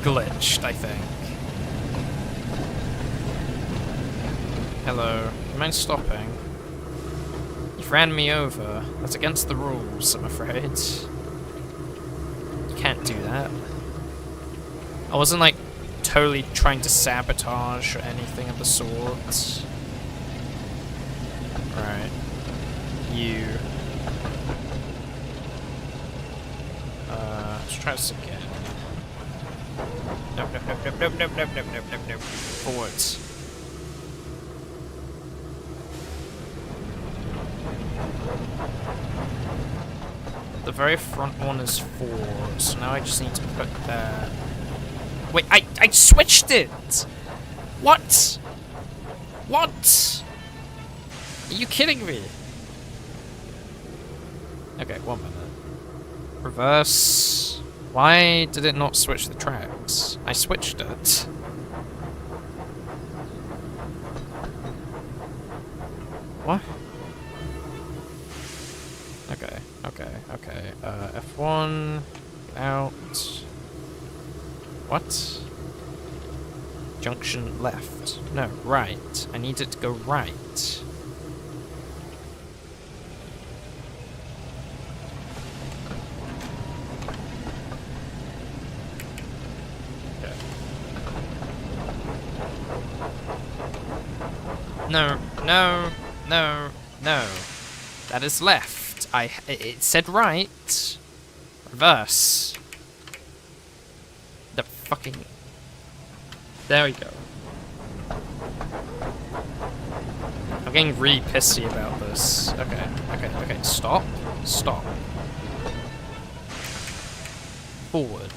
glitched, I think. Hello. Do you mind stopping? You've ran me over. That's against the rules, I'm afraid. You can't do that. I wasn't, like, totally trying to sabotage or anything of the sort. Right. You. Let's try this again. Nope. Forwards. The very front one is 4, so now I just need to put that... Wait, I switched it! What? Are you kidding me? Okay, 1 minute. Reverse. Why did it not switch the tracks? I switched it. What? Okay. F1. Out. What? Junction left. No, right. I need it to go right. Okay. No. That is left. It said right. Reverse. The fucking... There we go. I'm getting really pissy about this. Okay. Stop. Forward.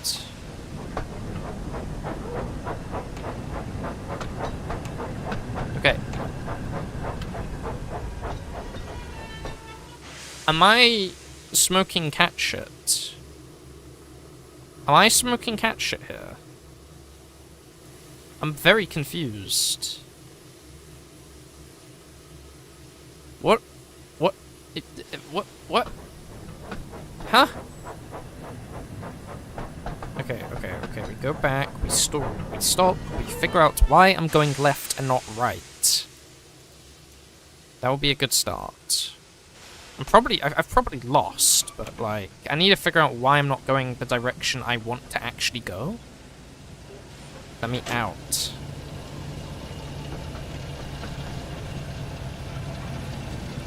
Okay. Am I smoking cat shit? Am I smoking cat shit here? I'm very confused. What? What? Huh? Okay. We go back, we stop, we figure out why I'm going left and not right. That would be a good start. I've probably lost, but like, I need to figure out why I'm not going the direction I want to actually go. Let me out.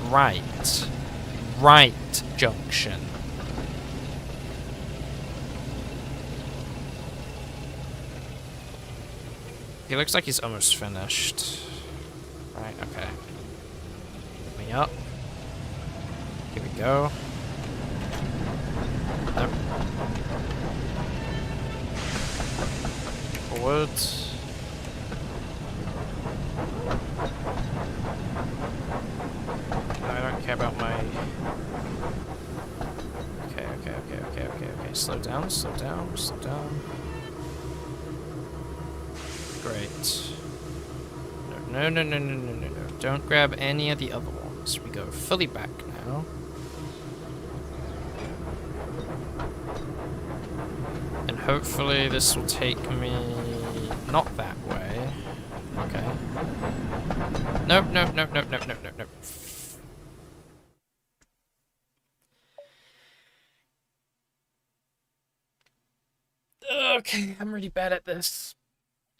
Right junction. He looks like he's almost finished. Right, okay. Get me up. Here we go. Nope. Forward. I don't care about my... Okay. Slow down. Great. No. Don't grab any of the other ones. We go fully back now. And hopefully this will take me not that way. Okay. Nope. Okay, I'm really bad at this.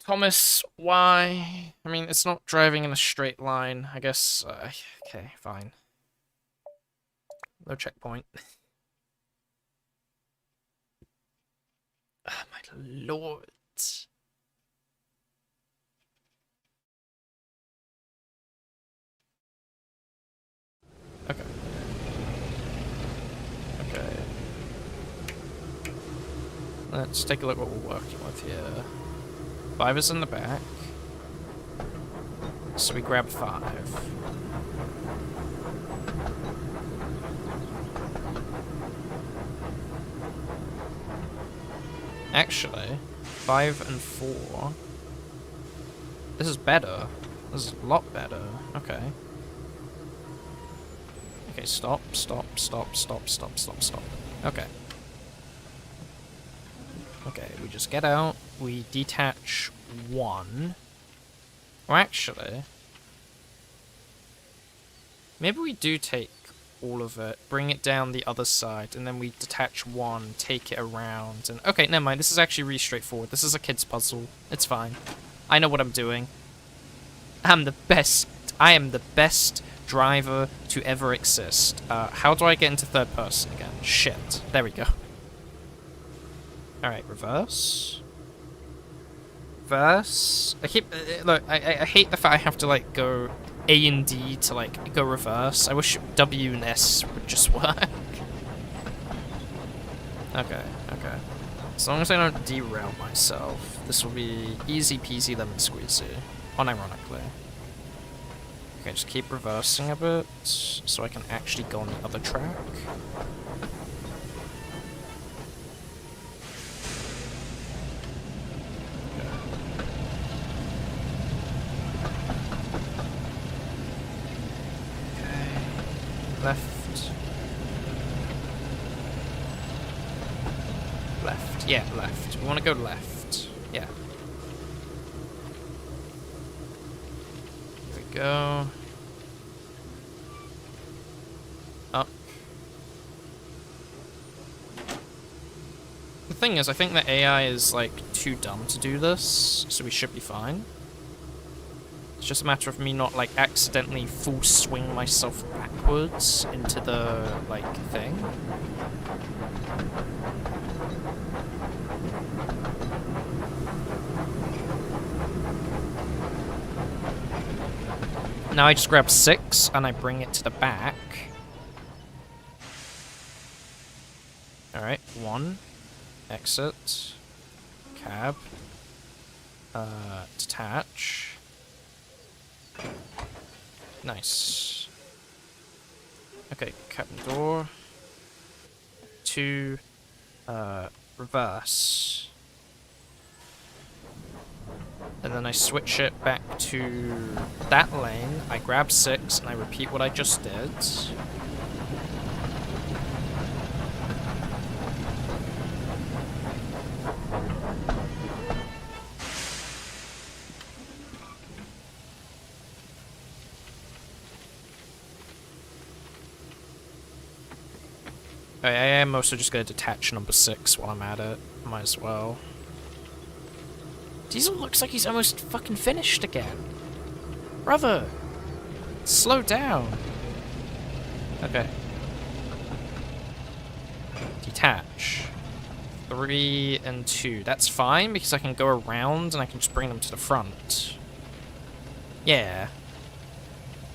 Thomas, why? I mean, it's not driving in a straight line. I guess, okay, fine. No checkpoint. Oh, my lord. Okay. Let's take a look what we're working with here. 5 is in the back. So we grab 5. Actually, 5 and 4. This is better. This is a lot better. Okay. Okay, stop. Okay. Okay, we just get out, we detach 1. Or actually, maybe we do take all of it, bring it down the other side, and then we detach 1, take it around, and... Okay, never mind, this is actually really straightforward. This is a kid's puzzle. It's fine. I know what I'm doing. I am the best driver to ever exist. How do I get into third person again? Shit. There we go. Alright, reverse. I keep... look, I hate the fact I have to, like, go A and D to, like, go reverse. I wish W and S would just work. Okay. As long as I don't derail myself, this will be easy peasy lemon squeezy. Unironically. Okay, just keep reversing a bit, so I can actually go on the other track. Left. Yeah, left. We want to go left. Yeah. There we go. Up. The thing is, I think the AI is, like, too dumb to do this, so we should be fine. It's just a matter of me not, like, accidentally full swing myself backwards into the, like, thing. Now I just grab 6 and I bring it to the back. Alright, 1. Exit. Cab. Detach. Nice. Okay, cabin door. 2. Reverse. And then I switch it back to that lane. I grab 6 and I repeat what I just did. I am also just going to detach number 6 while I'm at it. Might as well. Diesel looks like he's almost fucking finished again. Brother! Slow down! Okay. Detach. 3 and 2. That's fine, because I can go around and I can just bring them to the front. Yeah.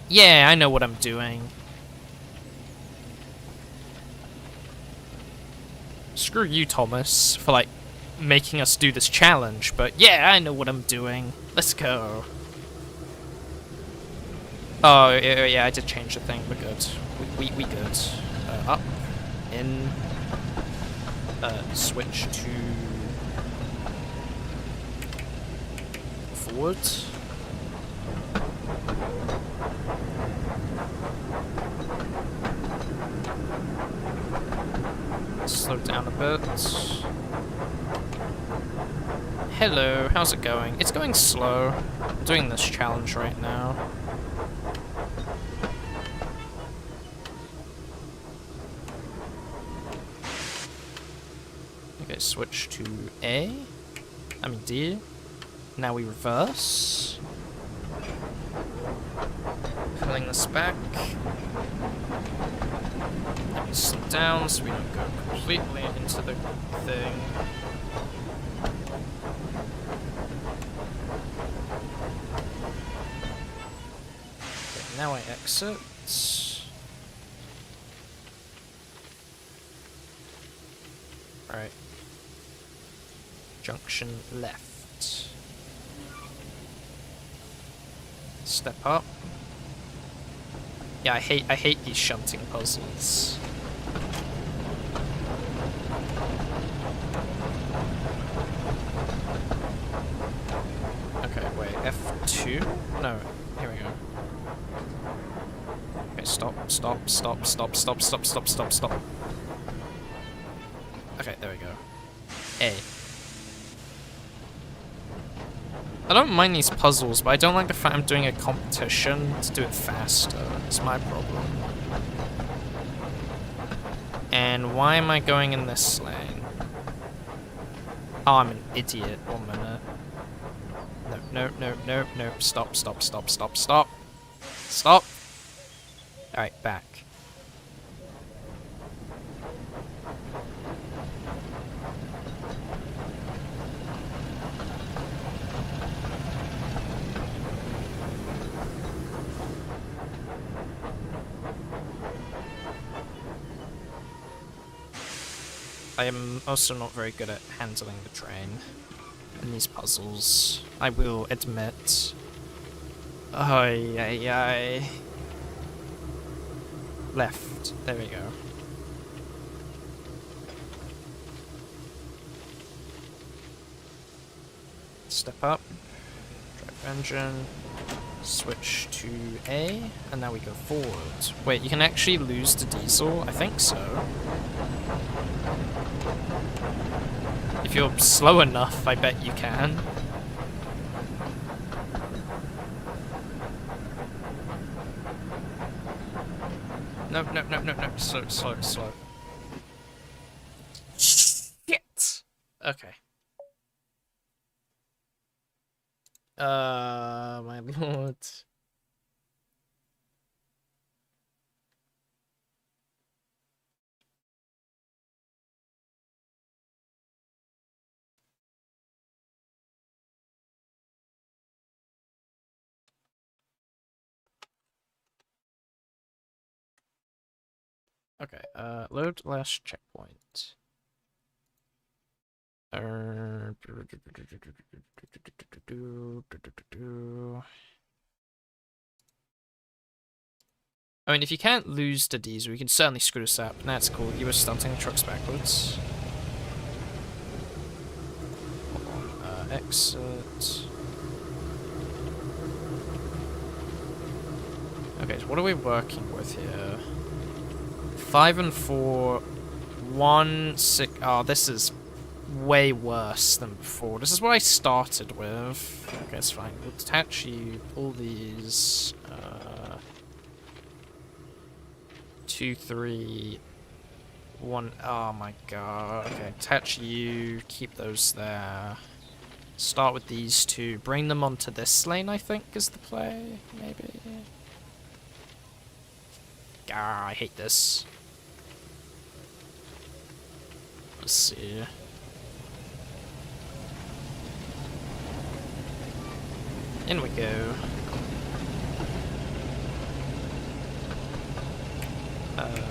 Yeah, I know what I'm doing. Screw you, Thomas, for, like, making us do this challenge, but yeah, I know what I'm doing. Let's go. Oh, yeah, I did change the thing. We're good. We good. Up. In. Switch to... forward. Slow down a bit. Hello, how's it going? It's going slow. I'm doing this challenge right now. Okay, switch to A. I mean D. Now we reverse. Pulling this back. Slow down so we don't go completely into the thing. Okay, now I exit. Alright. Junction left. Step up. Yeah, I hate these shunting puzzles. Okay, wait, F2? No, here we go. Okay, stop. Okay, there we go. A. I don't mind these puzzles, but I don't like the fact I'm doing a competition to do it faster. It's my problem. And why am I going in this lane? Oh, I'm an idiot. 1 minute. No. Stop. Stop. Alright, back. I am also not very good at handling the train in these puzzles, I will admit. Ay. Left. There we go. Step up. Drive engine. Switch to A. And now we go forward. Wait, you can actually lose the diesel? I think so. If you're slow enough, I bet you can. No, no, no, no, no. Slow, slow, slow. Shit! Okay. My lord. Okay, load last checkpoint. I mean, if you can't lose the diesel, you can certainly screw this up. That's cool. You were stunting trucks backwards. Exit. Okay, so what are we working with here? 5 and 4, 1, 6. Oh, this is way worse than before. This is what I started with. Okay, it's fine. We'll detach you. All these. 2, 3, 1. Oh my god. Okay, attach you. Keep those there. Start with these two. Bring them onto this lane, I think, is the play. Maybe. Ah, I hate this. Let's see. In we go.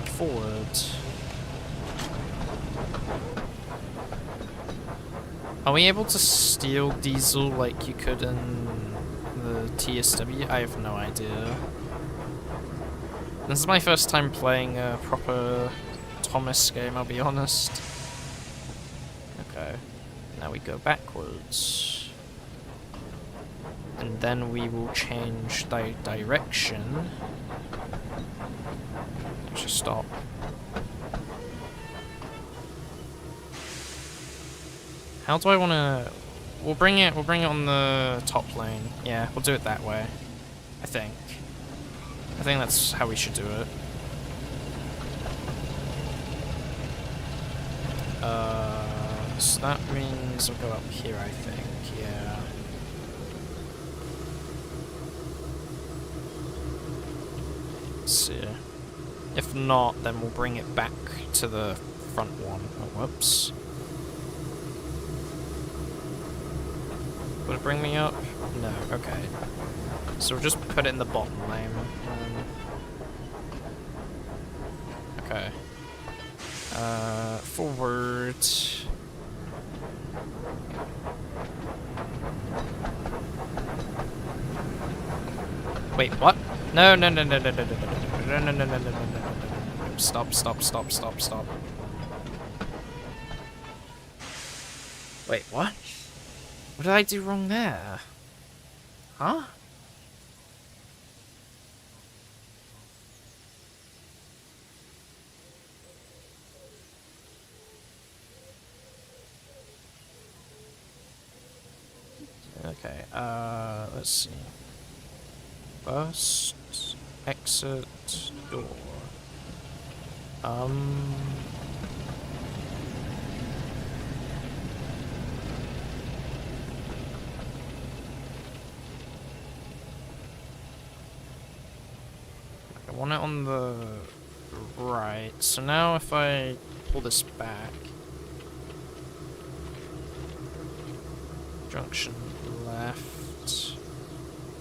Forward. Are we able to steal diesel like you could in the TSW? I have no idea. This is my first time playing a proper Thomas game, I'll be honest. Okay. Now we go backwards. And then we will change the direction. Just stop. How do I want to? We'll bring it on the top lane. Yeah, we'll do it that way. I think that's how we should do it. So that means I'll go up here, I think. Yeah. Let's see. If not, then we'll bring it back to the front one. Oh, whoops. Would it bring me up? No, okay. So we'll just put it in the bottom lane. Okay. Forward. Wait, what? No, no, no, no, no, no, no, no, no, no, no, no, no, no, no, no. Stop, stop, stop, stop, stop. Wait, what? What did I do wrong there? Huh? Okay, let's see. First, exit, door. I want it on the right. So now if I pull this back, junction left,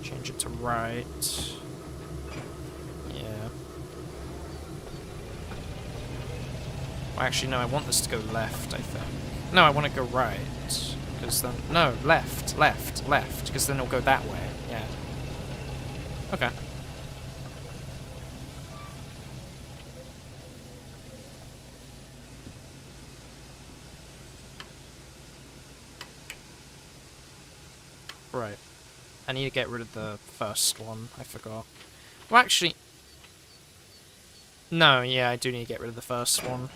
change it to right. Yeah. Well, actually, no, I want this to go left, I think. No, I want to go right. Because then... No, left, left, left. Because then it'll go that way. Yeah. Okay. Right. I need to get rid of the first one. I forgot. Well, actually... No, yeah, I do need to get rid of the first one.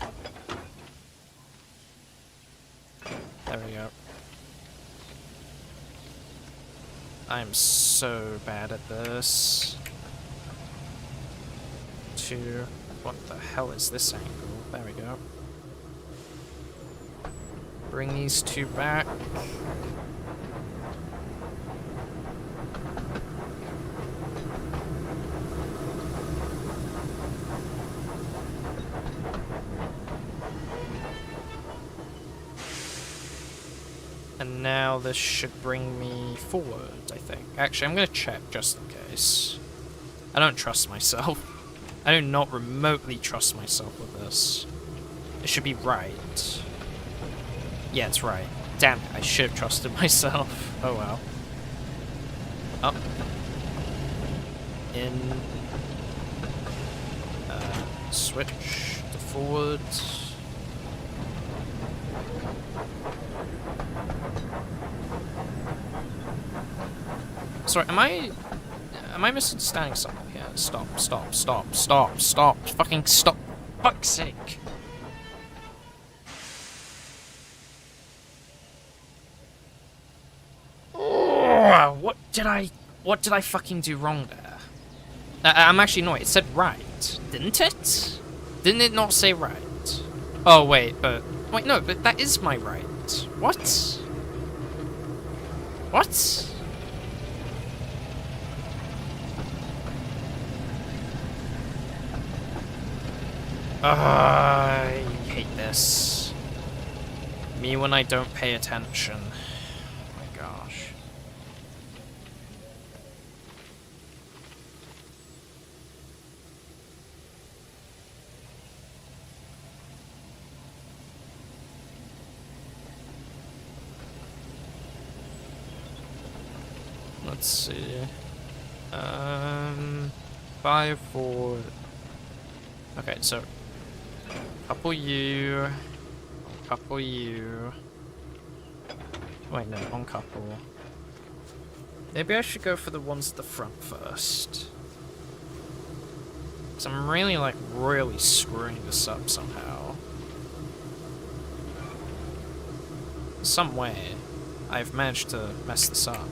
There we go. I'm so bad at this. 2. What the hell is this angle? There we go. Bring these 2 back. And now this should bring me forward, I think. Actually, I'm gonna check just in case. I don't trust myself. I do not remotely trust myself with this. It should be right. Yeah, it's right. Damn it, I should have trusted myself. Oh well. Up. In. Switch to forward. Sorry, am I misunderstanding something here? Stop. Fucking stop. Fuck's sake. Oh, what did I fucking do wrong there? I'm actually annoyed. It said right, didn't it? Didn't it not say right? Oh, wait, no, but that is my right. What? What? I hate this. Me when I don't pay attention. Oh my gosh. Let's see. 5, 4. Okay, so couple you. Wait, no, on couple. Maybe I should go for the ones at the front first. Because I'm really, like, really screwing this up somehow. Some way, I've managed to mess this up.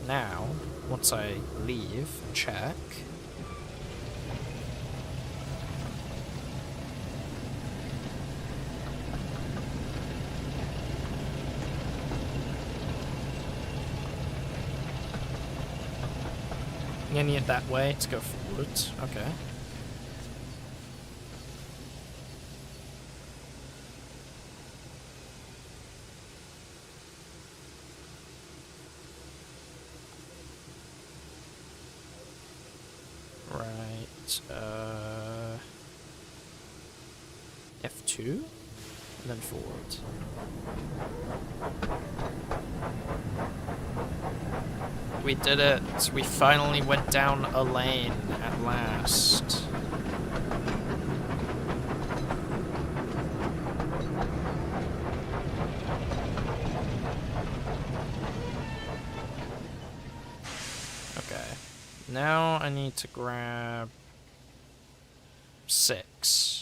Now, once I leave, check. I'm gonna need it that way to go forward. Okay. F2, and then forward. We did it! We finally went down a lane at last. Okay. Now I need to grab 6.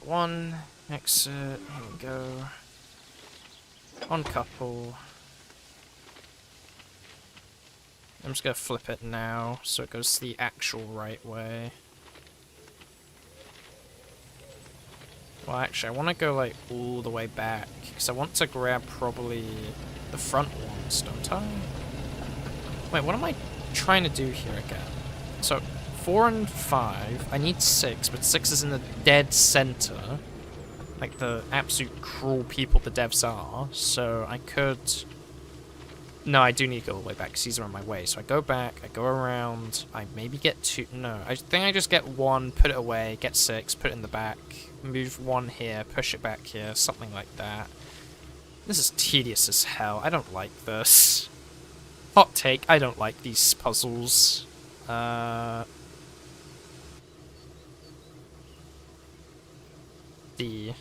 1, exit, here we go. On couple. I'm just gonna flip it now, so it goes the actual right way. Well, actually, I want to go, like, all the way back, because I want to grab probably the front ones, don't I? Wait, what am I trying to do here again? So, 4 and 5, I need 6, but 6 is in the dead center. Like the absolute cruel people the devs are, so I could... No, I do need to go all the way back, because these are on my way. So I go back, I go around, I maybe get 2... No, I think I just get 1, put it away, get 6, put it in the back, move 1 here, push it back here, something like that. This is tedious as hell. I don't like this. Hot take, I don't like these puzzles. The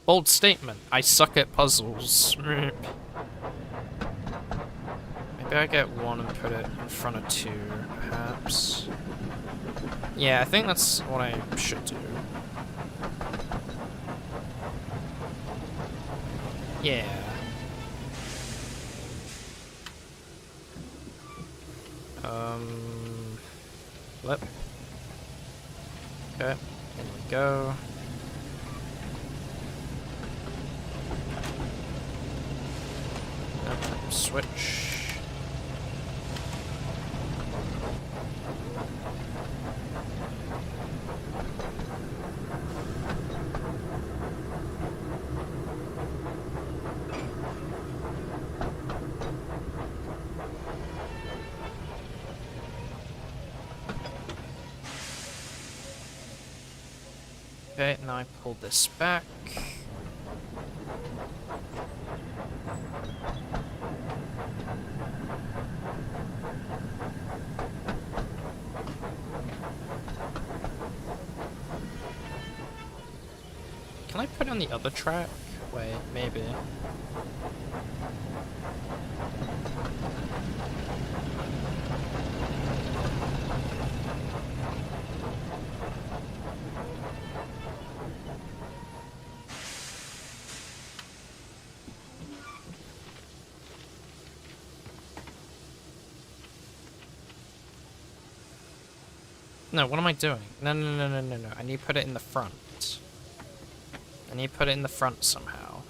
bold statement, I suck at puzzles. Maybe I get one and put it in front of two, perhaps. Yeah, I think that's what I should do. Yeah. Flip. Okay, in we go. Switch. Okay, now I pull this back. Can I put it on the other track? Wait, maybe. No, what am I doing? No. I need to put it in the front. I need to put it in the front somehow.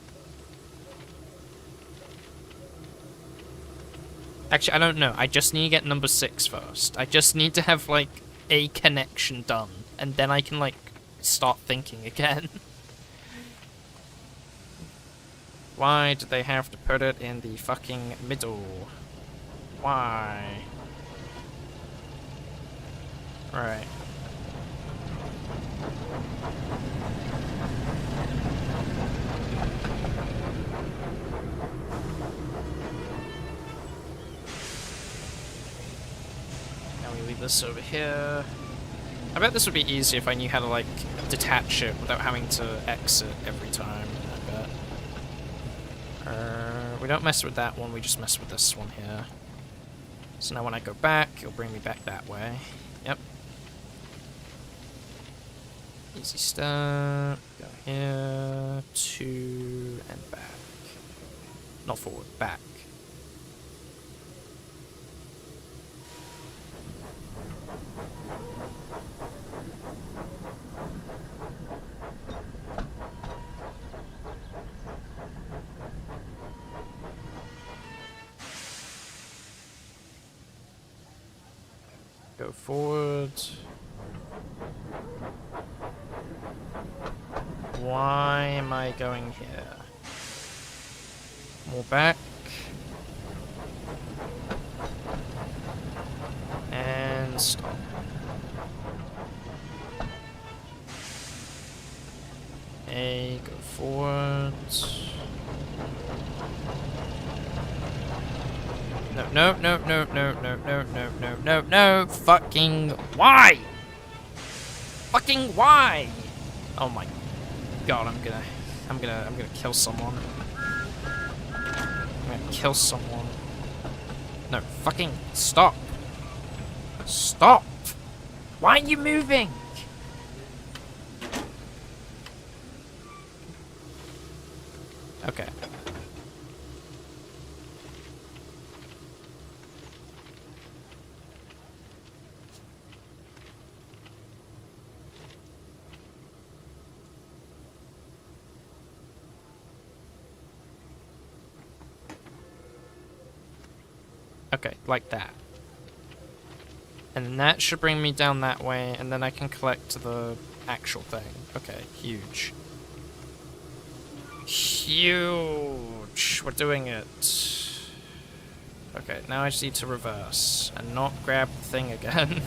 Actually, I don't know. I just need to get number 6 first. I just need to have, like, a connection done. And then I can, like, start thinking again. Why do they have to put it in the fucking middle? Why? Right. Now we leave this over here. I bet this would be easy if I knew how to, like, detach it without having to exit every time, I bet. We don't mess with that one, we just mess with this one here. So now when I go back, it'll bring me back that way. Yep. Easy step. Go here, 2, and back. Not forward, back. Go forward. Why am I going here? More back. And stop. A, go forward. No, fucking why? Fucking why? Oh my god, I'm gonna kill someone. I'm gonna kill someone. No, fucking stop. Stop! Why are you moving? Okay. Okay, like that. And then that should bring me down that way, and then I can collect the actual thing. Okay, huge. Huge! We're doing it. Okay, now I just need to reverse, and not grab the thing again.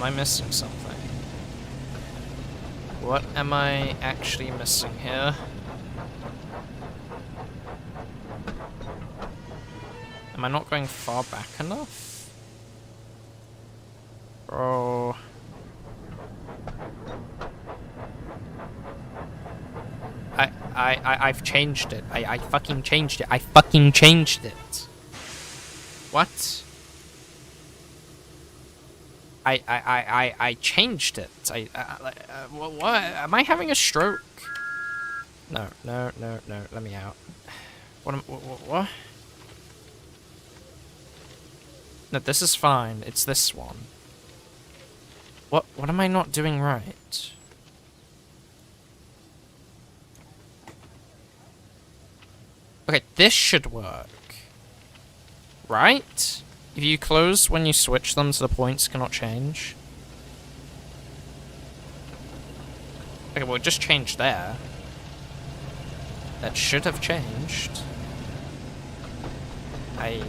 Am I missing something? What am I actually missing here? Am I not going far back enough? Bro. I've changed it. I fucking changed it. I fucking changed it. What? I changed it. What? Am I having a stroke? No, let me out. What? No, this is fine. It's this one. What am I not doing right? Okay, this should work. Right? If you close when you switch them, so the points cannot change. Okay, well, it just changed there. That should have changed. Ay.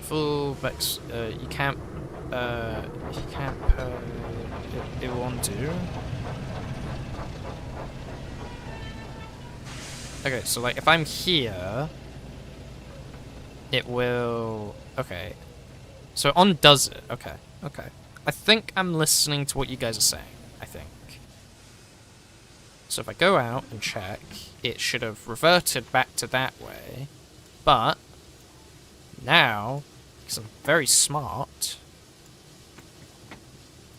Full vex. You can't. It won't do. Okay, so like if I'm here, it will. Okay, so it undoes it. Okay. I think I'm listening to what you guys are saying. I think. So if I go out and check, it should have reverted back to that way, but now, because I'm very smart,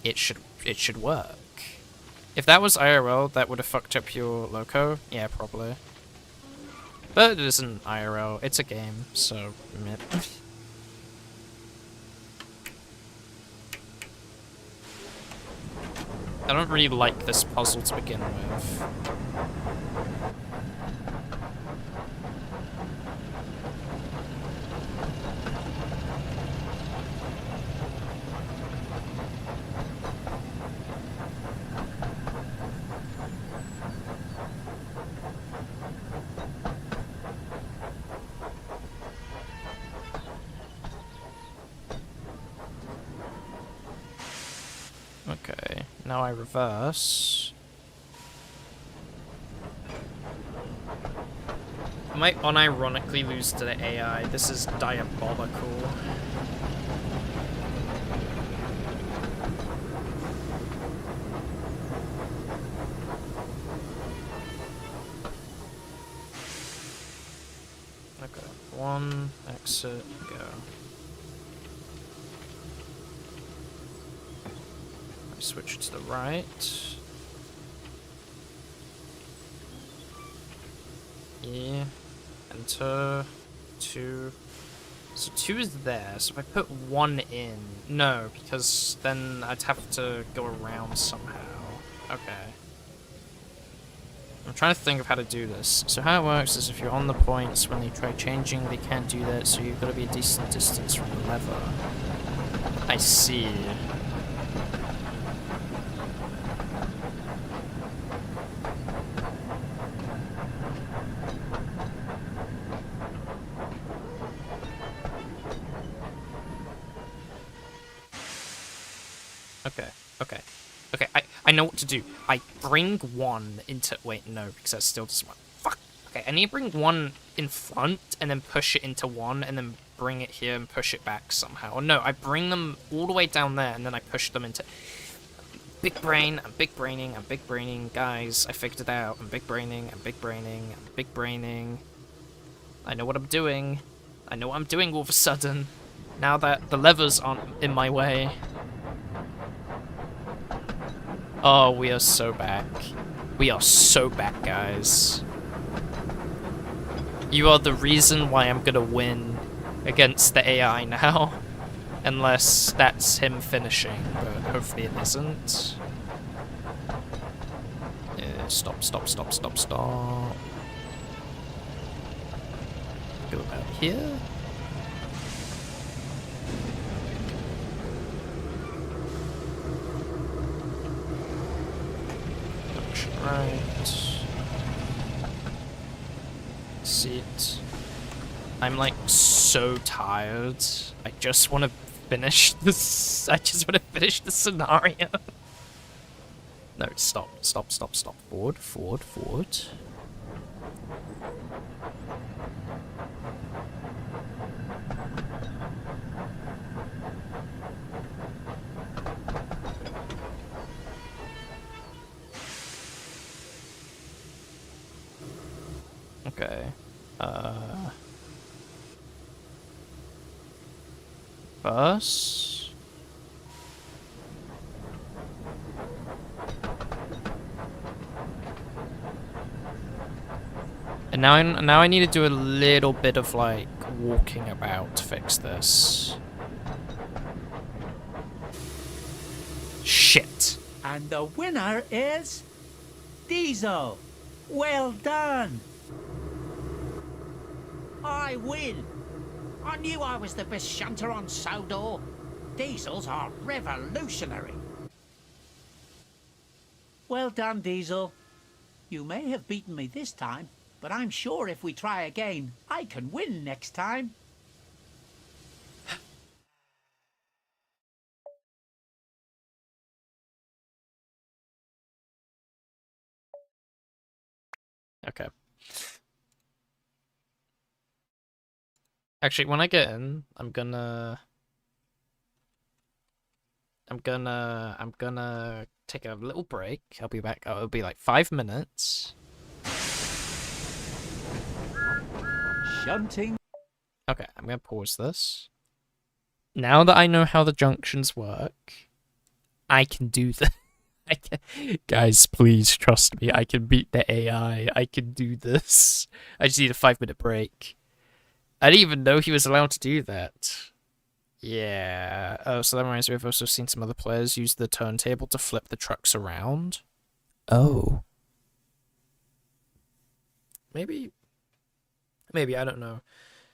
it should work. If that was IRL, that would have fucked up your loco. Yeah, probably. But it isn't IRL, it's a game, so meh. I don't really like this puzzle to begin with. Okay, now I reverse. I might unironically lose to the AI. This is diabolical. Okay, one, exit, go. Switch to the right. Yeah. Enter. 2. So 2 is there. So if I put 1 in. No, because then I'd have to go around somehow. Okay. I'm trying to think of how to do this. So how it works is if you're on the points, when they try changing, they can't do that, so you've got to be a decent distance from the lever. I see. Okay, I know what to do. I bring 1 into... Wait, no, because that still doesn't work. Fuck! Okay, I need to bring 1 in front, and then push it into 1, and then bring it here and push it back somehow. Or no, I bring them all the way down there, and then I push them into... Big brain, I'm big braining, guys, I figured it out. I'm big braining. I know what I'm doing. I know what I'm doing all of a sudden. Now that the levers aren't in my way. Oh, we are so back. We are so back, guys. You are the reason why I'm gonna win against the AI now. Unless that's him finishing, but hopefully it isn't. Yeah, stop. Go about here. Right. Seat. I'm like so tired. I just want to finish this. I just want to finish the scenario. No, stop. Forward. Okay. Bus. And now I need to do a little bit of like walking about to fix this. Shit. And the winner is Diesel. Well done. I win. I knew I was the best shunter on Sodor. Diesels are revolutionary. Well done, Diesel. You may have beaten me this time, but I'm sure if we try again, I can win next time. Okay. Actually, when I get in, I'm gonna take a little break. I'll be back. Oh, it'll be like 5 minutes. Shunting. Okay, I'm gonna pause this. Now that I know how the junctions work, I can do the. Guys, please trust me. I can beat the AI. I can do this. I just need a 5-minute break. I didn't even know he was allowed to do that. Yeah. Oh, so that reminds me, I've also seen some other players use the turntable to flip the trucks around. Oh. Maybe, I don't know.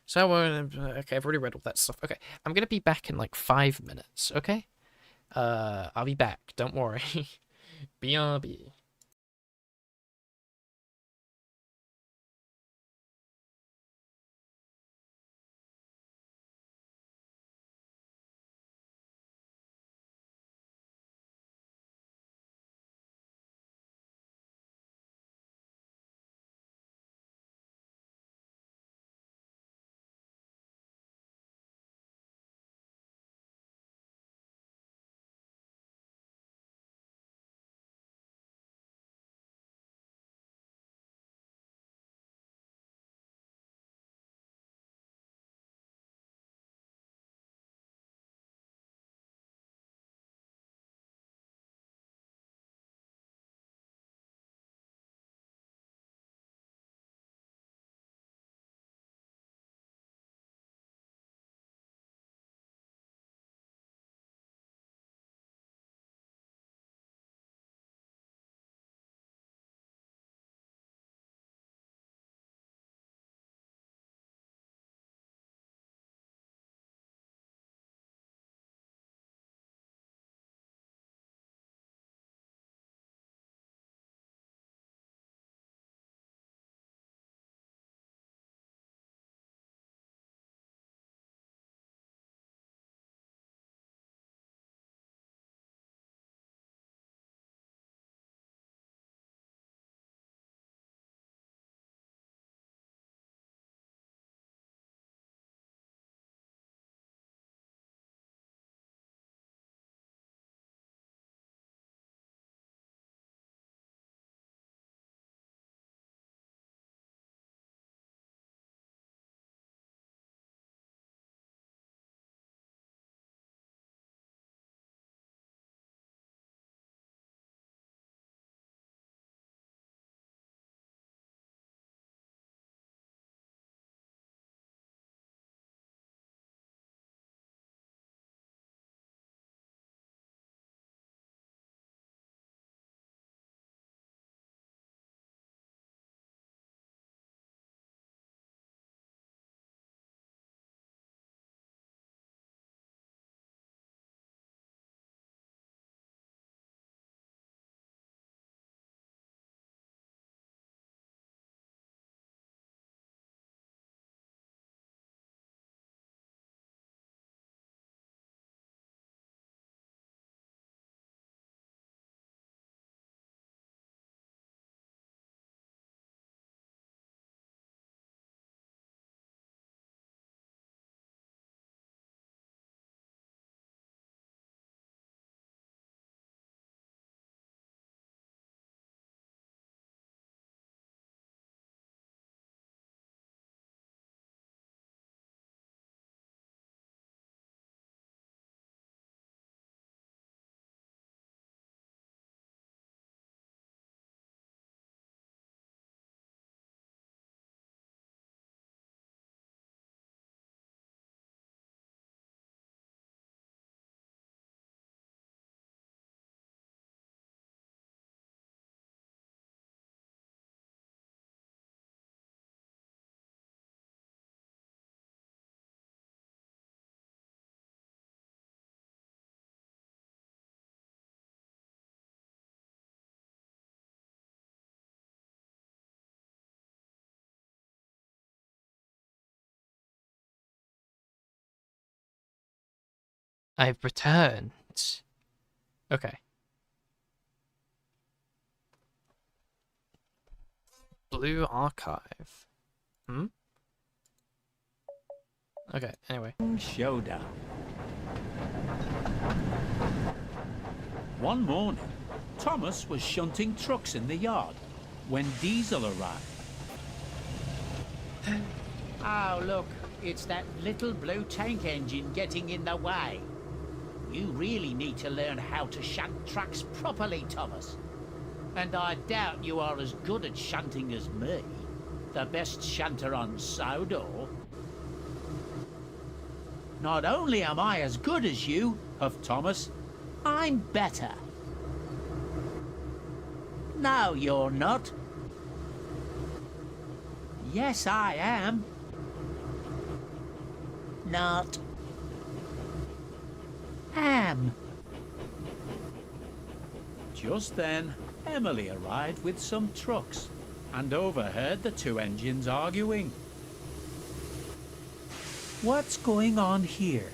So, okay, I've already read all that stuff. Okay, I'm gonna be back in like 5 minutes, okay? I'll be back, don't worry. BRB. I've returned. Okay. Blue archive. Hmm? Okay, anyway. Showdown. One morning, Thomas was shunting trucks in the yard when Diesel arrived. Oh, look, it's that little blue tank engine getting in the way. You really need to learn how to shunt trucks properly, Thomas. And I doubt you are as good at shunting as me, the best shunter on Sodor. Not only am I as good as you, huffed Thomas, I'm better. No, you're not. Yes, I am. Not. Am. Just then, Emily arrived with some trucks and overheard the two engines arguing. What's going on here?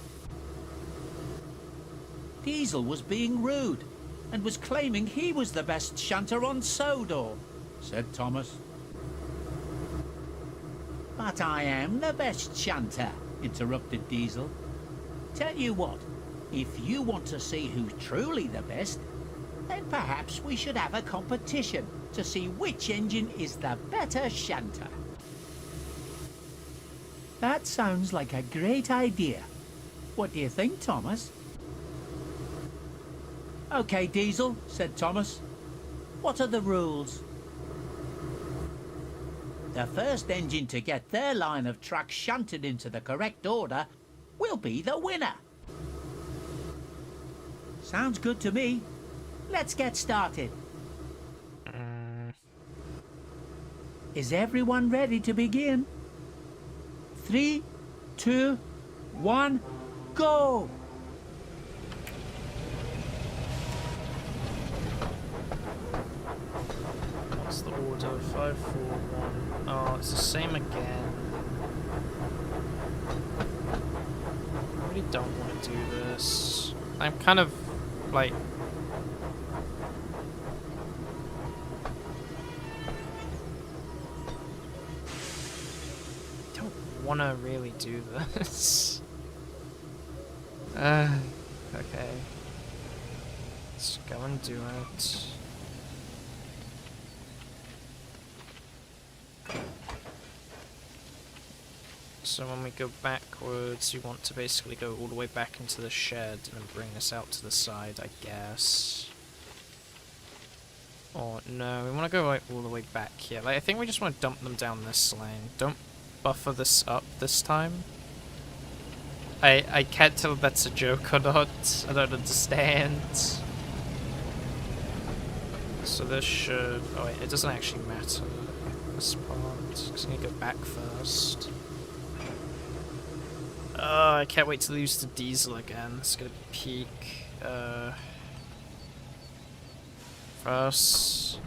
Diesel was being rude and was claiming he was the best shunter on Sodor, Said Thomas. But I am the best shunter, interrupted Diesel. Tell you what, if you want to see who's truly the best, then perhaps we should have a competition to see which engine is the better shunter. That sounds like a great idea. What do you think, Thomas? Okay, Diesel, said Thomas. What are the rules? The first engine to get their line of trucks shunted into the correct order will be the winner. Sounds good to me. Let's get started. Is everyone ready to begin? 3, 2, 1, go! What's the order? 5, 4, 1. Oh, it's the same again. I really don't want to do this. I'm kind of like. Want to really do this. Okay. Let's go and do it. So when we go backwards, you want to basically go all the way back into the shed and then bring this out to the side, I guess. Or no, we want to go like all the way back here. Like, I think we just want to dump them down this lane. Don't buffer this up this time. I can't tell if that's a joke or not. I don't understand. So this should... Oh wait, it doesn't actually matter. This part. Just need to go back first. I can't wait to lose the diesel again. It's gonna peak. First.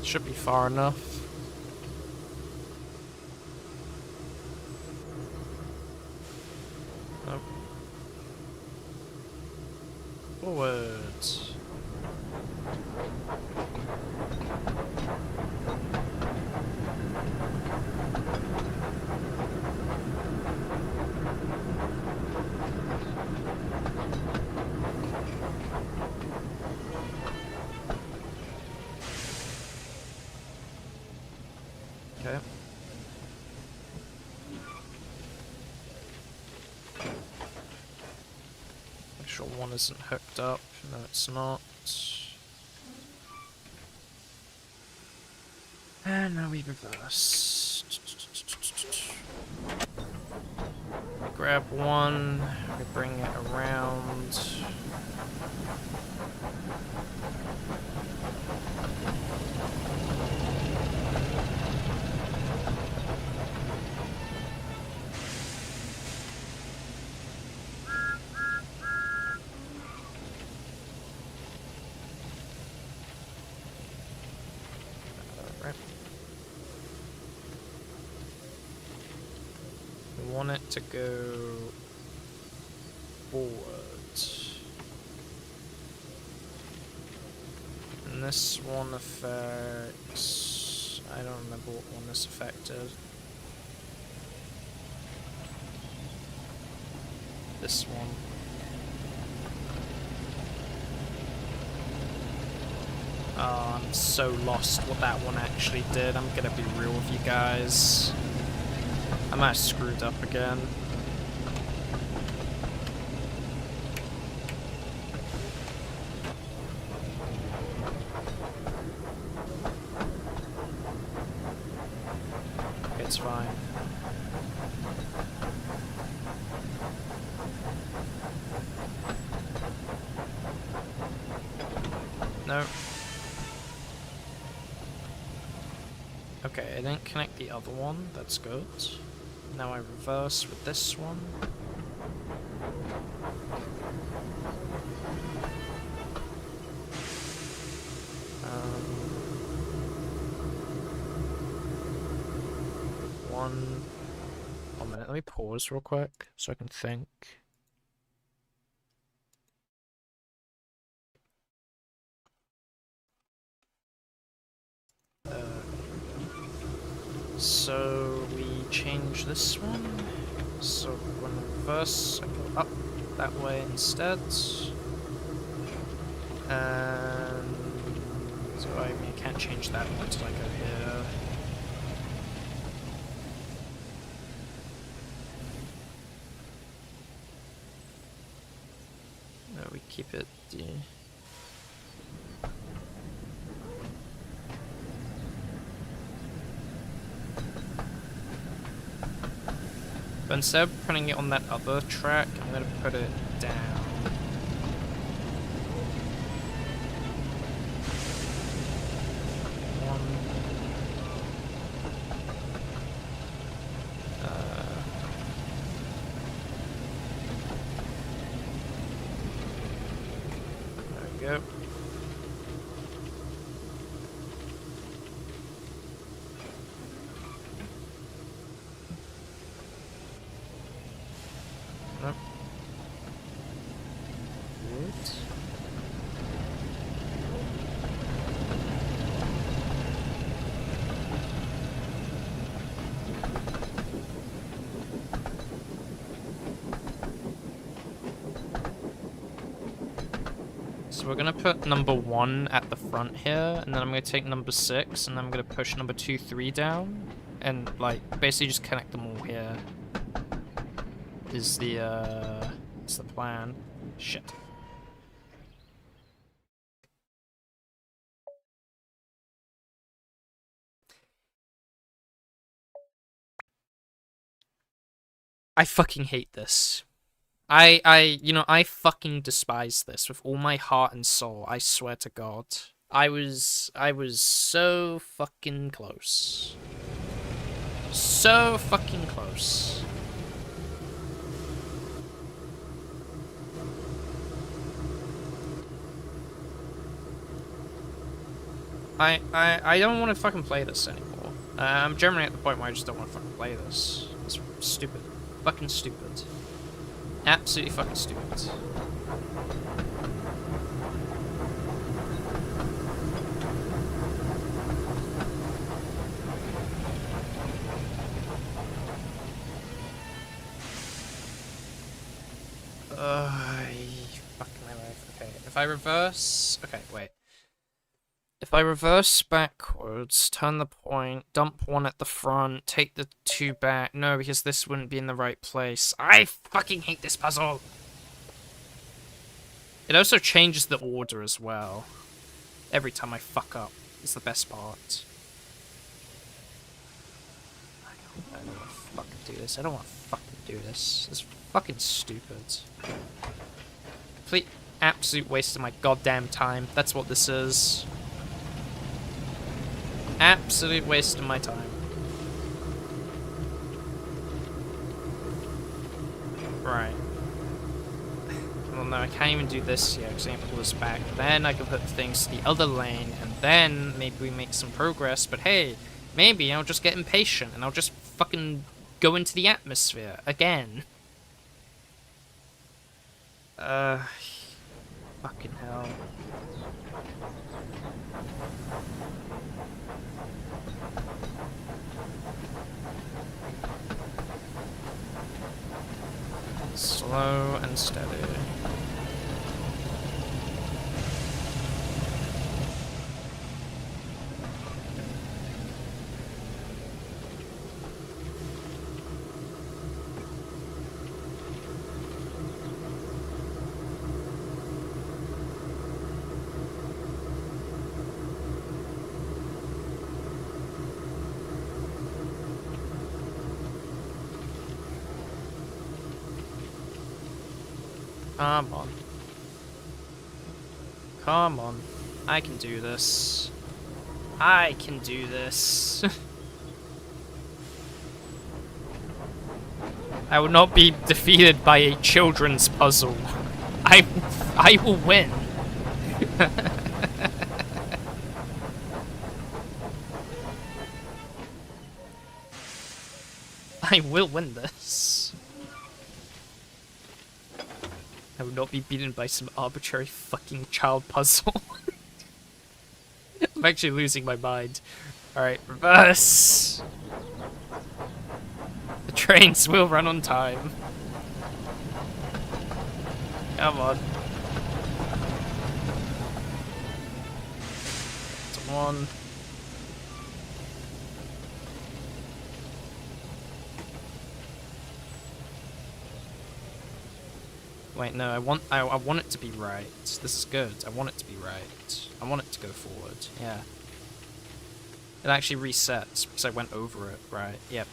Should be far enough. Nope. Forwards. Okay. Make sure one isn't hooked up. No, it's not. And now we reverse. grab one, we bring it around. We want it to go forward. And this one affects... I don't remember what one this affected. This one. Oh, I'm so lost what that one actually did. I'm gonna be real with you guys. I might have screwed up again. It's fine. No. Okay, I didn't connect the other one. That's good. Now I reverse with this one. One minute, let me pause real quick so I can think. So we change this one. So when I reverse, I go up that way instead. And so I can't change that one until I go here. No, we keep it. But instead of putting it on that other track, I'm going to put it down. There we go. Nope. Good. So we're gonna put number 1 at the front here, and then I'm gonna take number 6, and then I'm gonna push number 2, 3 down, and like basically just connect them all here. Is the plan. Shit. I fucking hate this. I fucking despise this with all my heart and soul. I swear to God. I was so fucking close. So fucking close. I don't want to fucking play this anymore. I'm generally at the point where I just don't want to fucking play this. It's stupid. Fucking stupid. Absolutely fucking stupid. Fuck my life. Okay, if I reverse... Okay, wait. If I reverse backwards, turn the point, dump 1 at the front, take the 2 back... No, because this wouldn't be in the right place. I fucking hate this puzzle! It also changes the order as well. Every time I fuck up. It's the best part. I don't want to fucking do this. I don't want to fucking do this. It's fucking stupid. Complete absolute waste of my goddamn time. That's what this is. Absolute waste of my time. Right. Well, no, I can't even do this yet because I can pull this back. Then I can put things to the other lane, and then maybe we make some progress. But hey, maybe I'll just get impatient and I'll just fucking go into the atmosphere again. Fucking hell. Slow and steady. Come on. Come on. I can do this. I can do this. I will not be defeated by a children's puzzle. I will win. I will win this. I will not be beaten by some arbitrary fucking child puzzle. I'm actually losing my mind. Alright, reverse! The trains will run on time. Come on. It's one. Wait, no, I want it to be right. This is good. I want it to be right. I want it to go forward. Yeah. It actually resets because I went over it. Right. Yep.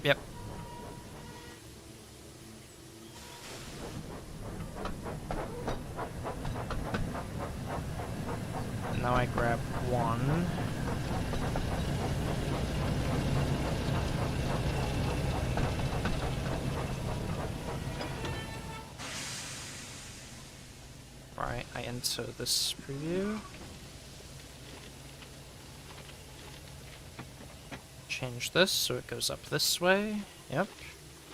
Yep. And now I grab one. Right, I enter this preview. Change this so it goes up this way. Yep.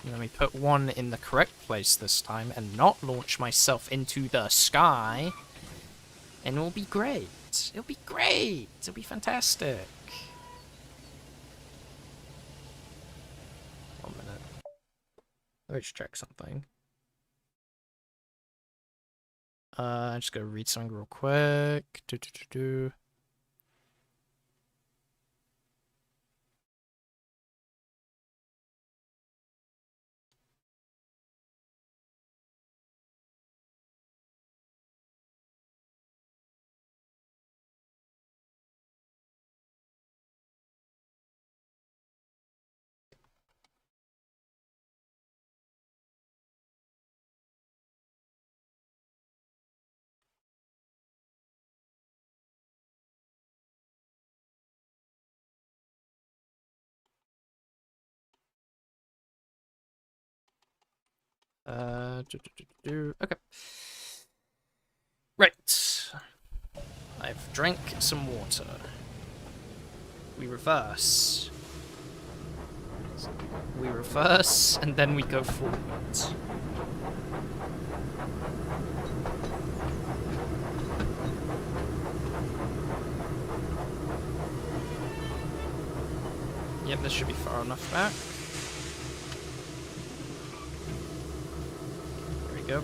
And then we put one in the correct place this time and not launch myself into the sky. And it'll be great. It'll be great. It'll be fantastic. 1 minute. Let me just check something. I'm just gonna read something real quick. Okay. Right. I've drank some water. We reverse. We reverse, and then we go forward. Yep, this should be far enough back. There we go.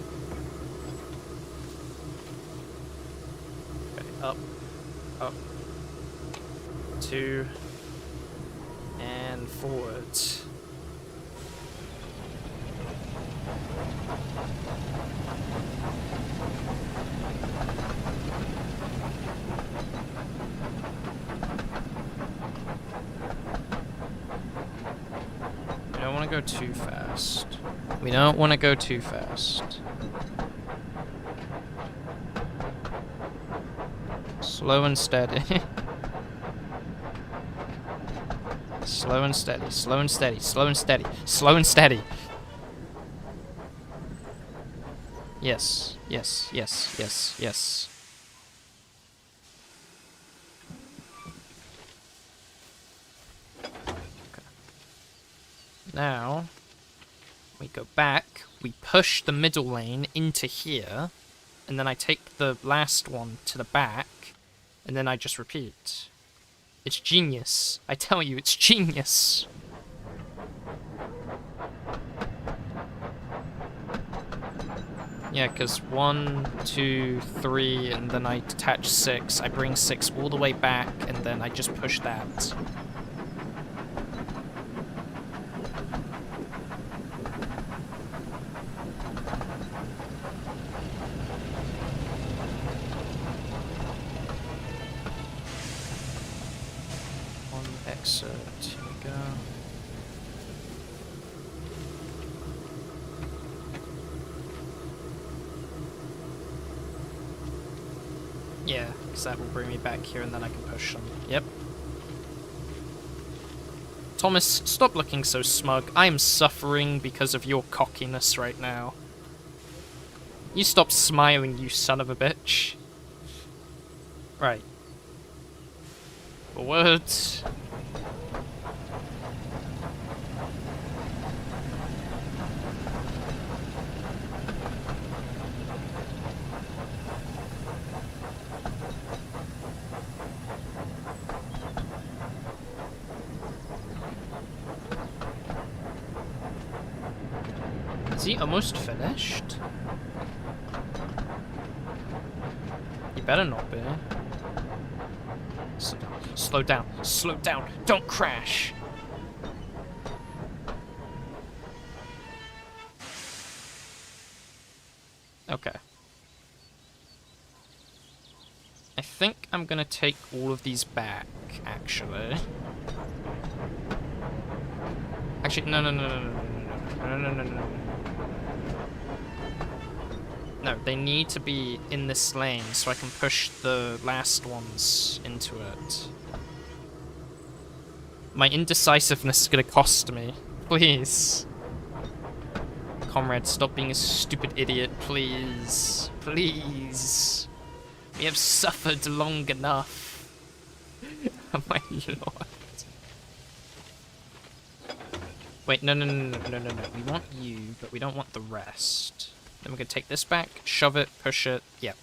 Okay, up, up, 2, and forward. I don't want to go too fast. We don't want to go too fast. Slow and steady. Slow and steady, slow and steady, slow and steady, slow and steady. Yes, yes, yes, yes, yes. Okay. Now, we go back, we push the middle lane into here, and then I take the last one to the back, and then I just repeat. It's genius. I tell you, it's genius. Yeah, because 1, 2, 3, and then I detach 6. I bring 6 all the way back, and then I just push that. Exit. Here we go. Yeah, because that will bring me back here and then I can push them. Yep. Thomas, stop looking so smug. I am suffering because of your cockiness right now. You stop smiling, you son of a bitch. Right. Forward. Is he almost finished? You better not be. Slow down, slow down, slow down, don't crash! Okay. I think I'm gonna take all of these back, actually. Actually, no, no, no, no, no, no, no, no, no, no. No, they need to be in this lane so I can push the last ones into it. My indecisiveness is gonna cost me. Please. Comrade, stop being a stupid idiot, please. Please. We have suffered long enough. Oh my lord. Wait, no, no, no, no, no, no, no. We want you, but we don't want the rest. Then we're gonna take this back, shove it, push it. Yep.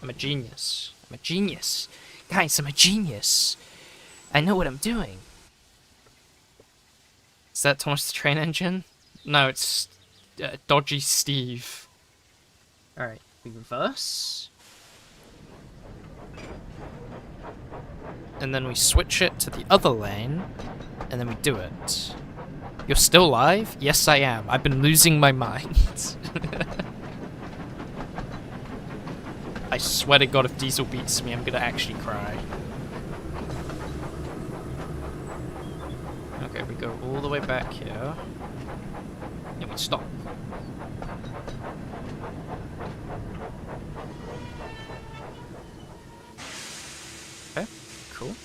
I'm a genius. I'm a genius. Guys, I'm a genius. I know what I'm doing. Is that Thomas the Train Engine? No, it's Dodgy Steve. Alright, we reverse. And then we switch it to the other lane, and then we do it. You're still alive? Yes, I am. I've been losing my mind. I swear to God, if Diesel beats me, I'm gonna actually cry. Okay, we go all the way back here. And we stop. Okay, cool.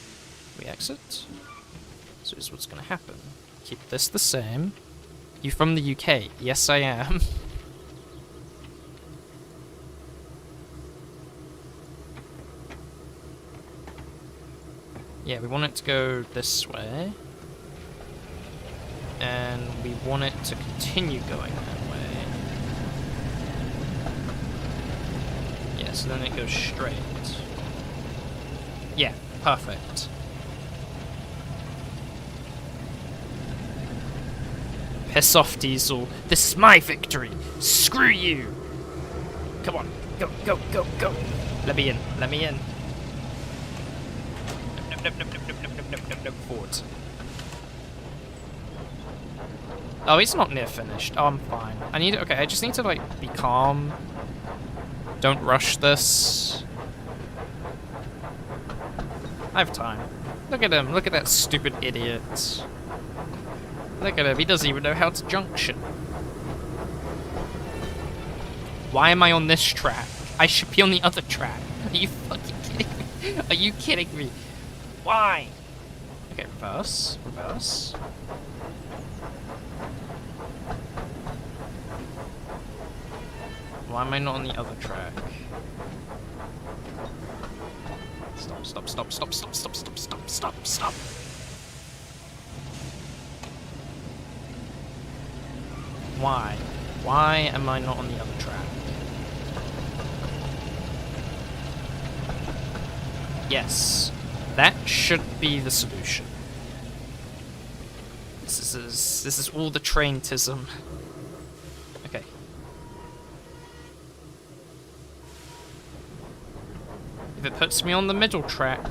We exit. So here's what's gonna happen. Keep this the same. You from the UK? Yes, I am. Yeah, we want it to go this way. And we want it to continue going that way. Yeah, so then it goes straight. Yeah, perfect. Piss off, Diesel. This is my victory. Screw you. Come on. Go, go, go, go. Let me in. Let me in. Nope, nope, nope, nope, nope, nope, nope, nope, nope. Forward. Oh, he's not near finished. Oh, I'm fine. Okay, I just need to, like, be calm. Don't rush this. I have time. Look at him. Look at that stupid idiot. Look at him, he doesn't even know how to junction. Why am I on this track? I should be on the other track. Are you fucking kidding me? Are you kidding me? Why? Okay, reverse, reverse. Why am I not on the other track? Stop, stop, stop, stop, stop, stop, stop, stop, stop, stop. Why? Why am I not on the other track? Yes, that should be the solution. This is all the traintism. Okay. If it puts me on the middle track,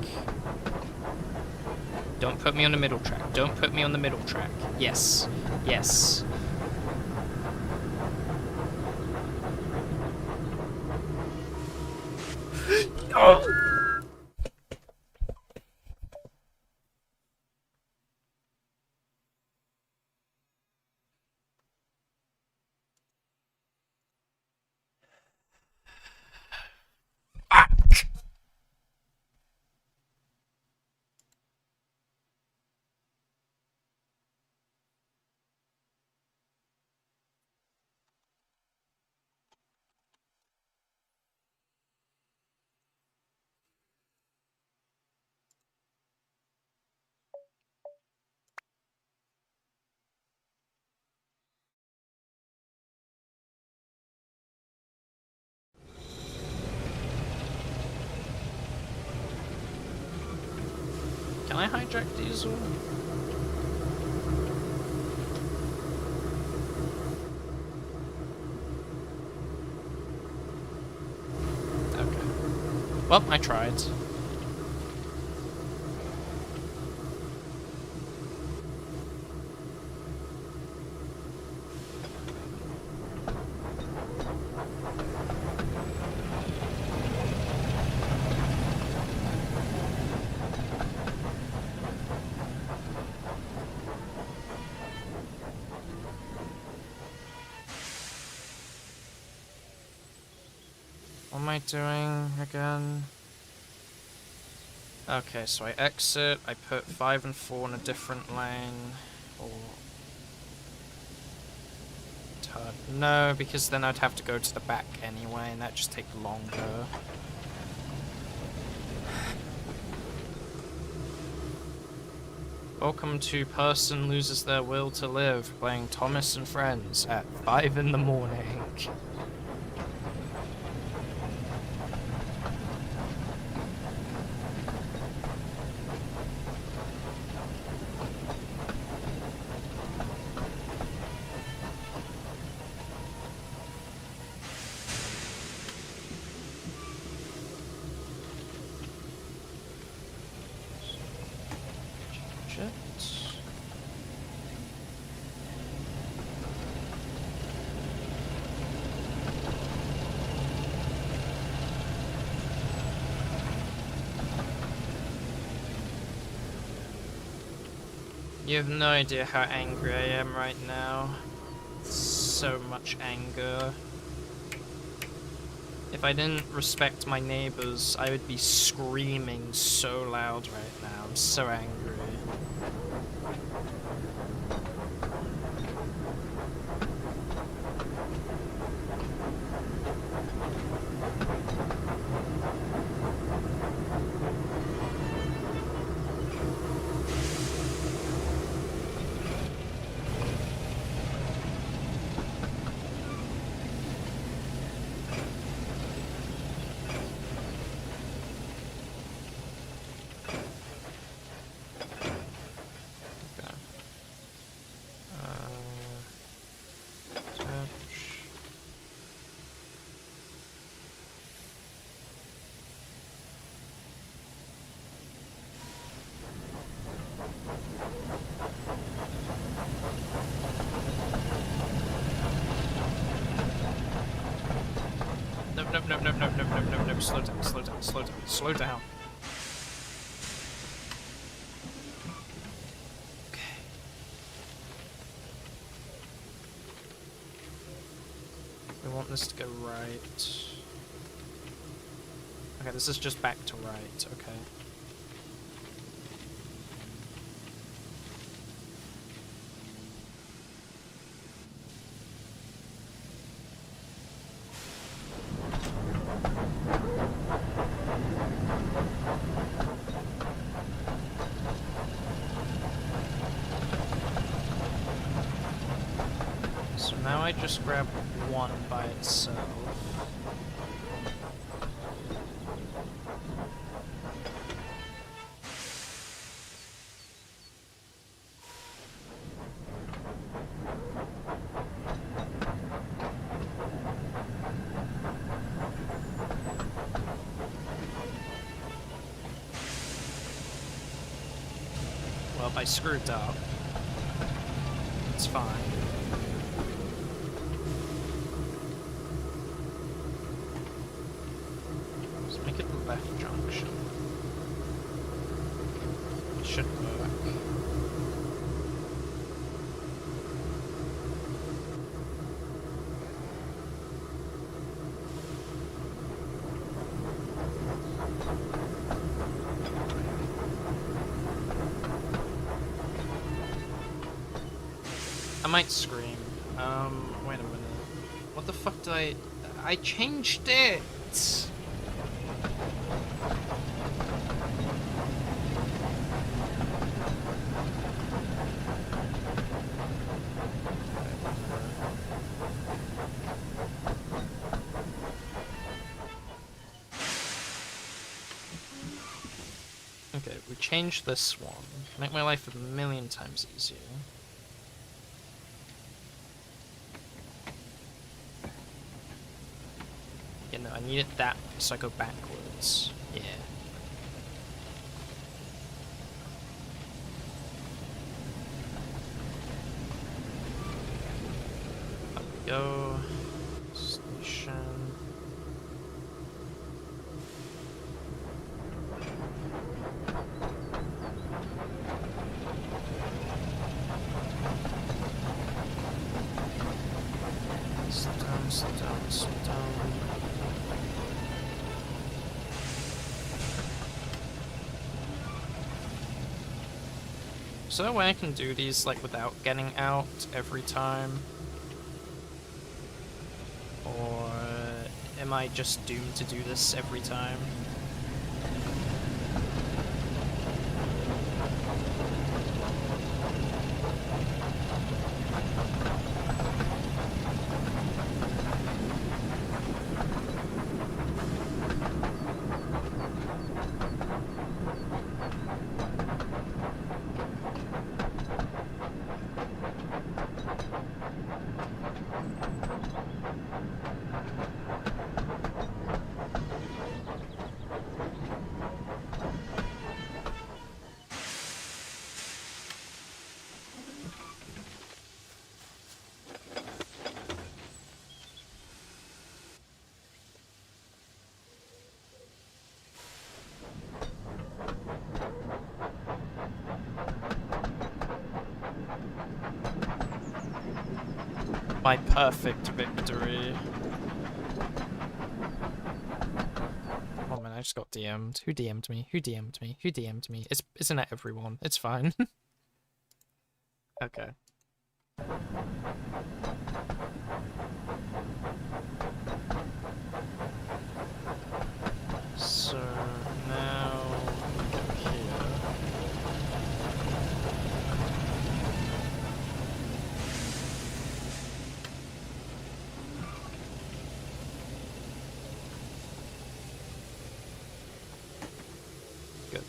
don't put me on the middle track. Don't put me on the middle track. Yes, yes. Oh. Can I hijack Diesel? Okay. Well, I tried. What am I doing again? Okay, so I exit, I put 5 and 4 in a different lane, or... turn. No, because then I'd have to go to the back anyway, and that'd just take longer. Welcome to Person Loses Their Will to Live, playing Thomas and Friends at 5 in the morning. You have no idea how angry I am right now. So much anger. If I didn't respect my neighbors, I would be screaming so loud right now. I'm so angry. No, slow down, slow down, slow down, slow down. Okay. We want this to go right. Okay, this is just back to right, okay. So now I just grab one by itself. Well, I screwed up. It's fine. Let's make it the left junction. It should work. I might scream. Wait a minute. What the fuck did I changed it! Okay, we changed this one. Make my life a million times easier. Yeah, no, I need it that so I go backwards. Yeah. Up we go. Station. Sit down, sit down. Is there a way I can do these like without getting out every time? Or am I just doomed to do this every time? My perfect victory. Oh man, I just got DM'd. Who DM'd me? Who DM'd me? Who DM'd me? Isn't it everyone? It's fine. Okay. So now we go here. Good.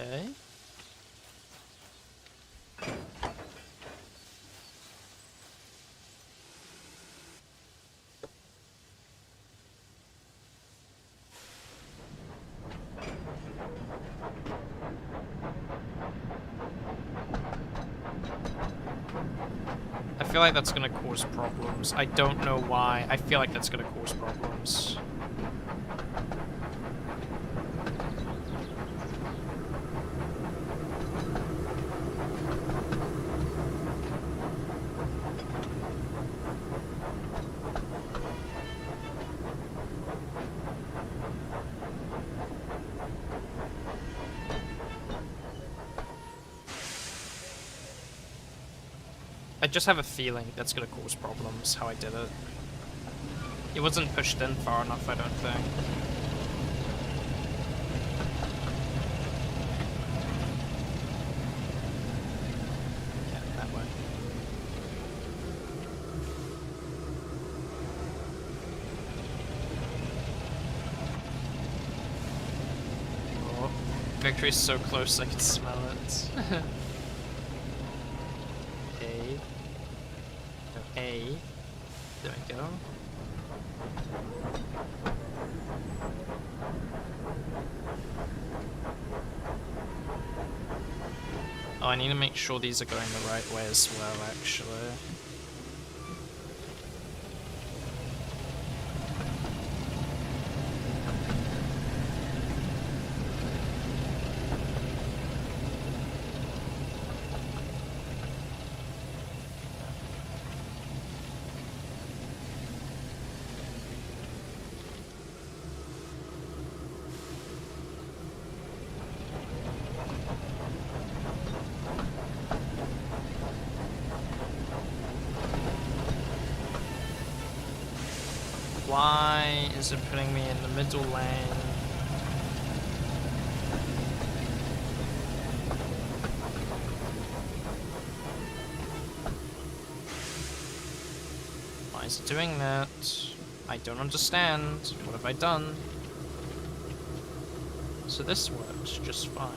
Okay. I feel like that's gonna cause problems. I don't know why. I feel like that's gonna cause problems. I just have a feeling that's gonna cause problems, how I did it. It wasn't pushed in far enough, I don't think. Yeah, that way. Oh, victory's so close I can smell it. A. There we go. Oh, I need to make sure these are going the right way as well, actually. Why is it putting me in the middle lane? Why is it doing that? I don't understand. What have I done? So this works just fine,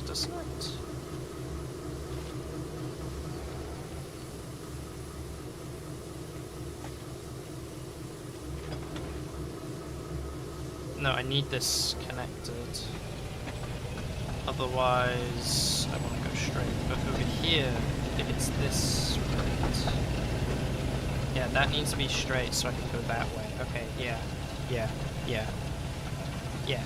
doesn't it? No, I need this connected. Otherwise, I want to go straight. But over here, if it's this right. Yeah, that needs to be straight so I can go that way. Okay, yeah. Yeah. Yeah. Yeah.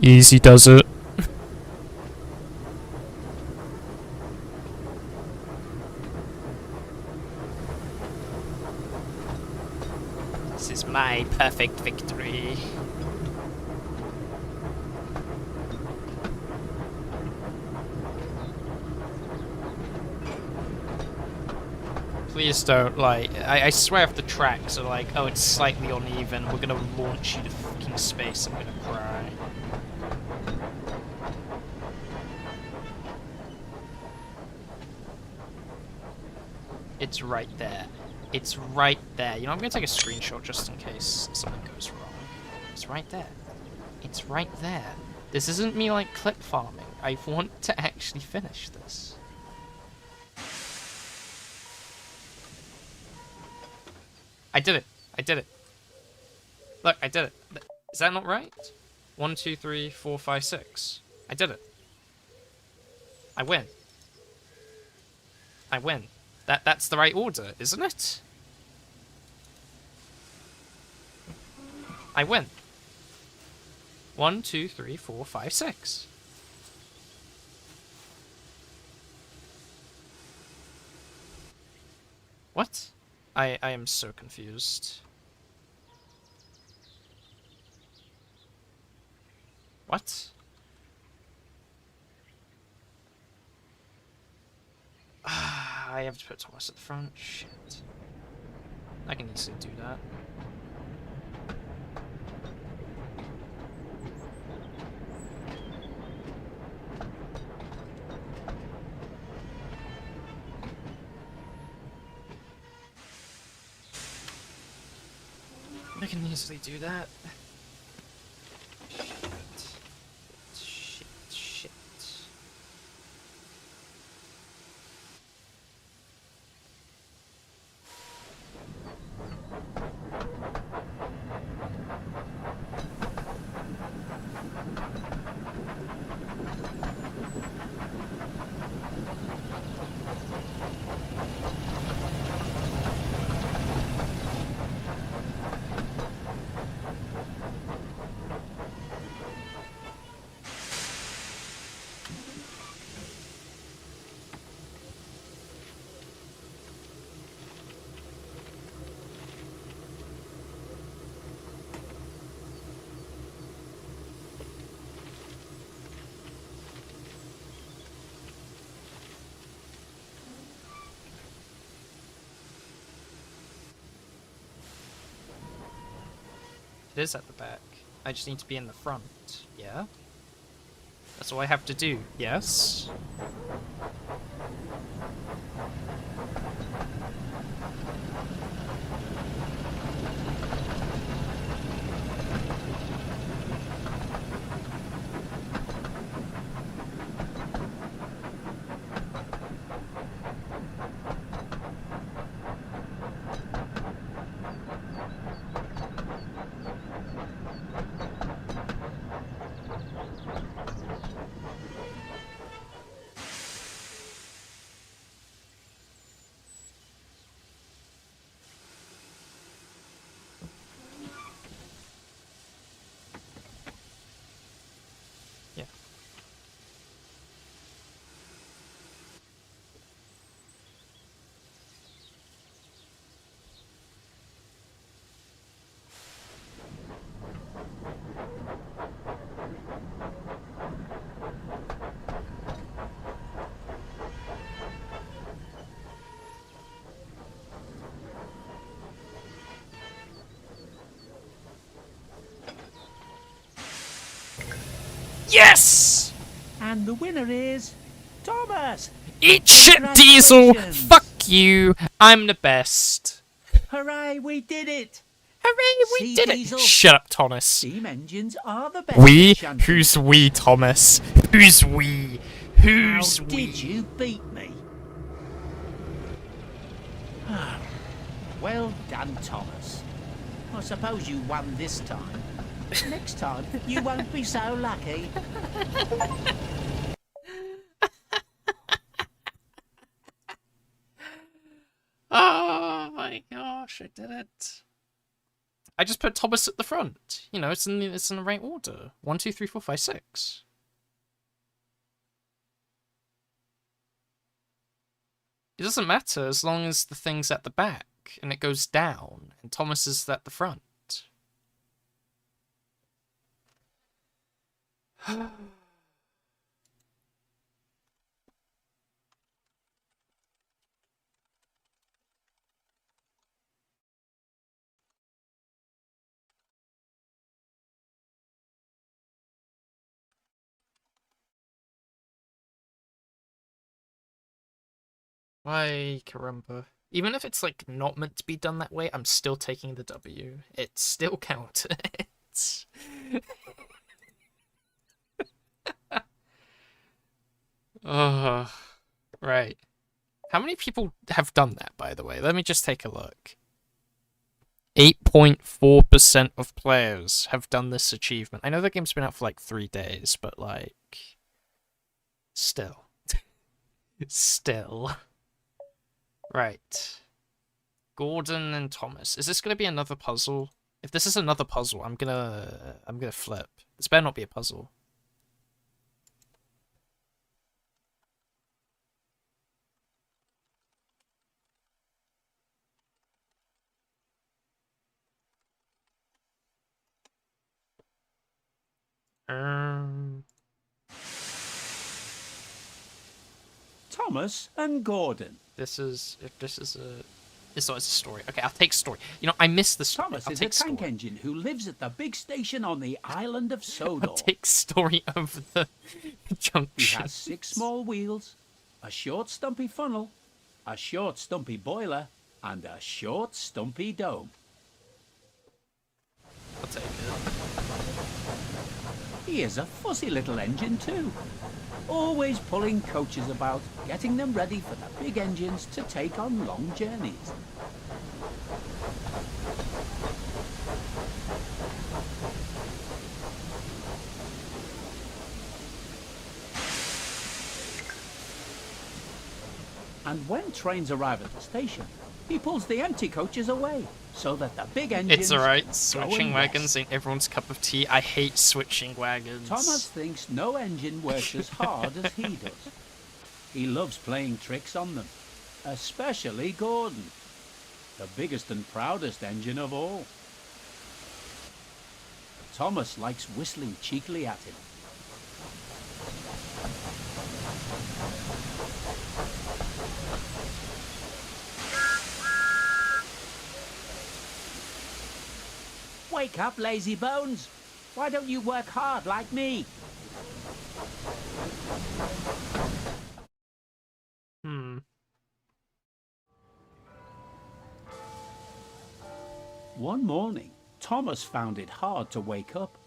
Easy does it. This is my perfect victory. Please don't, like, I swear if the tracks are like, oh, it's slightly uneven, we're gonna launch you to fucking space, I'm gonna cry. It's right there. It's right there. You know, I'm gonna take a screenshot just in case something goes wrong. It's right there. It's right there. This isn't me, like, clip farming. I want to actually finish this. I did it. I did it. Look, I did it. Is that not right? 1, 2, 3, 4, 5, 6. I did it. I win. I win. That's the right order, isn't it? I win. 1, 2, 3, 4, 5, 6. What? I am so confused. What? I have to put Thomas at the front. Shit. I can easily do that. I can easily do that. Shit, shit. It is at the back. I just need to be in the front. Yeah? That's all I have to do. Yes? Yeah. Yes! And the winner is Thomas! Eat shit, Diesel! Congratulations! Fuck you! I'm the best. Hooray, we did it! Hooray, we See, did Diesel? it! Shut up, Thomas. Steam engines are the best. We? at shunting. Who's we, Thomas? Who's we? Who's How we? did you beat me? Well done, Thomas. I suppose you won this time. Next time, you won't be so lucky. Oh my gosh, I did it. I just put Thomas at the front. You know, it's in the right order. 1, 2, 3, 4, 5, 6. It doesn't matter as long as the thing's at the back and it goes down and Thomas is at the front. Why, caramba. Even if it's, like, not meant to be done that way, I'm still taking the W. It still counted. Oh, right. How many people have done that, by the way? Let me just take a look. 8.4% of players have done this achievement. I know the game's been out for, like, 3 days, but, like... Still. Still. Right. Gordon and Thomas. Is this gonna be another puzzle? If this is another puzzle, I'm gonna flip. This better not be a puzzle. Thomas and Gordon. This is a. It's a story. Okay, I'll take story. You know, I missed the story. Thomas I'll is a take tank story. engine who lives at the big station on the island of Sodor. I'll take story over the He junction. has 6 small wheels, a short stumpy funnel, a short stumpy boiler, and a short stumpy dome. I'll take it. He is a fussy little engine too, always pulling coaches about, getting them ready for the big engines to take on long journeys. And when trains arrive at the station, he pulls the empty coaches away so that the big engines It's alright. go Switching and wagons rest. ain't everyone's cup of tea. I hate switching wagons. Thomas thinks no engine works as hard as he does. He loves playing tricks on them, especially Gordon, the biggest and proudest engine of all. Thomas likes whistling cheekily at him. Wake up, lazy bones! Why don't you work hard like me? One morning, Thomas found it hard to wake up.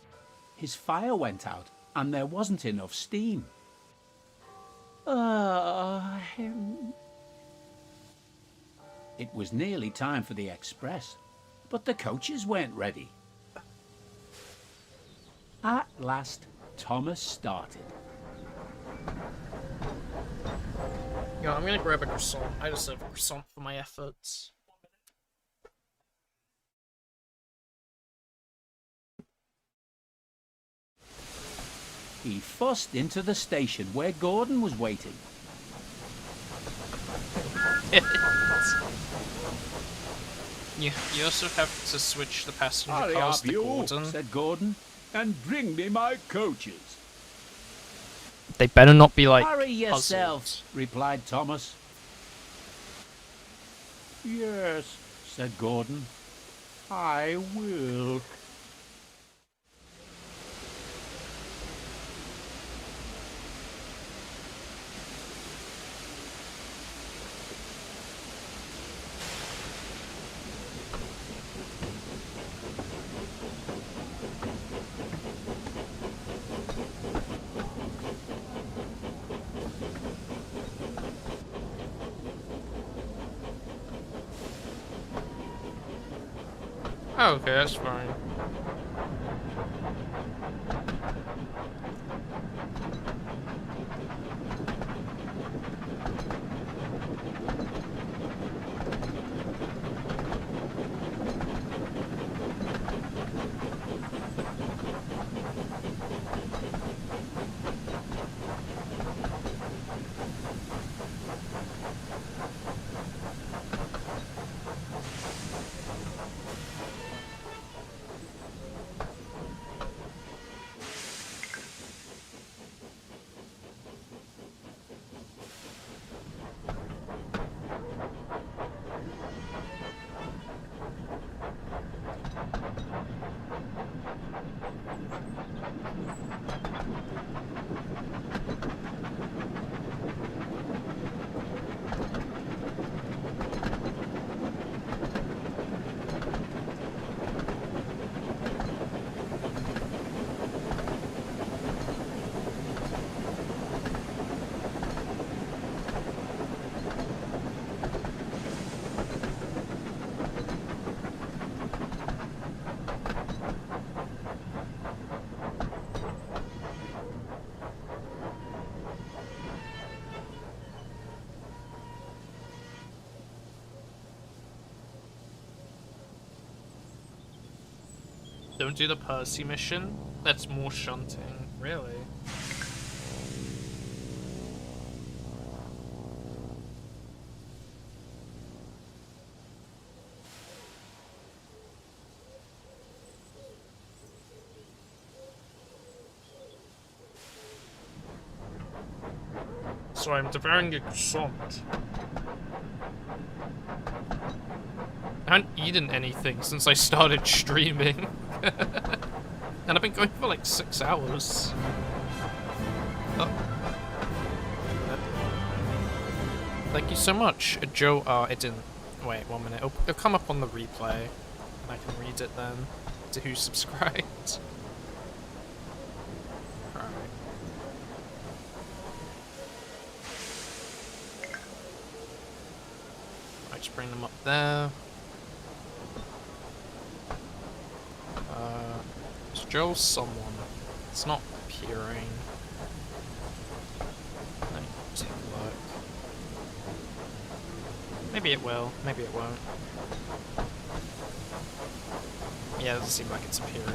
His fire went out and there wasn't enough steam. It was nearly time for the express, but the coaches weren't ready. At last, Thomas started. Yo, I'm gonna grab a croissant. I deserve a croissant for my efforts. He fussed into the station where Gordon was waiting. You also have to switch the passenger Hurry cars up, to you, Gordon. Said Gordon. and bring me my coaches. They better not be like Hurry puzzled. yourselves, replied Thomas. Yes, said Gordon. I will. Oh, okay, that's fine. Don't do the Percy mission? That's more shunting. Really? Sorry, I'm devouring a croissant. I haven't eaten anything since I started streaming. And I've been going for like 6 hours. Oh. Thank you so much, Joe. Oh, it didn't. Wait, 1 minute. It'll come up on the replay. And I can read it then. To who subscribed. Alright. I just bring them up there. Is Joe someone? It's not appearing. Let me take a look. Maybe it will, maybe it won't. Yeah, it doesn't seem like it's appearing.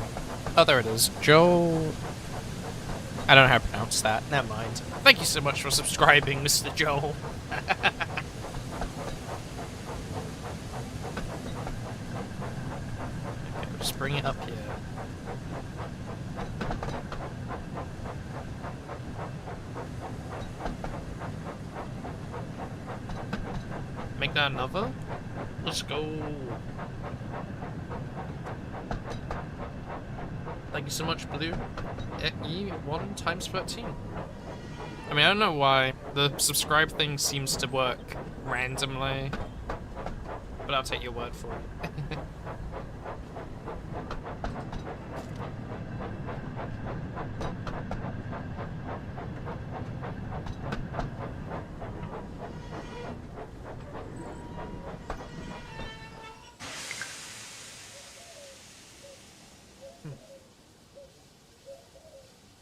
Oh, there it is. Joe... I don't know how to pronounce that. Never mind. Thank you so much for subscribing, Mr. Joel. Okay, we'll just bring it up here. Make that another? Let's go. Thank you so much, Blue. E1 times 13. I mean, I don't know why. The subscribe thing seems to work randomly. But I'll take your word for it.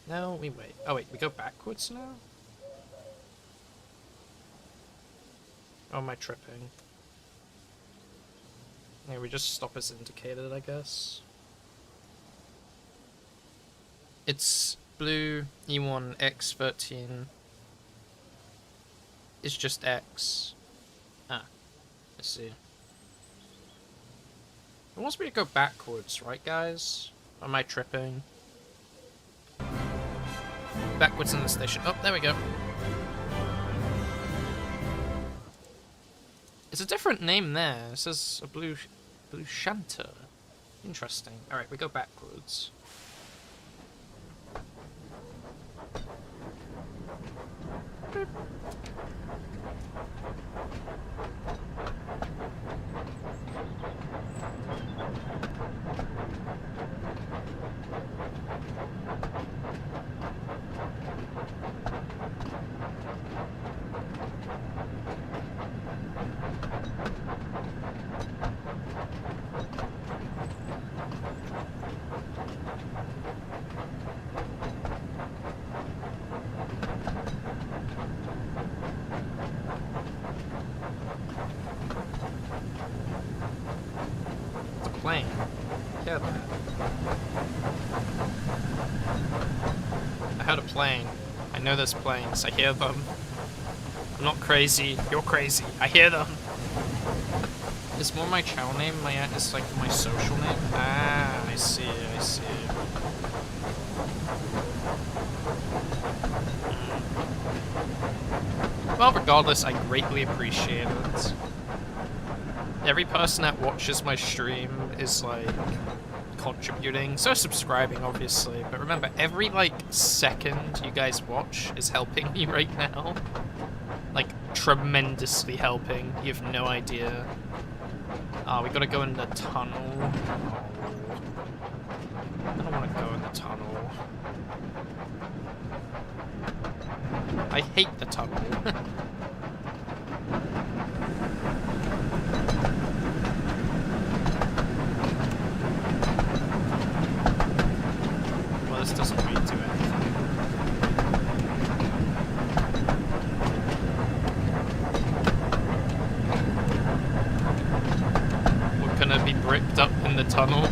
No, we wait. Oh wait, we go backwards now? Oh, am I tripping? Yeah, we just stop as indicated, I guess. It's blue, E1, X13. It's just X. Ah, I see. It wants me to go backwards, right guys? Am I tripping? Backwards in the station. Oh, there we go. It's a different name there. It says a blue shanter. Interesting. Alright, we go backwards. Boop. Plane. Yeah, I heard a plane. I know there's planes. I hear them. I'm not crazy. You're crazy. I hear them. Is more my channel name? It's like my social name? Ah, I see. I see. Well, regardless, I greatly appreciate it. Every person that watches my stream is, like, contributing. So subscribing, obviously. But remember, every, like, second you guys watch is helping me right now. Like, tremendously helping. You have no idea. Ah, we gotta go in the tunnel. I don't want to go in the tunnel. I hate the tunnel. This doesn't really do anything. We're gonna be bricked up in the tunnel.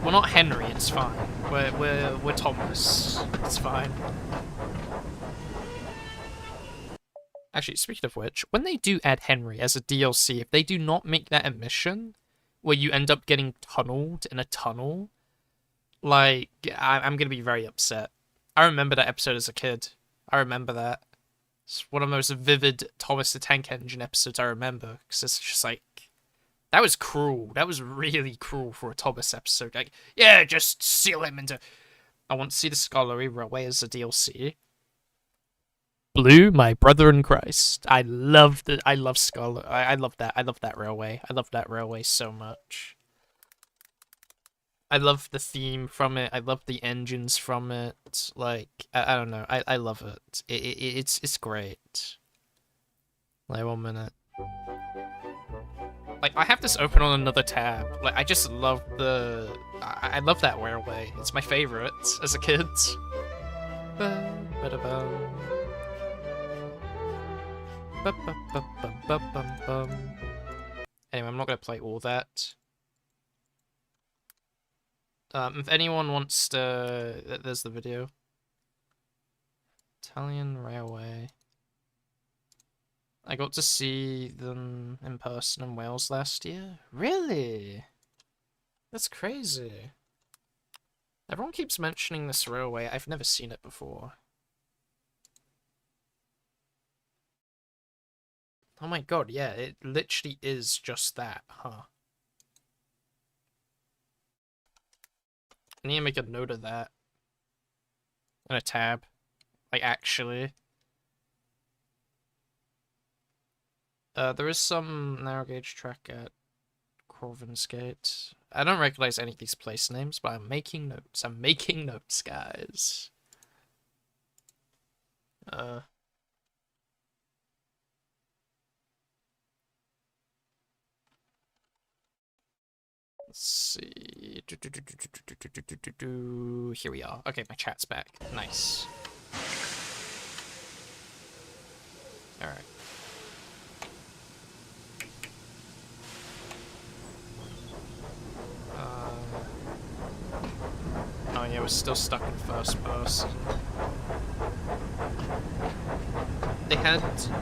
We're not Henry, it's fine. We're Thomas. It's fine. Actually, speaking of which, when they do add Henry as a DLC, if they do not make that a mission, where you end up getting tunneled in a tunnel, like, I'm gonna be very upset. I remember that episode as a kid. I remember that. It's one of the most vivid Thomas the Tank Engine episodes I remember, because it's just like, that was cruel. That was really cruel for a Thomas episode. Like, yeah, just seal him into... I want to see the Scholarly Railway as a DLC. Blue, my brother in Christ. I love Scholar. I love that. I love that railway. I love that railway so much. I love the theme from it. I love the engines from it. Like, I don't know. I love it. It's great. Like, 1 minute. Like, I have this open on another tab. Like, I just love the... I love that railway. It's my favorite as a kid. Anyway, I'm not going to play all that. If anyone wants to... There's the video. Italian Railway. I got to see them in person in Wales last year. Really? That's crazy. Everyone keeps mentioning this railway. I've never seen it before. Oh my god, yeah, it literally is just that, huh? I need to make a note of that. In a tab. Like, actually. There is some narrow gauge track at Corvinsgate. I don't recognize any of these place names, but I'm making notes. I'm making notes, guys. Let's see. Here we are. Okay, my chat's back. Nice. Alright. Oh yeah, we're still stuck in first person. They had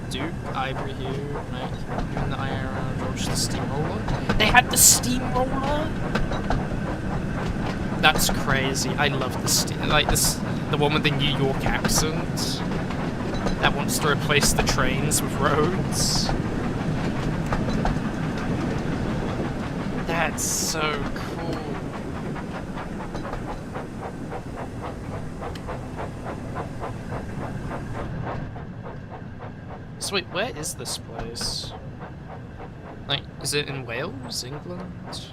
Duke, Ivory here, like, doing the IRL, George the Steamroller. They had the Steamroller? That's crazy. I love the one with the New York accent that wants to replace the trains with roads. That's so cool. So wait, where is this place? Like, is it in Wales, England?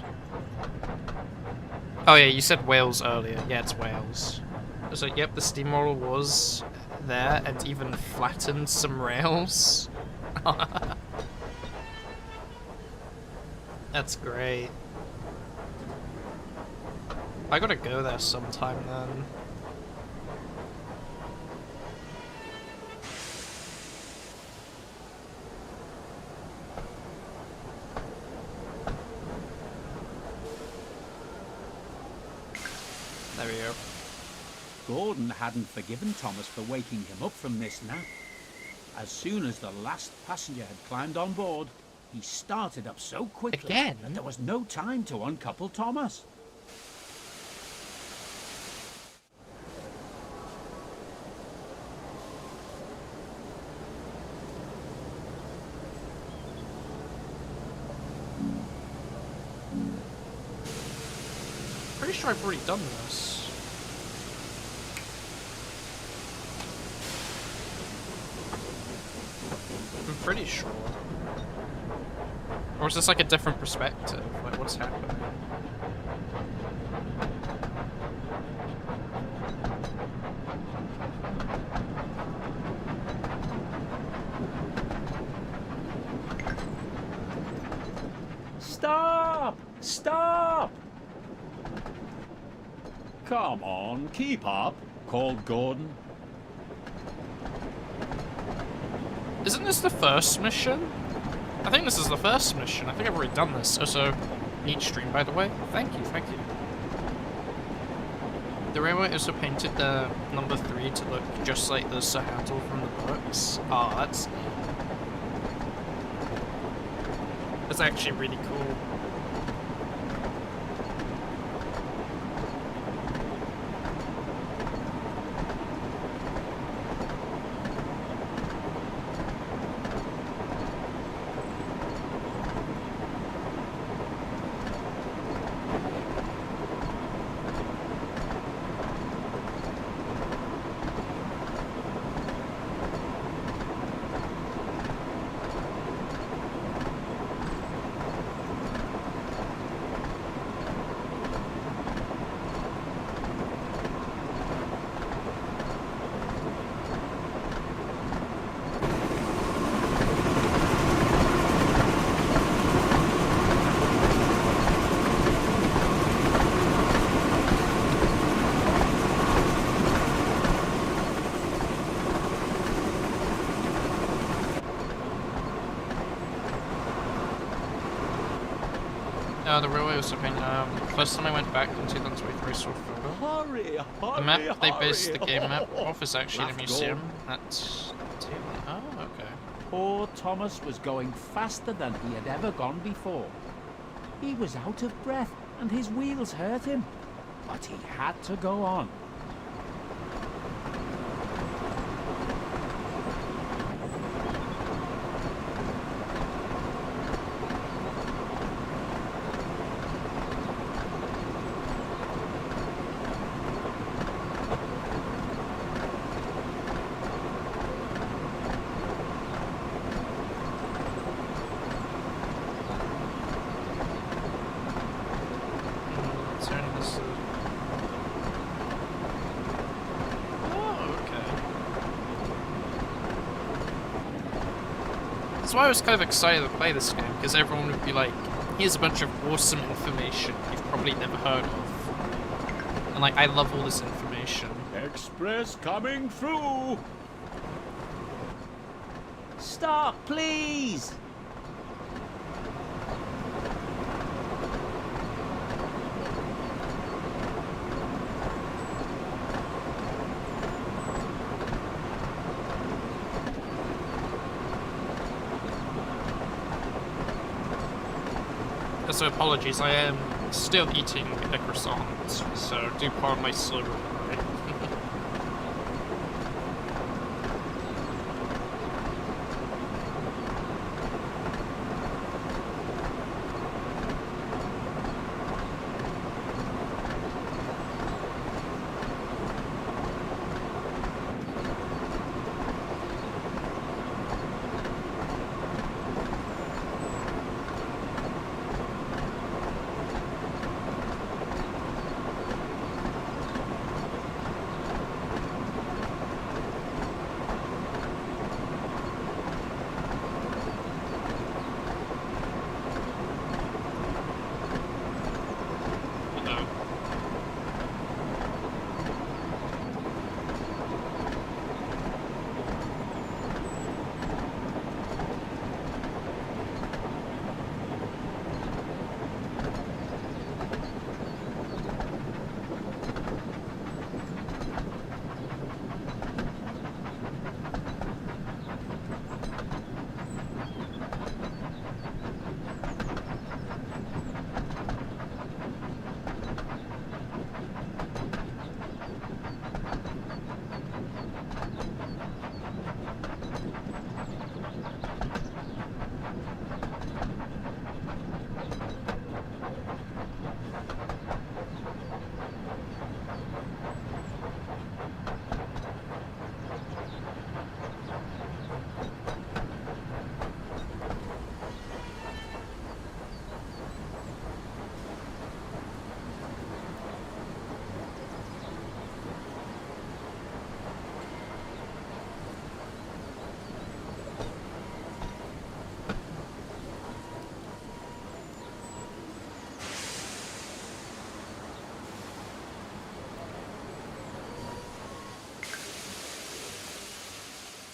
Oh yeah, you said Wales earlier. Yeah, it's Wales. I was like, yep, the steamroller was there and even flattened some rails. That's great. I gotta go there sometime then. There we go. Gordon hadn't forgiven Thomas for waking him up from this nap. As soon as the last passenger had climbed on board, he started up so quickly Again? that there was no time to uncouple Thomas. Pretty sure I've already done this. I'm pretty sure. Or is this like a different perspective? Like, what's happening? Stop! Stop! Come on, keep up, called Gordon. Isn't this the first mission? I think this is the first mission. I think I've already done this. Also, neat stream, by the way. Thank you, thank you. The railway also painted the number 3 to look just like the Sir Handle from the books. Oh, that's neat. That's actually really cool. The railway was a pain. First time I went back in 2023, saw a photo. Hurry, hurry, The map they hurry. based the game map off is actually Laughed the museum. That's... Oh, okay. Poor Thomas was going faster than he had ever gone before. He was out of breath and his wheels hurt him, but he had to go on. That's why I was kind of excited to play this game, because everyone would be like, here's a bunch of awesome information you've probably never heard of. And like, I love all this information. Express coming through. Stop, please! So apologies, I am still eating a croissant, so do pardon my slur.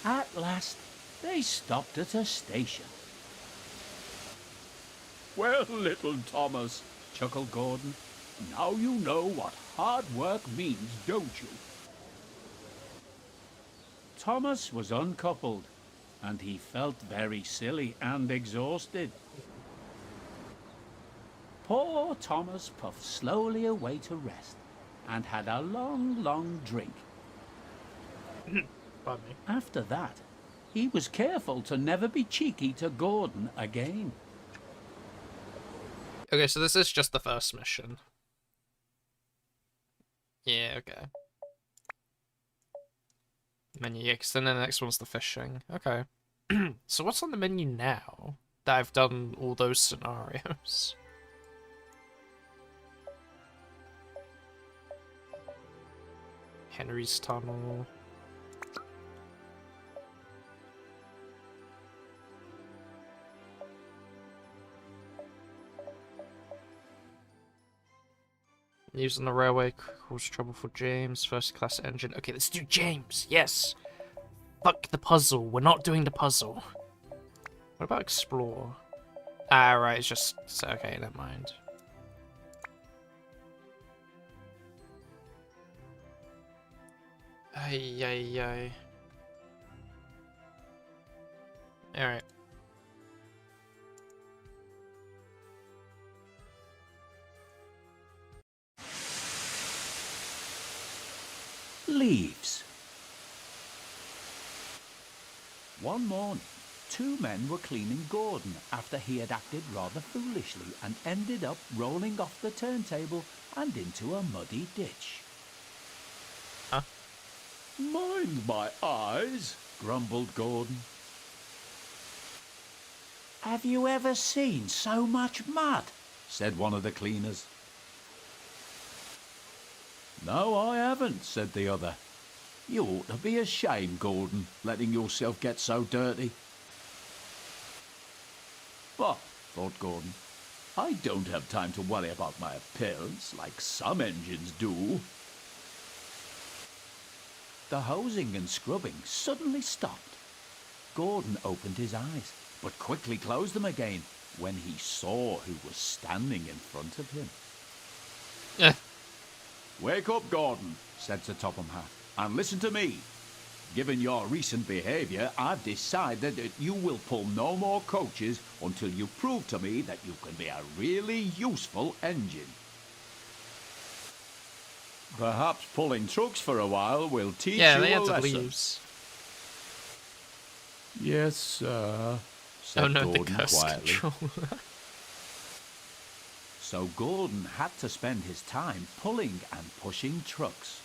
At last, they stopped at a station. Well, little Thomas, chuckled Gordon. Now you know what hard work means, don't you? Thomas was uncoupled, and he felt very silly and exhausted. Poor Thomas puffed slowly away to rest, and had a long, long drink. Pardon me. After that, he was careful to never be cheeky to Gordon again. Okay, so this is just the first mission. Yeah, okay. Menu, yeah, 'cause then the next one's the fishing. Okay. So what's on the menu now that I've done all those scenarios? Henry's Tunnel. Using the railway cause trouble for James. First class engine. Okay, let's do James. Yes. Fuck the puzzle. We're not doing the puzzle. What about explore? Ah, right. It's just okay. Never mind. Ay, ay, ay. Alright. Leaves. One morning, two men were cleaning Gordon after he had acted rather foolishly and ended up rolling off the turntable and into a muddy ditch. Huh? Mind my eyes, grumbled Gordon. Have you ever seen so much mud? Said one of the cleaners. No, I haven't, said the other. You ought to be ashamed, Gordon, letting yourself get so dirty. But, thought Gordon, I don't have time to worry about my appearance like some engines do. The hosing and scrubbing suddenly stopped. Gordon opened his eyes, but quickly closed them again when he saw who was standing in front of him. Wake up, Gordon, said Sir Topham Hatt, and listen to me. Given your recent behaviour, I've decided that you will pull no more coaches until you prove to me that you can be a really useful engine. Perhaps pulling trucks for a while will teach you a lesson. Yeah, they had to leave. Yes, sir, said Gordon the curse quietly. controller. So Gordon had to spend his time pulling and pushing trucks.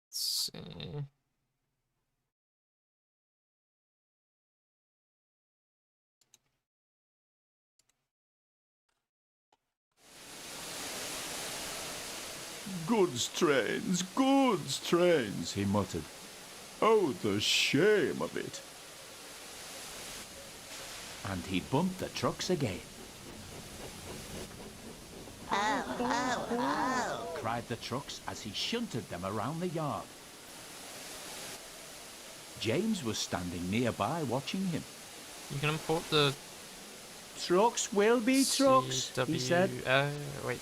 Let's see. Goods trains, he muttered. Oh, the shame of it. And he bumped the trucks again. Oh, cried the trucks as he shunted them around the yard. James was standing nearby watching him. You can import the Trucks will be trucks, he said. Wait.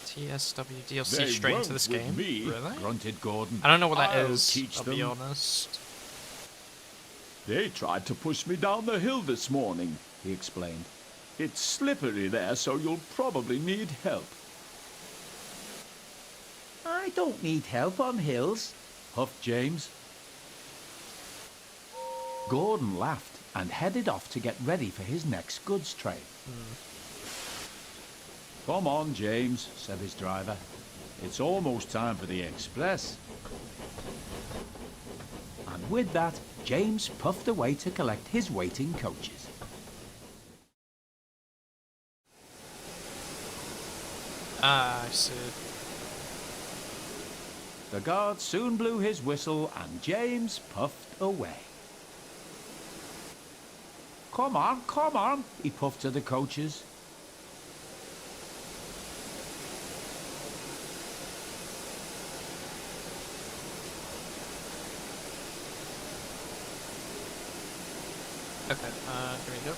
TSW DLC They straight into won't this with game? me, Really? grunted Gordon. I don't know what that I'll is, teach I'll them. be honest. They tried to push me down the hill this morning, he explained. It's slippery there, so you'll probably need help. I don't need help on hills, huffed James. Gordon laughed and headed off to get ready for his next goods train. Come on, James, said his driver. It's almost time for the express. And with that, James puffed away to collect his waiting coaches. Ah, I see. The guard soon blew his whistle and James puffed away. Come on, he puffed to the coaches. Okay, here we go.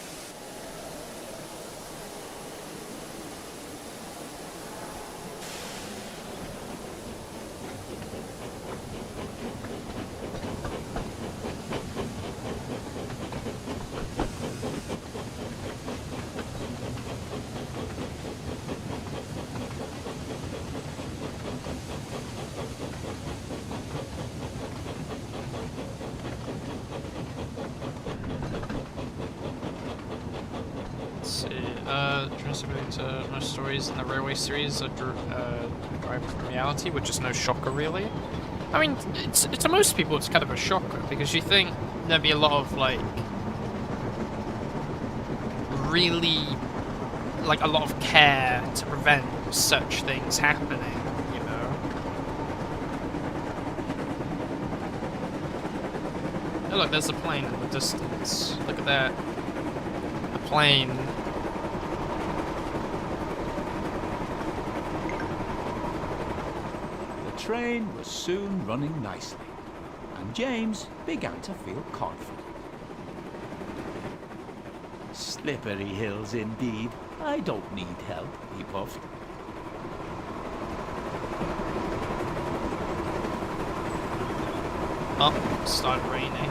To most stories in the Railway series are derived from reality, with just no shocker, really. I mean, to most people, it's kind of a shocker, because you think there'd be a lot of, like, really, like, a lot of care to prevent such things happening, you know? Oh, look, there's a plane in the distance. Look at that. A plane. The train was soon running nicely, and James began to feel confident. Slippery hills indeed. I don't need help, he puffed. Oh, it started raining.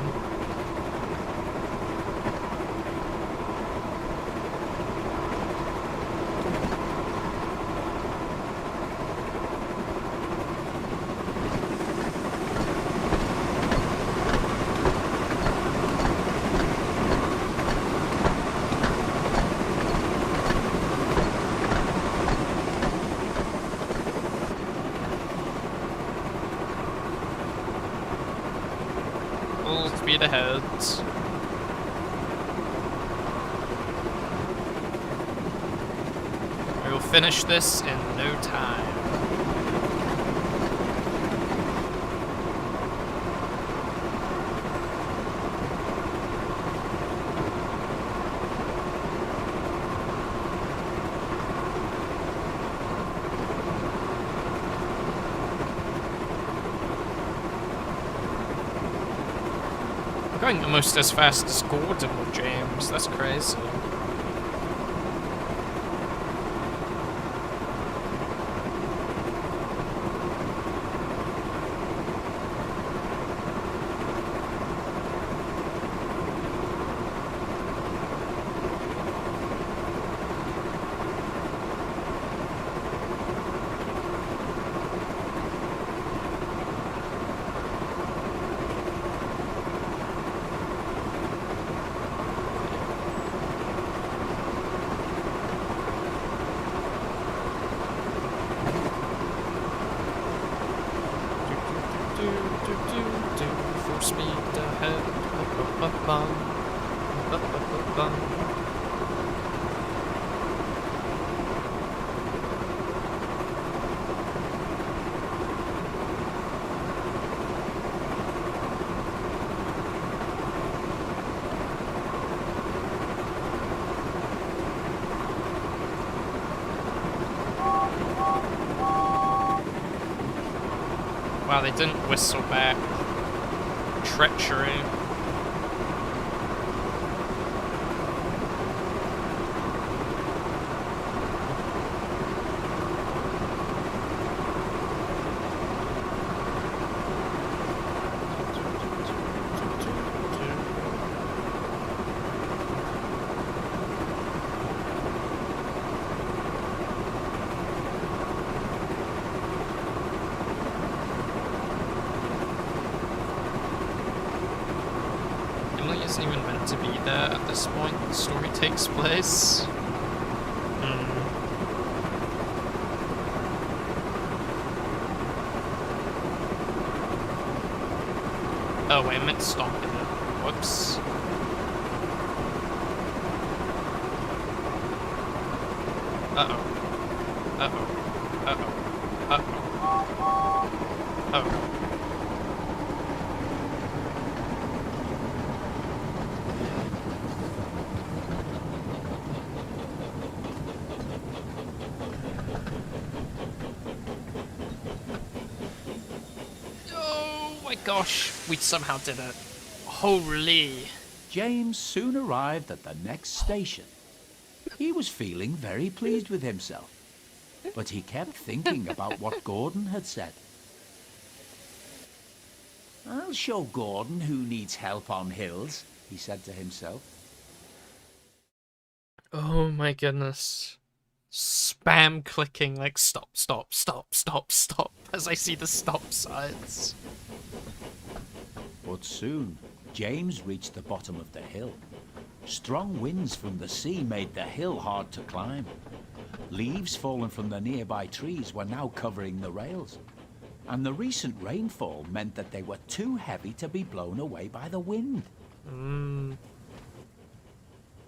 Full speed ahead. We will finish this in no time. Going almost as fast as Gordon with James. That's crazy. Full speed ahead. Wow, they didn't whistle back. Treachery. Isn't even meant to be there at this point the story takes place. Oh wait, I meant stomping it. Whoops. Uh-oh. Uh-oh. Uh-oh. Uh-oh. Oh. Gosh, we somehow did it. Holy. James soon arrived at the next station. He was feeling very pleased with himself, but he kept thinking about what Gordon had said. I'll show Gordon who needs help on hills, he said to himself. Oh my goodness. Spam clicking like stop, stop, stop, stop, stop as I see the stop signs. But soon, James reached the bottom of the hill. Strong winds from the sea made the hill hard to climb. Leaves fallen from the nearby trees were now covering the rails. And the recent rainfall meant that they were too heavy to be blown away by the wind.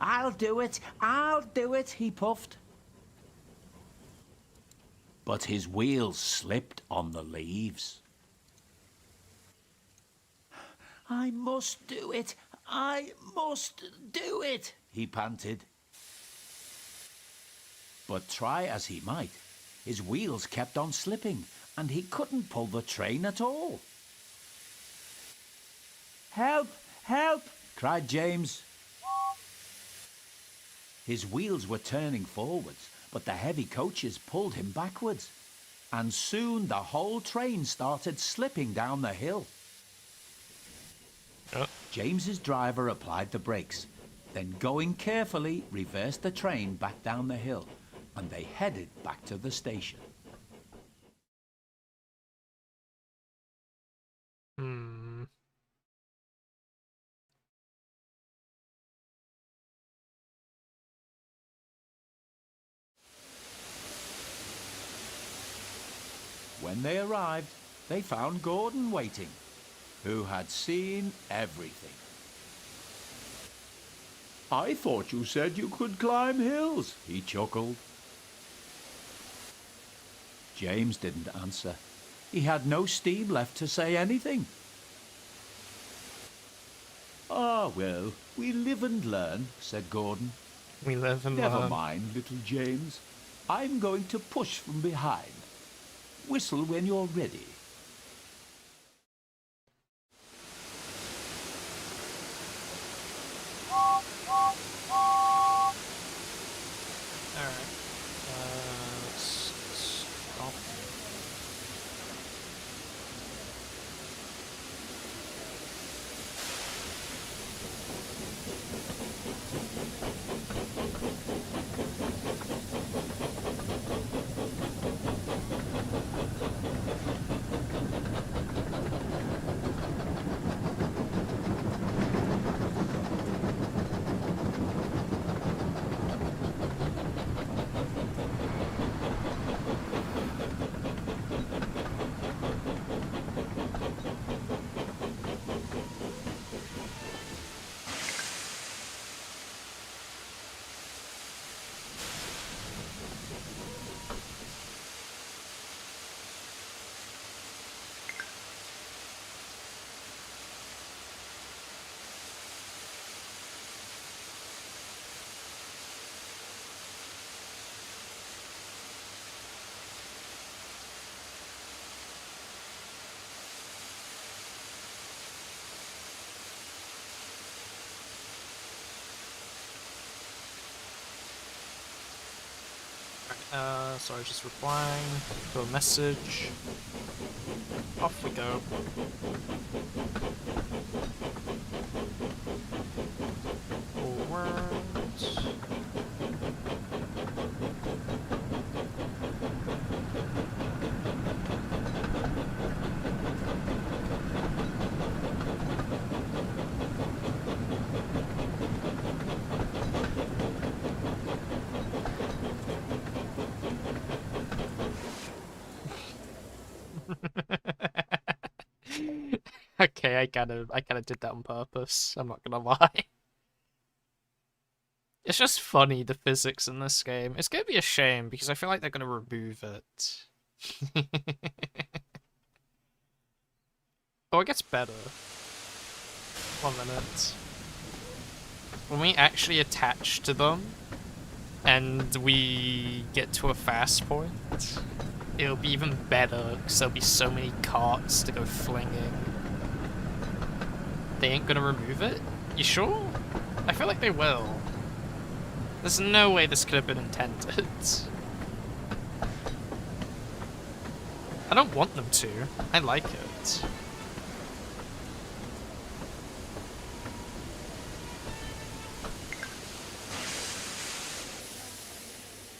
I'll do it, he puffed. But his wheels slipped on the leaves. I must do it, he panted. But try as he might, his wheels kept on slipping, and he couldn't pull the train at all. Help! Help! Cried James. His wheels were turning forwards, but the heavy coaches pulled him backwards. And soon the whole train started slipping down the hill. Oh. James's driver applied the brakes, then going carefully reversed the train back down the hill, and they headed back to the station. When they arrived, they found Gordon waiting, who had seen everything. I thought you said you could climb hills, he chuckled. James didn't answer. He had no steam left to say anything. Ah, well, we live and learn, said Gordon. We live and Never learn. mind, little James. I'm going to push from behind. Whistle when you're ready. Alright. Let's stop. Sorry, just replying to a message. Off we go. Forward. Okay, I kind of did that on purpose. I'm not gonna lie. It's just funny, the physics in this game. It's gonna be a shame because I feel like they're gonna remove it. Oh, it gets better. 1 minute. When we actually attach to them and we get to a fast point, it'll be even better because there'll be so many carts to go flinging. They ain't gonna remove it? You sure? I feel like they will. There's no way this could have been intended. I don't want them to. I like it.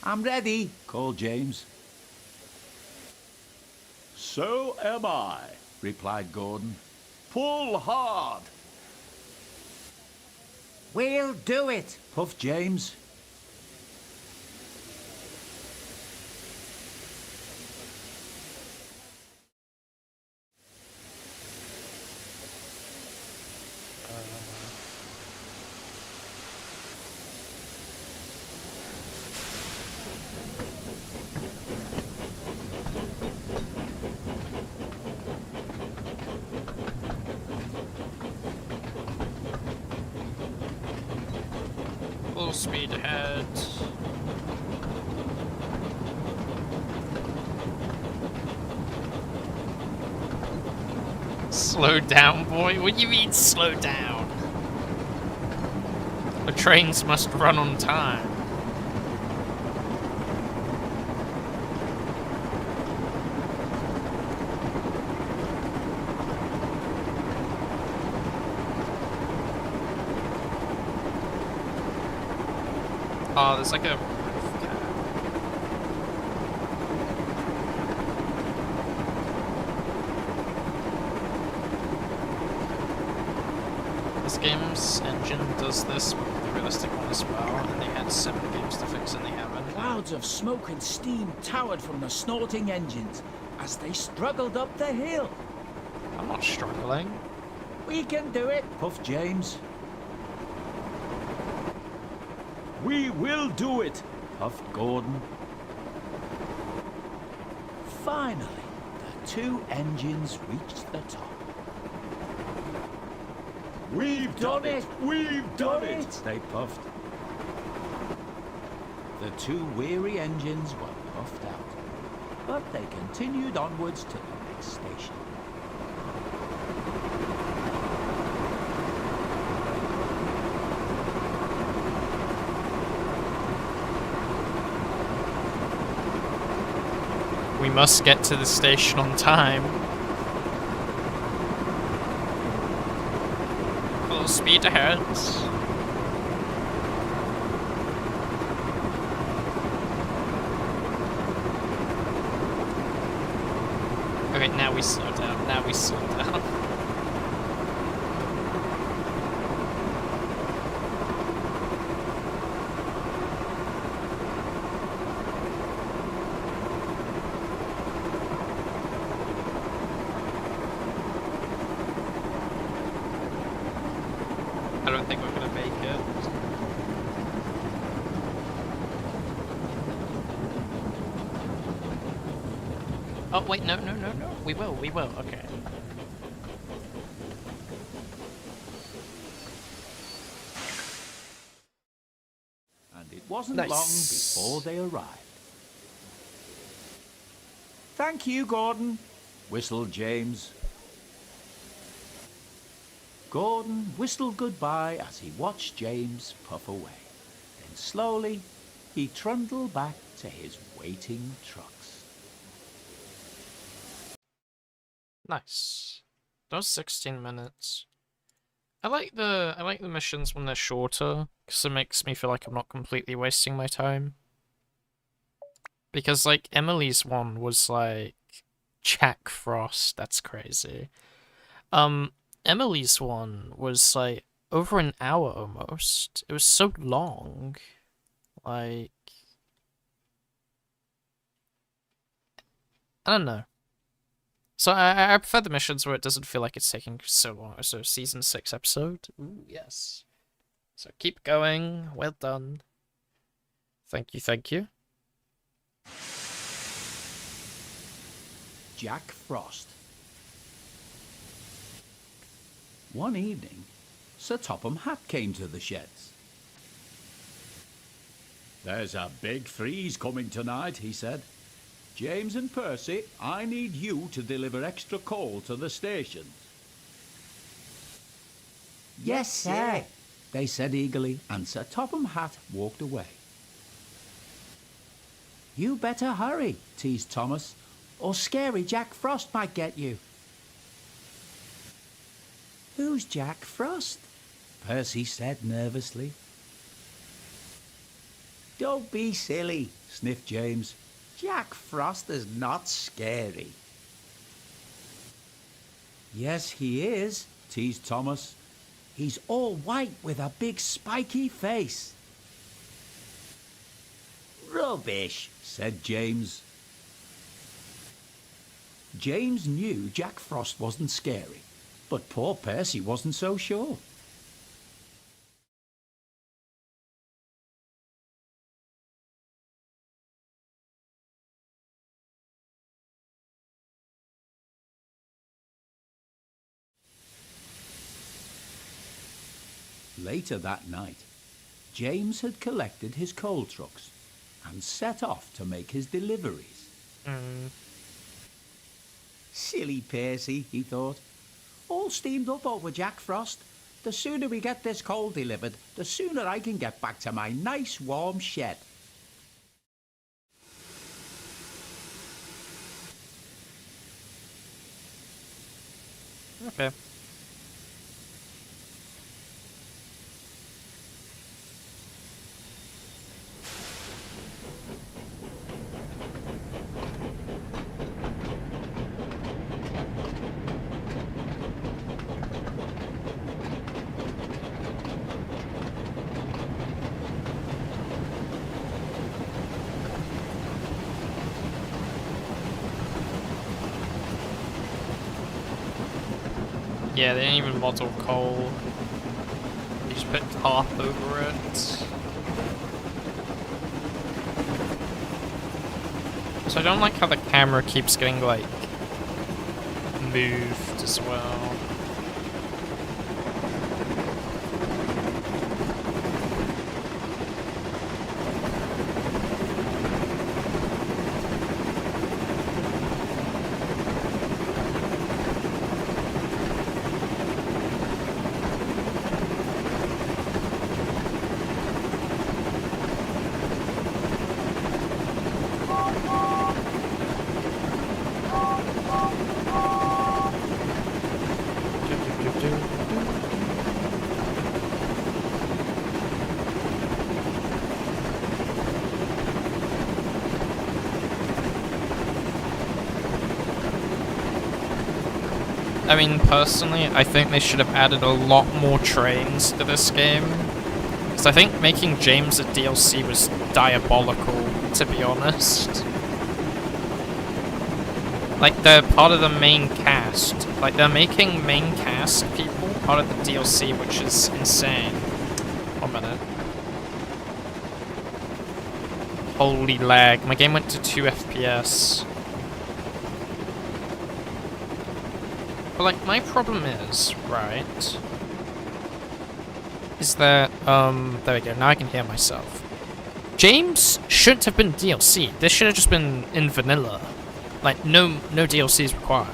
I'm ready, called James. So am I, replied Gordon. Pull hard. We'll do it, puffed James. Full speed ahead. Slow down, boy. What do you mean, slow down? The trains must run on time. Oh, there's like a roof cap. This game's engine does this with the realistic one as well, and they had 7 games to fix and they haven't. Clouds of smoke and steam towered from the snorting engines as they struggled up the hill. I'm not struggling. We can do it, puffed James. We will do it, puffed Gordon. Finally, the 2 engines reached the top. We've done it! We've done it! They puffed. The 2 weary engines were puffed out, but they continued onwards to the next station. We must get to the station on time. Full speed ahead. Okay, now we slow down. Now we slow down. I don't think we're gonna make it. Oh wait, no. We will, okay. And it wasn't Nice. long before they arrived. Thank you, Gordon, whistled James. Gordon whistled goodbye as he watched James puff away. Then slowly, he trundled back to his waiting trucks. Nice. That was 16 minutes. I like the missions when they're shorter, because it makes me feel like I'm not completely wasting my time. Because like Emily's one was like Jack Frost, that's crazy. Emily's one was like over an hour almost. It was so long. Like I don't know. So I prefer the missions where it doesn't feel like it's taking so long. So season 6 episode. Ooh, yes. So keep going. Well done. Thank you, thank you. Jack Frost. One evening, Sir Topham Hatt came to the sheds. There's a big freeze coming tonight, he said. James and Percy, I need you to deliver extra coal to the station. Yes, sir, they said eagerly, and Sir Topham Hatt walked away. You better hurry, teased Thomas, or scary Jack Frost might get you. Who's Jack Frost? Percy said nervously. Don't be silly, sniffed James. Jack Frost is not scary. Yes, he is, teased Thomas. He's all white with a big spiky face. Rubbish, said James. James knew Jack Frost wasn't scary, but poor Percy wasn't so sure. Later that night, James had collected his coal trucks and set off to make his deliveries. Silly Percy, he thought. all steamed up over Jack Frost. The sooner we get this coal delivered, the sooner I can get back to my nice warm shed. Okay. Yeah, they didn't even model coal. They just put tarp over it. So I don't like how the camera keeps getting, like, moved as well. I mean, personally, I think they should have added a lot more trains to this game. Because I think making James a DLC was diabolical, to be honest. Like, they're part of the main cast. Like, they're making main cast people part of the DLC, which is insane. 1 minute. Holy lag. My game went to 2 FPS. But, like, my problem is, right, is that, there we go, now I can hear myself. James shouldn't have been DLC. This should have just been in vanilla. Like, no DLCs required.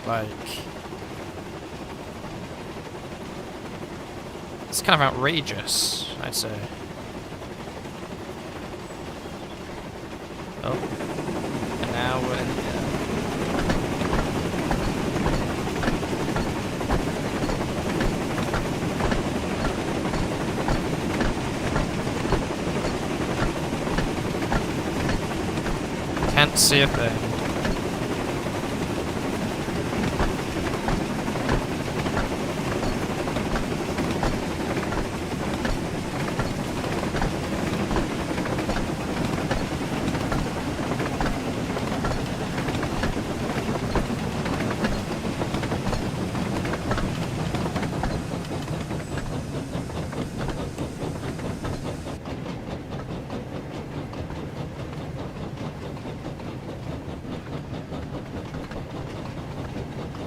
Like, it's kind of outrageous, I'd say. Oh. And now we're in here. Can't see a thing.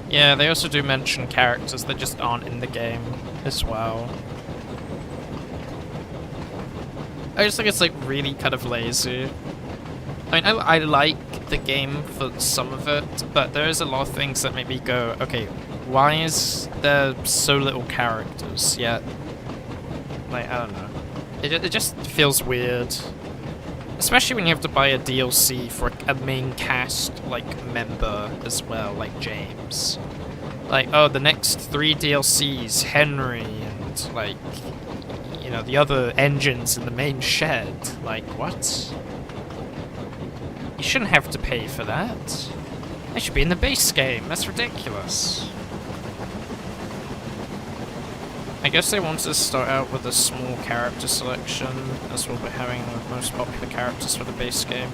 Yeah, they also do mention characters that just aren't in the game as well. I just think it's like really kind of lazy. I mean, I like the game for some of it, but there is a lot of things that make me go, okay, why is there so little characters yet? Like, I don't know. It just feels weird. Especially when you have to buy a DLC for a main cast, like, member as well, like James. Like, oh, the next 3 DLCs, Henry, and, like, you know, the other engines in the main shed. Like, what? You shouldn't have to pay for that. They should be in the base game. That's ridiculous. I guess they wanted to start out with a small character selection, as well by having the most popular characters for the base game,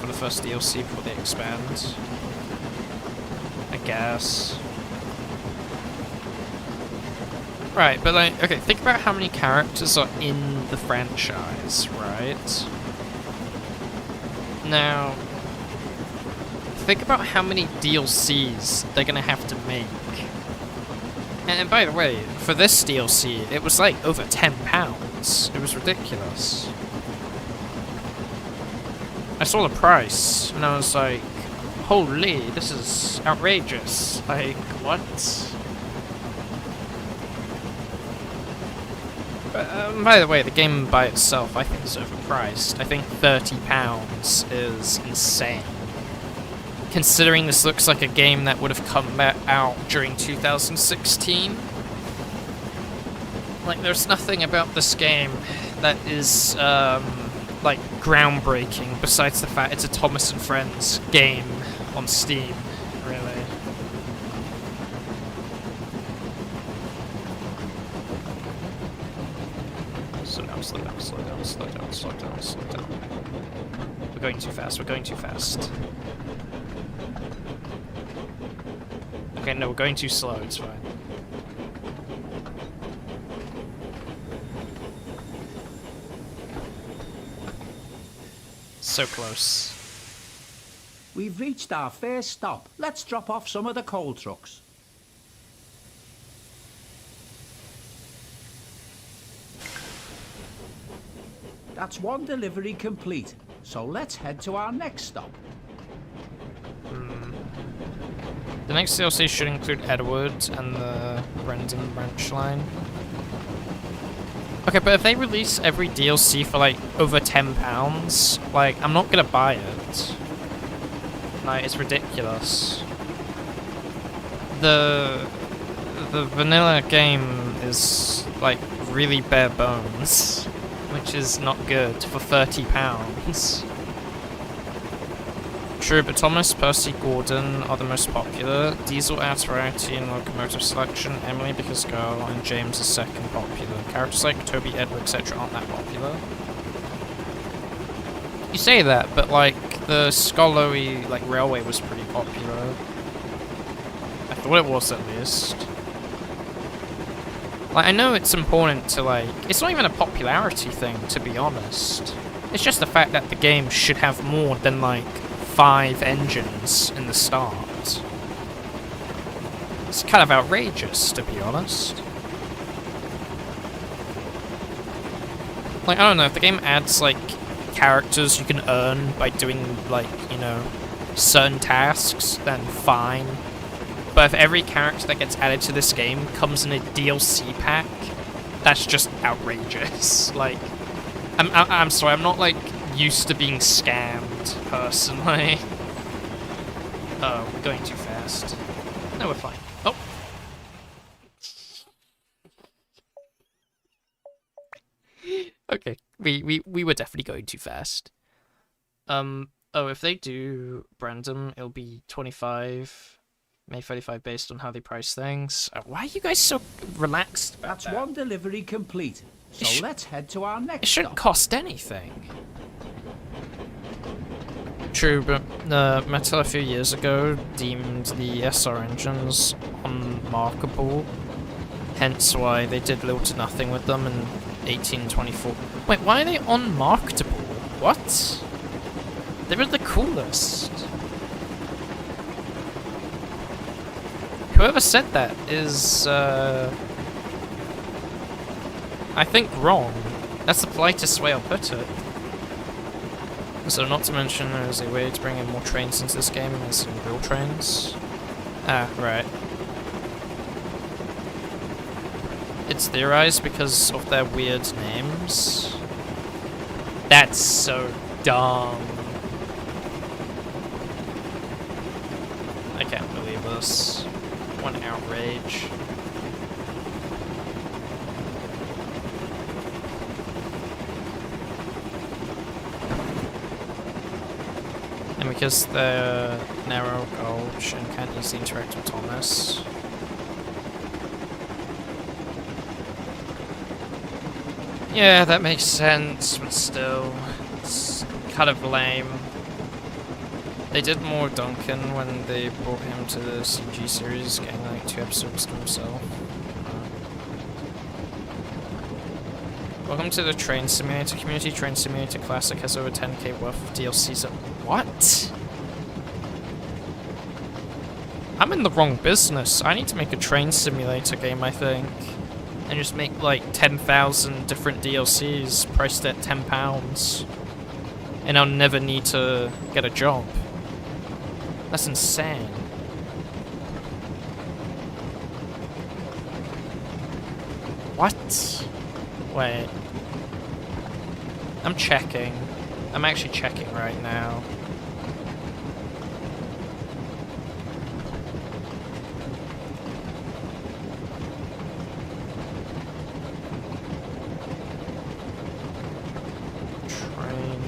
for the first DLC before they expand. I guess. Right, but like, okay, think about how many characters are in the franchise, right? Now, think about how many DLCs they're gonna have to make. And by the way, for this DLC, it was like over £10. It was ridiculous. I saw the price, and I was like, holy, this is outrageous. Like, what? By the way, the game by itself I think is overpriced. I think £30 is insane. Considering this looks like a game that would have come out during 2016. Like, there's nothing about this game that is, like, groundbreaking besides the fact it's a Thomas and Friends game on Steam, really. Slow down, slow down, slow down, slow down, slow down, slow down. We're going too fast, we're going too fast. Okay, no, we're going too slow, it's fine. So close. We've reached our first stop. Let's drop off some of the coal trucks. That's one delivery complete. So let's head to our next stop. The next DLC should include Edward and the Brendan branch line. Okay, but if they release every DLC for like over £10, like, I'm not gonna buy it. Like, it's ridiculous. The vanilla game is like really bare bones, which is not good for £30. True, but Thomas, Percy, Gordon are the most popular. Diesel adds variety in locomotive selection. Emily, because girl, and James is second popular. Characters like Toby, Edward, etc. aren't that popular. You say that, but like the Skollowy like railway was pretty popular. I thought it was at least. Like, I know it's important to like. It's not even a popularity thing, to be honest. It's just the fact that the game should have more than like 5 engines in the start. It's kind of outrageous, to be honest. Like, I don't know, if the game adds, like, characters you can earn by doing, like, you know, certain tasks, then fine. But if every character that gets added to this game comes in a DLC pack, that's just outrageous. Like, I'm sorry, I'm not, like, used to being scammed, personally. Oh, we're going too fast. No, we're fine. Oh! Okay, we were definitely going too fast. Oh, if they do Brandon, it'll be 25, maybe 35 based on how they price things. Why are you guys so relaxed about That's that? one delivery complete. So let's head to our next It shouldn't stop. cost anything. True, but Mattel a few years ago deemed the SR engines unmarkable, hence why they did little to nothing with them in 1824. Wait, why are they unmarketable? What? They were the coolest. Whoever said that is, I think wrong. That's the politest way I'll put it. So not to mention there's a way to bring in more trains into this game as in real trains. Ah, right. It's theorized because of their weird names. That's so dumb. I can't believe this. What an outrage. And because they're narrow gauge and can't easily interact with Thomas. Yeah, that makes sense, but still, it's kind of lame. They did more Duncan when they brought him to the CG series, getting like 2 episodes to himself. Welcome to the Train Simulator community. Train Simulator Classic has over 10k worth of DLCs. What? I'm in the wrong business. I need to make a train simulator game, I think. And just make like 10,000 different DLCs priced at £10. And I'll never need to get a job. That's insane. What? Wait. I'm checking. I'm actually checking right now. Train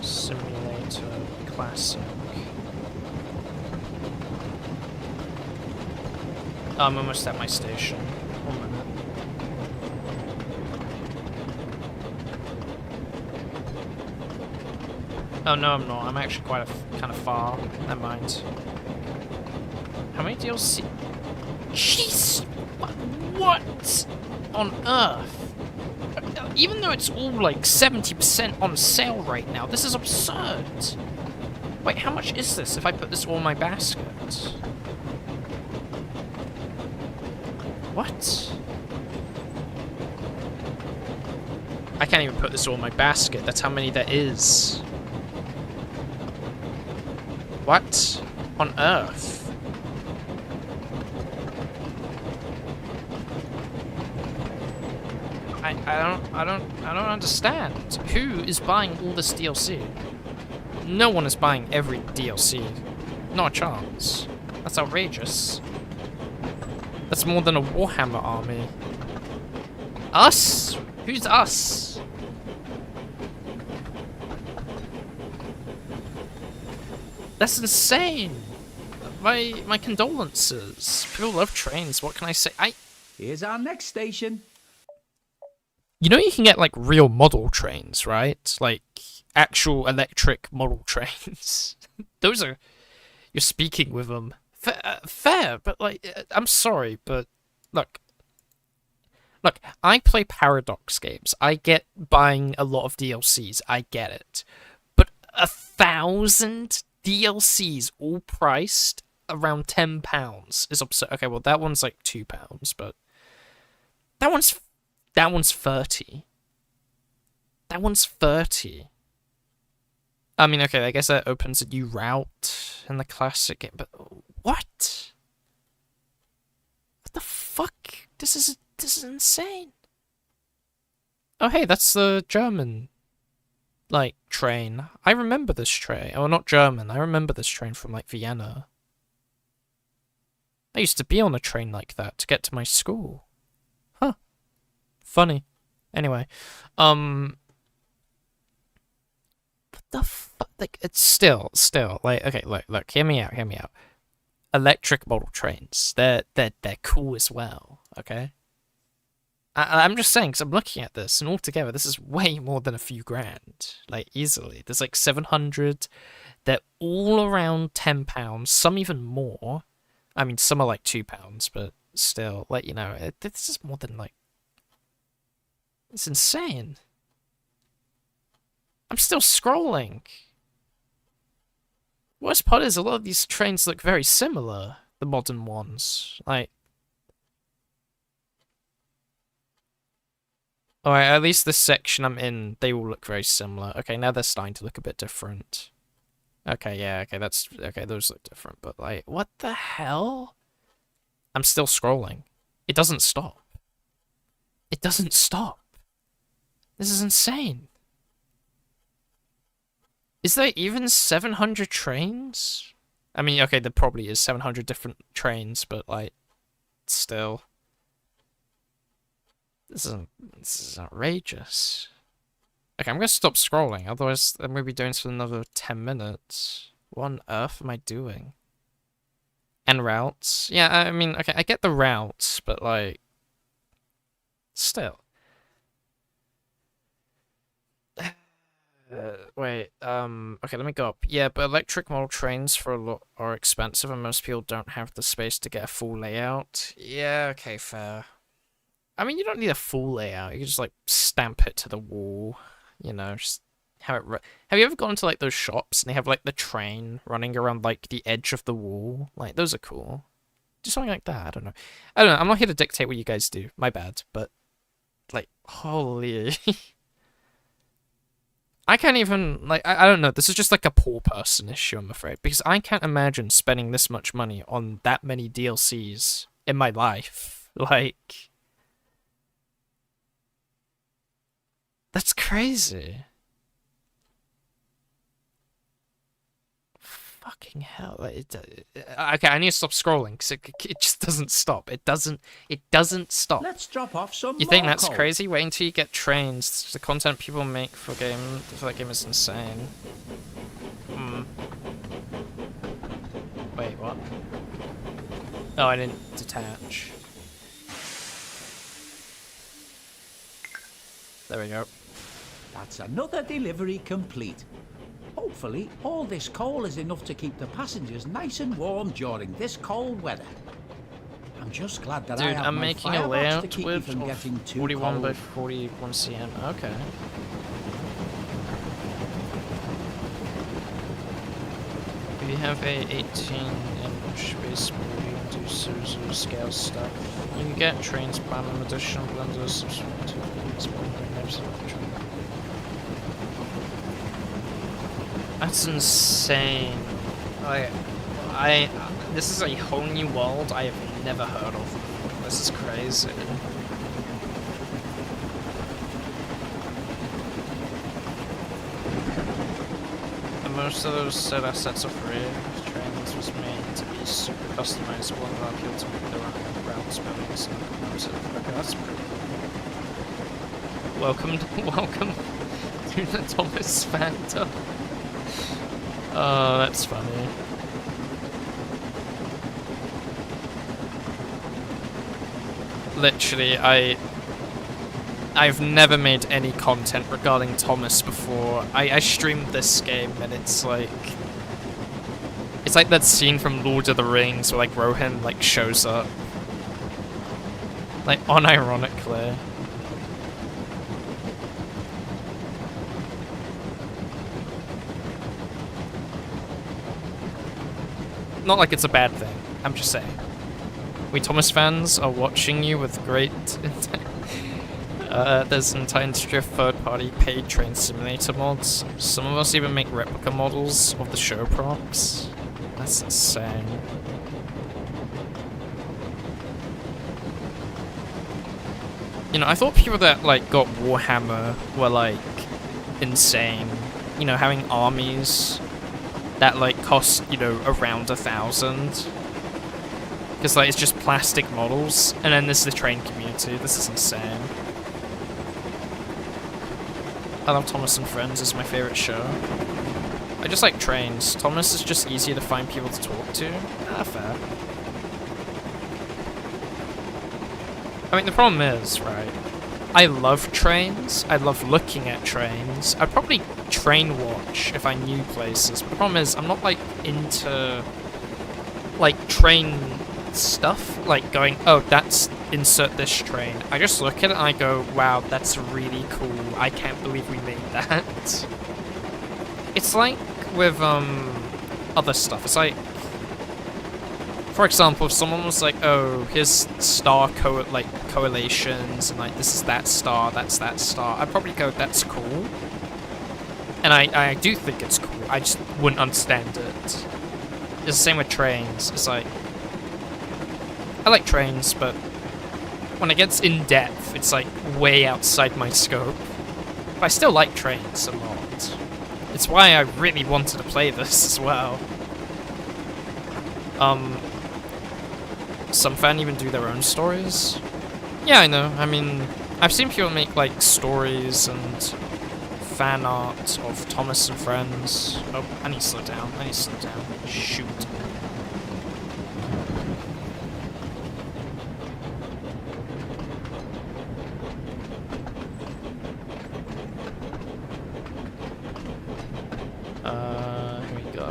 Simulator Classic. I'm almost at my station. 1 minute. Oh no, I'm not. I'm actually kind of far. Never mind. How many DLC? Jeez! What on earth? Even though it's all like 70% on sale right now, this is absurd. Wait, how much is this if I put this all in my basket? What? I can't even put this all in my basket. That's how many there is. What on earth? I don't understand. Who is buying all this DLC? No one is buying every DLC. Not a chance. That's outrageous. That's more than a Warhammer army. Us? Who's us? That's insane. My condolences. People love trains. What can I say? Here's our next station. You know you can get like real model trains, right? Like actual electric model trains. Those are, you're speaking with them. Fair, but like I'm sorry, but look, I play Paradox games. I get buying a lot of DLCs. I get it, but 1,000 DLCs all priced around £10 is absurd. Okay, well that one's like £2, but that one's 30. That one's 30. I mean, okay, I guess that opens a new route in the classic game, but what? What the fuck? This is insane. Oh, hey, that's the German, like, train. I remember this train. Oh, not German. I remember this train from, like, Vienna. I used to be on a train like that to get to my school. Huh. Funny. Anyway, what the fuck? Like, it's still, like, okay, look, hear me out. Electric model trains, they're cool as well, okay? I'm just saying, because I'm looking at this, and altogether, this is way more than a few grand, like, easily. There's, like, 700, they're all around £10, some even more. I mean, some are, like, £2, but still, like, you know, this is more than, like, it's insane. I'm still scrolling. Worst part is, a lot of these trains look very similar, the modern ones. Like, alright, at least this section I'm in, they all look very similar. Okay, now they're starting to look a bit different. Okay, yeah, okay, those look different, but like, what the hell? I'm still scrolling. It doesn't stop. It doesn't stop. This is insane. Is there even 700 trains? I mean, okay, there probably is 700 different trains, but, like, still. This is outrageous. Okay, I'm gonna stop scrolling, otherwise I'm gonna be doing this for another 10 minutes. What on earth am I doing? And routes? Yeah, I mean, okay, I get the routes, but, like, still. Wait, okay, let me go up. Yeah, but electric model trains for a lot are expensive and most people don't have the space to get a full layout. Yeah, okay, fair. I mean, you don't need a full layout. You can just, like, stamp it to the wall, you know, just have it... Have you ever gone to, like, those shops and they have, like, the train running around, like, the edge of the wall? Like, those are cool. Do something like that, I don't know. I'm not here to dictate what you guys do. My bad, but, like, holy... I can't even, like, I don't know, this is just like a poor person issue, I'm afraid, because I can't imagine spending this much money on that many DLCs in my life. Like, That's crazy. Fucking hell. Okay, I need to stop scrolling because it just doesn't stop. It doesn't stop. Let's drop off some You think more that's coal. crazy? Wait until you get trains. The content people make for that game is insane. Wait, what? Oh, I didn't detach. There we go. That's another delivery complete. Hopefully, all this coal is enough to keep the passengers nice and warm during this cold weather. I'm just glad that I Dude, have I'm my making a firebox to layout keep me with from getting too 41 by cold. 41 cm. Okay. We have a 18-inch baseboard. You can do series of scale stuff. You can get trains, plan and additional blenders, subscribe to That's insane. This is a whole new world I have never heard of. This is crazy. And most of those set assets are free. Trains was made to be super customizable and allow people to make their own routes, buildings, and okay, that's pretty cool. Welcome to the Thomas Fanta. Oh, that's funny. Literally, I've never made any content regarding Thomas before. I streamed this game and it's like that scene from Lord of the Rings where like Rohan like shows up. Like unironically. Not like it's a bad thing. I'm just saying. We Thomas fans are watching you with great intent. There's an entire industry of third-party paid train simulator mods. Some of us even make replica models of the show props. That's insane. You know, I thought people that like got Warhammer were like insane. You know, having armies that like cost, you know, around 1,000. Because like it's just plastic models, and then there's the train community. This is insane. I love Thomas and Friends. It's my favorite show. I just like trains. Thomas is just easier to find people to talk to. Ah, fair. I mean, the problem is, right, I love trains. I love looking at trains. I'd probably train watch if I knew places. But the problem is, I'm not, like, into, like, train stuff. Like, going, oh, that's insert this train. I just look at it and I go, wow, that's really cool. I can't believe we made that. It's like with, other stuff. It's like, for example, if someone was like, oh, here's star correlations, and like, this is that star, that's that star, I'd probably go, that's cool. And I do think it's cool, I just wouldn't understand it. It's the same with trains. It's like, I like trains, but when it gets in depth, it's like way outside my scope. But I still like trains a lot. It's why I really wanted to play this as well. Some fan even do their own stories. Yeah, I know. I mean, I've seen people make like stories and fan art of Thomas and Friends. Oh, I need to slow down. I need to slow down. Shoot. Here we go.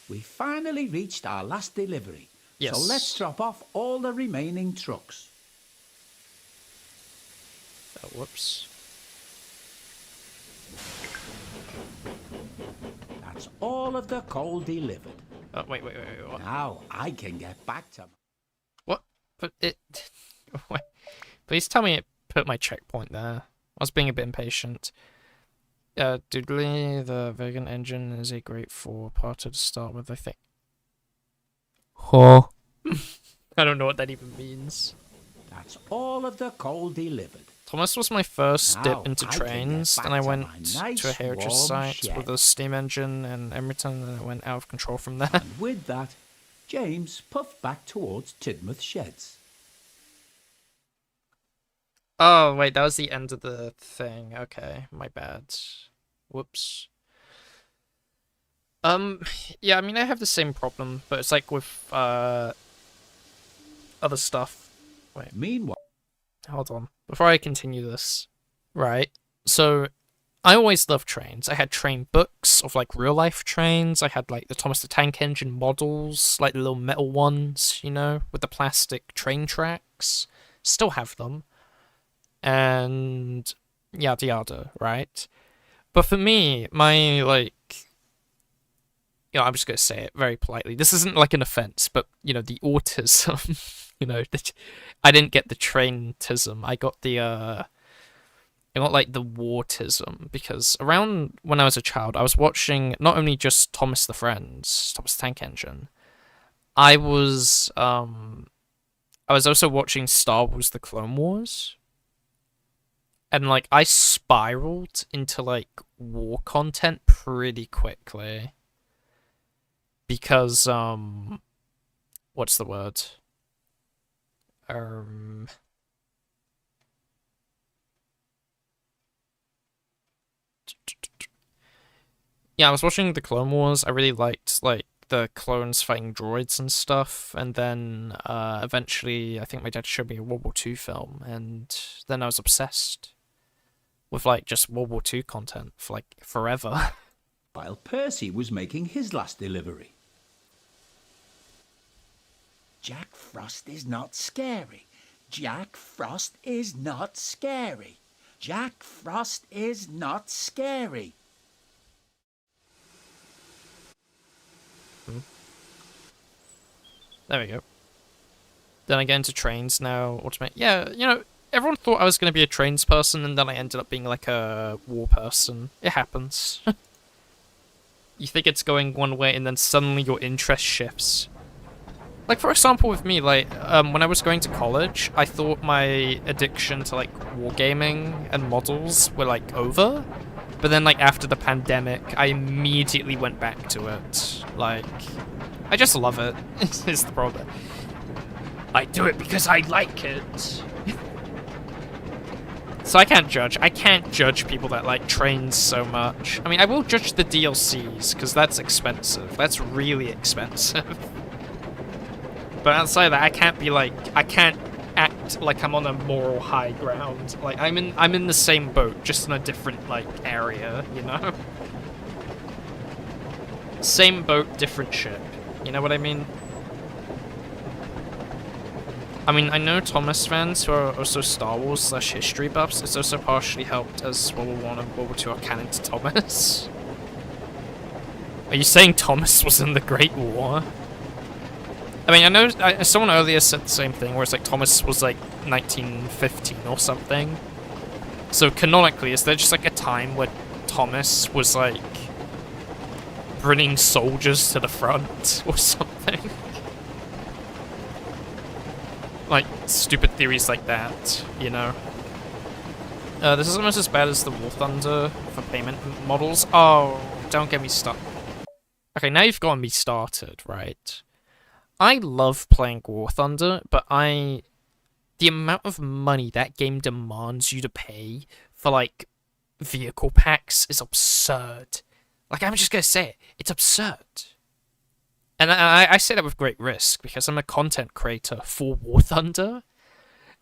We finally reached our last delivery. Yes. So let's drop off all the remaining trucks. Oh, whoops. That's all of the coal delivered. Oh, wait, what? Now I can get back to... What? But it... Wait. Please tell me it put my checkpoint there. I was being a bit impatient. Doodly, the vegan engine is a great four-parter to start with, I think. Huh. I don't know what that even means. That's all of the coal delivered. Thomas was my first Now, dip into I can get trains, back then I to went my nice, to a hairdresser warm site shed. with a steam engine and everything, and it went out of control from there. And with that, James puffed back towards Tidmouth Sheds. Oh, wait, that was the end of the thing. Okay, my bad. Whoops. Yeah, I mean, I have the same problem, but it's like with, other stuff. Wait. Meanwhile, Hold on. Before I continue this. Right. So, I always loved trains. I had train books of, like, real-life trains. I had, like, the Thomas the Tank Engine models, like the little metal ones, you know, with the plastic train tracks. Still have them. And yada yada, right? But for me, my, like... You know, I'm just gonna say it very politely. This isn't, like, an offense, but, you know, the autism... You know, I didn't get the train-tism. I got the, I got, like, the wartism, because around when I was a child, I was watching not only just Thomas the Friends, Thomas the Tank Engine, I was also watching Star Wars The Clone Wars, and, like, I spiraled into, like, war content pretty quickly, because, what's the word? Yeah, I was watching the Clone Wars. I really liked, like, the clones fighting droids and stuff, and then eventually I think my dad showed me a World War II film, and then I was obsessed with, like, just World War II content for, like, forever. while Percy was making his last delivery. Jack Frost is not scary. Jack Frost is not scary. Jack Frost is not scary. There we go. Then I get into trains now, automate. Yeah, you know, everyone thought I was going to be a trains person, and then I ended up being, like, a war person. It happens. You think it's going one way, and then suddenly your interest shifts. Like, for example, with me, like, when I was going to college, I thought my addiction to, like, wargaming and models were, like, over. But then, like, after the pandemic, I immediately went back to it. Like, I just love it, is the problem. I do it because I like it. So I can't judge. I can't judge people that like trains so much. I mean, I will judge the DLCs, because that's expensive. That's really expensive. But outside of that, I can't be like, I can't act like I'm on a moral high ground. Like, I'm in the same boat, just in a different, like, area, you know? Same boat, different ship. You know what I mean? I mean, I know Thomas fans who are also Star Wars / history buffs. It's also partially helped as World War I and World War II are canon to Thomas. Are you saying Thomas was in the Great War? I mean, I know someone earlier said the same thing, where it's like Thomas was like 1915 or something. So canonically, is there just like a time where Thomas was like bringing soldiers to the front or something? Like, stupid theories like that, you know? This is almost as bad as the War Thunder for payment models. Oh, don't get me started. Okay, now you've gotten me started, right? I love playing War Thunder, but the amount of money that game demands you to pay for, like, vehicle packs is absurd. Like, I'm just gonna say it. It's absurd. And I say that with great risk, because I'm a content creator for War Thunder,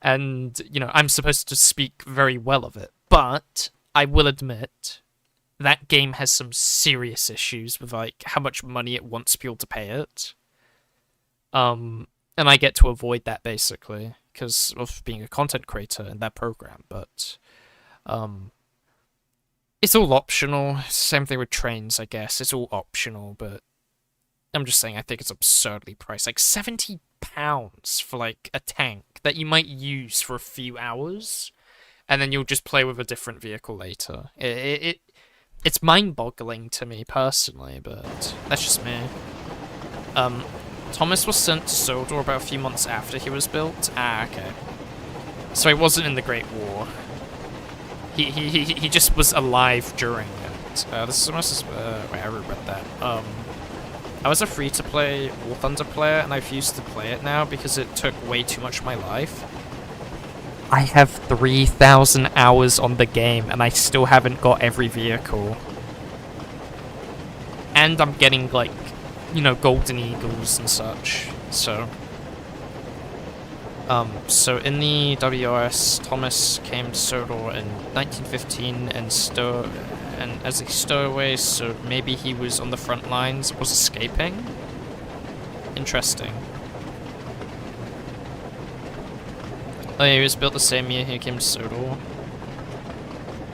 and, you know, I'm supposed to speak very well of it. But I will admit, that game has some serious issues with, like, how much money it wants people to pay it. And I get to avoid that, basically, because of being a content creator in that program, but, it's all optional. Same thing with trains, I guess. It's all optional, but I'm just saying, I think it's absurdly priced. Like, £70 for, like, a tank that you might use for a few hours, and then you'll just play with a different vehicle later. It's mind-boggling to me personally, but that's just me. Thomas was sent to Sodor about a few months after he was built. Ah, okay. So he wasn't in the Great War. He just was alive during it. This is almost wait, I reread that. I was a free-to-play War Thunder player, and I refused to play it now because it took way too much of my life. I have 3,000 hours on the game, and I still haven't got every vehicle. And I'm getting, like, you know, Golden Eagles and such, so... So in the WRS, Thomas came to Sodor in 1915 and as a stowaway, so maybe he was on the front lines, was escaping? Interesting. Oh yeah, he was built the same year he came to Sodor.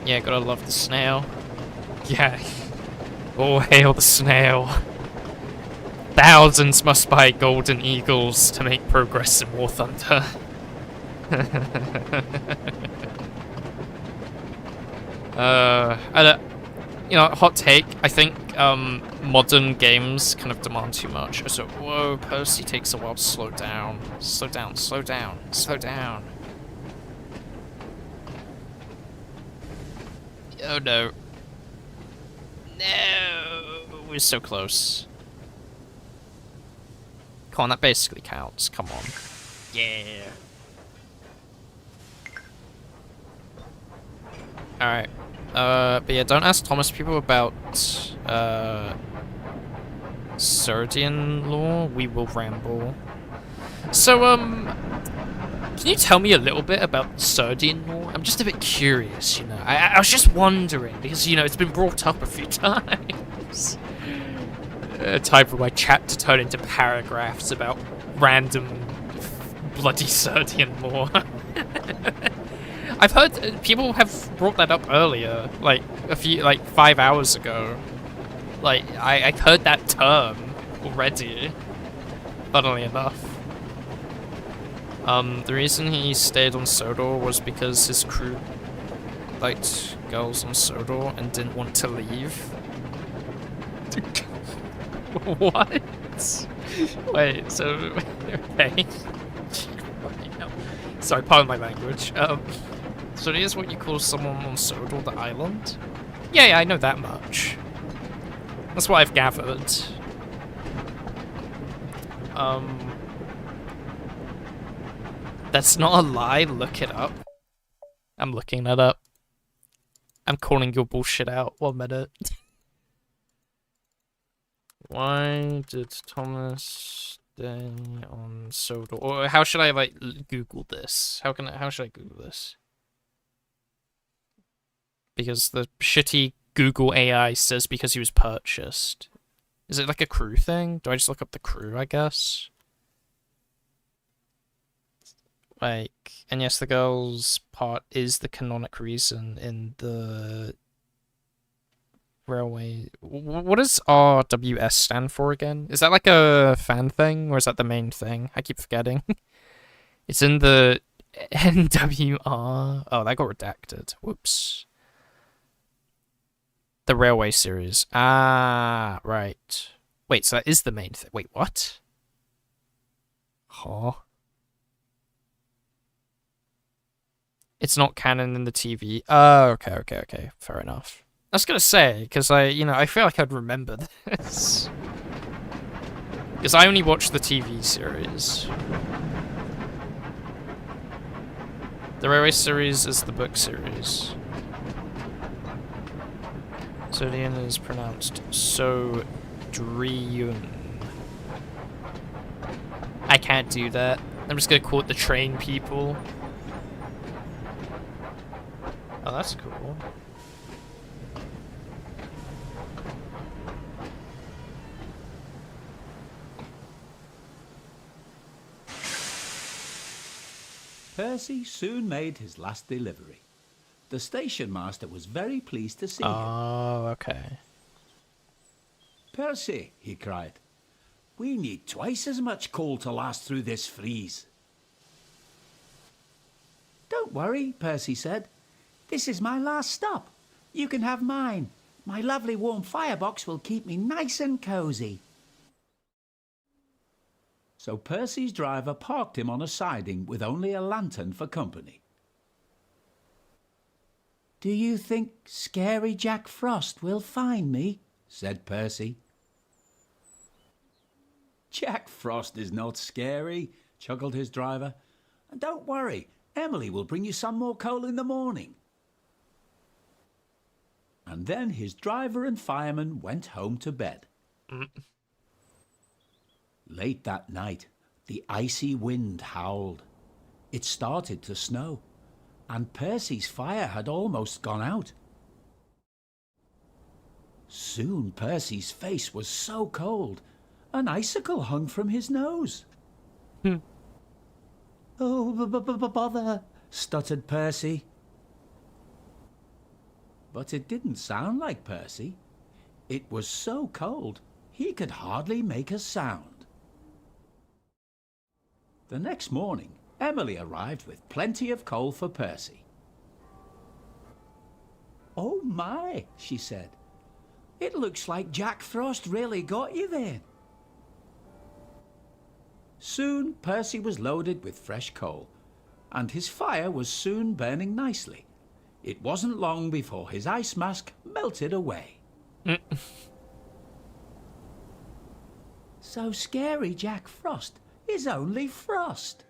Yeah, gotta love the snail. Yeah. Oh, hail the snail. Thousands must buy golden eagles to make progress in War Thunder. I don't, you know, hot take. I think modern games kind of demand too much. So, whoa, Percy takes a while to slow down. Slow down, slow down, slow down. Oh no. No, we're so close. Come on, that basically counts. Come on. Yeah. Alright. But yeah, don't ask Thomas people about, Serdian law. We will ramble. So, can you tell me a little bit about Serdian law? I'm just a bit curious, you know. I was just wondering, because, you know, it's been brought up a few times. Time for my chat to turn into paragraphs about random bloody Serdian law. I've heard people have brought that up earlier, like 5 hours ago. Like, I've heard that term already, funnily enough. The reason he stayed on Sodor was because his crew liked girls on Sodor and didn't want to leave. What? Wait, so... okay. Sorry, pardon my language. So here's what you call someone on Sodor the island? Yeah, I know that much. That's what I've gathered. That's not a lie, look it up. I'm looking that up. I'm calling your bullshit out. 1 minute. Why did Thomas stay on Sodor? Or how should I, like, Google this? How should I Google this? Because the shitty Google AI says because he was purchased. Is it like a crew thing? Do I just look up the crew, I guess? Like, and yes, the girls part is the canonic reason in the railway. What does RWS stand for again? Is that like a fan thing, or is that the main thing? I keep forgetting. It's in the NWR. Oh, that got redacted. Whoops. The railway series. Ah, right. Wait, so that is the main thing. Wait, what? Huh? It's not canon in the TV. Oh, okay. Fair enough. I was gonna say, because I feel like I'd remember this. Because I only watched the TV series. The railway series is the book series. Sodian is pronounced Sodriun. I can't do that. I'm just gonna quote the train people. Oh, that's cool. Percy soon made his last delivery. The station master was very pleased to see him. Oh, okay. Percy, he cried, we need twice as much coal to last through this freeze. Don't worry, Percy said. This is my last stop. You can have mine. My lovely warm firebox will keep me nice and cosy. So Percy's driver parked him on a siding with only a lantern for company. Do you think scary Jack Frost will find me? Said Percy. Jack Frost is not scary, chuckled his driver. And don't worry, Emily will bring you some more coal in the morning. And then his driver and fireman went home to bed. Late that night, the icy wind howled. It started to snow, and Percy's fire had almost gone out. Soon Percy's face was so cold, an icicle hung from his nose. Oh, bother, stuttered Percy. But it didn't sound like Percy. It was so cold, he could hardly make a sound. The next morning, Emily arrived with plenty of coal for Percy. Oh my, she said. It looks like Jack Frost really got you then. Soon Percy was loaded with fresh coal, and his fire was soon burning nicely. It wasn't long before his ice mask melted away. So scary Jack Frost is only frost,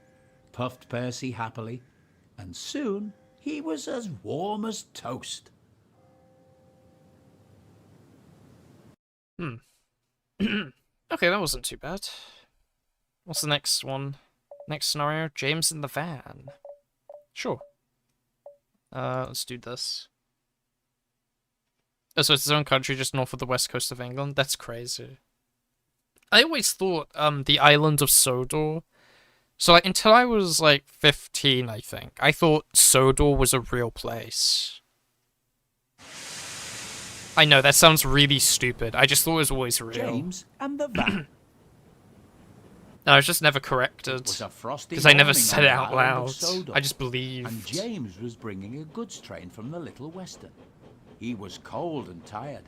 puffed Percy happily, and soon he was as warm as toast. Okay, that wasn't too bad. What's the next one? Next scenario? James in the van. Sure. Let's do this. Oh, so it's its own country just north of the west coast of England? That's crazy. I always thought, the island of Sodor... So, like, until I was, like, 15, I think, I thought Sodor was a real place. I know, that sounds really stupid. I just thought it was always real. James and the van. I was just never corrected. Because I never said it out loud. I just believed. And James was bringing a goods train from the Little Western. He was cold and tired,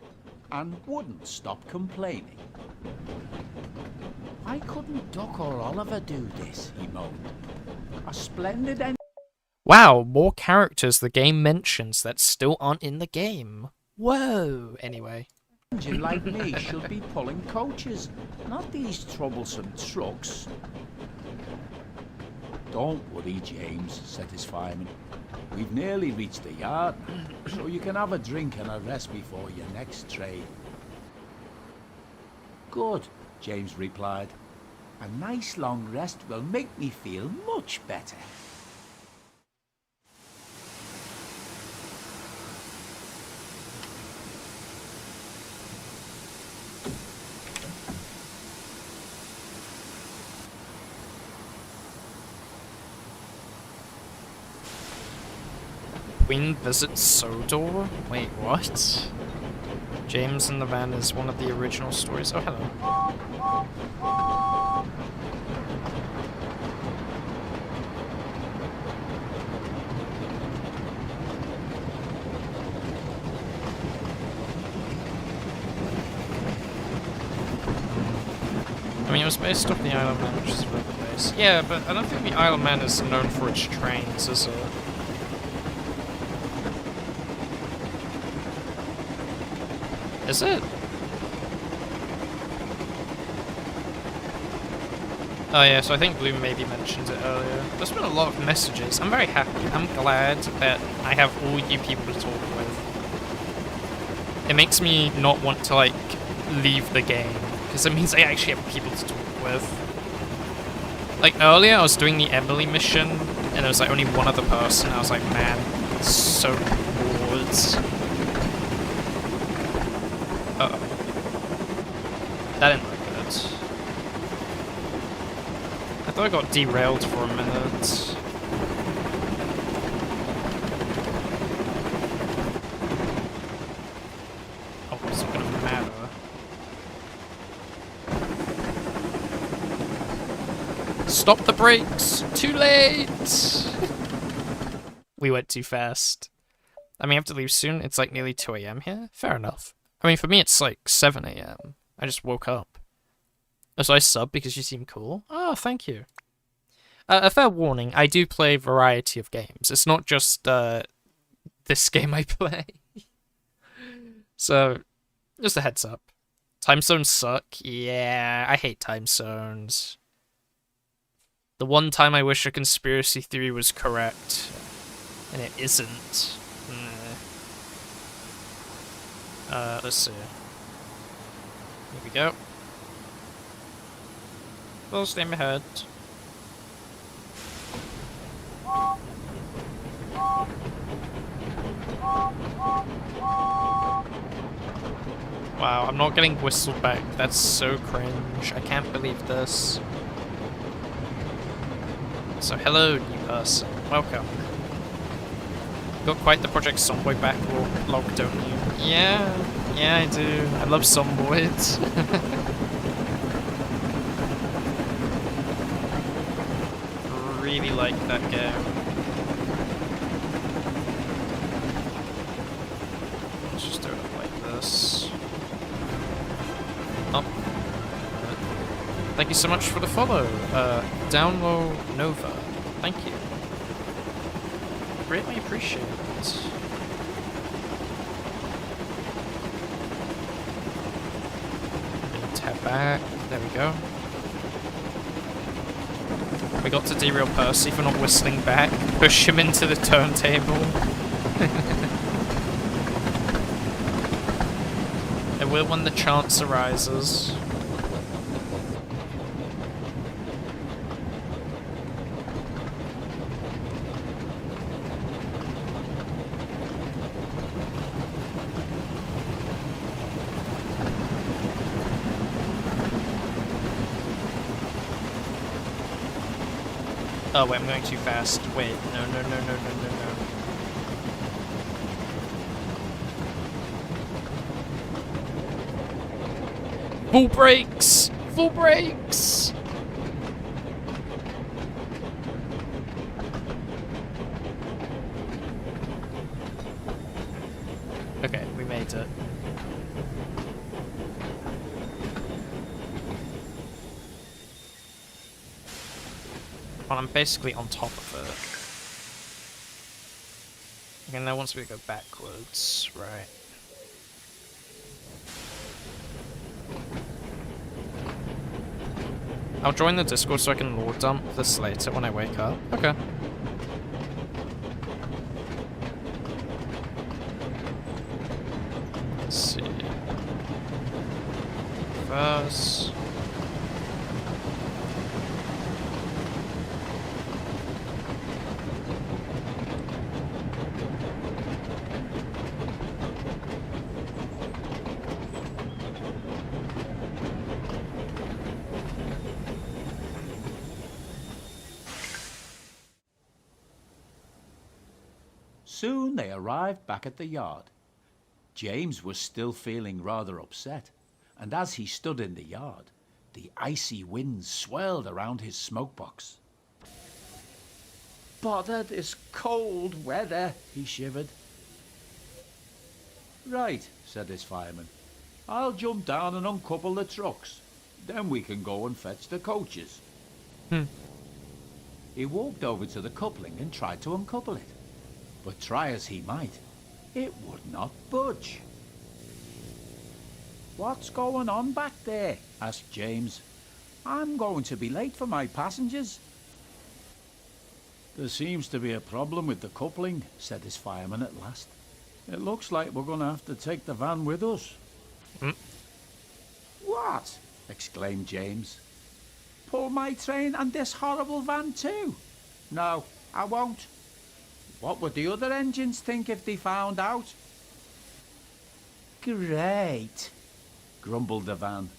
and wouldn't stop complaining. Why couldn't Duck or Oliver do this, he moaned. A splendid end. Wow, more characters the game mentions that still aren't in the game. Whoa, anyway. Engine like me should be pulling coaches, not these troublesome trucks. Don't worry, James, said his fireman. We've nearly reached the yard, so you can have a drink and a rest before your next train. Good, James replied. A nice long rest will make me feel much better. Queen visits Sodor? Wait, what? James in the Van is one of the original stories. Oh, hello. I mean, it was based off the Isle of Man, which is a real place. Yeah, but I don't think the Isle of Man is known for its trains, is it? Is it? Oh yeah, so I think Bloom maybe mentioned it earlier. There's been a lot of messages. I'm very happy. I'm glad that I have all you people to talk with. It makes me not want to, like, leave the game, because it means I actually have people to talk with. Like, earlier I was doing the Emily mission, and there was, like, only one other person. I was like, man, it's so bored. Uh-oh. That didn't look good. I thought I got derailed for a minute. Oh, it's not gonna matter. Stop the brakes! Too late! We went too fast. I mean, I have to leave soon. It's like nearly 2 AM here. Fair enough. I mean, for me, it's like 7 a.m. I just woke up. Oh, so I sub because you seem cool? Oh, thank you. A fair warning, I do play a variety of games. It's not just this game I play. So, just a heads up. Time zones suck. Yeah, I hate time zones. The one time I wish a conspiracy theory was correct, and it isn't. Let's see. Here we go. Full steam ahead. Wow, I'm not getting whistled back. That's so cringe. I can't believe this. So hello, new person. Welcome. Got quite the Project Zomboid backlog, don't you? Yeah, I do. I love Zomboids. Really like that game. Let's just do it like this. Oh. Thank you so much for the follow. Download Nova. Thank you. Greatly appreciate it. Tap back. There we go. We got to derail Percy for not whistling back. Push him into the turntable. I will when the chance arises. Oh wait, I'm going too fast. Wait, no. Full brakes! Full brakes! Okay, we made it. Well, I'm basically on top of it. Okay, now once we go backwards, right. I'll join the Discord so I can lore dump this later when I wake up. Okay. Let's see. First. Soon they arrived back at the yard. James was still feeling rather upset, and as he stood in the yard, the icy wind swirled around his smokebox. "Bother this cold weather," he shivered. "Right," said his fireman. "I'll jump down and uncouple the trucks. Then we can go and fetch the coaches." He walked over to the coupling and tried to uncouple it. But try as he might, it would not budge. "What's going on back there?" asked James. "I'm going to be late for my passengers." "There seems to be a problem with the coupling," said his fireman at last. "It looks like we're going to have to take the van with us." "What?" exclaimed James. "Pull my train and this horrible van too?" "No, I won't." "What would the other engines think if they found out?" "Great," grumbled the van.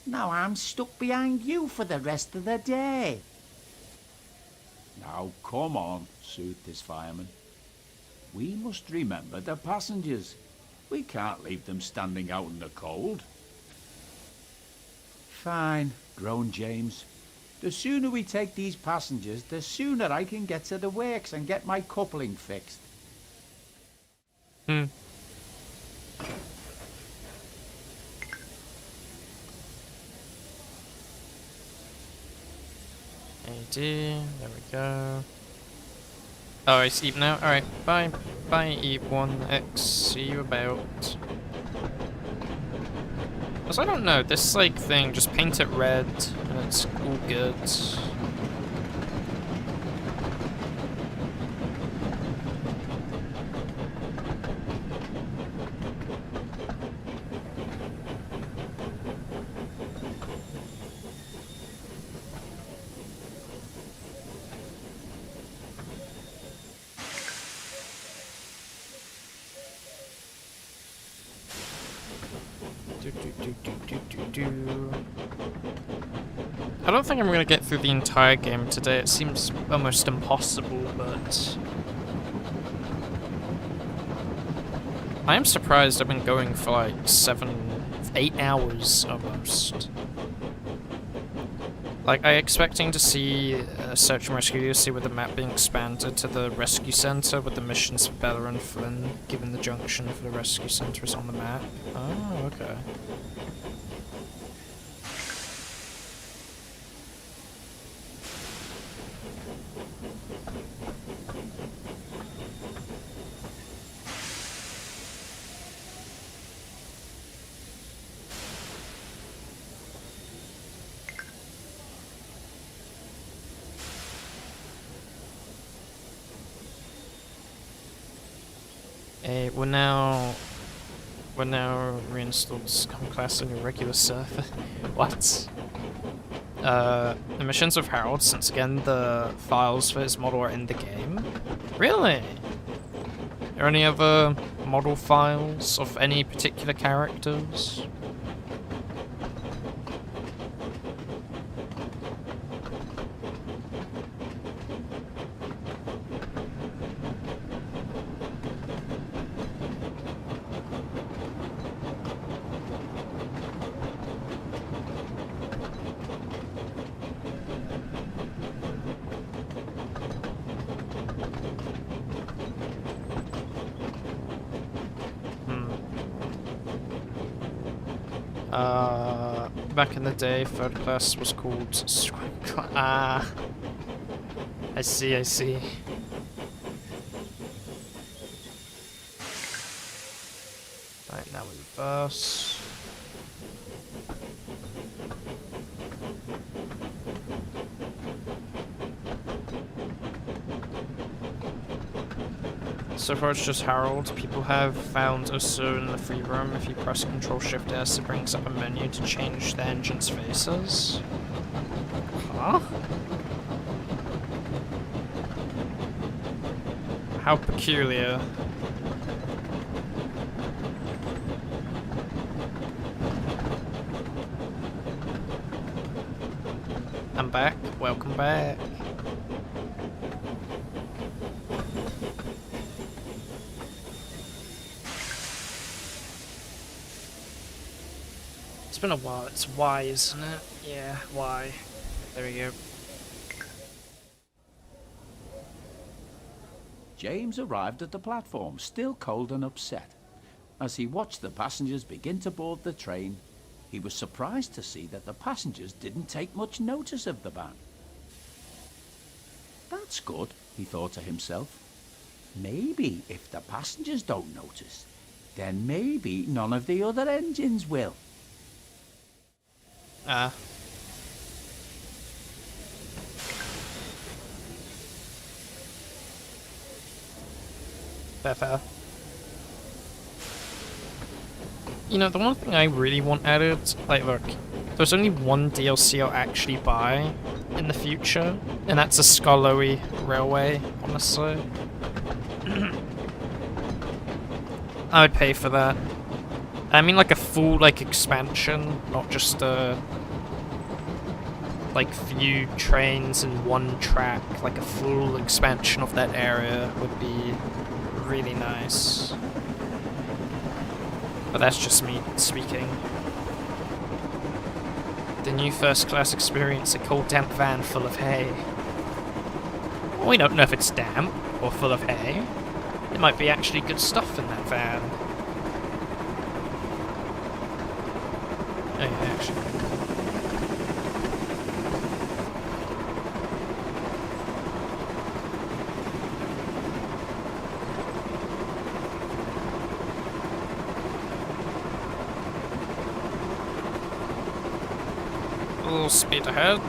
"Now I'm stuck behind you for the rest of the day." "Now come on," soothed his fireman. "We must remember the passengers. We can't leave them standing out in the cold." "Fine," groaned James. "The sooner we take these passengers, the sooner I can get to the works and get my coupling fixed." AD, there we go. Oh, it's Eve now? Alright, bye. Bye, Eve1X. See you about. Because I don't know, this like thing, just paint it red, and it's all good. I don't think I'm gonna get through the entire game today. It seems almost impossible, but I am surprised I've been going for like 8 hours almost. Like, I expecting to see Search and Rescue DLC with the map being expanded to the rescue center with the missions for Bella and Flynn, given the junction for the rescue center is on the map. Oh, okay. We're now reinstalled Scum class on your regular server. What? The missions of Harold, since again the files for his model are in the game. Really? Are there any other model files of any particular characters? Back in the day, third class was called I see, I see. Right, now we reverse. So far it's just Harold. People have found Osu in the free room. If you press Ctrl-Shift-S, it brings up a menu to change the engine's faces. Huh? How peculiar. I'm back. Welcome back. It's been a while. It's Y, isn't it? Yeah, Y. There we go. James arrived at the platform, still cold and upset. As he watched the passengers begin to board the train, he was surprised to see that the passengers didn't take much notice of the ban. That's good, he thought to himself. Maybe if the passengers don't notice, then maybe none of the other engines will. Fair. You know, the one thing I really want added, like, look, there's only one DLC I'll actually buy in the future, and that's a Skarloey Railway, honestly. I would pay for that. I mean, like, a full, like, expansion, not just like, few trains in one track. Like, a full expansion of that area would be really nice. But that's just me speaking. The new first class experience, a cold damp van full of hay. Well, we don't know if it's damp or full of hay. There might be actually good stuff in that van. Oh yeah, actually. Full speed ahead.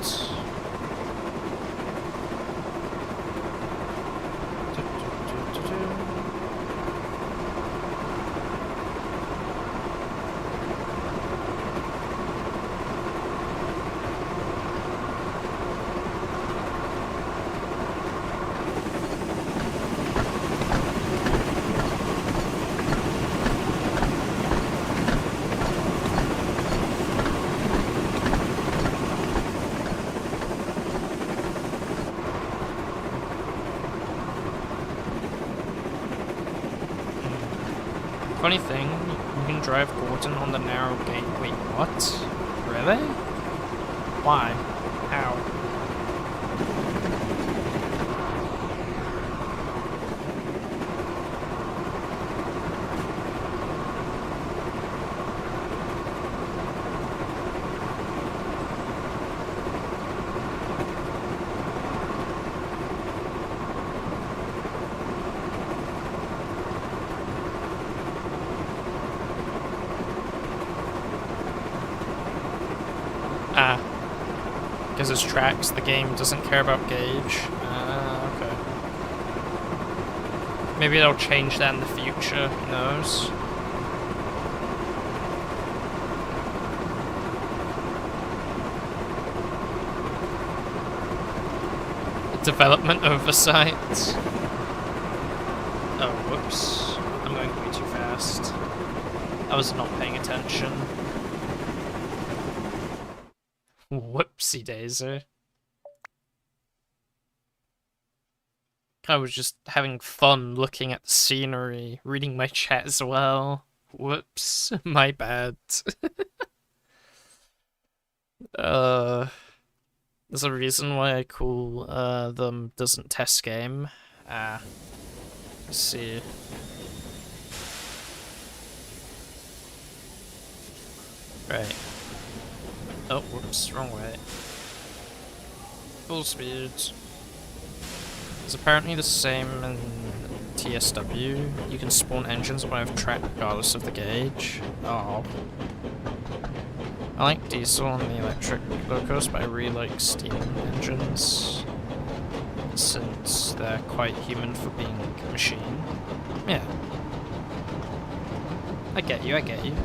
Funny thing, you can drive Gordon on the narrow gate. Wait, what? Really? Why? How? Because it's tracks, the game doesn't care about gauge. Okay. Maybe they'll change that in the future, who knows? Development oversight. Oh, whoops. I'm going way too fast. I was not paying attention. Whoopsie daisy. I was just having fun looking at the scenery, reading my chat as well. Whoops, my bad. There's a reason why I call them doesn't test game. Let's see. Right. Oh, whoops, wrong way. Full speed. It's apparently the same in TSW. You can spawn engines when I've tracked regardless of the gauge. Oh. I like diesel and the electric locos, but I really like steam engines. Since they're quite human for being a machine. Yeah. I get you, I get you.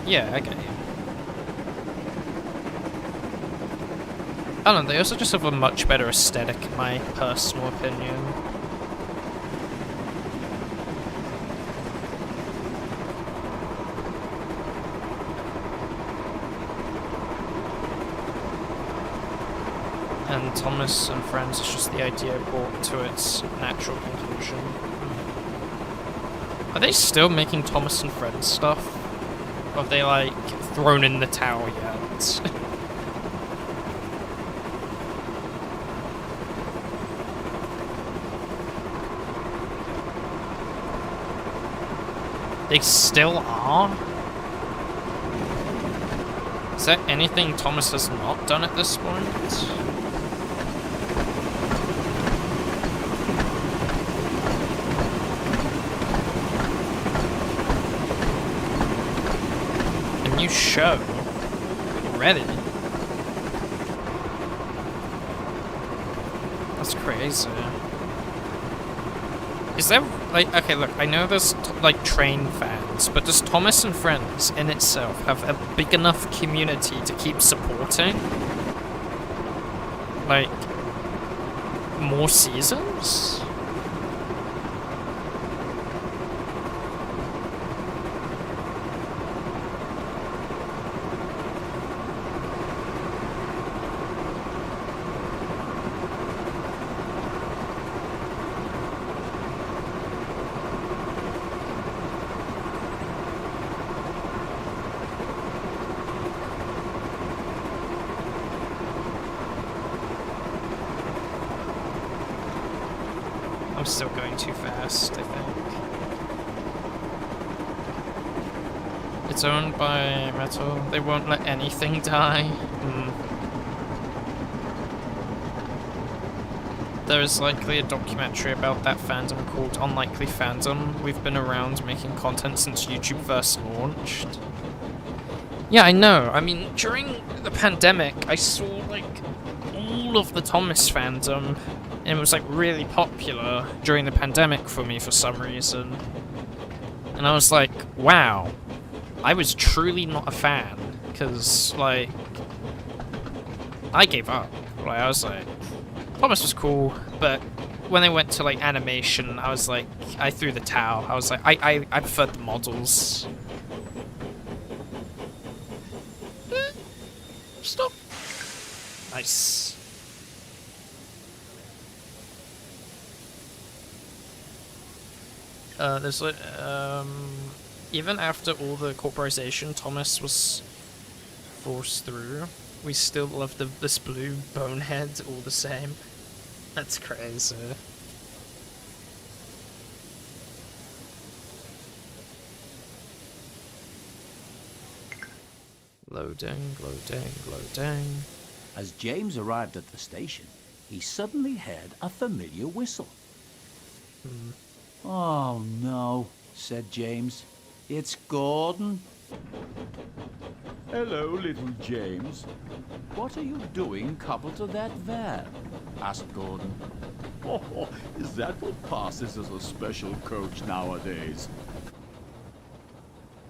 Yeah, I get you. I don't know, they also just have a much better aesthetic, in my personal opinion. And Thomas and Friends is just the idea brought to its natural conclusion. Are they still making Thomas and Friends stuff? Or have they, like, thrown in the towel yet? They still are? Is there anything Thomas has not done at this point? Show already. That's crazy. Is there, like, okay, look, I know there's, like, train fans, but does Thomas and Friends in itself have a big enough community to keep supporting? Like, more seasons? I'm still going too fast, I think. It's owned by Metal. They won't let anything die. there's likely a documentary about that fandom called Unlikely Fandom. We've been around making content since YouTube first launched. Yeah, I know. I mean, during the pandemic, I saw, like, all of the Thomas fandom, and it was, like, really popular during the pandemic for me for some reason. And I was like, wow, I was truly not a fan, because, like, I gave up. Like, I was like, Thomas was cool, but when they went to, like, animation, I was like, I threw the towel. I was like, I preferred the models. Stop. Nice. There's like, even after all the corporization Thomas was forced through, we still love this blue bonehead all the same. That's crazy. Loading, loading, loading. As James arrived at the station, he suddenly heard a familiar whistle. Oh no, said James. It's Gordon. Hello, little James. What are you doing coupled to that van? Asked Gordon. Oh, is that what passes as a special coach nowadays?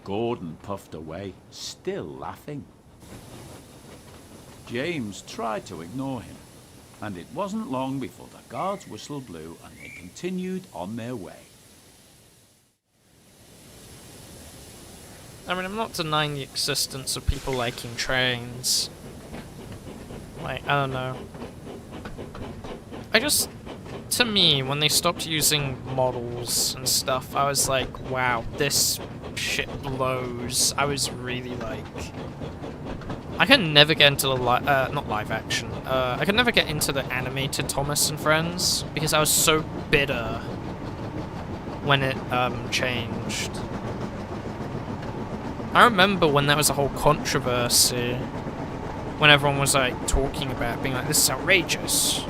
Gordon puffed away, still laughing. James tried to ignore him, and it wasn't long before the guard's whistle blew and they continued on their way. I mean, I'm not denying the existence of people liking trains. Like, I don't know. To me, when they stopped using models and stuff, I was like, wow, this shit blows. I was really like... I could never get into the not live action. I could never get into the animated Thomas and Friends, because I was so bitter when it, changed. I remember when there was a whole controversy, when everyone was, like, talking about it, being like, this is outrageous,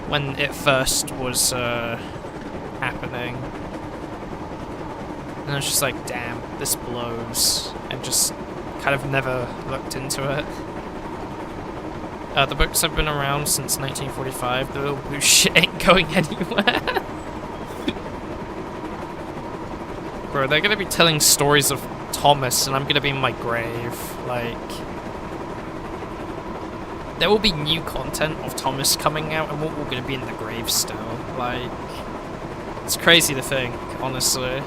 when it first was, happening. And I was just like, damn, this blows, and just kind of never looked into it. The books have been around since 1945, the little blue shit ain't going anywhere. Bro, they're gonna be telling stories of Thomas, and I'm gonna be in my grave, like... There will be new content of Thomas coming out, and we're all gonna be in the grave still, like... It's crazy to think, honestly.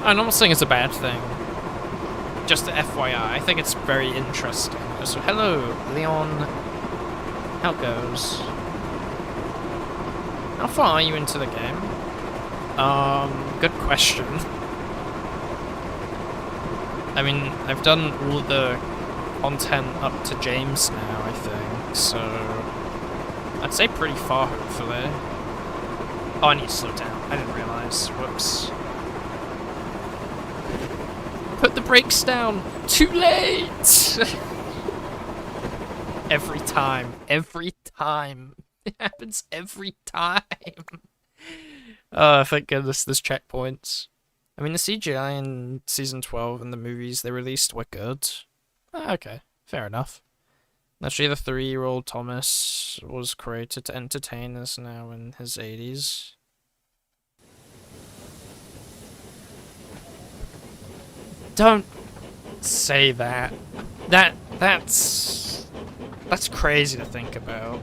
I'm not saying it's a bad thing. Just a FYI, I think it's very interesting. So, hello, Leon. How goes? How far are you into the game? Good question. I mean, I've done all the content up to James now, I think, so... I'd say pretty far, hopefully. Oh, I need to slow down. I didn't realise. Whoops. Put the brakes down! Too late! Every time. Every time. It happens every time. Oh, thank goodness there's checkpoints. I mean, the CGI in Season 12 and the movies they released were good. Okay, fair enough. Actually, the 3-year-old Thomas was created to entertain us now in his 80s. Don't say that. That's crazy to think about.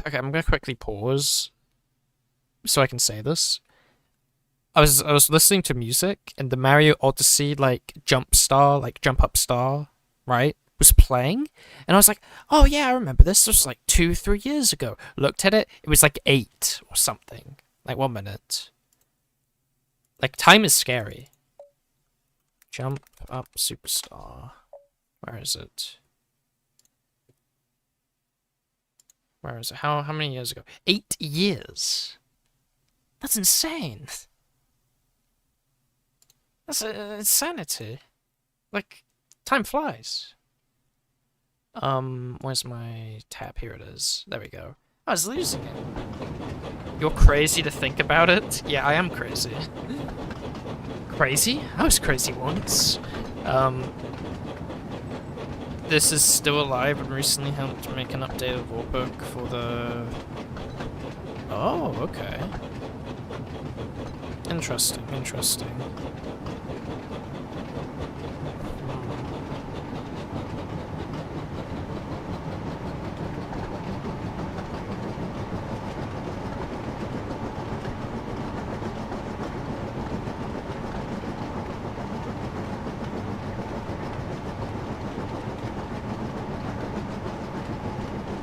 Okay, I'm gonna quickly pause so I can say this. I was listening to music and the Mario Odyssey like jump up star, right? was playing, and I was like, oh yeah, I remember this. This was like 2-3 years ago. Looked at it, it was like 8 or something. Like 1 minute. Like, time is scary. Jump up superstar. Where is it? Where is it? How many years ago? 8 years. That's insane. That's insanity. Like, time flies. Where's my tab? Here it is. There we go. I was losing it. You're crazy to think about it? Yeah, I am crazy. Crazy? I was crazy once. This is still alive and recently helped make an updated warbook for the... Oh, okay. Interesting, interesting.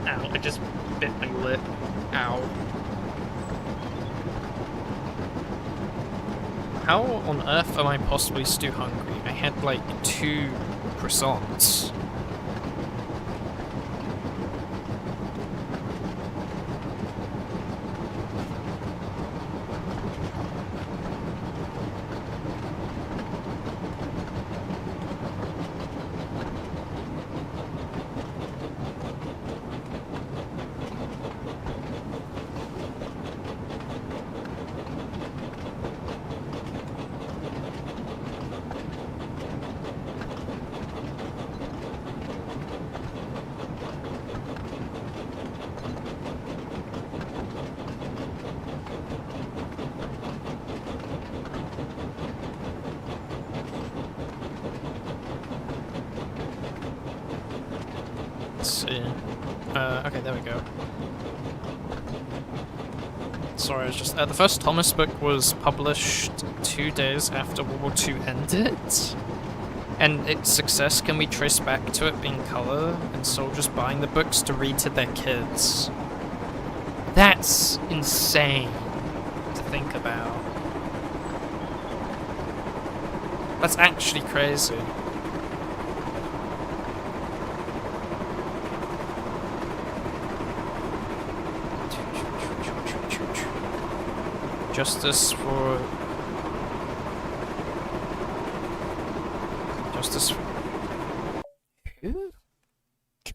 Ow, I just bit my lip. Ow. How on earth am I possibly still hungry? I had like 2 croissants. Let's see. Okay, there we go. Sorry, I was just... the first Thomas book was published 2 days after World War II ended. And its success can be traced back to it being colour and soldiers buying the books to read to their kids. That's insane to think about. That's actually crazy. Justice for... Justice for... Who?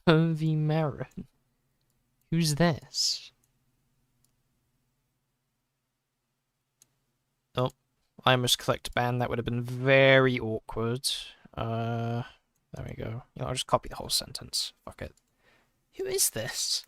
Covey Marin. Who's this? Oh, I must collect ban. That would have been very awkward. There we go. You know, I'll just copy the whole sentence. Fuck it. Who is this?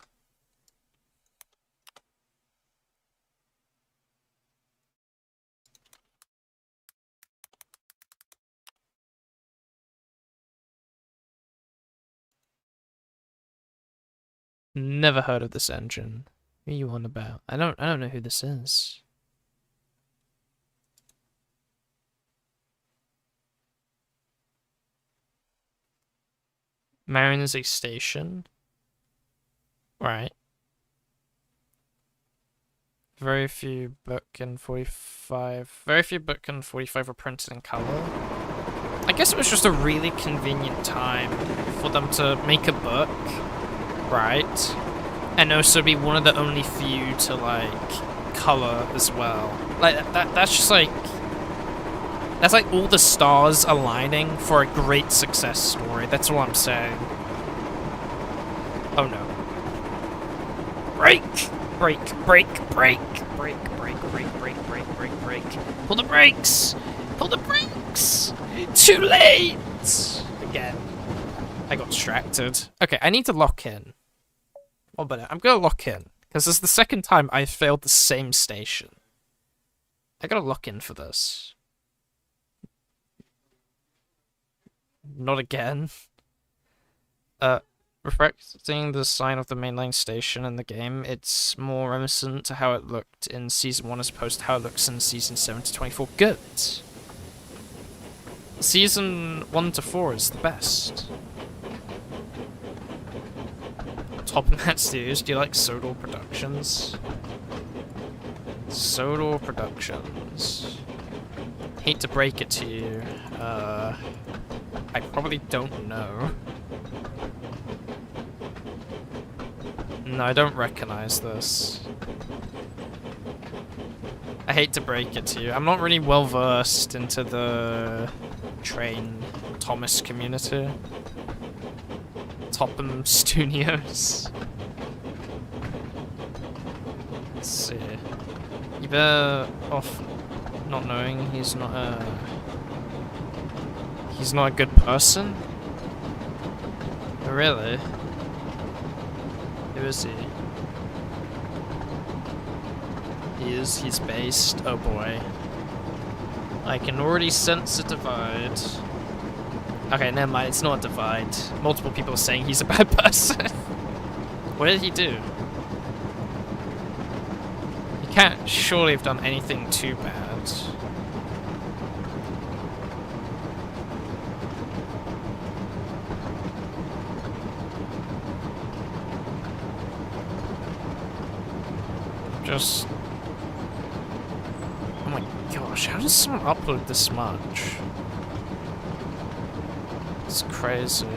Never heard of this engine. What are you on about? I don't know who this is. Marin is a station. Right. Very few book and 45 were printed in color. I guess it was just a really convenient time for them to make a book. Right, and also be one of the only few to like color as well. Like that's just like that's like all the stars aligning for a great success story. That's all I'm saying. Oh no! Brake, brake, brake, brake, brake, brake, brake, brake, brake, brake, brake. Pull the brakes! Pull the brakes! Too late! Again. I got distracted. Okay, I need to lock in. 1 minute, I'm gonna lock in. Because this is the second time I failed the same station. I gotta lock in for this. Not again. Reflecting the design of the mainline station in the game, it's more reminiscent to how it looked in Season 1 as opposed to how it looks in Season 7 to 24. Good! Season 1 to 4 is the best. Topham Hat Studios. Do you like Sodor Productions? Sodor Productions. Hate to break it to you. I probably don't know. No, I don't recognize this. I hate to break it to you. I'm not really well versed into the Train Thomas community. Topham Studios. Let's see. You better off not knowing he's not a good person. Really? Who is he? He's based. Oh boy. I can already sense a divide. Okay, never mind, it's not a divide. Multiple people are saying he's a bad person. What did he do? He can't surely have done anything too bad. Just... Oh my gosh, how does someone upload this much? It's crazy.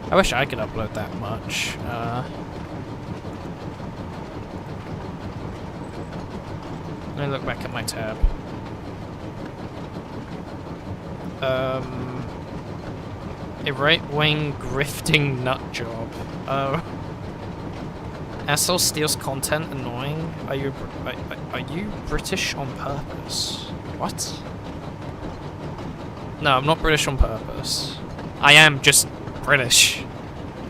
I wish I could upload that much. Let me look back at my tab. A right-wing grifting nut job. Oh. Asshole steals content annoying. Are you British on purpose? What? No, I'm not British on purpose. I am just British.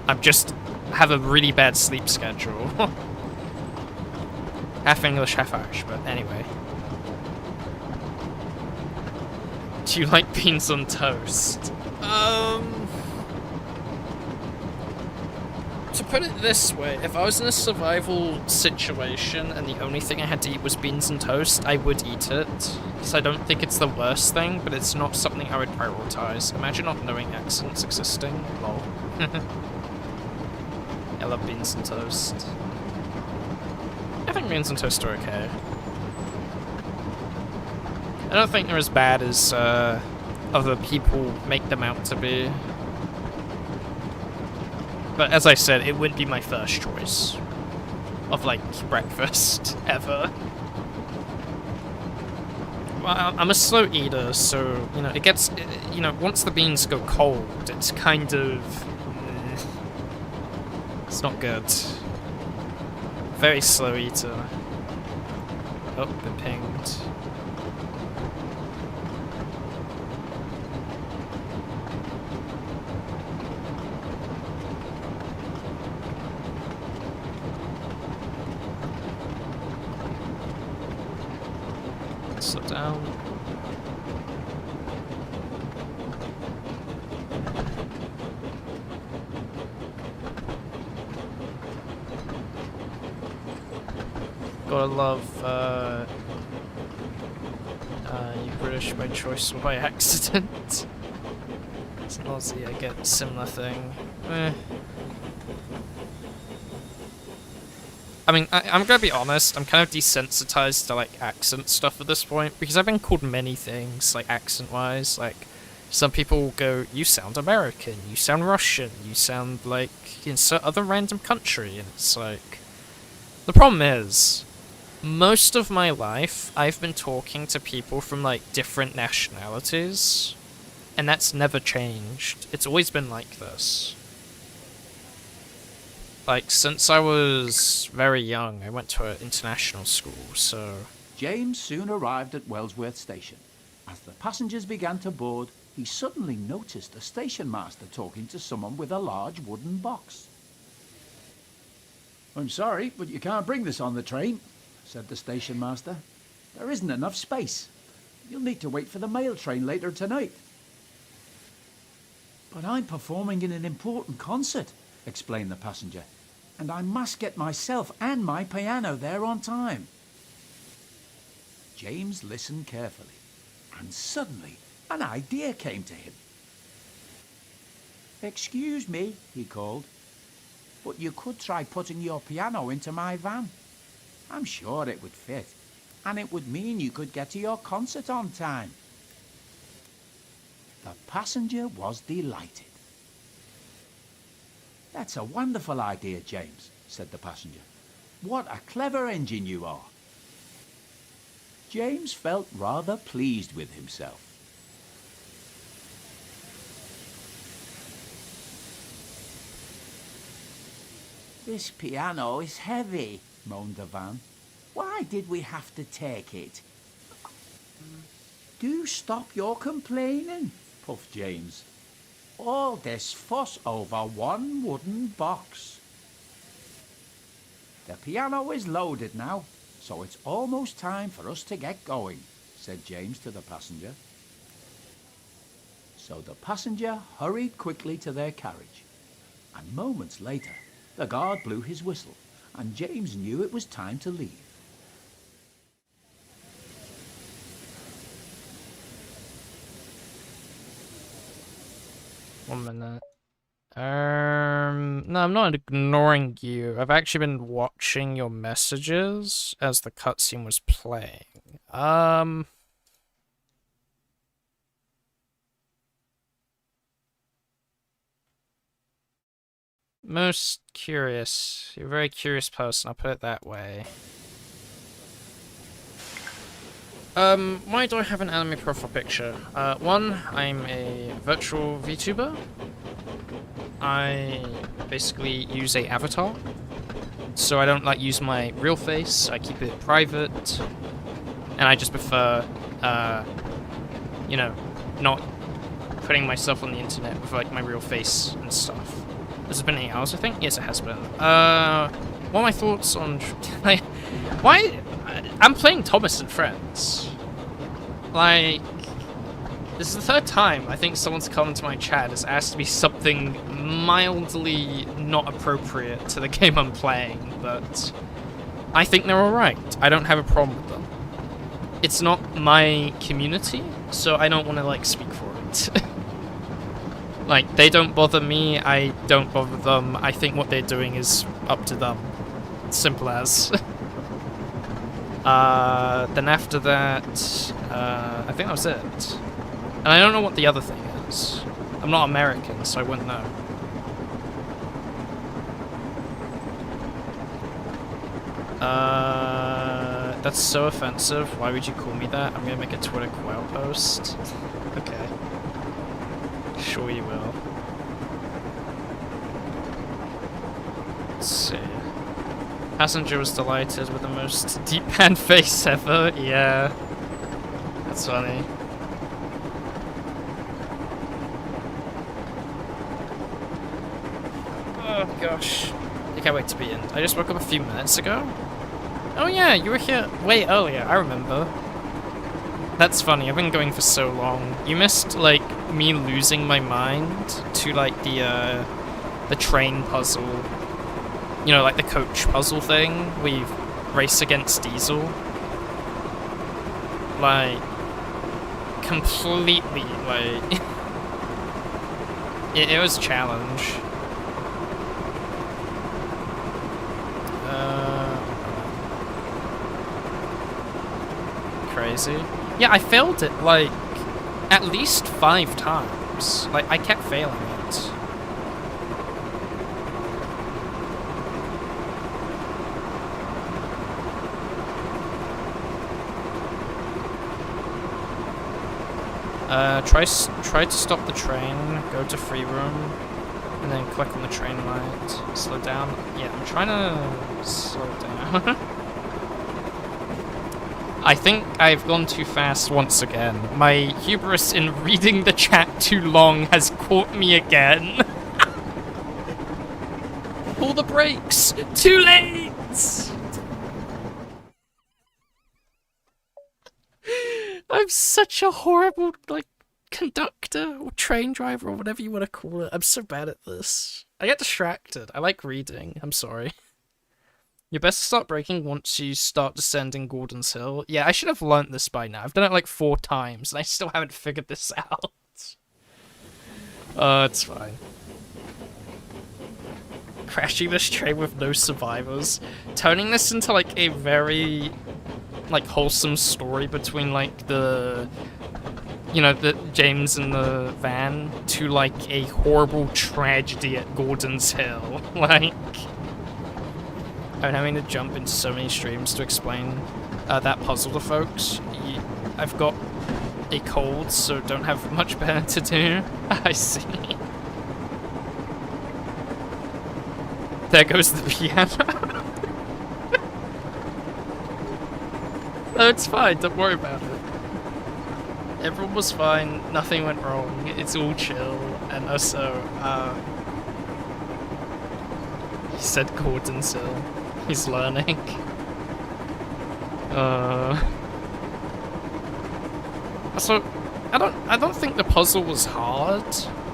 Have a really bad sleep schedule. Half English, half Irish, but anyway. Do you like beans on toast? To put it this way, if I was in a survival situation and the only thing I had to eat was beans and toast, I would eat it. Because I don't think it's the worst thing, but it's not something I would prioritize. Imagine not knowing accents existing. Lol. I love beans and toast. I think beans and toast are okay. I don't think they're as bad as other people make them out to be. But as I said, it wouldn't be my first choice of, like, breakfast ever. Well, I'm a slow eater, so, you know, it gets, you know, once the beans go cold, it's kind of... it's not good. Very slow eater. Oh, been pinged. Slow down. Gotta love, you British by choice or by accident. As an Aussie, I get a similar thing. I mean, I'm gonna be honest, I'm kind of desensitized to, like, accent stuff at this point, because I've been called many things, like, accent-wise. Like, some people go, you sound American, you sound Russian, you sound like insert other random country, and it's like... The problem is, most of my life, I've been talking to people from, like, different nationalities, and that's never changed. It's always been like this. Like, since I was very young, I went to an international school, so... James soon arrived at Wellsworth Station. As the passengers began to board, he suddenly noticed the station master talking to someone with a large wooden box. "I'm sorry, but you can't bring this on the train," said the station master. "There isn't enough space. You'll need to wait for the mail train later tonight." "But I'm performing in an important concert," explained the passenger, "and I must get myself and my piano there on time." James listened carefully, and suddenly an idea came to him. Excuse me, he called, but you could try putting your piano into my van. I'm sure it would fit, and it would mean you could get to your concert on time. The passenger was delighted. That's a wonderful idea, James, said the passenger. What a clever engine you are. James felt rather pleased with himself. This piano is heavy, moaned the van. Why did we have to take it? Do stop your complaining, puffed James. All this fuss over one wooden box. The piano is loaded now, so it's almost time for us to get going, said James to the passenger. So the passenger hurried quickly to their carriage, and moments later the guard blew his whistle, and James knew it was time to leave. One minute. No, I'm not ignoring you. I've actually been watching your messages as the cutscene was playing. Most curious. You're a very curious person, I'll put it that way. Why do I have an anime profile picture? One, I'm a virtual VTuber. I basically use a avatar. So I don't use my real face, I keep it private. And I just prefer, you know, not putting myself on the internet with my real face and stuff. Has it been 8 hours, I think? Yes, it has been. What are my thoughts on... why... I'm playing Thomas and Friends. This is the third time I think someone's come into my chat and has asked me something mildly not appropriate to the game I'm playing, but I think they're alright. I don't have a problem with them. It's not my community, so I don't want to, speak for it. They don't bother me, I don't bother them. I think what they're doing is up to them. Simple as. Then after that, I think that was it. And I don't know what the other thing is. I'm not American, so I wouldn't know. That's so offensive. Why would you call me that? I'm gonna make a Twitter quail post. Okay. Sure you will. Let's see. Passenger was delighted with the most deep pan face ever. Yeah. That's funny. Oh gosh. I can't wait to be in. I just woke up a few minutes ago. Oh yeah, you were here way earlier, I remember. That's funny, I've been going for so long. You missed, me losing my mind to, the train puzzle. You know, the coach puzzle thing, where you race against Diesel. Completely, it was a challenge. Crazy. Yeah, I failed it, at least 5 times. I kept failing it. Try to stop the train, go to free room, and then click on the train light. Slow down. Yeah, I'm trying to slow down. I think I've gone too fast once again. My hubris in reading the chat too long has caught me again. Pull the brakes! Too late! I'm such a horrible, conductor or train driver or whatever you want to call it. I'm so bad at this. I get distracted. I like reading. I'm sorry. You're best to start braking once you start descending Gordon's Hill. Yeah, I should have learnt this by now. I've done it 4 times, and I still haven't figured this out. It's fine. crashing this train with no survivors, turning this into like a very like wholesome story between like the the James and the van to like a horrible tragedy at Gordon's Hill. Like, I'm having to jump into so many streams to explain that puzzle to folks. I've got a cold, so don't have much better to do. I see. There goes the piano. No, it's fine, don't worry about it. Everyone was fine, nothing went wrong, it's all chill, and also, he said Gordon's Hill. He's learning. So, I don't think the puzzle was hard,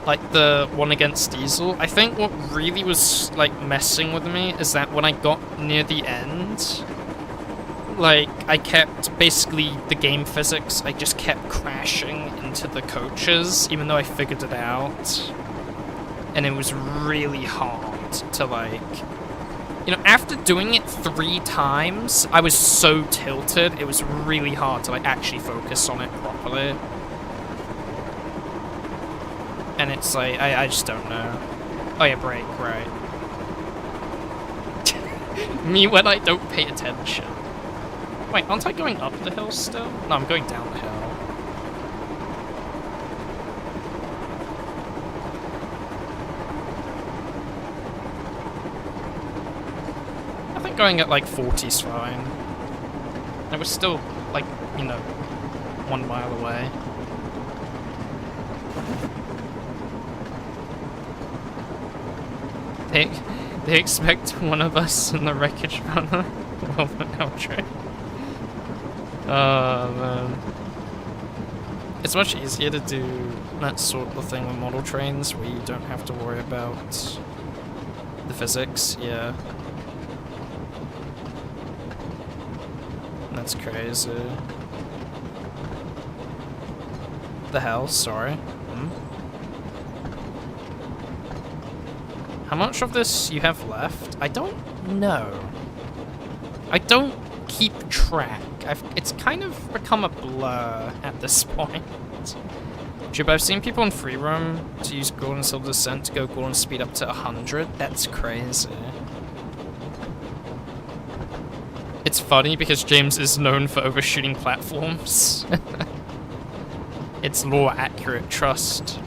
like the one against Diesel. I think what really was, like, messing with me is that when I got near the end, like, I kept, basically, the game physics, I just kept crashing into the coaches, even though I figured it out. And it was really hard to, like... after doing it 3 times, I was so tilted, it was really hard to, like, actually focus on it properly. And it's like, I just don't know. Oh yeah, break, right. Me when I don't pay attention. Wait, aren't I going up the hill still? No, I'm going down the hill. I think going at like 40's fine. It was still like, 1 mile away. They expect one of us in the wreckage runner. Well, outro. Oh, man. It's much easier to do that sort of thing with model trains where you don't have to worry about the physics, yeah. That's crazy. The hell, sorry. How much of this you have left? I don't know. I don't keep track. It's kind of become a blur at this point. Jib, I've seen people in free roam to use Gordon Silver Descent to go Gordon speed up to 100. That's crazy. It's funny because James is known for overshooting platforms. It's lore accurate. Trust.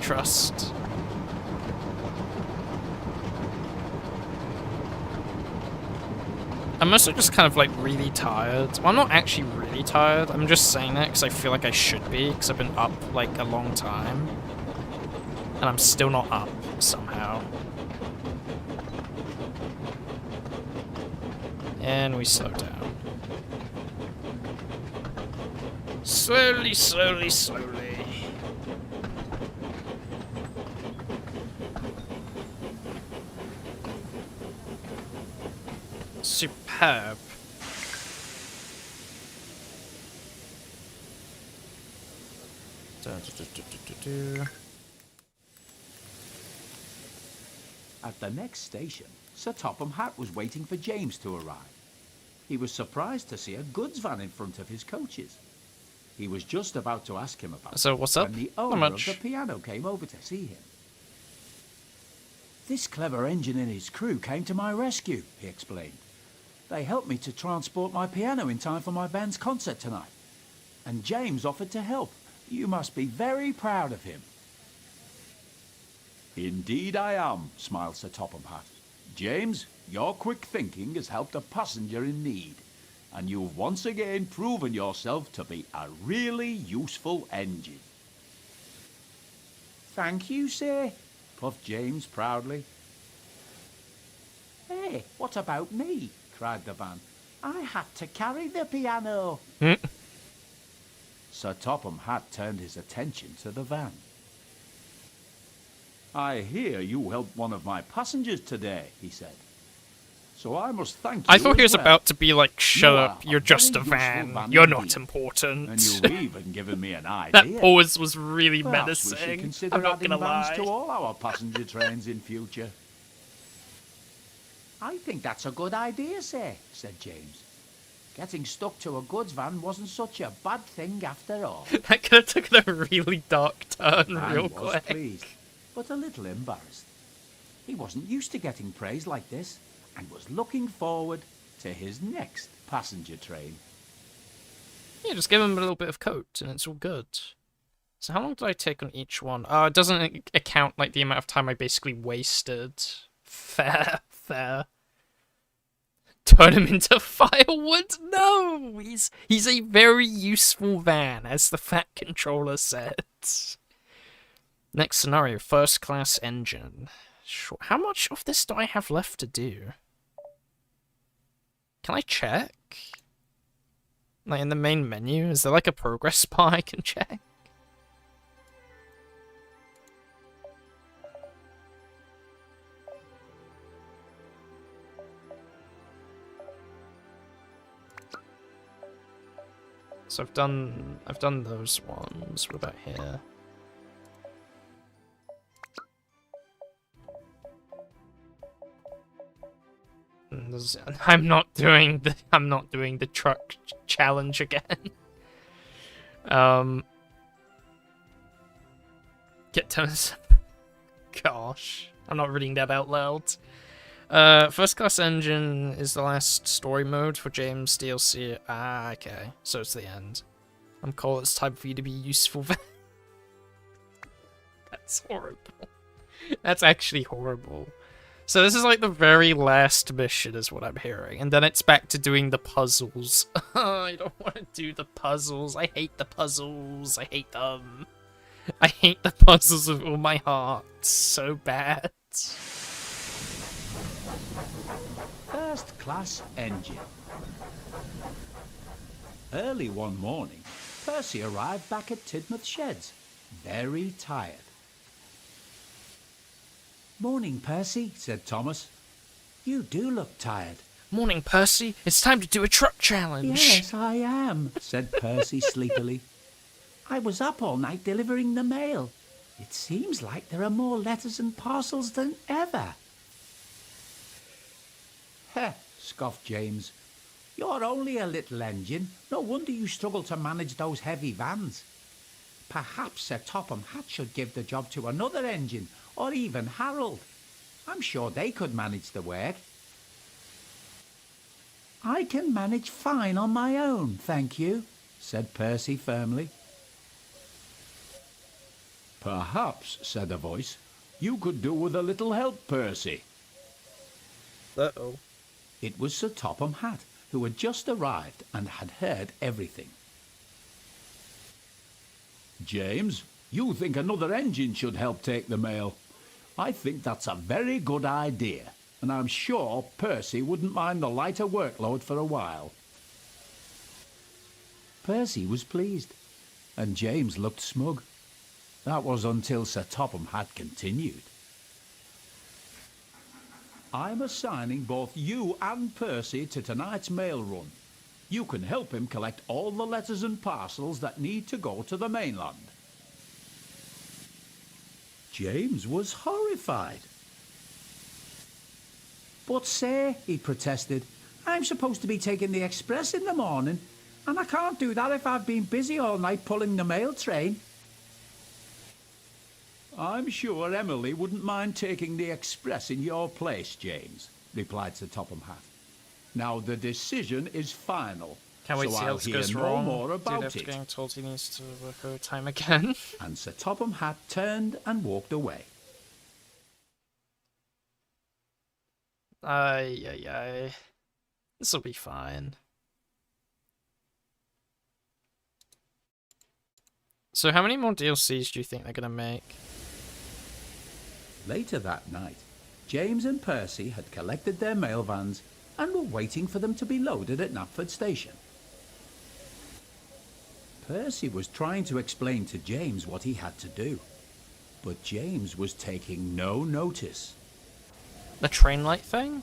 I'm mostly just kind of like really tired. Well, I'm not actually really tired. I'm just saying that because I feel like I should be because I've been up like a long time. And I'm still not up somehow. And we slow down. Slowly. Superb. At the next station, Sir Topham Hatt was waiting for James to arrive. He was surprised to see a goods van in front of his coaches. He was just about to ask him about So what's up? when the owner of the piano came over to see him. This clever engine and his crew came to my rescue, he explained. They helped me to transport my piano in time for my band's concert tonight. And James offered to help. You must be very proud of him. Indeed I am, smiled Sir Topham Hatt. James, your quick thinking has helped a passenger in need. And you've once again proven yourself to be a really useful engine. Thank you, sir, puffed James proudly. Hey, what about me? Cried the van. I had to carry the piano. Sir Topham Hatt turned his attention to the van. I hear you helped one of my passengers today, he said. So I must thank you. I thought he was well. about to be like, shut up, you're just a very van, useful van you're indeed. not important. And you've even given me an idea. That pause was really Perhaps we should menacing. consider I'm not adding gonna vans lie. to all our passenger trains in future. I think that's a good idea, sir, said James. Getting stuck to a goods van wasn't such a bad thing after all. That could have taken a really dark turn Man real was quick. pleased, but a little embarrassed. He wasn't used to getting praise like this, and was looking forward to his next passenger train. Yeah, just give him a little bit of coat, and it's all good. So how long did I take on each one? Oh, it doesn't account like the amount of time I basically wasted. Fair, fair. Turn him into firewood? No! He's a very useful van, as the Fat Controller said. Next scenario, first class engine. Sure. How much of this do I have left to do? Can I check? Like in the main menu, is there like a progress bar I can check? So I've done those ones. What about here? I'm not doing the truck challenge again. Get tennis. Gosh, I'm not reading that out loud. First class engine is the last story mode for James DLC. Ah, okay. So it's the end. I'm cold, it's time for you to be useful. That's horrible. That's actually horrible. So this is like the very last mission is what I'm hearing. And then it's back to doing the puzzles. I don't want to do the puzzles. I hate the puzzles. I hate them. I hate the puzzles with all my heart. So bad. First class engine. Early one morning, Percy arrived back at Tidmouth Sheds, very tired. Morning, Percy, said Thomas. You do look tired. Morning, Percy. It's time to do a truck challenge. Yes, I am, said Percy sleepily. I was up all night delivering the mail. It seems like there are more letters and parcels than ever. Heh, scoffed James. You're only a little engine. No wonder you struggle to manage those heavy vans. Perhaps Sir Topham Hatt should give the job to another engine, or even Harold. I'm sure they could manage the work. I can manage fine on my own, thank you, said Percy firmly. Perhaps, said a voice, you could do with a little help, Percy. Uh-oh. It was Sir Topham Hatt, who had just arrived and had heard everything. James, you think another engine should help take the mail. I think that's a very good idea, and I'm sure Percy wouldn't mind the lighter workload for a while. Percy was pleased, and James looked smug. That was until Sir Topham Hatt continued. I'm assigning both you and Percy to tonight's mail run. You can help him collect all the letters and parcels that need to go to the mainland. James was horrified. But, sir, he protested, I'm supposed to be taking the express in the morning, and I can't do that if I've been busy all night pulling the mail train. I'm sure Emily wouldn't mind taking the express in your place, James, replied Sir Topham Hatt. Now the decision is final. Can't wait to see how I'll this hear goes no wrong. more about Dude, after it. getting told he needs to work overtime again. And Sir Topham Hatt turned and walked away. Ay. This'll be fine. So how many more DLCs do you think they're gonna make? Later that night, James and Percy had collected their mail vans and were waiting for them to be loaded at Knapford Station. Percy was trying to explain to James what he had to do, but James was taking no notice. The train light thing?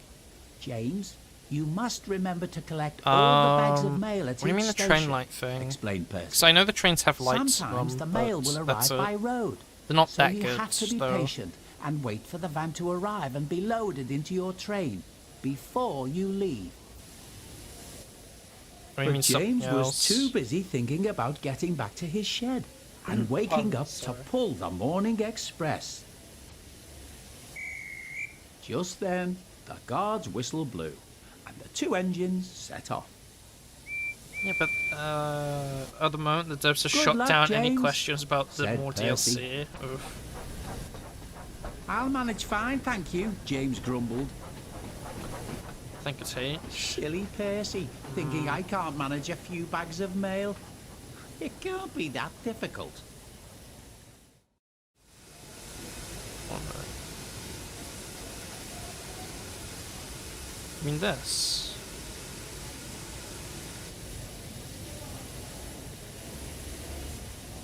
James, you must remember to collect all the bags of mail at each What do you mean the station, train light thing? explained Percy. Because I know the trains have lights. Sometimes the mail will arrive by road. They're not so that you good, have to be though. patient and wait for the van to arrive and be loaded into your train. before you leave. What do you mean But something James was else? too busy thinking about getting back to his shed and waking up to sorry. pull the morning express. Just then, the guard's whistle blew, and the 2 engines set off. Yeah, but at the moment the devs have Good shut luck, down any James, questions about the said more Percy. DLC. Oof. I'll manage fine, thank you, James grumbled. I think it's he. Silly Percy, thinking I can't manage a few bags of mail. It can't be that difficult. One minute. I mean this.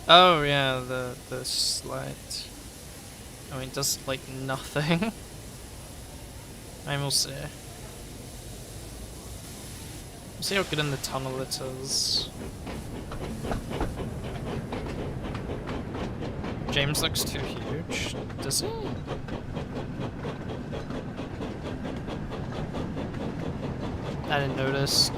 Oh yeah, the slide. I mean, it does like nothing. I will see. We'll see how good in the tunnel it is. James looks too huge, does he? I didn't notice.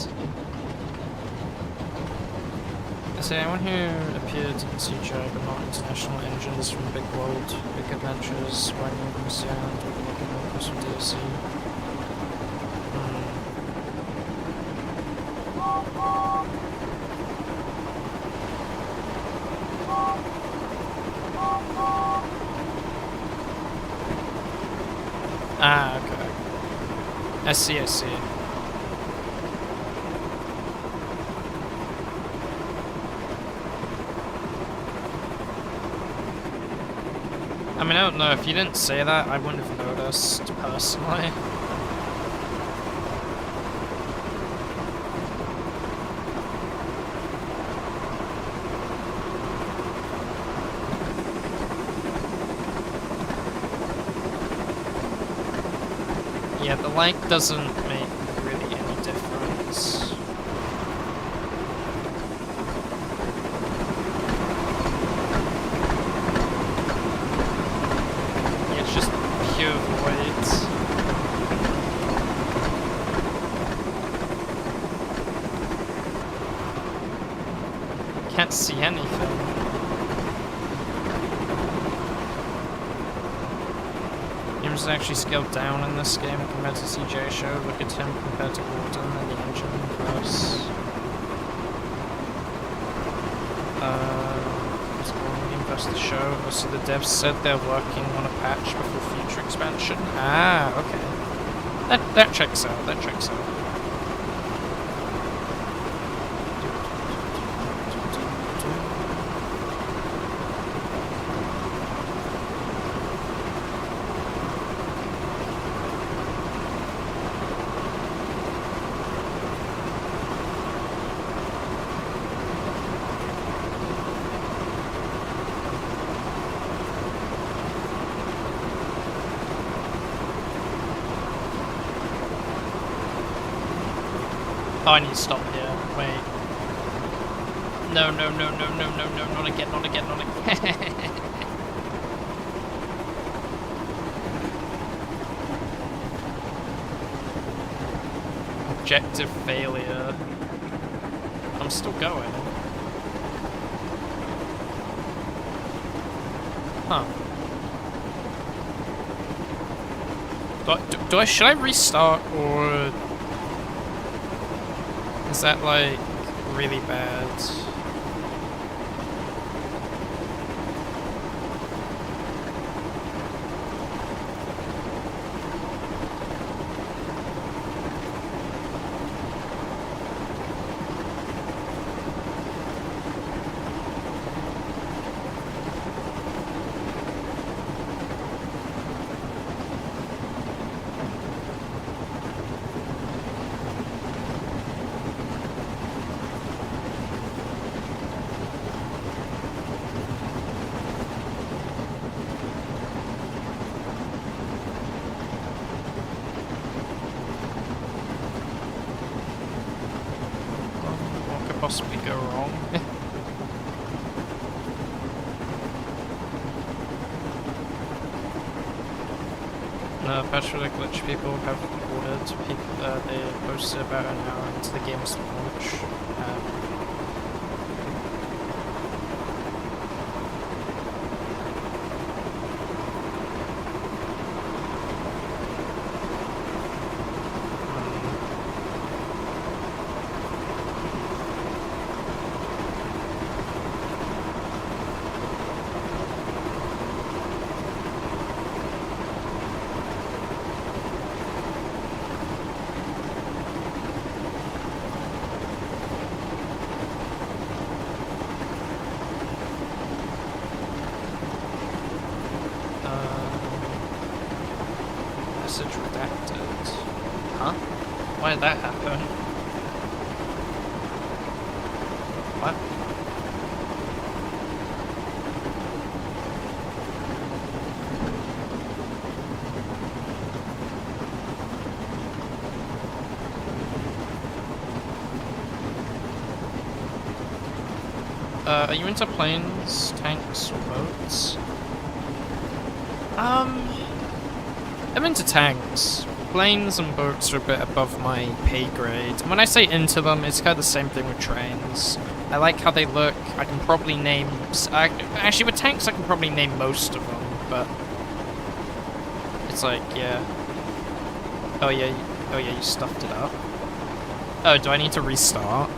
Is there anyone who appeared in CGI but not international engines from Big World, Big Adventures, Wine Moving Sound, or Looking at from DLC? Ah, okay. I see, I see. I mean, I don't know, if you didn't say that, I wouldn't have noticed, personally. Yeah, the light doesn't make really any difference. Yeah, it's just pure void. Can't see anything. Is actually scaled down in this game compared to CJ show. Look at him compared to Gordon and the engine plus. It's going to invest the show. So the devs said they're working on a patch before future expansion. Ah, okay. That checks out. That checks out. Oh, I need to stop here. Wait. No, no, no, no, no, no, no, not again, not again, not again. Objective failure. I'm still going. Huh. Should I restart, or is that like really bad? What could possibly go wrong? No, Petrol Glitch people have reported they posted about an hour into the game's launch. Message redacted. Huh? Why did that happen? What? Are you into planes, tanks, or boats? I'm into tanks. Planes and boats are a bit above my pay grade. And when I say into them, it's kind of the same thing with trains. I like how they look. I can probably name... actually, with tanks, I can probably name most of them, but... It's like, yeah. Oh yeah, you stuffed it up. Oh, do I need to restart?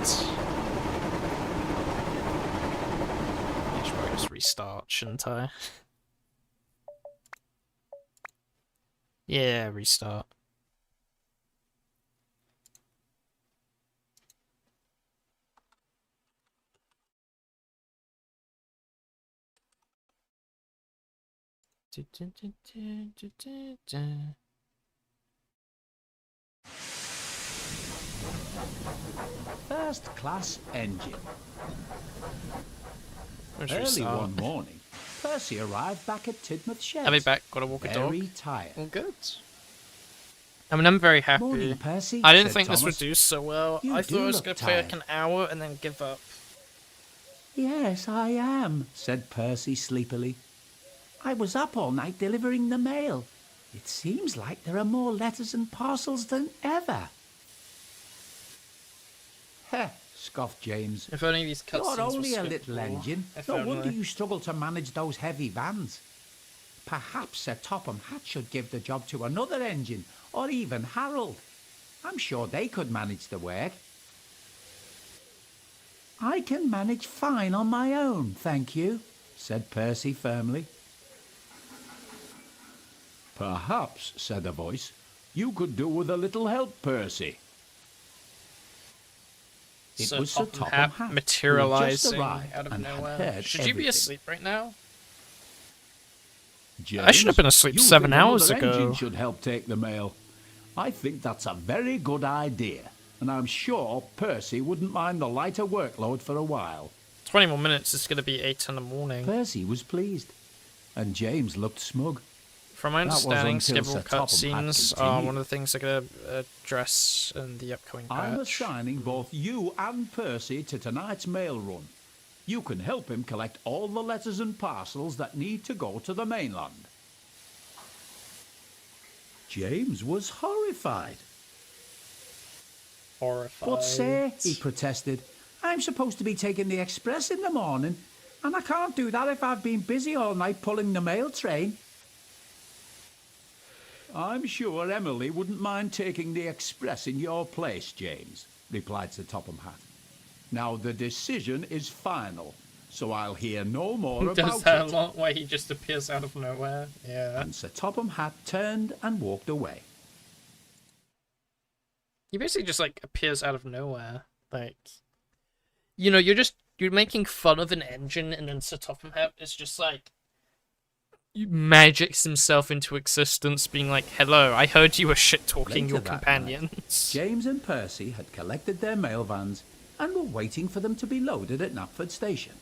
I should probably just restart, shouldn't I? Yeah, restart. First class engine. Let's Early restart. one morning, Percy arrived back at Tidmouth Shed. I'll be back. Gotta walk a dog. Very tired. All good. I mean, I'm very happy. Morning, Percy, I didn't said think this would Thomas. do so well. You I do thought I was look gonna play like tired. an hour and then give up. Yes, I am, said Percy sleepily. I was up all night delivering the mail. It seems like there are more letters and parcels than ever. Heh, scoffed James. If only these cutscenes You're were only a skippable. little engine. If No only. wonder you struggle to manage those heavy vans. Perhaps Sir Topham Hatt should give the job to another engine, or even Harold. I'm sure they could manage the work. I can manage fine on my own, thank you, said Percy firmly. Perhaps, said a voice, you could do with a little help, Percy. It Sir was Sir Topham Topham Hatt Hatt, who had just materializing arrived out of and had nowhere. heard Should you be everything. asleep right now? James, I should have been asleep you 7 think hours another ago. engine should help take the mail. I think that's a very good idea, and I'm sure Percy wouldn't mind the lighter workload for a while. 20 more minutes. It's gonna be 8 in the morning. Percy was pleased, and James looked smug. From my That was understanding, until skippable Sir Topham Hatt cutscenes are continued. one of the things they're gonna address in the upcoming I'm patch. assigning both you and Percy to tonight's mail run. You can help him collect all the letters and parcels that need to go to the mainland. James was horrified. Horrified. But say, he protested, I'm supposed to be taking the express in the morning, and I can't do that if I've been busy all night pulling the mail train. I'm sure Emily wouldn't mind taking the express in your place, James, replied Sir Topham Hatt. Now the decision is final, so I'll hear no more Does about that a it. lot where he just appears out of nowhere? Yeah. And Sir Topham Hatt turned and walked away. He basically just like appears out of nowhere. Like, you know, you're making fun of an engine, and then Sir Topham Hatt is just like magics himself into existence, being like, "Hello, I heard you were shit talking Later your that night, companions." James and Percy had collected their mail vans and were waiting for them to be loaded at Knapford Station.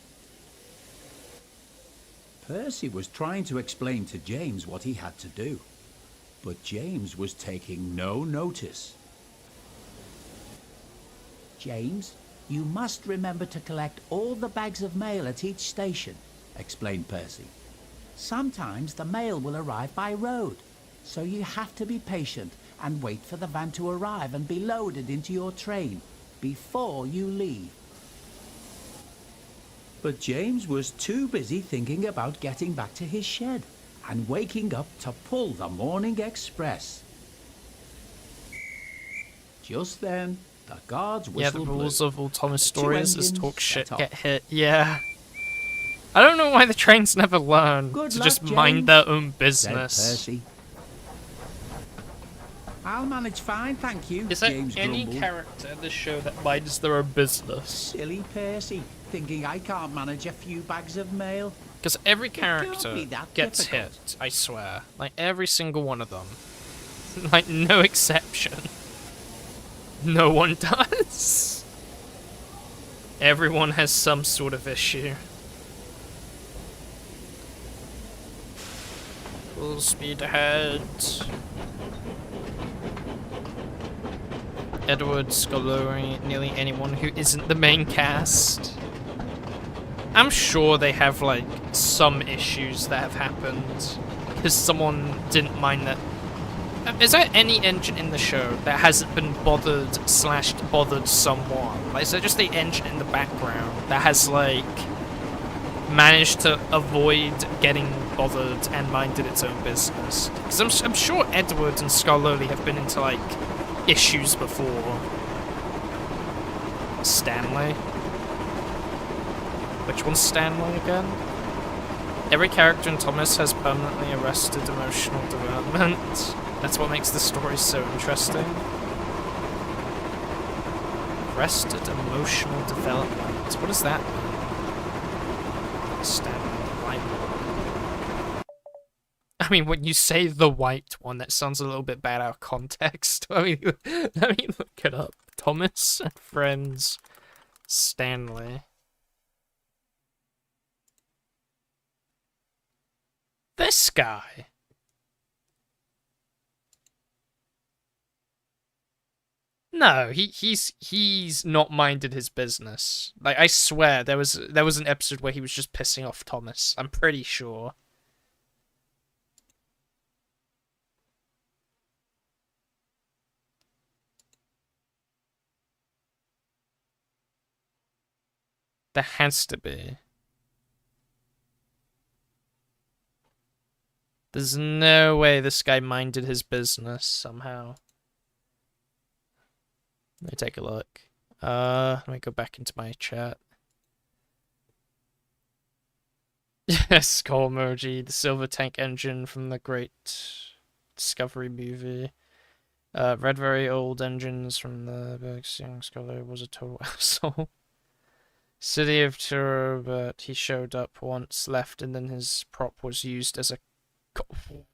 Percy was trying to explain to James what he had to do, but James was taking no notice. James, you must remember to collect all the bags of mail at each station, explained Percy. Sometimes the mail will arrive by road, so you have to be patient and wait for the van to arrive and be loaded into your train before you leave. But James was too busy thinking about getting back to his shed and waking up to pull the morning express. Just then, the guard's Yeah, whistle the rules blew. of all Thomas The two stories is engines talk shit, set off. get hit. Yeah. I don't know why the trains never learn Good to luck, just mind James, their own said business. Percy. I'll manage fine, thank you, Is there James any grumbled. character in this show that minds their own business? Silly Percy, thinking I can't manage a few bags of mail. Because every can't character be that gets difficult. hit, I swear. Like, every single one of them. Like, no exception. No one does. Everyone has some sort of issue. Full speed ahead. Edward, Scolari, nearly anyone who isn't the main cast. I'm sure they have, like, some issues that have happened. Because someone didn't mind that. Is there any engine in the show that hasn't been bothered someone? Like, is there just the engine in the background that has, like, managed to avoid getting bothered and minded its own business? Because I'm sure Edward and Scarloli have been into, like, issues before. Stanley? Which one's Stanley again? Every character in Thomas has permanently arrested emotional development. That's what makes the story so interesting. Arrested emotional development. What does that mean? Stanley, white one. I mean, when you say the white one, that sounds a little bit bad out of context. Let me look it up. Thomas and Friends Stanley. This guy. No, he's not minded his business. Like, I swear there was an episode where he was just pissing off Thomas. I'm pretty sure. There has to be. There's no way this guy minded his business somehow. Let me take a look. Let me go back into my chat. Yes, skull emoji, the silver tank engine from the Great Discovery movie. Red very old engines from the Young Scholar was a total asshole. City of Turo, but he showed up once, left, and then his prop was used as a...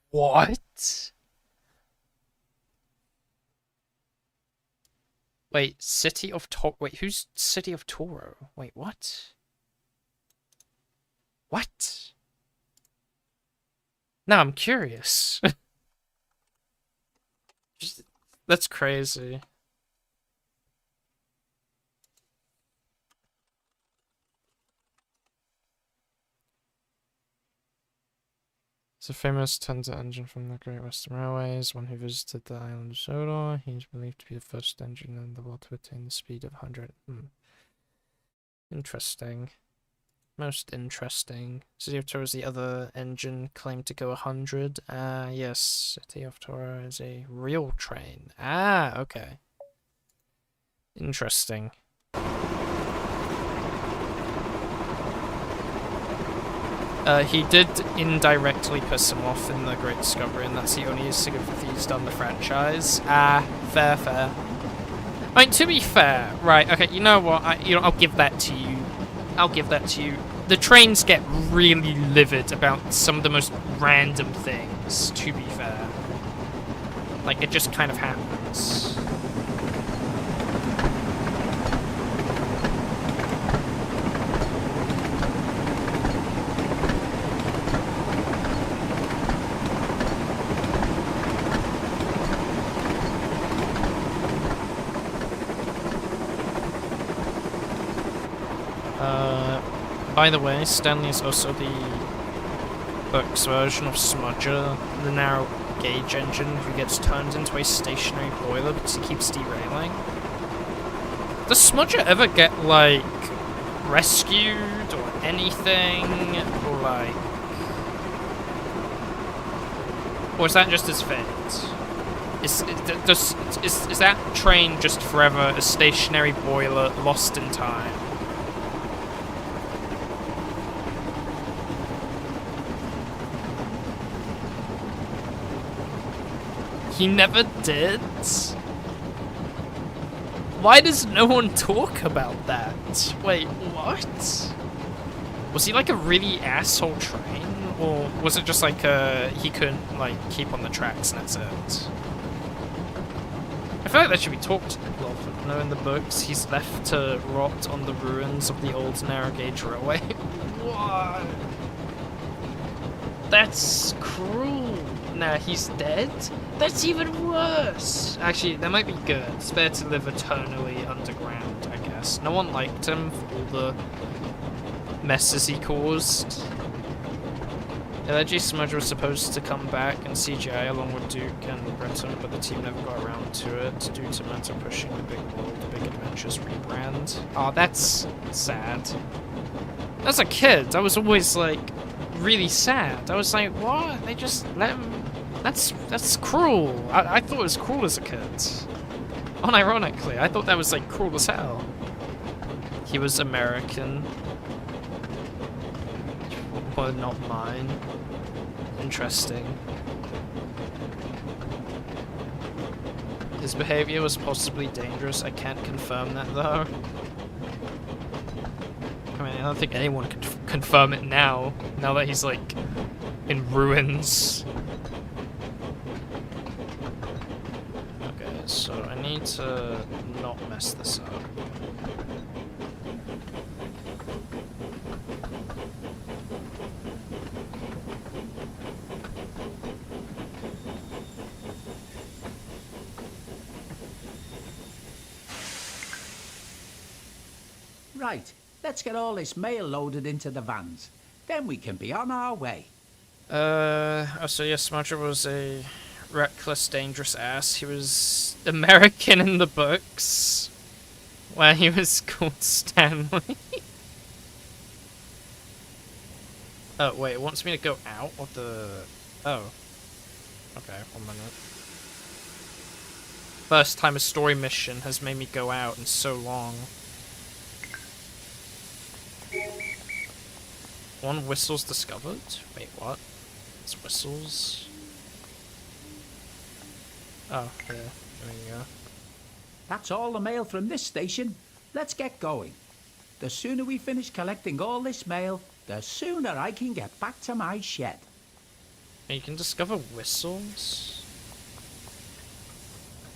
What? Wait, City of Toro... Wait, who's City of Toro? Wait, what? What? Now I'm curious. That's crazy. It's a famous tender engine from the Great Western Railways, one who visited the island of Sodor. He's believed to be the first engine in the world to attain the speed of 100. Interesting. Most interesting. City of Toro is the other engine claimed to go 100. Yes, City of Toro is a real train. Okay. Interesting. He did indirectly piss him off in the Great Discovery, and that's the only significance he's done the franchise. Fair. I mean, to be fair, right, okay, you know what, I'll give that to you. The trains get really livid about some of the most random things, to be fair. Like, it just kind of happens. By the way, Stanley is also the book's version of Smudger, the now gauge engine who gets turned into a stationary boiler because he keeps derailing. Does Smudger ever get, like, rescued or anything? Or, like... Or is that just his fate? Is that train just forever a stationary boiler lost in time? He never did? Why does no one talk about that? Wait, what? Was he like a really asshole train? Or was it just like he couldn't like keep on the tracks and that's it? I feel like that should be talked of. No, in the books, he's left to rot on the ruins of the old narrow gauge railway. What? That's cruel. Nah, he's dead? That's even worse! Actually, that might be good. It's better to live eternally underground, I guess. No one liked him for all the messes he caused. Allegedly, Smudger was supposed to come back in CGI along with Duke and Breton, but the team never got around to it due to Manta pushing the Big World, Big Adventures rebrand. Oh, that's sad. As a kid, I was always like really sad. I was like, what? They just let him. That's cruel. I thought it was cruel as a kid. Unironically, I thought that was like cruel as hell. He was American. Well, not mine. Interesting. His behavior was possibly dangerous. I can't confirm that though. I mean, I don't think anyone can confirm it now that he's like in ruins. Okay, so I need to not mess this up. Right, let's get all this mail loaded into the vans. Then we can be on our way. Oh, so yes, Smudger was a reckless, dangerous ass. He was American in the books, where he was called Stanley. Oh, wait, it wants me to go out of the... Oh. Okay, 1 minute. First time a story mission has made me go out in so long. One whistle's discovered? Wait, what? It's whistles? Oh, yeah. There we go. That's all the mail from this station. Let's get going. The sooner we finish collecting all this mail, the sooner I can get back to my shed. And you can discover whistles?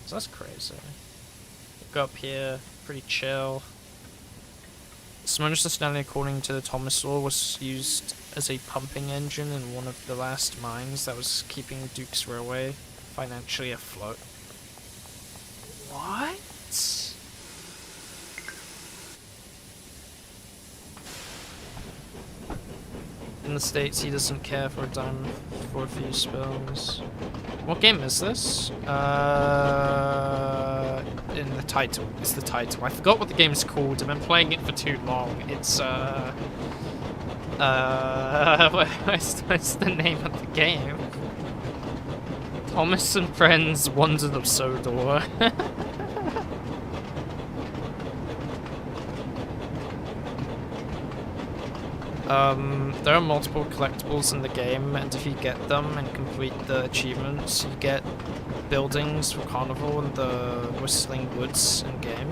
So that's crazy. Go up here, pretty chill. Smudger's Stanley, according to the Thomas Law, was used as a pumping engine in one of the last mines that was keeping Duke's Railway financially afloat. What? In the States, he doesn't care for a dime for a few spells. What game is this? In the title. It's the title. I forgot what the game's called. I've been playing it for too long. It's, what's the name of the game? Thomas and Friends Wonders of Sodor. There are multiple collectibles in the game, and if you get them and complete the achievements, you get buildings for Carnival and the Whistling Woods in-game.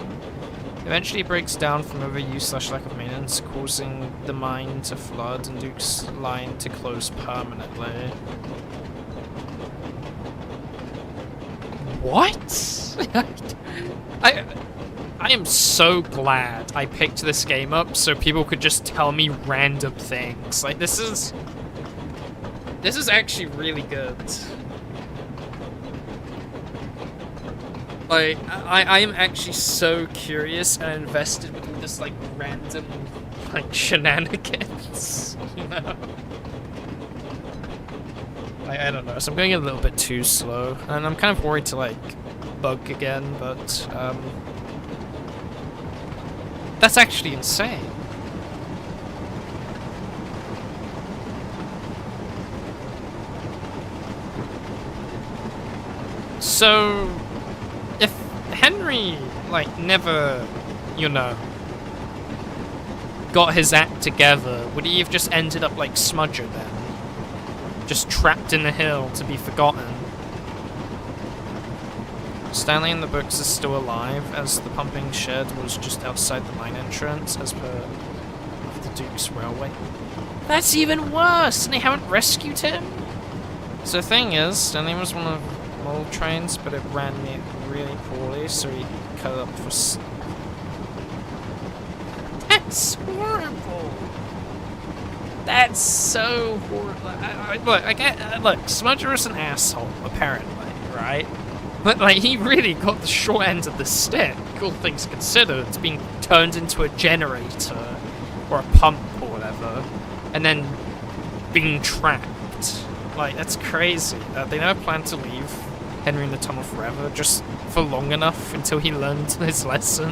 Eventually it breaks down from overuse / lack of maintenance, causing the mine to flood and Duke's line to close permanently. What? I am so glad I picked this game up so people could just tell me random things. Like, this is actually really good. Like, I am actually so curious and invested with this, like, random, like, shenanigans, you know? I don't know, so I'm going a little bit too slow, and I'm kind of worried to, like, bug again, but, that's actually insane. So, if Henry, like, never, you know, got his act together, would he have just ended up like Smudger then? Just trapped in the hill to be forgotten? Stanley in the books is still alive, as the pumping shed was just outside the mine entrance, as per the Duke's Railway. That's even worse, and they haven't rescued him? So the thing is, Stanley was one of mole trains, but it ran me really poorly, so he cut it up for... That's horrible! That's so horrible. Look, I get... look, Smudger is an asshole, apparently, right? But, like, he really got the short end of the stick, all things considered, being turned into a generator, or a pump, or whatever, and then being trapped. Like, that's crazy. They never planned to leave Henry in the tunnel forever, just for long enough until he learned his lesson.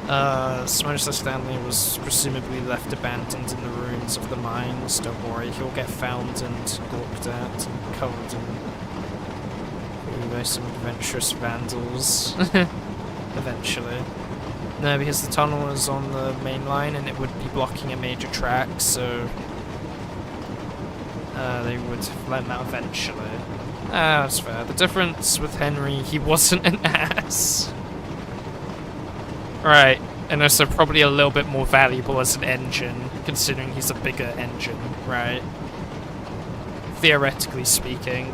Smudger Stanley was presumably left abandoned in the ruins of the mines. Don't worry, he'll get found and gawked at and covered in by some adventurous vandals. Eventually. No, because the tunnel is on the main line and it would be blocking a major track, so they would let him out eventually. Ah, that's fair. The difference with Henry, he wasn't an ass. Right, and also probably a little bit more valuable as an engine, considering he's a bigger engine, right? Theoretically speaking.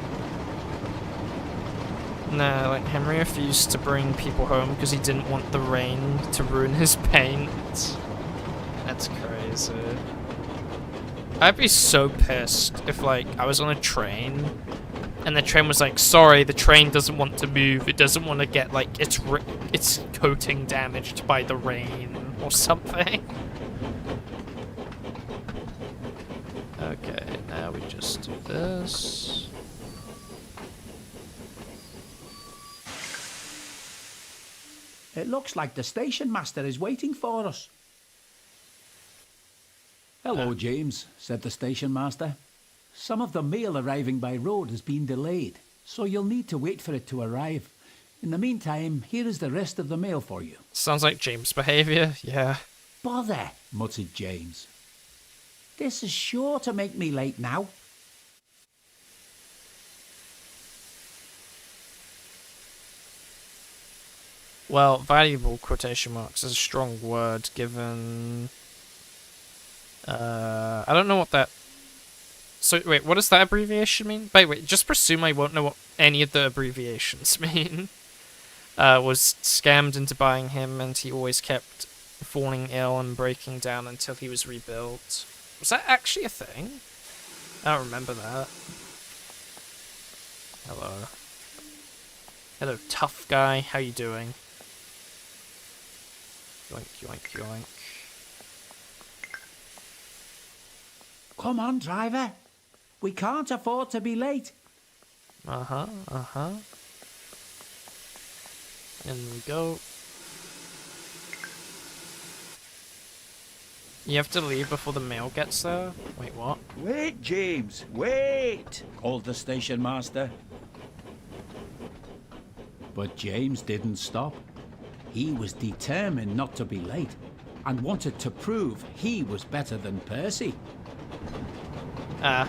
No, like, Henry refused to bring people home because he didn't want the rain to ruin his paint. That's crazy. I'd be so pissed if, like, I was on a train and the train was like, sorry, the train doesn't want to move. It doesn't want to get, like, its coating damaged by the rain or something. Okay, now we just do this. It looks like the station master is waiting for us. Hello, James, said the station master. Some of the mail arriving by road has been delayed, so you'll need to wait for it to arrive. In the meantime, here is the rest of the mail for you. Sounds like James' behaviour, yeah. Bother, muttered James. This is sure to make me late now. Well, valuable quotation marks is a strong word given... I don't know what that... So, wait, what does that abbreviation mean? Wait, just presume I won't know what any of the abbreviations mean. Was scammed into buying him, and he always kept falling ill and breaking down until he was rebuilt. Was that actually a thing? I don't remember that. Hello. Hello, tough guy. How you doing? Yoink, yoink, yoink. Come on, driver. We can't afford to be late. Uh-huh, uh-huh. In we go. You have to leave before the mail gets there? Wait, what? Wait, James, wait! Called the station master. But James didn't stop. He was determined not to be late and wanted to prove he was better than Percy. Ah.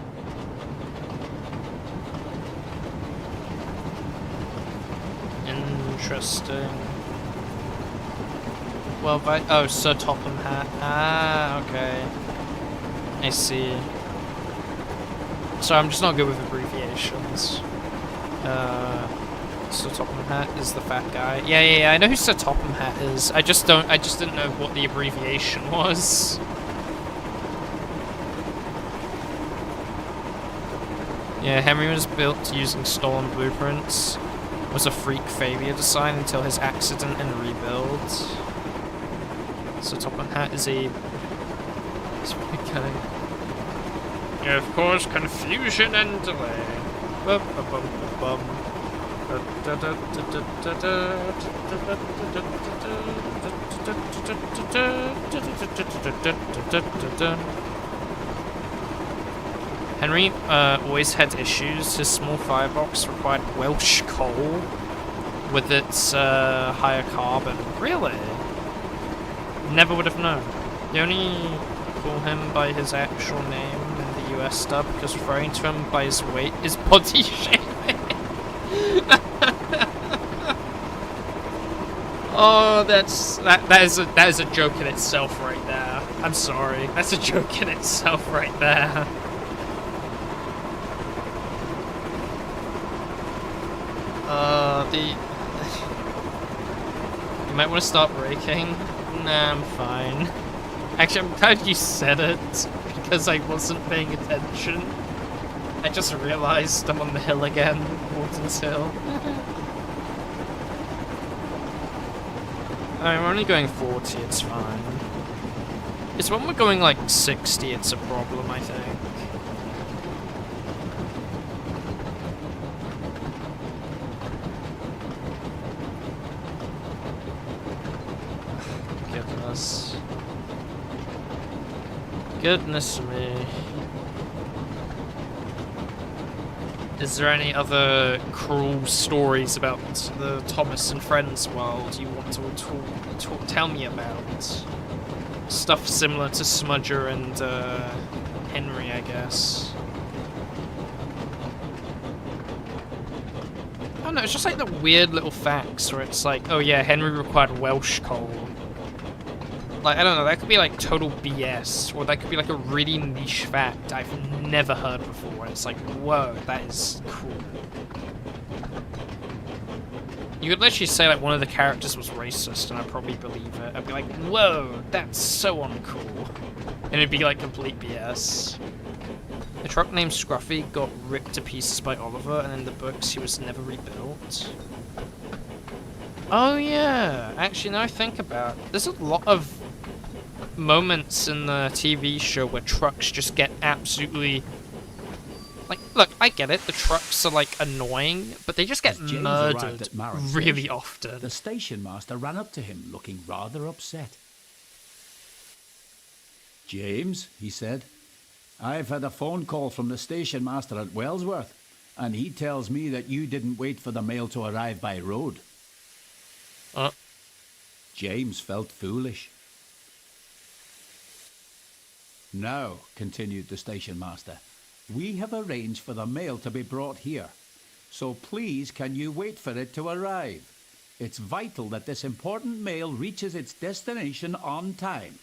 Interesting. Well, oh, Sir Topham Hat. Ah, okay. I see. So I'm just not good with abbreviations. Sir Topham Hat is the fat guy. Yeah, I know who Sir Topham Hat is. I just didn't know what the abbreviation was. Yeah, Henry was built using stolen blueprints. Was a freak failure design until his accident and rebuild. So Topham Hat is a... This big guy. Of course, confusion and delay. Bum, bum, bum, bum, bum. Henry always had issues. His small firebox required Welsh coal with its higher carbon. Really? Never would have known. You only call him by his actual name in the US dub because referring to him by his weight is body shaming. Oh, that is a joke in itself right there. I'm sorry. That's a joke in itself right there. You might want to start braking. Nah, I'm fine. Actually, I'm glad you said it, because I wasn't paying attention. I just realized I'm on the hill again, Warden's Hill. I'm only going 40, it's fine. It's when we're going like 60, it's a problem, I think. Goodness me. Is there any other cruel stories about the Thomas and Friends world you want to tell me about? Stuff similar to Smudger and Henry, I guess. I don't know, it's just like the weird little facts where it's like, oh yeah, Henry required Welsh coal. Like, I don't know, that could be like total BS, or that could be like a really niche fact I've never heard before, and it's like, whoa, that is cool. You could literally say like one of the characters was racist, and I'd probably believe it. I'd be like, whoa, that's so uncool. And it'd be like complete BS. A truck named Scruffy got ripped to pieces by Oliver, and in the books he was never rebuilt. Oh yeah, actually now I think about it, there's a lot of moments in the TV show where trucks just get absolutely... Like, look, I get it, the trucks are like annoying, but they just get murdered really often. The station master ran up to him looking rather upset. "James," he said, "I've had a phone call from the station master at Wellsworth, and he tells me that you didn't wait for the mail to arrive by road." James felt foolish. "Now," continued the station master, "we have arranged for the mail to be brought here. So please can you wait for it to arrive? It's vital that this important mail reaches its destination on time."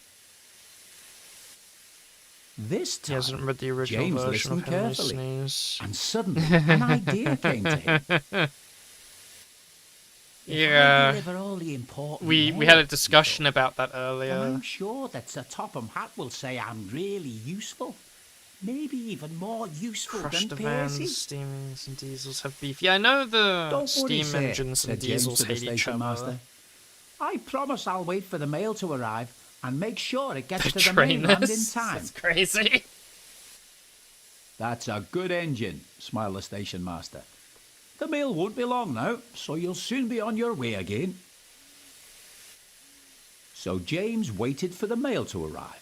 This time, He hasn't read the original James version of listened Henry carefully, Sneeze. and suddenly an idea came to him. Yeah, we we had a discussion about that earlier. I'm sure that Sir Topham Hatt will say I'm really useful. Maybe even more useful Crushed than vans, Percy. steam engines and diesels have beef. Yeah, I know the Don't worry, steam sir, engines said and James diesels to the hate each station other. master. "I promise I'll wait for the mail to arrive and make sure it gets The to the mainland in trainers. time." That's crazy. "That's a good engine," smiled the station master. "The mail won't be long now, so you'll soon be on your way again." So James waited for the mail to arrive.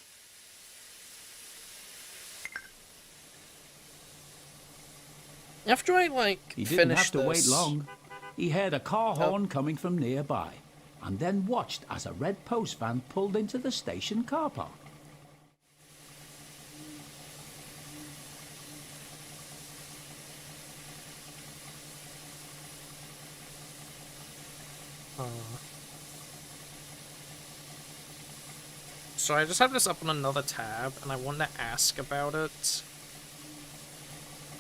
After I He didn't finish have to this, wait long. He heard a car horn coming from nearby, and then watched as a red post van pulled into the station car park. So I just have this up on another tab, and I want to ask about it.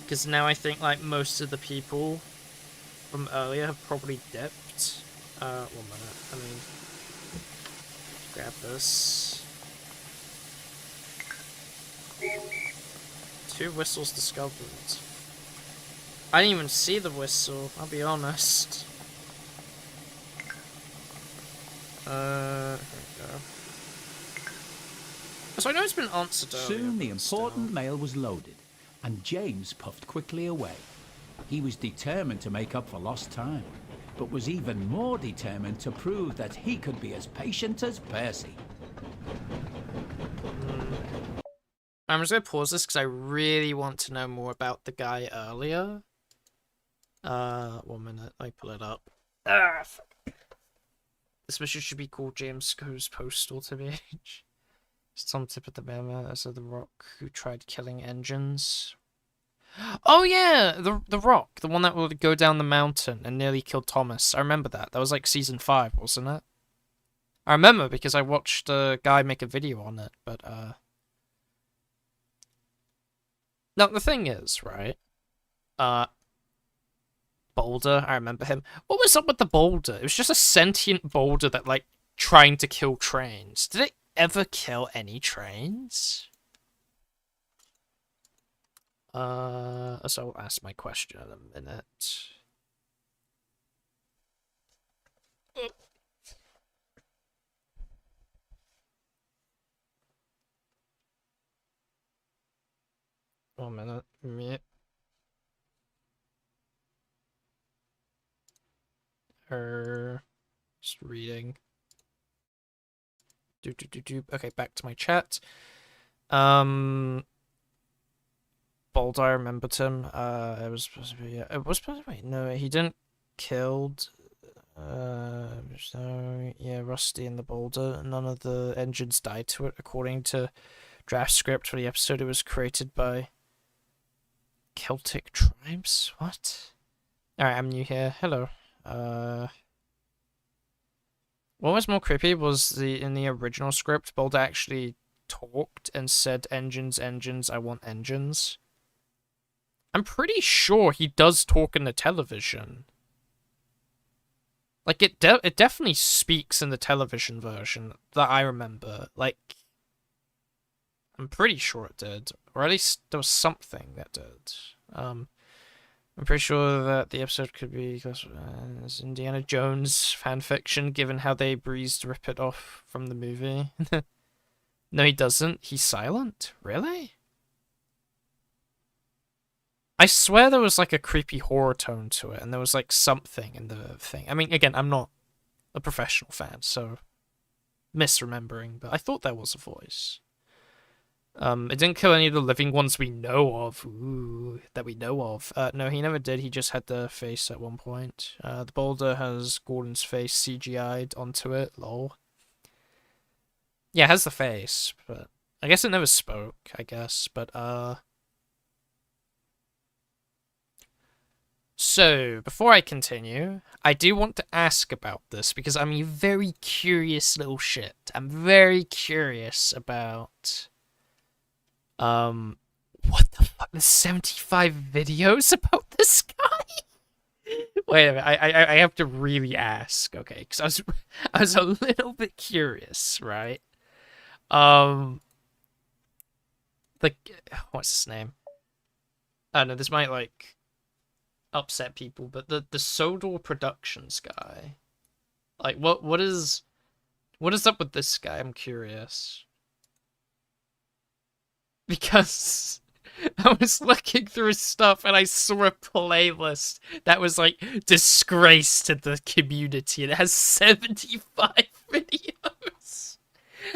Because now I think, like, most of the people from earlier have probably dipped. 1 minute, let me grab this. 2 whistles discovered. I didn't even see the whistle, I'll be honest. Here we go. So I know it's been answered earlier. Soon the but still. important mail was loaded, and James puffed quickly away. He was determined to make up for lost time, but was even more determined to prove that he could be as patient as Percy. I'm just gonna pause this because I really want to know more about the guy earlier. 1 minute, I pull it up. Fuck. This mission should be called James Goes Postal to be. Some tip at the memo as of the Rock who tried killing engines. Oh yeah, the Rock, the one that would go down the mountain and nearly killed Thomas. I remember that. That was like season 5, wasn't it? I remember because I watched a guy make a video on it, but now the thing is, right? Boulder, I remember him. What was up with the boulder? It was just a sentient boulder that like trying to kill trains. Did it ever kill any trains? So I'll ask my question in a minute. 1 minute. Me. Just reading. Okay, back to my chat. Bold, I remembered him. It was supposed to be. Yeah, it was supposed to be. Wait, no, he didn't killed. So yeah, Rusty and the Boulder. None of the engines died to it, according to draft script for the episode. It was created by Celtic tribes. What? All right, I'm new here. Hello. What was more creepy was in the original script, Boulder actually talked and said, engines, engines, I want engines. I'm pretty sure he does talk in the television. Like, it definitely speaks in the television version that I remember. Like, I'm pretty sure it did. Or at least there was something that did. I'm pretty sure that the episode could be as Indiana Jones fanfiction, given how they breezed rip it off from the movie. No, he doesn't. He's silent? Really? I swear there was like a creepy horror tone to it, and there was like something in the thing. I mean, again, I'm not a professional fan, so misremembering, but I thought there was a voice. It didn't kill any of the living ones we know of. Ooh, that we know of. No, he never did. He just had the face at one point. The boulder has Gordon's face CGI'd onto it. Lol. Yeah, it has the face, but I guess it never spoke, I guess, but, So, before I continue, I do want to ask about this, because I'm a very curious little shit. I'm very curious about, what the fuck? There's 75 videos about this guy? Wait a minute, I have to really ask, okay, because I was a little bit curious, right? What's his name? I don't know, this might, like, upset people, but the Sodor Productions guy, like, what is up with this guy? I'm curious, because I was looking through his stuff and I saw a playlist that was like disgrace to the community, and it has 75 videos.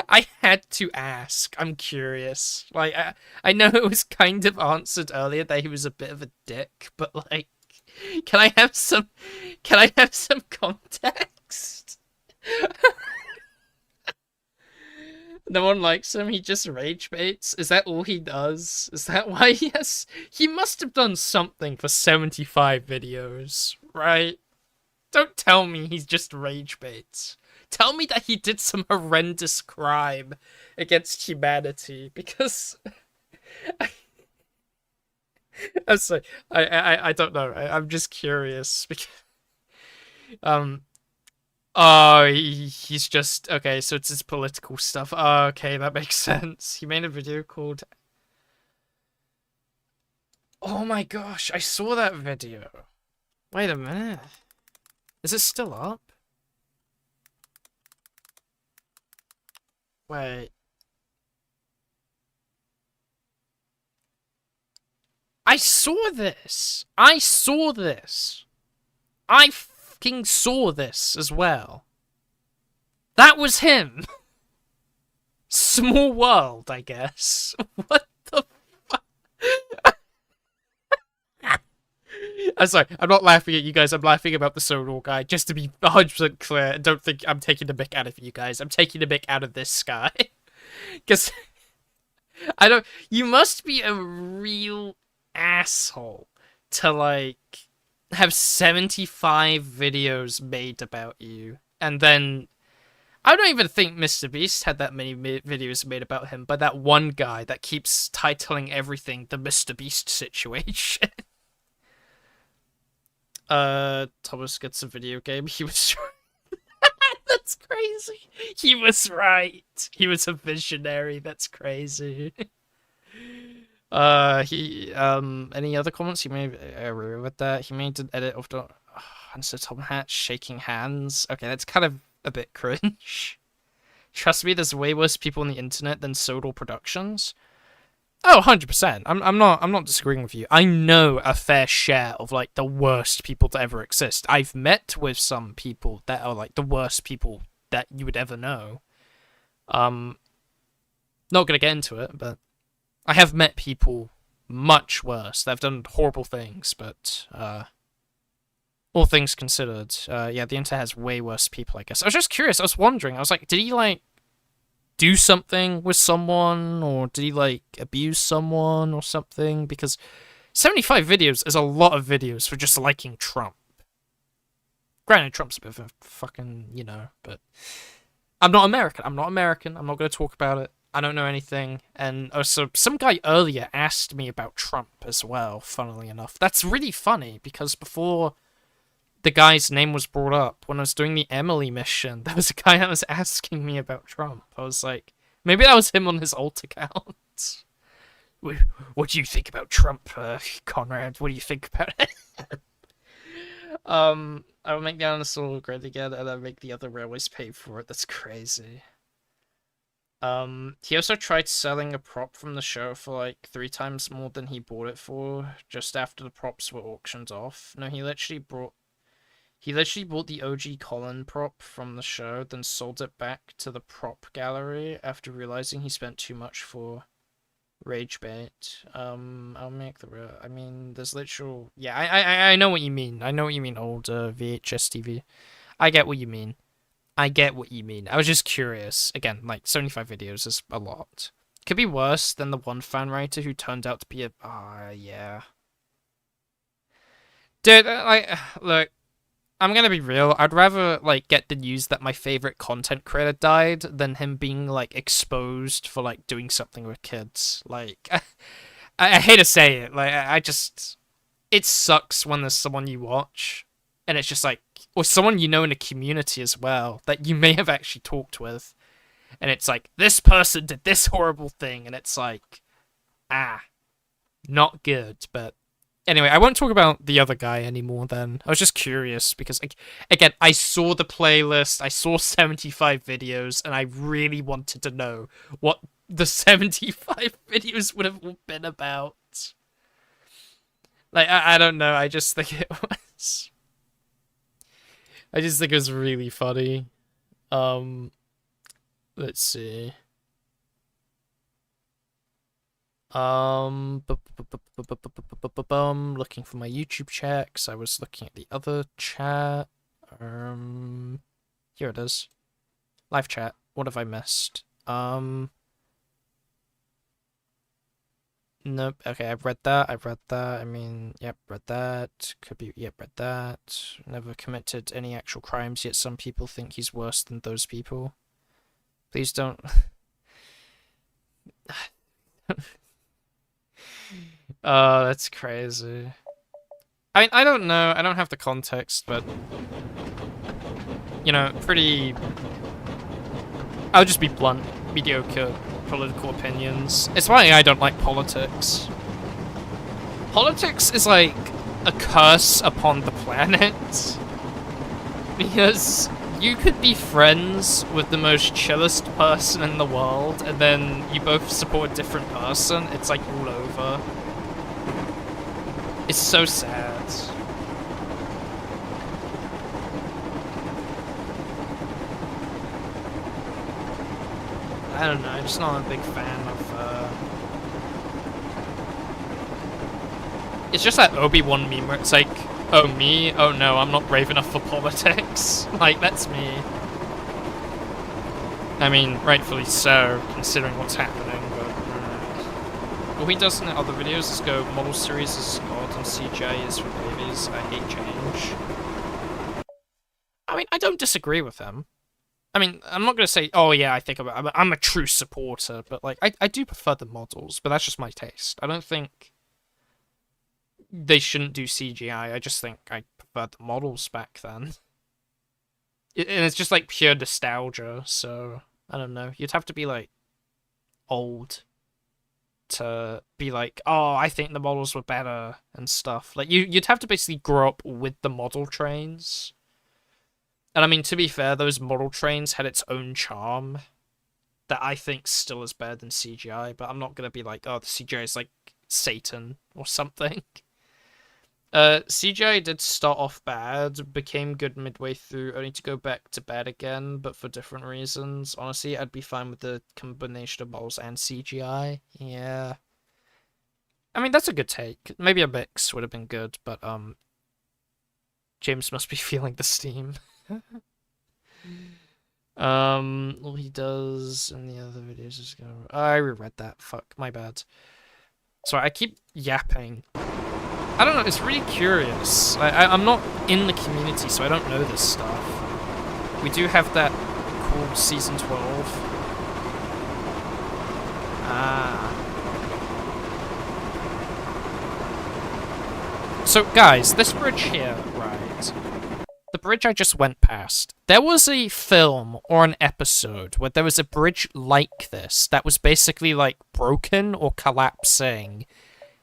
I had to ask. I'm curious. Like, I know it was kind of answered earlier that he was a bit of a dick, but like, can I have some context? No one likes him, he just rage baits? Is that all he does? Is that why he must have done something for 75 videos, right? Don't tell me he's just rage baits. Tell me that he did some horrendous crime against humanity, because I'm sorry, I don't know. I'm just curious because oh, he's just okay. So it's his political stuff. Oh, okay, that makes sense. He made a video called. Oh my gosh, I saw that video. Wait a minute. Is it still up? Wait. I saw this. I saw this. I fucking saw this as well. That was him. Small world, I guess. What the fuck? I'm sorry, I'm not laughing at you guys, I'm laughing about the Sodor guy, just to be 100% clear. Don't think I'm taking the mick out of you guys. I'm taking the mick out of this guy. Because, I don't... You must be a real asshole to, like, have 75 videos made about you, and then... I don't even think MrBeast had that many videos made about him, but that one guy that keeps titling everything the MrBeast situation. Thomas gets a video game. He was... That's crazy. He was right. He was a visionary. That's crazy. Any other comments? He made with that. He made an edit of the Hansa Tom Hat shaking hands. Okay, that's kind of a bit cringe. Trust me, there's way worse people on the internet than Sodor Productions. Oh, 100%. I'm not disagreeing with you. I know a fair share of, like, the worst people to ever exist. I've met with some people that are, like, the worst people that you would ever know. Not gonna get into it, but I have met people much worse that have done horrible things, but, all things considered, yeah, the internet has way worse people, I guess. I was just curious, I was wondering, I was like, did he, like, do something with someone, or did he, like, abuse someone or something? Because 75 videos is a lot of videos for just liking Trump. Granted, Trump's a bit of a fucking, you know, but... I'm not American, I'm not going to talk about it. I don't know anything, and also, some guy earlier asked me about Trump as well, funnily enough. That's really funny, because before... the guy's name was brought up when I was doing the Emily mission. There was a guy that was asking me about Trump. I was like, maybe that was him on his alt account. What do you think about Trump, Conrad? What do you think about it? I will make the dinosaur look great again, and then make the other railways pay for it. That's crazy. He also tried selling a prop from the show for like 3 times more than he bought it for, just after the props were auctioned off. No, he literally bought the OG Colin prop from the show, then sold it back to the prop gallery after realizing he spent too much for rage bait. I'll make the... I mean, there's literal... Yeah, I know what you mean. I know what you mean, old VHS TV. I get what you mean. I was just curious. Again, like, 75 videos is a lot. Could be worse than the one fan writer who turned out to be a... yeah. Dude, look... I'm gonna be real, I'd rather, like, get the news that my favorite content creator died than him being, like, exposed for, like, doing something with kids. Like, I hate to say it, like, I just... It sucks when there's someone you watch, and it's just, like, or someone you know in a community as well, that you may have actually talked with, and it's like, this person did this horrible thing, and it's like, not good, but... Anyway, I won't talk about the other guy anymore then. I was just curious, because, again, I saw the playlist, I saw 75 videos, and I really wanted to know what the 75 videos would have been about. Like, I don't know, I just think it was... I just think it was really funny. Let's see. Looking for my YouTube chat, 'cause I was looking at the other chat. Here it is. Live chat. What have I missed? Nope. Okay, I've read that. I mean, yep, read that. Could be, yep, read that. Never committed any actual crimes, yet some people think he's worse than those people. Please don't... Oh, that's crazy. I mean, I don't know. I don't have the context, but... You know, pretty... I'll just be blunt. Mediocre political opinions. It's why I don't like politics. Politics is like a curse upon the planet. Because you could be friends with the most chillest person in the world, and then you both support a different person. It's like all over. It's so sad. I don't know, I'm just not a big fan of, It's just that Obi-Wan meme where it's like, oh me? Oh no, I'm not brave enough for politics. Like, that's me. I mean, rightfully so, considering what's happening, but... All he does in other videos is go, model series is God and CGI is for babies. I hate change. I mean, I don't disagree with him. I mean, I'm not going to say, oh yeah, I'm a true supporter, but like, I do prefer the models, but that's just my taste. I don't think they shouldn't do CGI, I just think I preferred the models back then. And it's just like pure nostalgia, so, I don't know. You'd have to be like, old to be like, oh, I think the models were better and stuff. Like, you'd have to basically grow up with the model trains. And I mean, to be fair, those model trains had its own charm that I think still is better than CGI, but I'm not going to be like, oh, the CGI is like Satan or something. CGI did start off bad, became good midway through, only to go back to bad again, but for different reasons. Honestly, I'd be fine with the combination of models and CGI. Yeah. I mean, that's a good take. Maybe a mix would have been good, but, James must be feeling the steam. All he does in the other videos is go... I reread that. Fuck, my bad. Sorry, I keep yapping. I don't know, it's really curious. I'm not in the community, so I don't know this stuff. We do have that cool Season 12. So, guys, this bridge here, right? The bridge I just went past. There was a film or an episode where there was a bridge like this that was basically, like, broken or collapsing.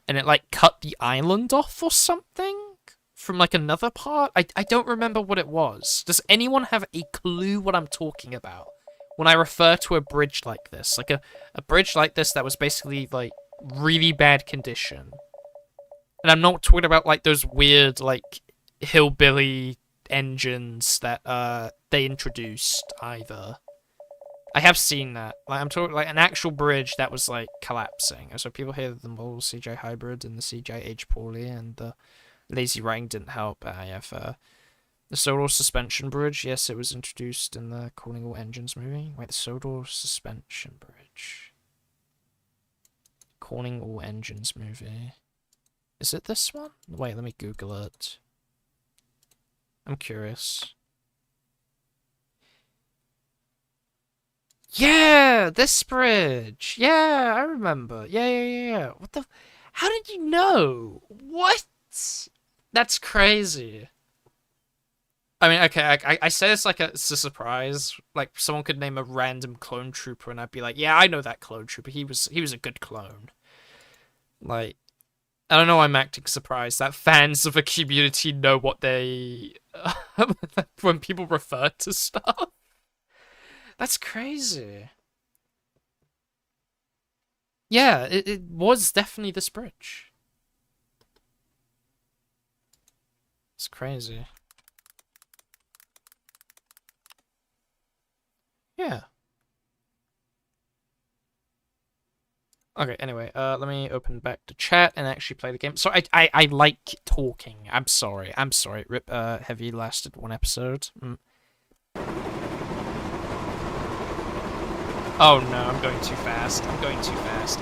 And it, like, cut the island off or something? From, like, another part? I don't remember what it was. Does anyone have a clue what I'm talking about when I refer to a bridge like this? Like, a bridge like this that was basically, like, really bad condition. And I'm not talking about, like, those weird, like, hillbilly engines that, they introduced, either. I have seen that. Like, I'm talking like an actual bridge that was like collapsing. So people hear the model CGI hybrid and the CGI aged poorly, and the lazy writing didn't help. Yeah, fair. The Sodor suspension bridge, yes, it was introduced in the Calling All Engines movie. Wait, the Sodor suspension bridge. Calling All Engines movie. Is it this one? Wait, let me Google it. I'm curious. Yeah, this bridge. Yeah, I remember. Yeah. What the? How did you know? What? That's crazy. I mean, okay, I say it's like it's a surprise. Like, someone could name a random clone trooper, and I'd be like, yeah, I know that clone trooper. He was a good clone. Like, I don't know why I'm acting surprised that fans of a community know what they... when people refer to stuff. That's crazy. Yeah, it was definitely this bridge. It's crazy. Yeah. Okay, anyway, let me open back the chat and actually play the game. So I like talking. I'm sorry. Rip, Heavy lasted one episode. Oh no, I'm going too fast. I'm going too fast.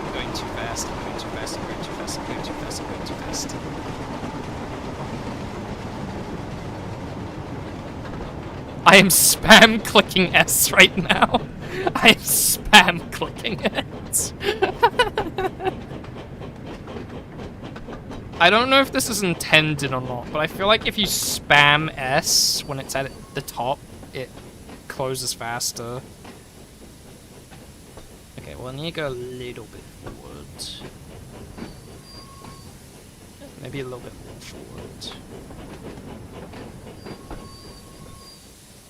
I am spam clicking S right now. I am spam clicking it. I don't know if this is intended or not, but I feel like if you spam S when it's at the top, it closes faster. Okay, well, I need to go a little bit forward. Maybe a little bit more forward.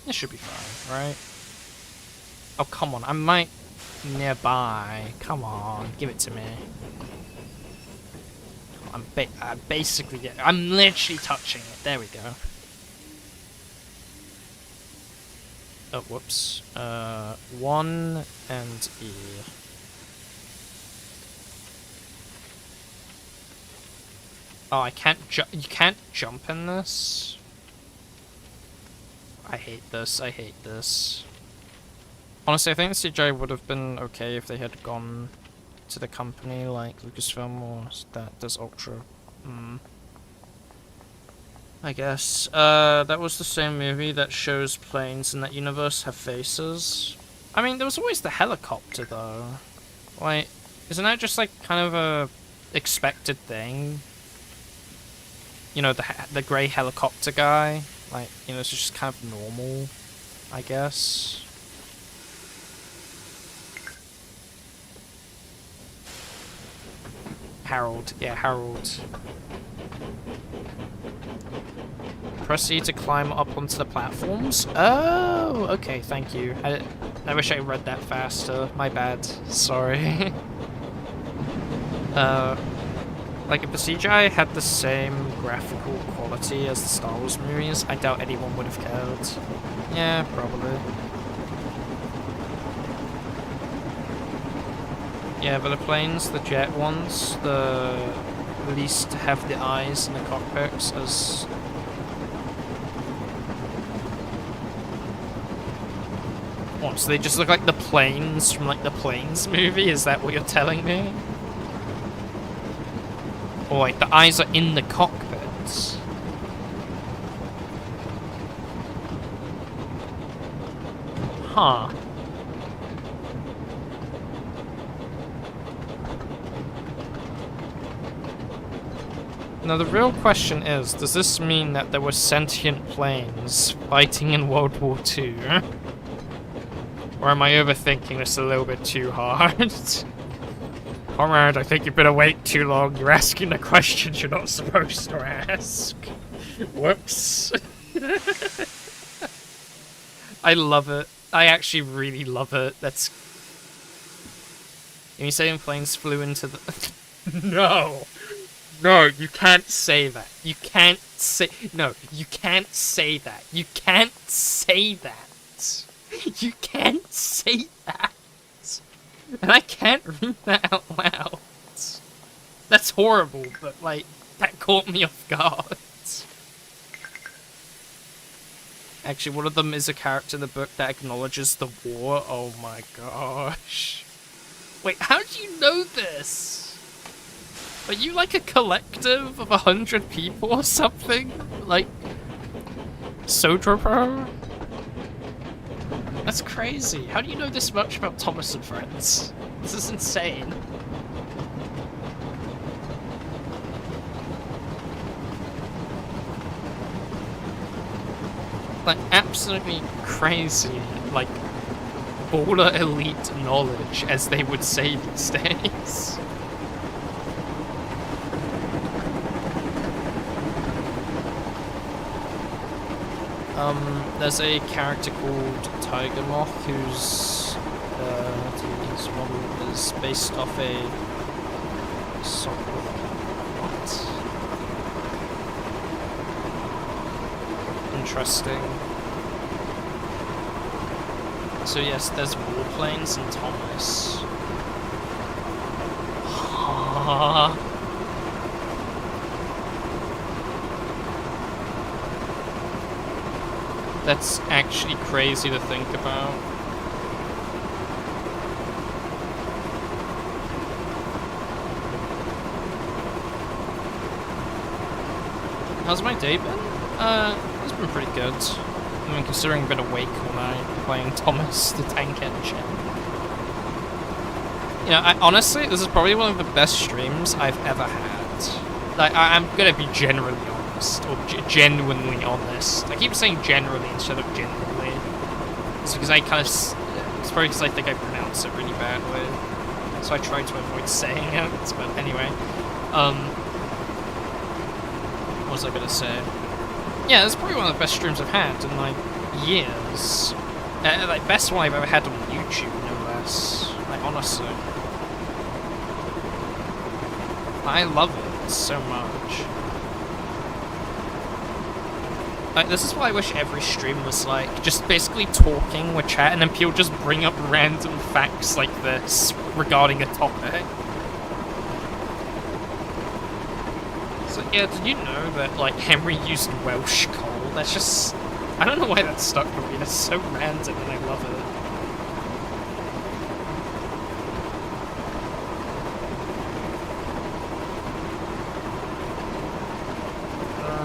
This should be fine, right? Oh, come on, I'm right nearby. Come on, give it to me. I'm basically, I'm literally touching it. There we go. Oh, whoops. 1 and E. Oh, I can't you can't jump in this? I hate this, I hate this. Honestly, I think the CGI would have been okay if they had gone to the company like Lucasfilm or that does Ultra. I guess. That was the same movie that shows planes in that universe have faces. I mean, there was always the helicopter though. Like, isn't that just like kind of a expected thing? You know, the grey helicopter guy? Like, you know, it's just kind of normal, I guess. Harold. Yeah, Harold. Proceed to climb up onto the platforms? Oh, okay, thank you. I wish I read that faster. My bad. Sorry. Like, if the CGI had the same graphical quality as the Star Wars movies, I doubt anyone would have cared. Yeah, probably. Yeah, but the planes, the jet ones, the at least have the eyes in the cockpits as... What, so they just look like the planes from, like, the Planes movie? Is that what you're telling me? Or, like, the eyes are in the cockpits? Huh. Now the real question is, does this mean that there were sentient planes fighting in World War II? Or am I overthinking this a little bit too hard? Conrad, I think you've been awake too long. You're asking the questions you're not supposed to ask. Whoops. I love it. I actually really love it. That's... Can you say in planes flew into the... No! No, you can't say that. You can't say... No, you can't say that. You can't say that. You can't say that. And I can't read that out loud. That's horrible, but, like, that caught me off guard. Actually, one of them is a character in the book that acknowledges the war. Oh my gosh. Wait, how do you know this? Are you like a collective of 100 people or something? Like, Sodor? That's crazy. How do you know this much about Thomas and Friends? This is insane. Like, absolutely crazy, like, baller elite knowledge, as they would say these days. There's a character called Tiger Moth whose his model is based off a sort of what? Interesting. So yes, there's warplanes in Thomas. That's actually crazy to think about. How's my day been? It's been pretty good. I mean, considering I've been awake all night playing Thomas the Tank Engine. You know, honestly, this is probably one of the best streams I've ever had. Like, I'm gonna be generally honest, or genuinely honest. I keep saying generally instead of genuinely. It's because I kind of... It's probably because I think I pronounce it really badly. So I try to avoid saying it, but anyway. What was I gonna say? Yeah, it's probably one of the best streams I've had in, like, years. Like, best one I've ever had on YouTube, no less. Like, honestly. I love it. so much. Like, this is why I wish every stream was like just basically talking with chat, and then people just bring up random facts like this regarding a topic. So yeah, did you know that like Henry used Welsh coal? That's just, I don't know why that stuck with me. That's so random, and I love it.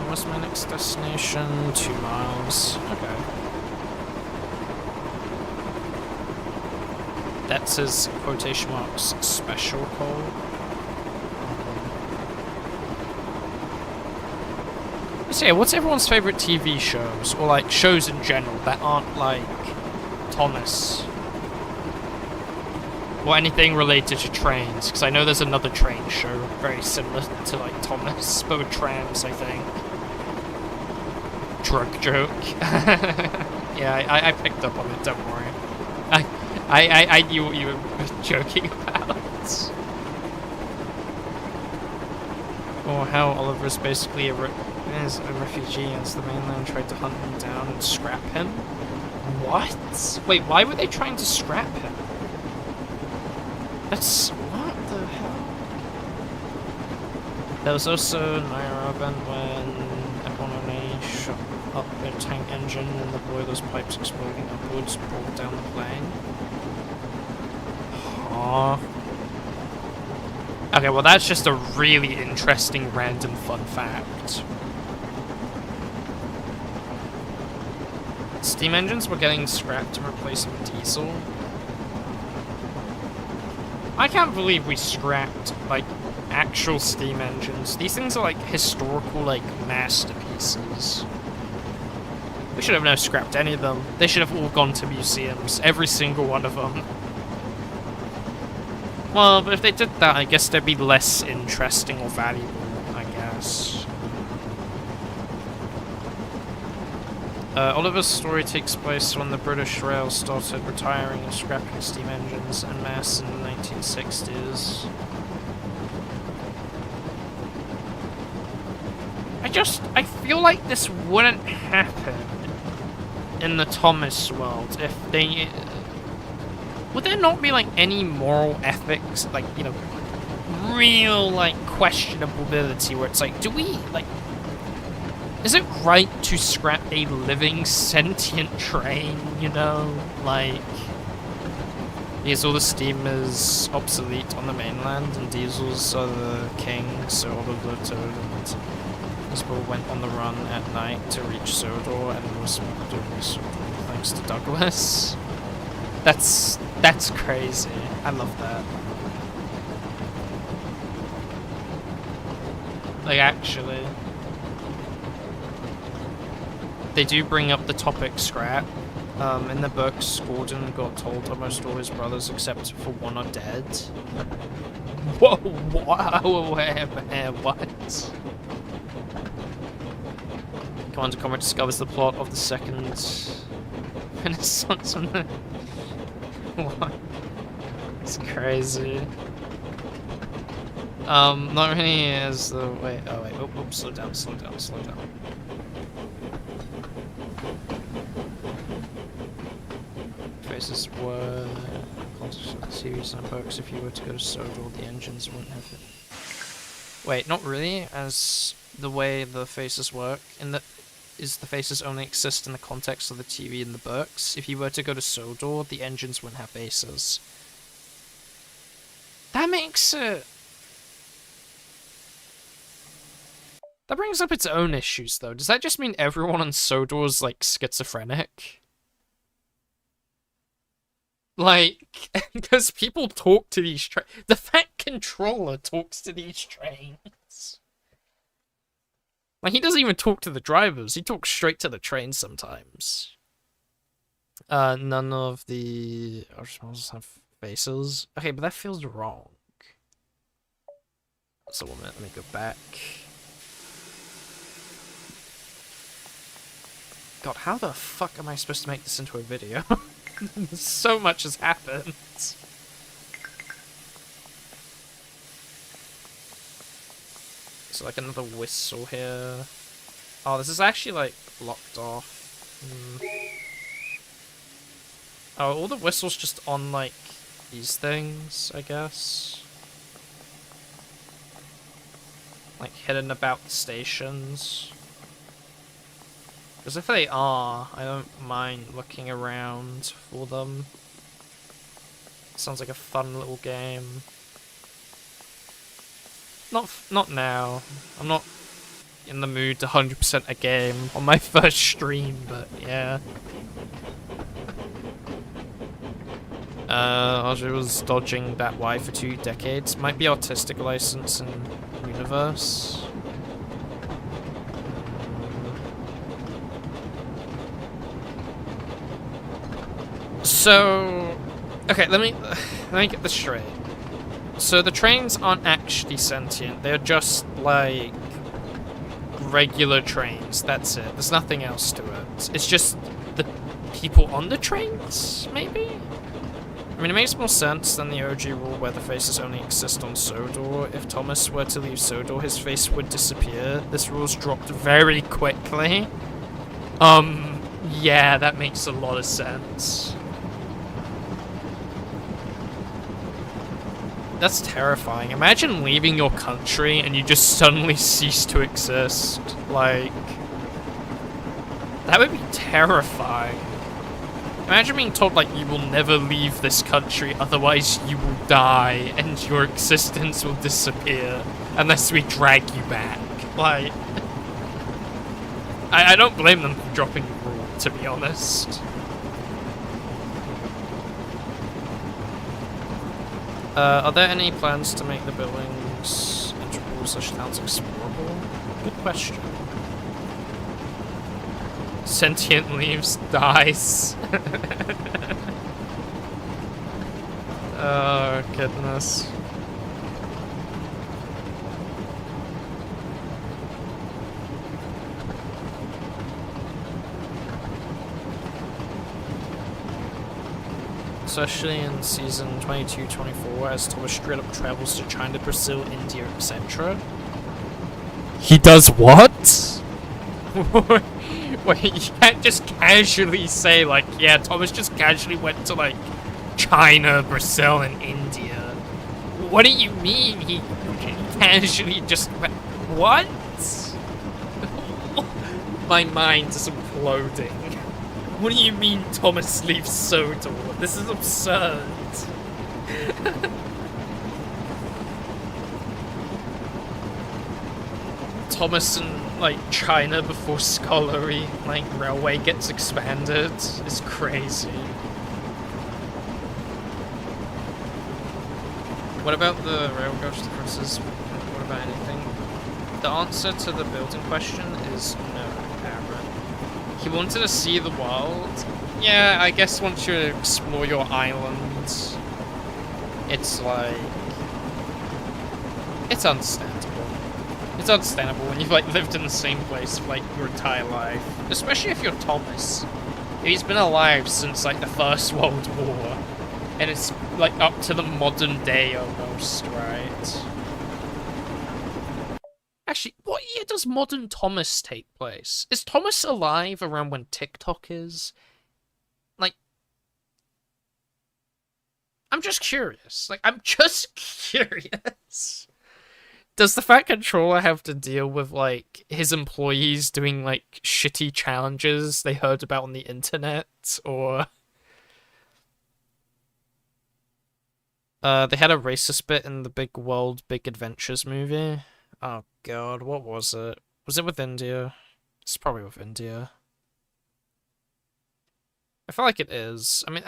What's my next destination? 2 miles. Okay. That's his quotation marks special coal. So yeah, what's everyone's favorite TV shows, or like shows in general that aren't like Thomas? Or anything related to trains, because I know there's another train show very similar to like Thomas, but with trams, I think. Drug joke. Yeah, I picked up on it, don't worry. I knew what you were joking about. Or how Oliver's basically a refugee and the mainland tried to hunt him down and scrap him. What? Wait, why were they trying to scrap him? That's... what the hell? There was also an IRA event when Eponone shot up a tank engine and the boiler's pipes exploding upwards brought down the plane. Huh. Okay, well that's just a really interesting random fun fact. Steam engines were getting scrapped and replaced with diesel. I can't believe we scrapped, like, actual steam engines. These things are, like, historical, like, masterpieces. We should have never scrapped any of them. They should have all gone to museums. Every single one of them. Well, but if they did that, I guess they'd be less interesting or valuable, I guess. Oliver's story takes place when the British Rail started retiring and scrapping steam engines en masse in the 1960s. I feel like this wouldn't happen in the Thomas world if they... would there not be, like, any moral ethics, like, you know, real, like, questionability where it's like, do we, like... is it right to scrap a living, sentient train, you know? Like... because all the steam is obsolete on the mainland, and diesels are the king, so Oliver Toad and Isabel went on the run at night to reach Sodor, and was doing Sodor thanks to Douglas. That's crazy. I love that. Like, actually. They do bring up the topic scrap. In the books, Gordon got told almost all his brothers except for one are dead. Whoa, what? CmdrConrad discovers the plot of the second Renaissance on the... what? It's crazy. Not really as the... wait, oh wait, oh, slow down. Faces were context of the series and books. If you were to go to Sodor, the engines wouldn't have it. Wait, not really, as the way the faces work in the... is the faces only exist in the context of the TV and the books. If you were to go to Sodor, the engines wouldn't have bases. That makes it... that brings up its own issues, though. Does that just mean everyone on Sodor is, like, schizophrenic? Like, because people talk to these trains. The Fat Controller talks to these trains. Like, he doesn't even talk to the drivers. He talks straight to the train sometimes. None of the originals have faces. Okay, but that feels wrong. So, 1 minute, let me go back. God, how the fuck am I supposed to make this into a video? So much has happened. So like another whistle here. Oh, this is actually like blocked off. Oh, all the whistles just on like these things, I guess. Like hidden about the stations. Because if they are, I don't mind looking around for them. Sounds like a fun little game. Not now. I'm not in the mood to 100% a game on my first stream, but yeah. Audrey was dodging that Y for 2 decades. Might be artistic license in universe. So, okay, let me get this straight. So the trains aren't actually sentient. They're just like regular trains. That's it. There's nothing else to it. It's just the people on the trains, maybe? I mean, it makes more sense than the OG rule where the faces only exist on Sodor. If Thomas were to leave Sodor, his face would disappear. This rule's dropped very quickly. Yeah, that makes a lot of sense. That's terrifying. Imagine leaving your country and you just suddenly cease to exist. Like, that would be terrifying. Imagine being told, like, you will never leave this country, otherwise you will die and your existence will disappear unless we drag you back. Like, I don't blame them for dropping the rule, to be honest. Are there any plans to make the buildings integral/towns explorable? Good question. Sentient leaves, dies. Oh, goodness. Especially in season 22-24, as Thomas straight up travels to China, Brazil, India, etc. He does what? Wait, you can't just casually say, like, yeah, Thomas just casually went to, like, China, Brazil, and India. What do you mean he casually just went... What? My mind is imploding. What do you mean Thomas leaves Sodor? This is absurd. Thomas in, like, China before Scholarly, like, railway gets expanded is crazy. What about the rail ghost differences? What about anything? The answer to the building question is no, Aaron. He wanted to see the world. Yeah, I guess once you explore your island, it's like... It's understandable. It's understandable when you've, like, lived in the same place for, like, your entire life. Especially if you're Thomas. He's been alive since, like, the First World War. And it's, like, up to the modern day almost, right? Actually, what year does modern Thomas take place? Is Thomas alive around when TikTok is? Like, I'm just curious. Like, I'm just curious. Does the Fat Controller have to deal with, like, his employees doing, like, shitty challenges they heard about on the internet? Or... they had a racist bit in the Big World, Big Adventures movie. Oh god, what was it? Was it with India? It's probably with India. I feel like it is. I mean,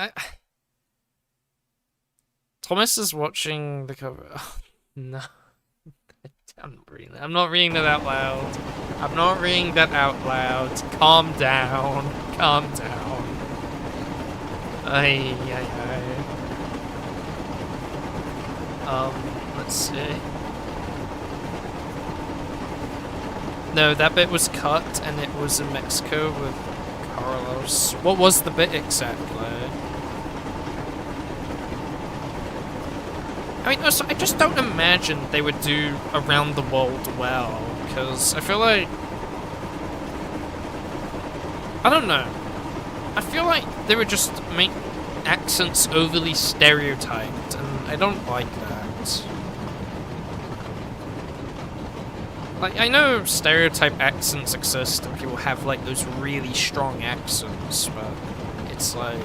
Thomas is watching the cover. Oh, no. I'm not reading that out loud. I'm not reading that out loud. Calm down. Calm down. Ay, ay, ay. Let's see. No, that bit was cut, and it was in Mexico with Carlos. What was the bit exactly? I mean, also, I just don't imagine they would do Around the World well, because I feel like... I don't know. I feel like they would just make accents overly stereotyped, and I don't like that. Like, I know stereotype accents exist, and people have, like, those really strong accents, but it's like...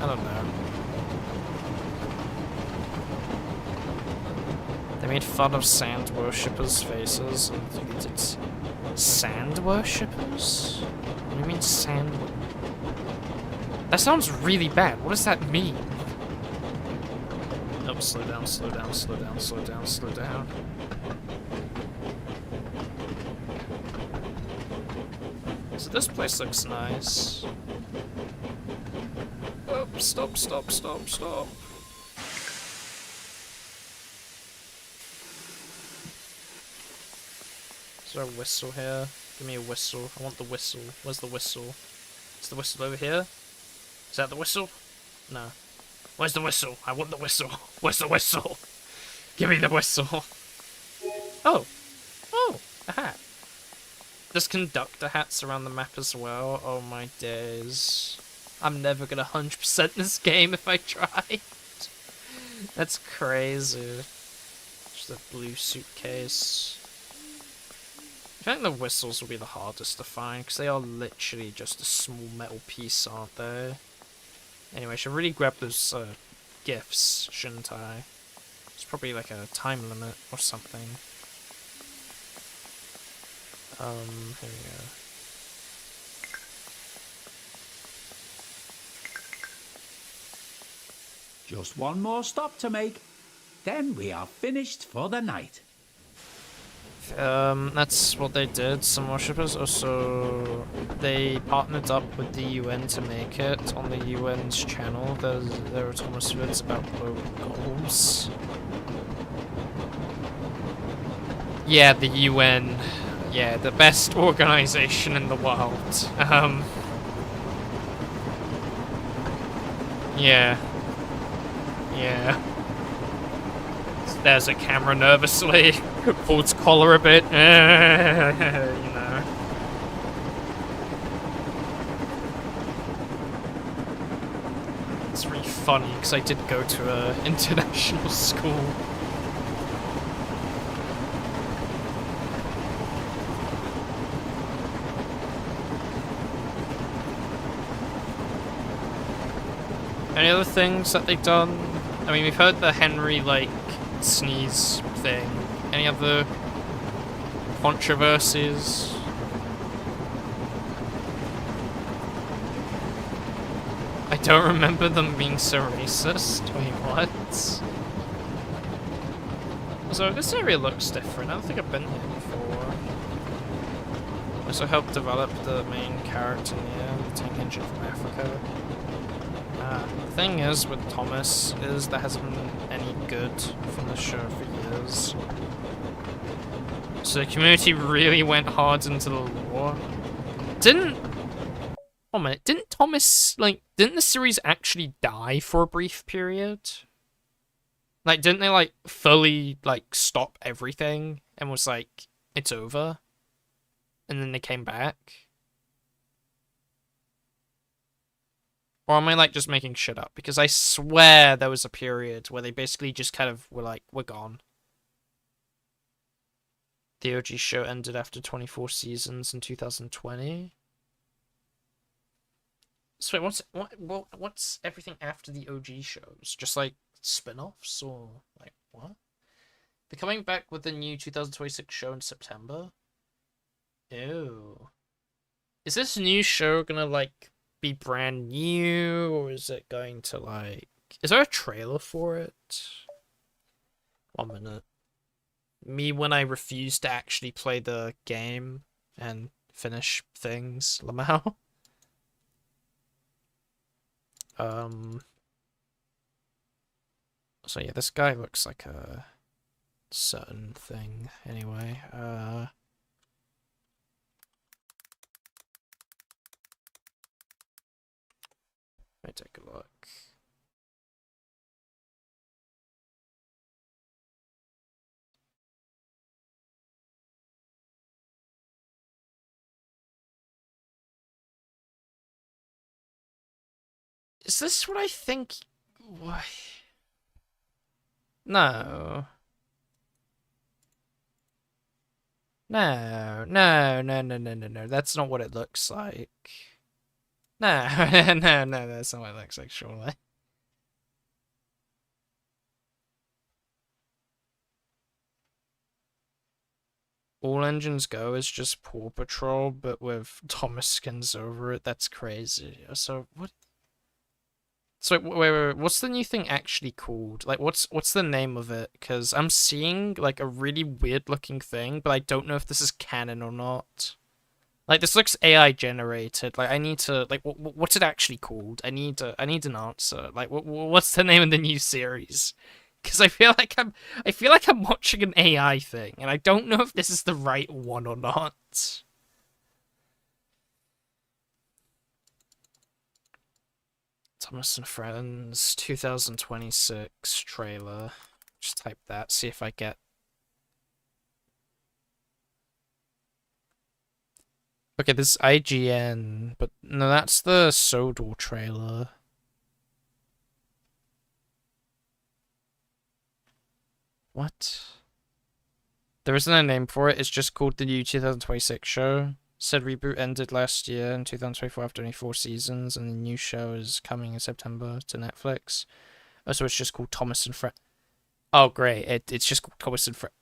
I don't know. They made fun of sand worshippers' faces, and it's sand worshippers? What do you mean sand? That sounds really bad. What does that mean? Oh, slow down, slow down, slow down, slow down, slow down. So this place looks nice. Oh, stop, stop, stop, stop. Is there a whistle here? Give me a whistle. I want the whistle. Where's the whistle? Is the whistle over here? Is that the whistle? No. Where's the whistle? I want the whistle. Where's the whistle? Give me the whistle. Oh. Oh, a hat. There's conductor hats around the map as well. Oh my days. I'm never gonna 100% this game if I tried. That's crazy. Just a blue suitcase. I think the whistles will be the hardest to find, because they are literally just a small metal piece, aren't they? Anyway, I should really grab those gifts, shouldn't I? It's probably like a time limit or something. Here we go. Just one more stop to make, then we are finished for the night. That's what they did. Some worshippers also, they partnered up with the UN to make it on the UN's channel. There are Thomas vids about global goals. Yeah, the UN. Yeah, the best organization in the world. Yeah. Yeah. There's a camera nervously. Pulls collar a bit. You know. It's really funny because I did go to a international school. Any other things that they've done? I mean, we've heard the Henry, like, sneeze thing. Any other controversies? I don't remember them being so racist. Wait, what? So this area looks different. I don't think I've been here before. Also helped develop the main character here, the tank engine from Africa. The thing is with Thomas is there hasn't been any good from the show for years. So the community really went hard into the lore. Oh man, didn't Thomas, like, didn't the series actually die for a brief period? Like, didn't they, like, fully, like, stop everything and was like, it's over? And then they came back? Or am I, like, just making shit up? Because I swear there was a period where they basically just kind of were like, we're gone. The OG show ended after 24 seasons in 2020. So wait, what's everything after the OG shows? Just, like, spin-offs? Or, like, what? They're coming back with the new 2026 show in September? Ew. Is this new show gonna, like, be brand new, or is it going to, like... Is there a trailer for it? 1 minute. Me when I refuse to actually play the game and finish things, Lamau. So yeah, this guy looks like a certain thing. Anyway, let me take a look. Is this what I think? Why? No. No, no, no, no, no, no, no. That's not what it looks like. No, no, no, that's not what it looks like, surely. All Engines Go is just Paw Patrol, but with Thomas skins over it. That's crazy. So, what? So, wait, what's the new thing actually called? Like, what's the name of it? Because I'm seeing, like, a really weird-looking thing, but I don't know if this is canon or not. Like, this looks AI generated. Like, I need to, like, what's it actually called? I need an answer. Like, what's the name of the new series? Because I feel like I'm watching an AI thing, and I don't know if this is the right one or not. Thomas and Friends 2026 trailer. Just type that, see if I get. Okay, this is IGN, but no, that's the Sodor trailer. What? There isn't a name for it, it's just called the new 2026 show. Said reboot ended last year in 2024 after only 4 seasons, and the new show is coming in September to Netflix. Oh, so it's just called Thomas and Friends. Oh, great. It's just called Thomas and Friends.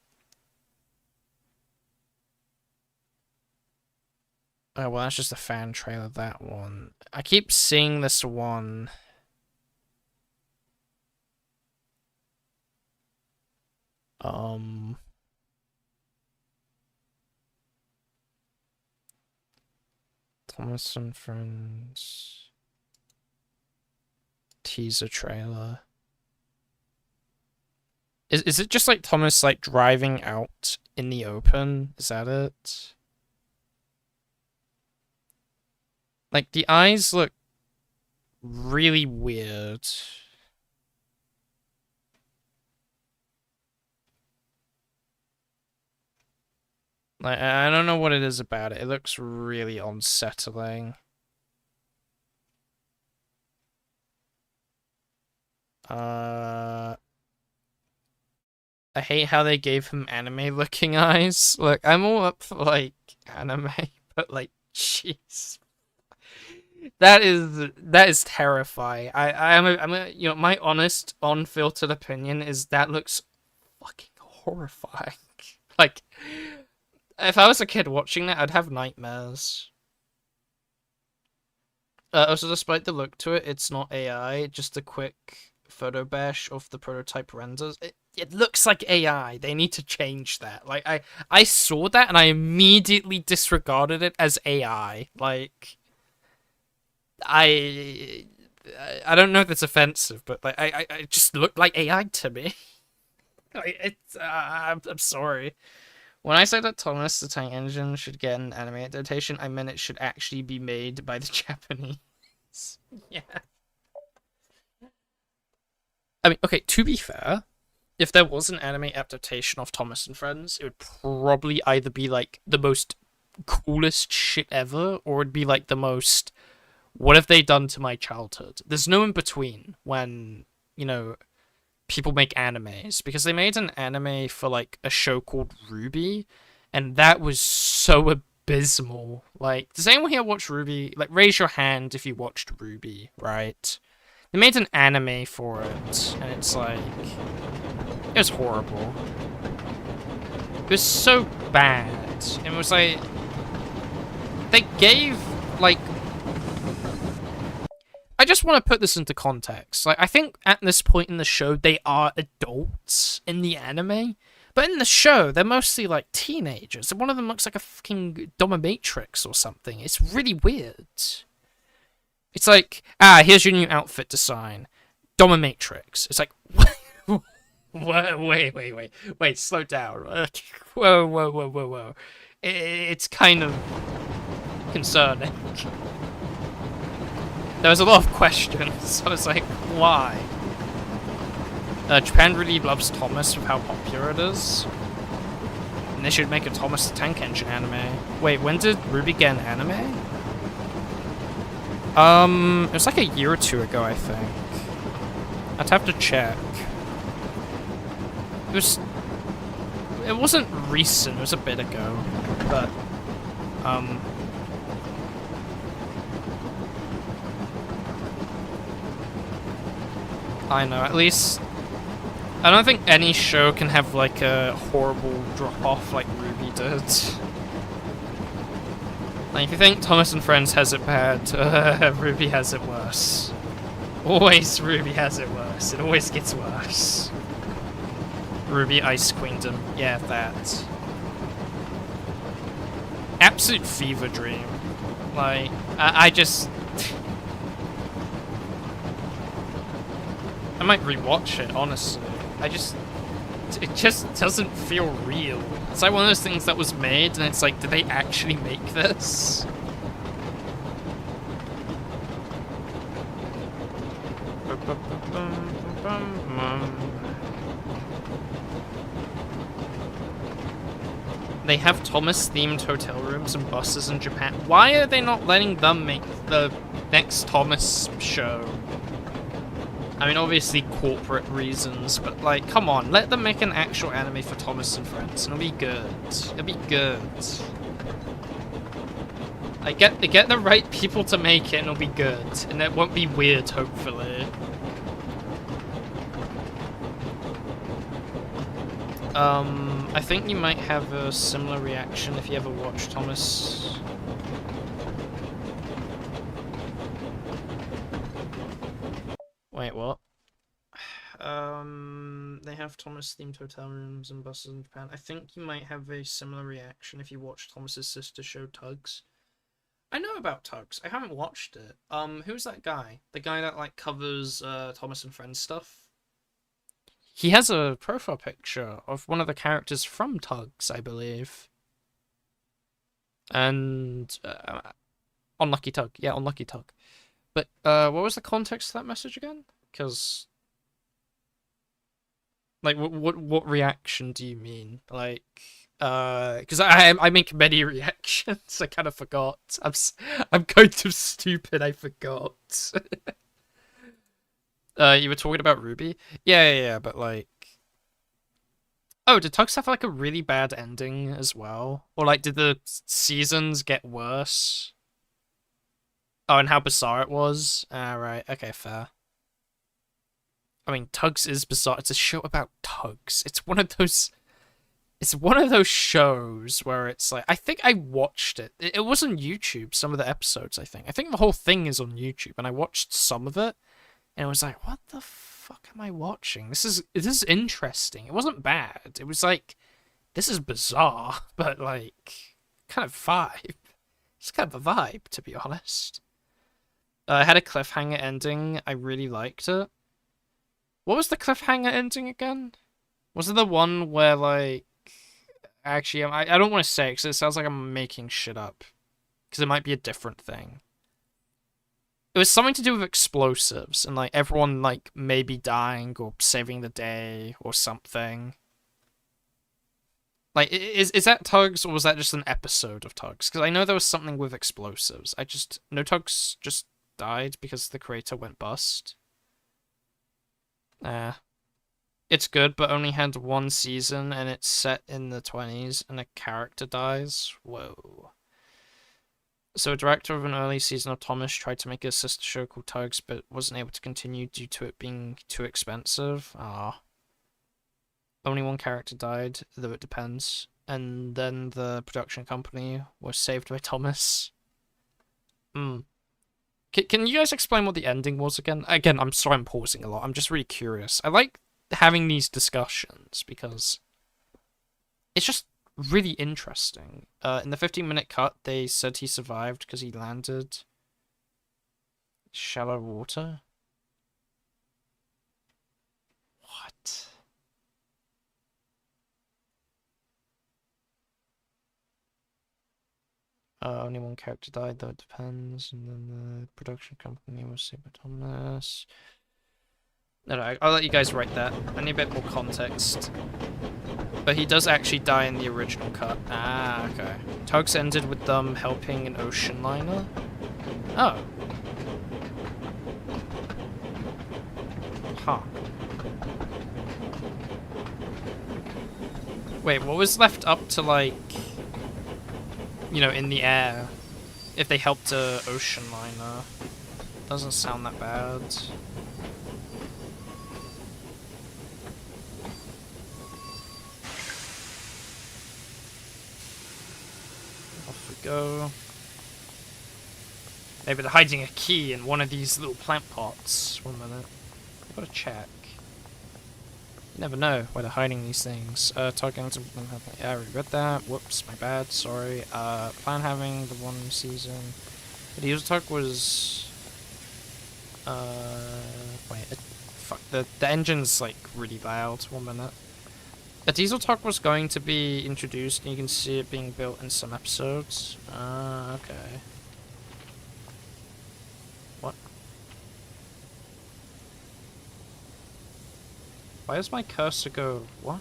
Oh, well, that's just a fan trailer, that one. I keep seeing this one. Thomas and Friends teaser trailer. Is it just like Thomas like driving out in the open? Is that it? Like the eyes look really weird. Like, I don't know what it is about it. It looks really unsettling. I hate how they gave him anime-looking eyes. Look, I'm all up for, like, anime, but, like, jeez. That is terrifying. I'm a, you know, my honest, unfiltered opinion is that looks fucking horrifying. Like, if I was a kid watching that, I'd have nightmares. Also, despite the look to it, it's not AI, just a quick photo bash of the prototype renders. It looks like AI. They need to change that. Like, I saw that and I immediately disregarded it as AI. Like, I don't know if it's offensive, but like, I just looked like AI to me. Like, it's, I'm sorry. When I said that Thomas the Tank Engine should get an anime adaptation, I meant it should actually be made by the Japanese. Yeah. I mean, okay, to be fair, if there was an anime adaptation of Thomas and Friends, it would probably either be like the most coolest shit ever, or it'd be like the most, what have they done to my childhood? There's no in between when, you know, people make animes, because they made an anime for like a show called Ruby, and that was so abysmal. Like, does anyone here watch Ruby? Like, raise your hand if you watched Ruby, right? They made an anime for it, and it's like, it was horrible. It was so bad. It was like, they gave, like, I just want to put this into context. Like, I think at this point in the show, they are adults in the anime. But in the show, they're mostly, like, teenagers. And one of them looks like a fucking dominatrix or something. It's really weird. It's like, here's your new outfit design. Dominatrix. It's like, wait, slow down. Whoa. It's kind of concerning. There was a lot of questions. I was like, why? Japan really loves Thomas with how popular it is. And they should make a Thomas the Tank Engine anime. Wait, when did Ruby get an anime? It was like a year or two ago, I think. I'd have to check. It wasn't recent, it was a bit ago, but, I know, at least, I don't think any show can have, like, a horrible drop-off like Ruby did. Like, if you think Thomas and Friends has it bad, Ruby has it worse. Always Ruby has it worse. It always gets worse. Ruby Ice Queendom. Yeah, that. Absolute fever dream. Like, I just... I might rewatch it, honestly. It just doesn't feel real. It's like one of those things that was made, and it's like, did they actually make this? They have Thomas-themed hotel rooms and buses in Japan. Why are they not letting them make the next Thomas show? I mean, obviously corporate reasons, but like, come on, let them make an actual anime for Thomas and Friends, and it'll be good. It'll be good. Like, get the right people to make it, and it'll be good, and it won't be weird, hopefully. I think you might have a similar reaction if you ever watch Thomas. Wait, what? They have Thomas-themed hotel rooms and buses in Japan. I think you might have a similar reaction if you watch Thomas's sister show, Tugs. I know about Tugs. I haven't watched it. Who's that guy? The guy that, like, covers, Thomas and Friends stuff? He has a profile picture of one of the characters from Tugs, I believe. And, Unlucky Tug. Yeah, Unlucky Tug. But, what was the context of that message again? Because, like, what reaction do you mean? Like, because I make many reactions. I kind of forgot. I'm kind of stupid. I forgot. You were talking about Ruby? Yeah, but like... Oh, did Tugs have like a really bad ending as well? Or like, did the seasons get worse? Oh, and how bizarre it was? Right, okay, fair. I mean, Tugs is bizarre. It's a show about Tugs. It's one of those shows where it's like, I think I watched it. It was on YouTube, some of the episodes, I think. I think the whole thing is on YouTube, and I watched some of it. And it was like, what the fuck am I watching? This is interesting. It wasn't bad. It was like, this is bizarre, but like, kind of vibe. It's kind of a vibe, to be honest. It had a cliffhanger ending. I really liked it. What was the cliffhanger ending again? Was it the one where like, actually, I don't want to say it because it sounds like I'm making shit up. Because it might be a different thing. It was something to do with explosives, and like everyone like maybe dying or saving the day or something. Like, is that Tugs, or was that just an episode of Tugs? Because I know there was something with explosives. No, Tugs just died because the creator went bust. It's good, but only had one season, and it's set in the 20s, and a character dies. Whoa. So a director of an early season of Thomas tried to make a sister show called Tugs, but wasn't able to continue due to it being too expensive. Only one character died, though it depends. And then the production company was saved by Thomas. Can you guys explain what the ending was again? Again, I'm sorry I'm pausing a lot. I'm just really curious. I like having these discussions because it's just really interesting. In the 15-minute cut, they said he survived because he landed shallow water. What? Only one character died, though it depends. And then the production company was saved by Thomas. No, I'll let you guys write that. I need a bit more context. But he does actually die in the original cut. Okay. Tugs ended with them helping an ocean liner. Oh. Huh. Wait, what was left up to, like, you know, in the air? If they helped a ocean liner. Doesn't sound that bad. Off we go. Maybe they're hiding a key in one of these little plant pots. 1 minute. I've got to check. You never know where they're hiding these things. Targeting to... Yeah, I already read that. Whoops, my bad. Sorry. Plan having the 1 season. The diesel tug was... wait, fuck, the engine's, like, really loud. 1 minute. A diesel tug was going to be introduced, and you can see it being built in some episodes. Okay. What? Why does my cursor go... What?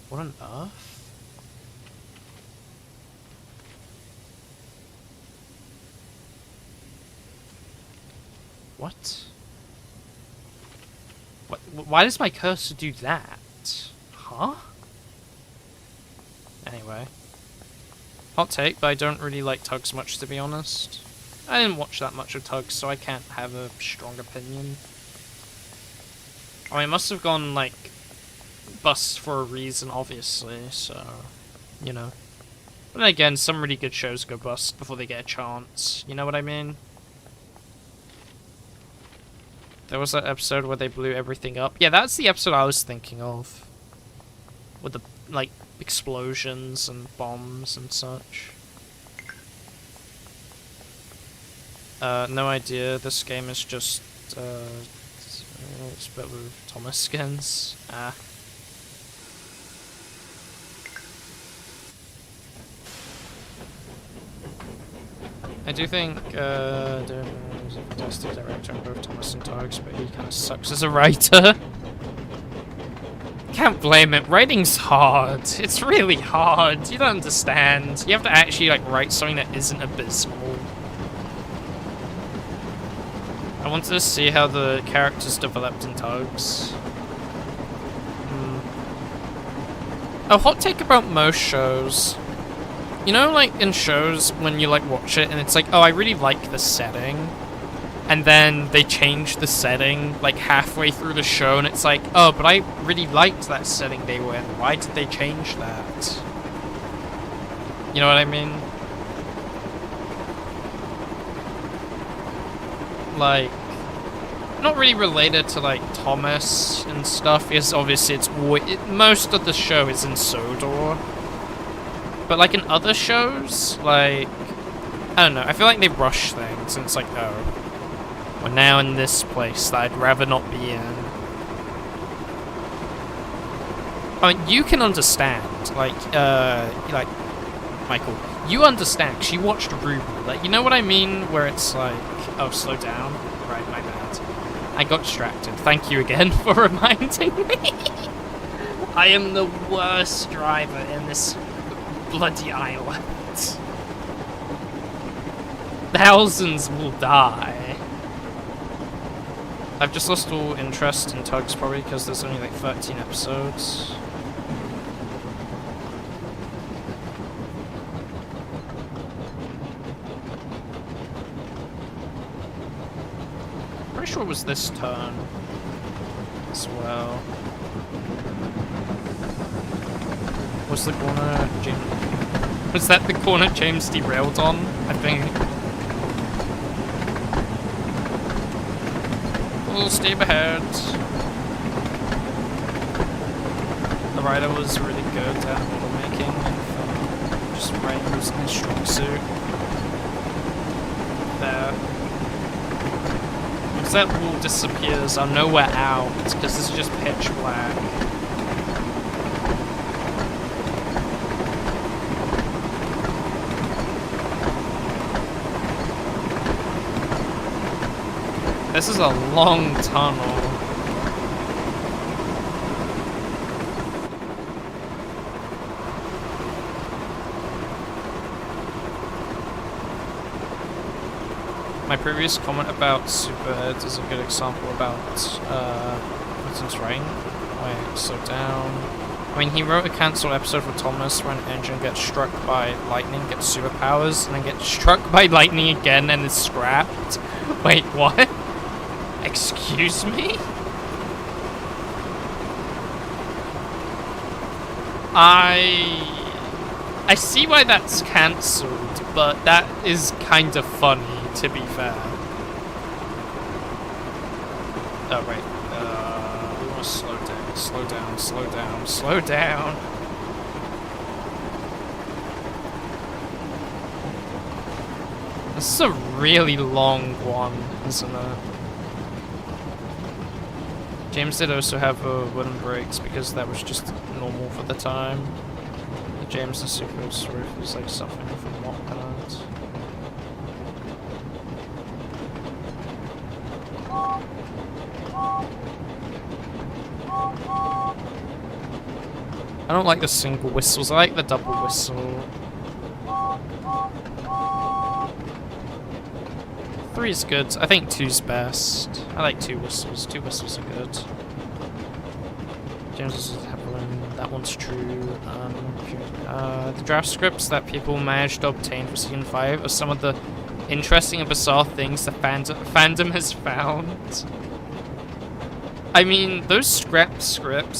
What on earth? What? What? Why does my cursor do that? Huh? Anyway. Hot take, but I don't really like tugs much, to be honest. I didn't watch that much of tugs, so I can't have a strong opinion. I mean, it must have gone, like, bust for a reason, obviously, so, you know. But then again, some really good shows go bust before they get a chance, you know what I mean? There was that episode where they blew everything up. Yeah, that's the episode I was thinking of. With the, like, explosions and bombs and such. No idea. This game is just, it's built with Thomas skins. I do think, Darren is a fantastic director on both Thomas and Tugs, but he kind of sucks as a writer. Can't blame it. Writing's hard. It's really hard. You don't understand. You have to actually, like, write something that isn't abysmal. I wanted to see how the characters developed in Tugs. A hot take about most shows. You know, like, in shows, when you, like, watch it, and it's like, oh, I really like the setting. And then they change the setting, like, halfway through the show, and it's like, oh, but I really liked that setting they were in. Why did they change that? You know what I mean? Like, not really related to, like, Thomas and stuff, because obviously it's most of the show is in Sodor. But, like, in other shows, like, I don't know, I feel like they rush things, and it's like, oh, we're now in this place that I'd rather not be in. I mean, you can understand, like, Michael, you understand, 'cause you watched Ruby, like, you know what I mean, where it's like, oh, slow down, right, my bad. I got distracted, thank you again for reminding me. I am the worst driver in this bloody island. Thousands will die. I've just lost all interest in Tugs, probably because there's only like 13 episodes. Pretty sure it was this turn as well. Was the corner Was that the corner James derailed on? I think. We'll stay ahead. The rider was really good at model making. Just right, he was in his strong suit. There. Once that wall disappears, I'm nowhere out because this is just pitch black. This is a long tunnel. my previous comment about Superheads is a good example about Clinton's writing. Wait, slow down. I mean, he wrote a cancelled episode for Thomas where an engine gets struck by lightning, gets superpowers, and then gets struck by lightning again and is scrapped. Wait, what? Excuse me? I see why that's cancelled, but that is kind of funny, to be fair. Oh, wait. We want to slow down, slow down, slow down, slow down. This is a really long one, isn't it? James did also have wooden brakes because that was just normal for the time. James the Super sort of was like suffering from whatnot. I don't like the single whistles, I like the double whistle. 3 is good, I think 2's best. I like 2 whistles, 2 whistles are good. James is that one's true. The draft scripts that people managed to obtain for Season 5 are some of the interesting and bizarre things the fandom has found. I mean, those scripts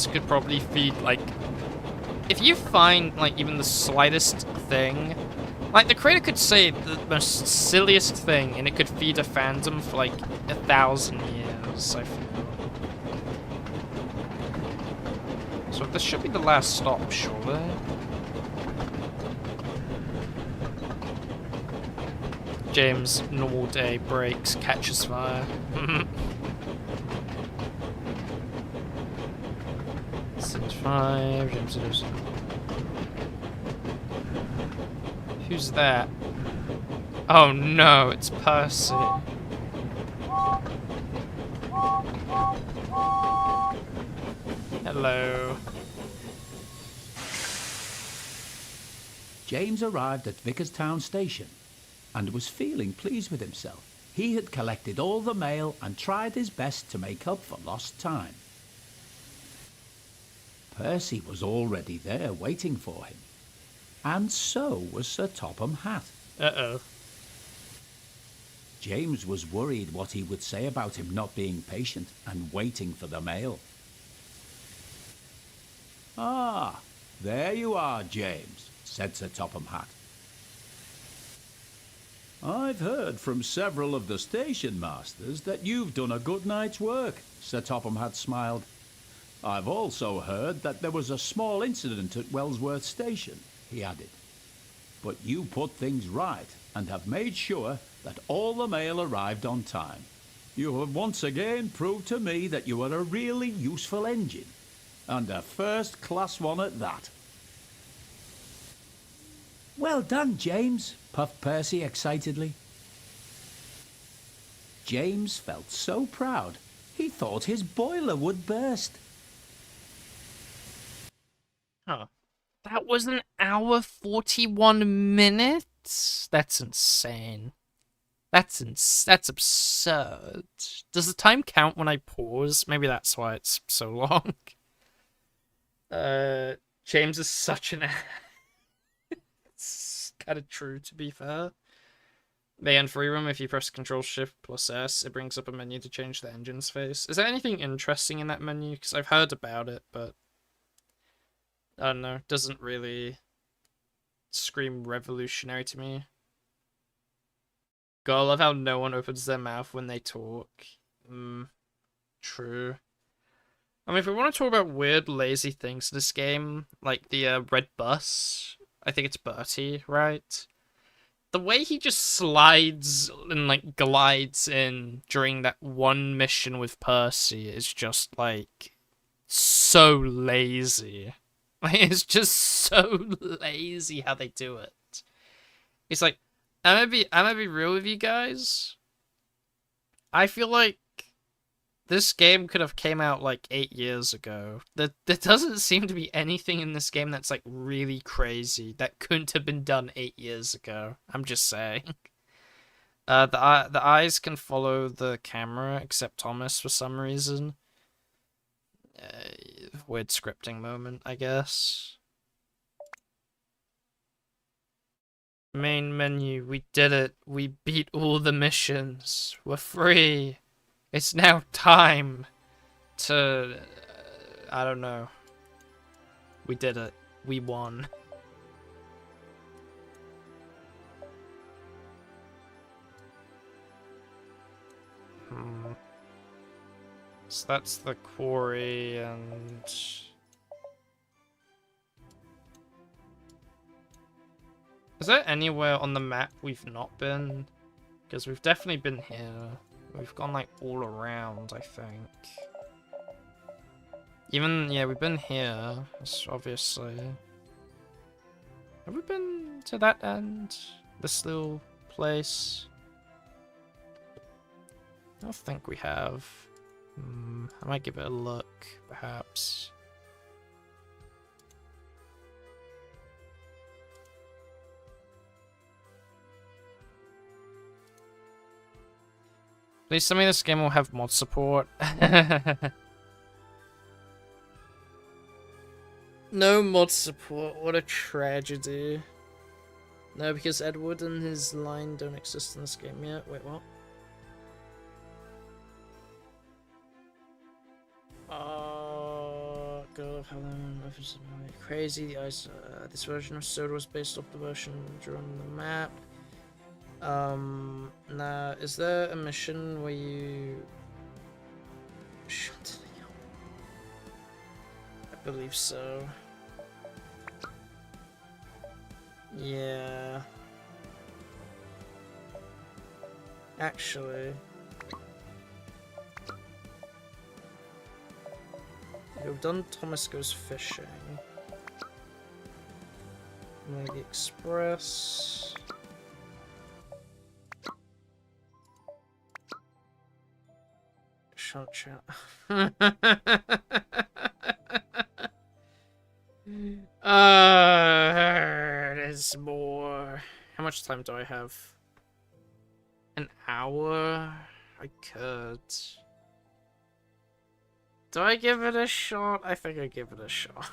could probably feed, like... If you find, like, even the slightest thing... Like, the creator could say the most silliest thing, and it could feed a fandom for, like, 1,000 years, I feel. So this should be the last stop, surely. James, normal day, brakes, catches fire. Six, 5, James is... Who's that? Oh no, it's Percy. Hello. James arrived at Vickerstown Station and was feeling pleased with himself. He had collected all the mail and tried his best to make up for lost time. Percy was already there waiting for him, and so was Sir Topham Hatt. Uh-oh. James was worried what he would say about him not being patient and waiting for the mail. "Ah, there you are, James," said Sir Topham Hatt. "I've heard from several of the station masters that you've done a good night's work," Sir Topham Hatt smiled. "I've also heard that there was a small incident at Wellsworth Station," he added. "But you put things right and have made sure that all the mail arrived on time. You have once again proved to me that you are a really useful engine, and a first-class one at that." "Well done, James," puffed Percy excitedly. James felt so proud, he thought his boiler would burst. Huh. That was an hour 41 minutes? That's insane. That's absurd. Does the time count when I pause? Maybe that's why it's so long. James is such an It's kind of true, to be fair. In free room, if you press Ctrl+Shift+S, it brings up a menu to change the engine's face. Is there anything interesting in that menu? Because I've heard about it, but I don't know. It doesn't really scream revolutionary to me. God, I love how no one opens their mouth when they talk. True. I mean, if we want to talk about weird, lazy things in this game, like the red bus, I think it's Bertie, right? The way he just slides and, like, glides in during that one mission with Percy is just, like, so lazy. Like, it's just so lazy how they do it. It's like, I'm gonna be real with you guys. I feel like this game could have came out like 8 years ago. There doesn't seem to be anything in this game that's like really crazy that couldn't have been done 8 years ago. I'm just saying. The eyes can follow the camera, except Thomas for some reason. Weird scripting moment, I guess. Main menu, we did it. We beat all the missions. We're free. It's now time to... I don't know. We did it. We won. So that's the quarry, and... Is there anywhere on the map we've not been? Because we've definitely been here. We've gone, like, all around, I think. Even, yeah, we've been here, obviously. Have we been to that end? This little place? I don't think we have. I might give it a look, perhaps. Please tell me this game will have mod support. No mod support, what a tragedy. No, because Edward and his line don't exist in this game yet. Wait, what? Oh, God of Helen, crazy. This version of Sodor was based off the version drawn on the map. Now, is there a mission where you... Shunting? I believe so. Yeah. Actually... We've done Thomas Goes Fishing. Maybe Express. Shunt chat. There's more. How much time do I have? An hour? I could. Do I give it a shot? I think I give it a shot.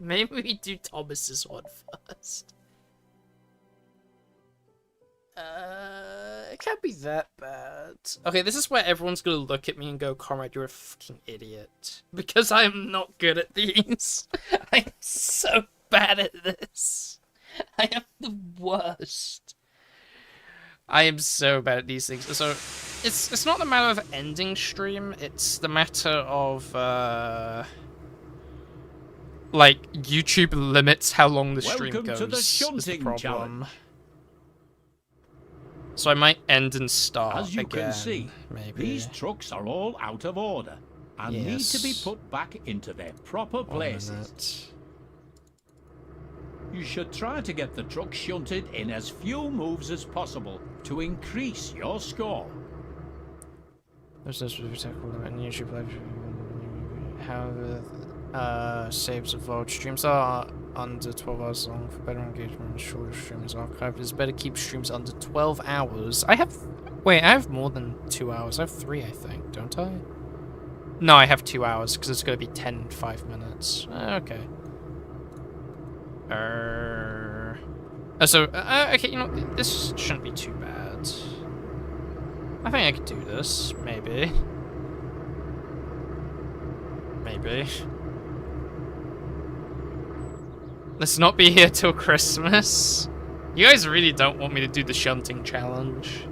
Maybe we do Thomas's one first. It can't be that bad. Okay, this is where everyone's gonna look at me and go, Conrad, you're a fucking idiot. Because I am not good at these. I'm so bad at this. I am the worst. I am so bad at these things. So, it's not the matter of ending stream, it's the matter of, like, YouTube limits how long the stream goes. Welcome to the Shunting challenge. So I might end and start As you again, can see, maybe. these trucks are all out of order and need to be put back into their proper places. You should try to get the truck shunted in as few moves as possible to increase your score. There's this tackle and YouTube live. How the saves evolved. Streams are under 12 hours long for better engagement. Shorter streams archived. It's better keep streams under 12 hours. I have more than 2 hours. I have 3, I think, don't I? No, I have 2 hours because it's going to be 10 5 minutes. Okay. Okay, you know, this shouldn't be too bad. I think I could do this, maybe. Maybe. Let's not be here till Christmas. You guys really don't want me to do the shunting challenge.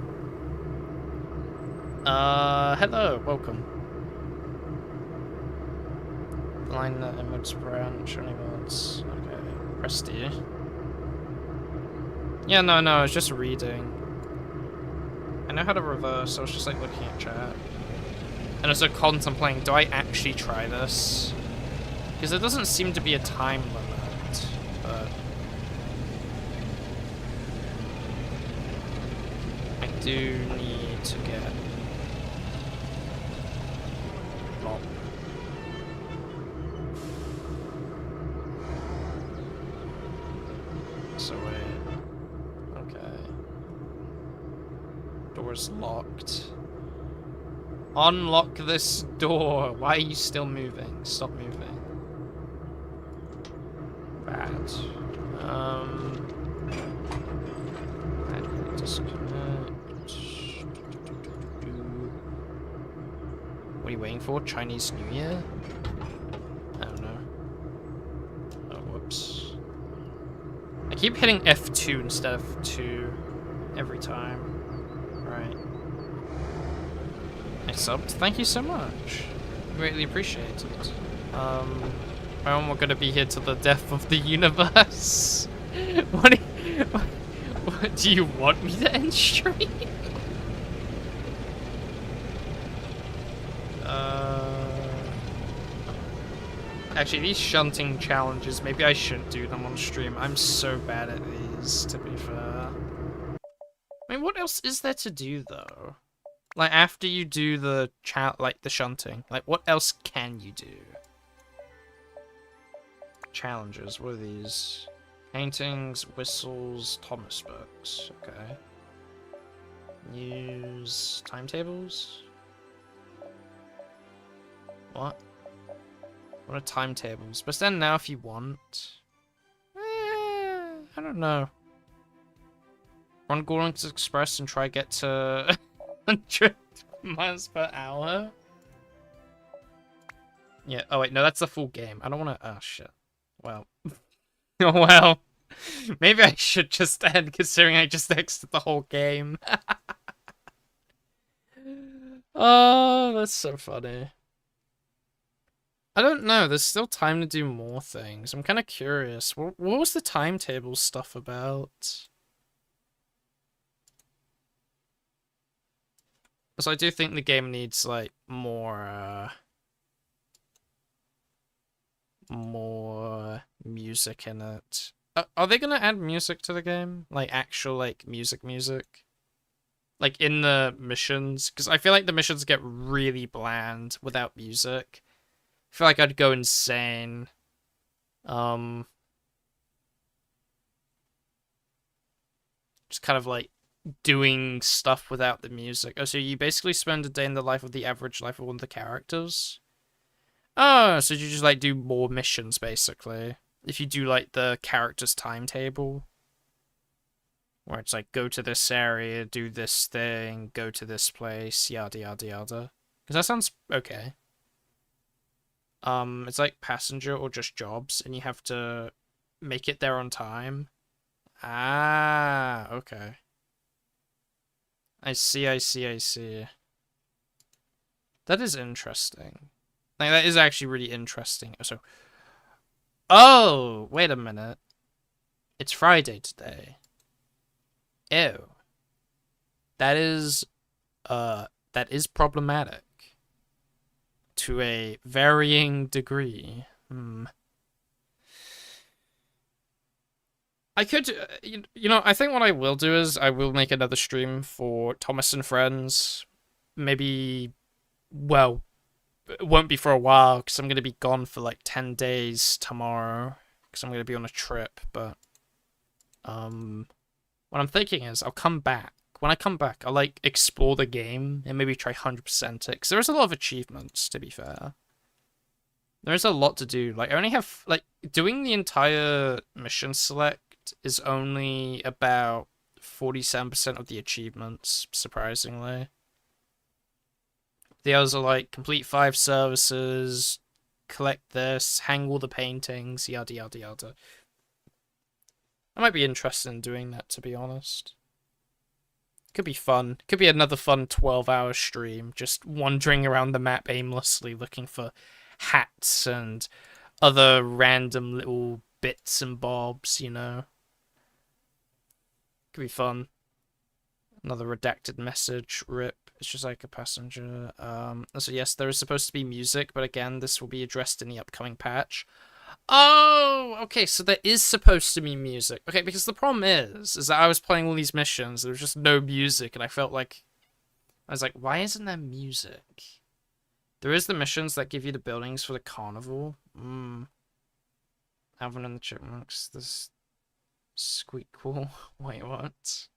Hello, welcome. Line that emotes branch, only modes. Okay, press D. Yeah, no, it's just reading. I know how to reverse, I was just like looking at chat. And also contemplating, do I actually try this? Because there doesn't seem to be a time limit, but... I do need to get... Plop. So wait... Okay... Door is locked. Unlock this door. Why are you still moving? Stop moving. Bad. Manually disconnect. What are you waiting for? Chinese New Year? I don't know. Oh, whoops. I keep hitting F2 instead of 2 every time. Right. I subbed. Thank you so much. Greatly appreciate it. Well, we're gonna be here till the death of the universe. What do you want me to end stream? Actually, these shunting challenges, maybe I shouldn't do them on stream. I'm so bad at these, to be fair. I mean, what else is there to do, though? Like, after you do the the shunting, like, what else can you do? Challenges, what are these? Paintings, whistles, Thomas books, okay. Use timetables? What? What are timetables? But then now if you want... I don't know. Run Gordon's Express and try get to 100 miles per hour? Yeah, oh wait, no, that's the full game. I don't want to... Oh, shit. Well. Oh, well. Maybe I should just end, considering I just exited the whole game. Oh, that's so funny. I don't know, there's still time to do more things. I'm kind of curious. What was the timetable stuff about? Because I do think the game needs, like, more music in it. Are they gonna add music to the game? Like, actual, like, music? Like, in the missions? Because I feel like the missions get really bland without music. I feel like I'd go insane. Just kind of, like, doing stuff without the music. Oh, so you basically spend a day in the life of the average life of one of the characters? Oh, so you just, like, do more missions, basically. If you do, like, the character's timetable. Where it's like, go to this area, do this thing, go to this place, yada yada yada. Because that sounds okay. It's like passenger or just jobs, and you have to make it there on time. Ah, okay. I see. That is interesting. Like, that is actually really interesting. So, oh, wait a minute. It's Friday today. Ew. That is problematic. To a varying degree. I could, you know, I think what I will do is I will make another stream for Thomas and Friends. Maybe, well, it won't be for a while because I'm going to be gone for like 10 days tomorrow because I'm going to be on a trip, but what I'm thinking is I'll come back. When I come back, I'll like explore the game and maybe try 100% it because there is a lot of achievements, to be fair. There is a lot to do. Like, I only have, like, doing the entire mission select is only about 47% of the achievements, surprisingly. The others are like, complete 5 services, collect this, hang all the paintings, yada yada yada. I might be interested in doing that, to be honest. Could be fun. Could be another fun 12-hour stream, just wandering around the map aimlessly looking for hats and other random little bits and bobs, you know. Could be fun. Another redacted message, rip. It's just like a passenger. So yes, there is supposed to be music, but again, this will be addressed in the upcoming patch. Oh, okay, so there is supposed to be music. Okay, because the problem is that I was playing all these missions, there was just no music, and I felt like, I was like, why isn't there music? There is the missions that give you the buildings for the carnival. Alvin and the Chipmunks, this Squeakquel. Wait, what?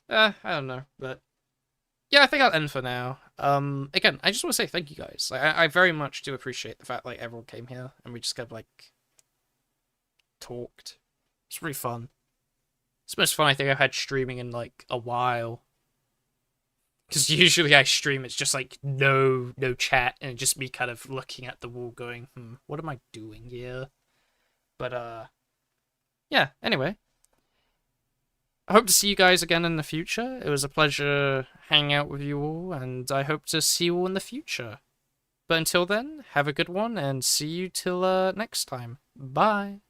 I don't know, but yeah, I think I'll end for now. Again, I just want to say thank you guys. Like, I very much do appreciate the fact like everyone came here and we just kind of like talked. It's really fun. It's the most fun I think I've had streaming in like a while. Because usually I stream, it's just like no chat and just me kind of looking at the wall going, what am I doing here? But yeah, anyway. I hope to see you guys again in the future. It was a pleasure hanging out with you all, and I hope to see you all in the future. But until then, have a good one, and see you till next time. Bye.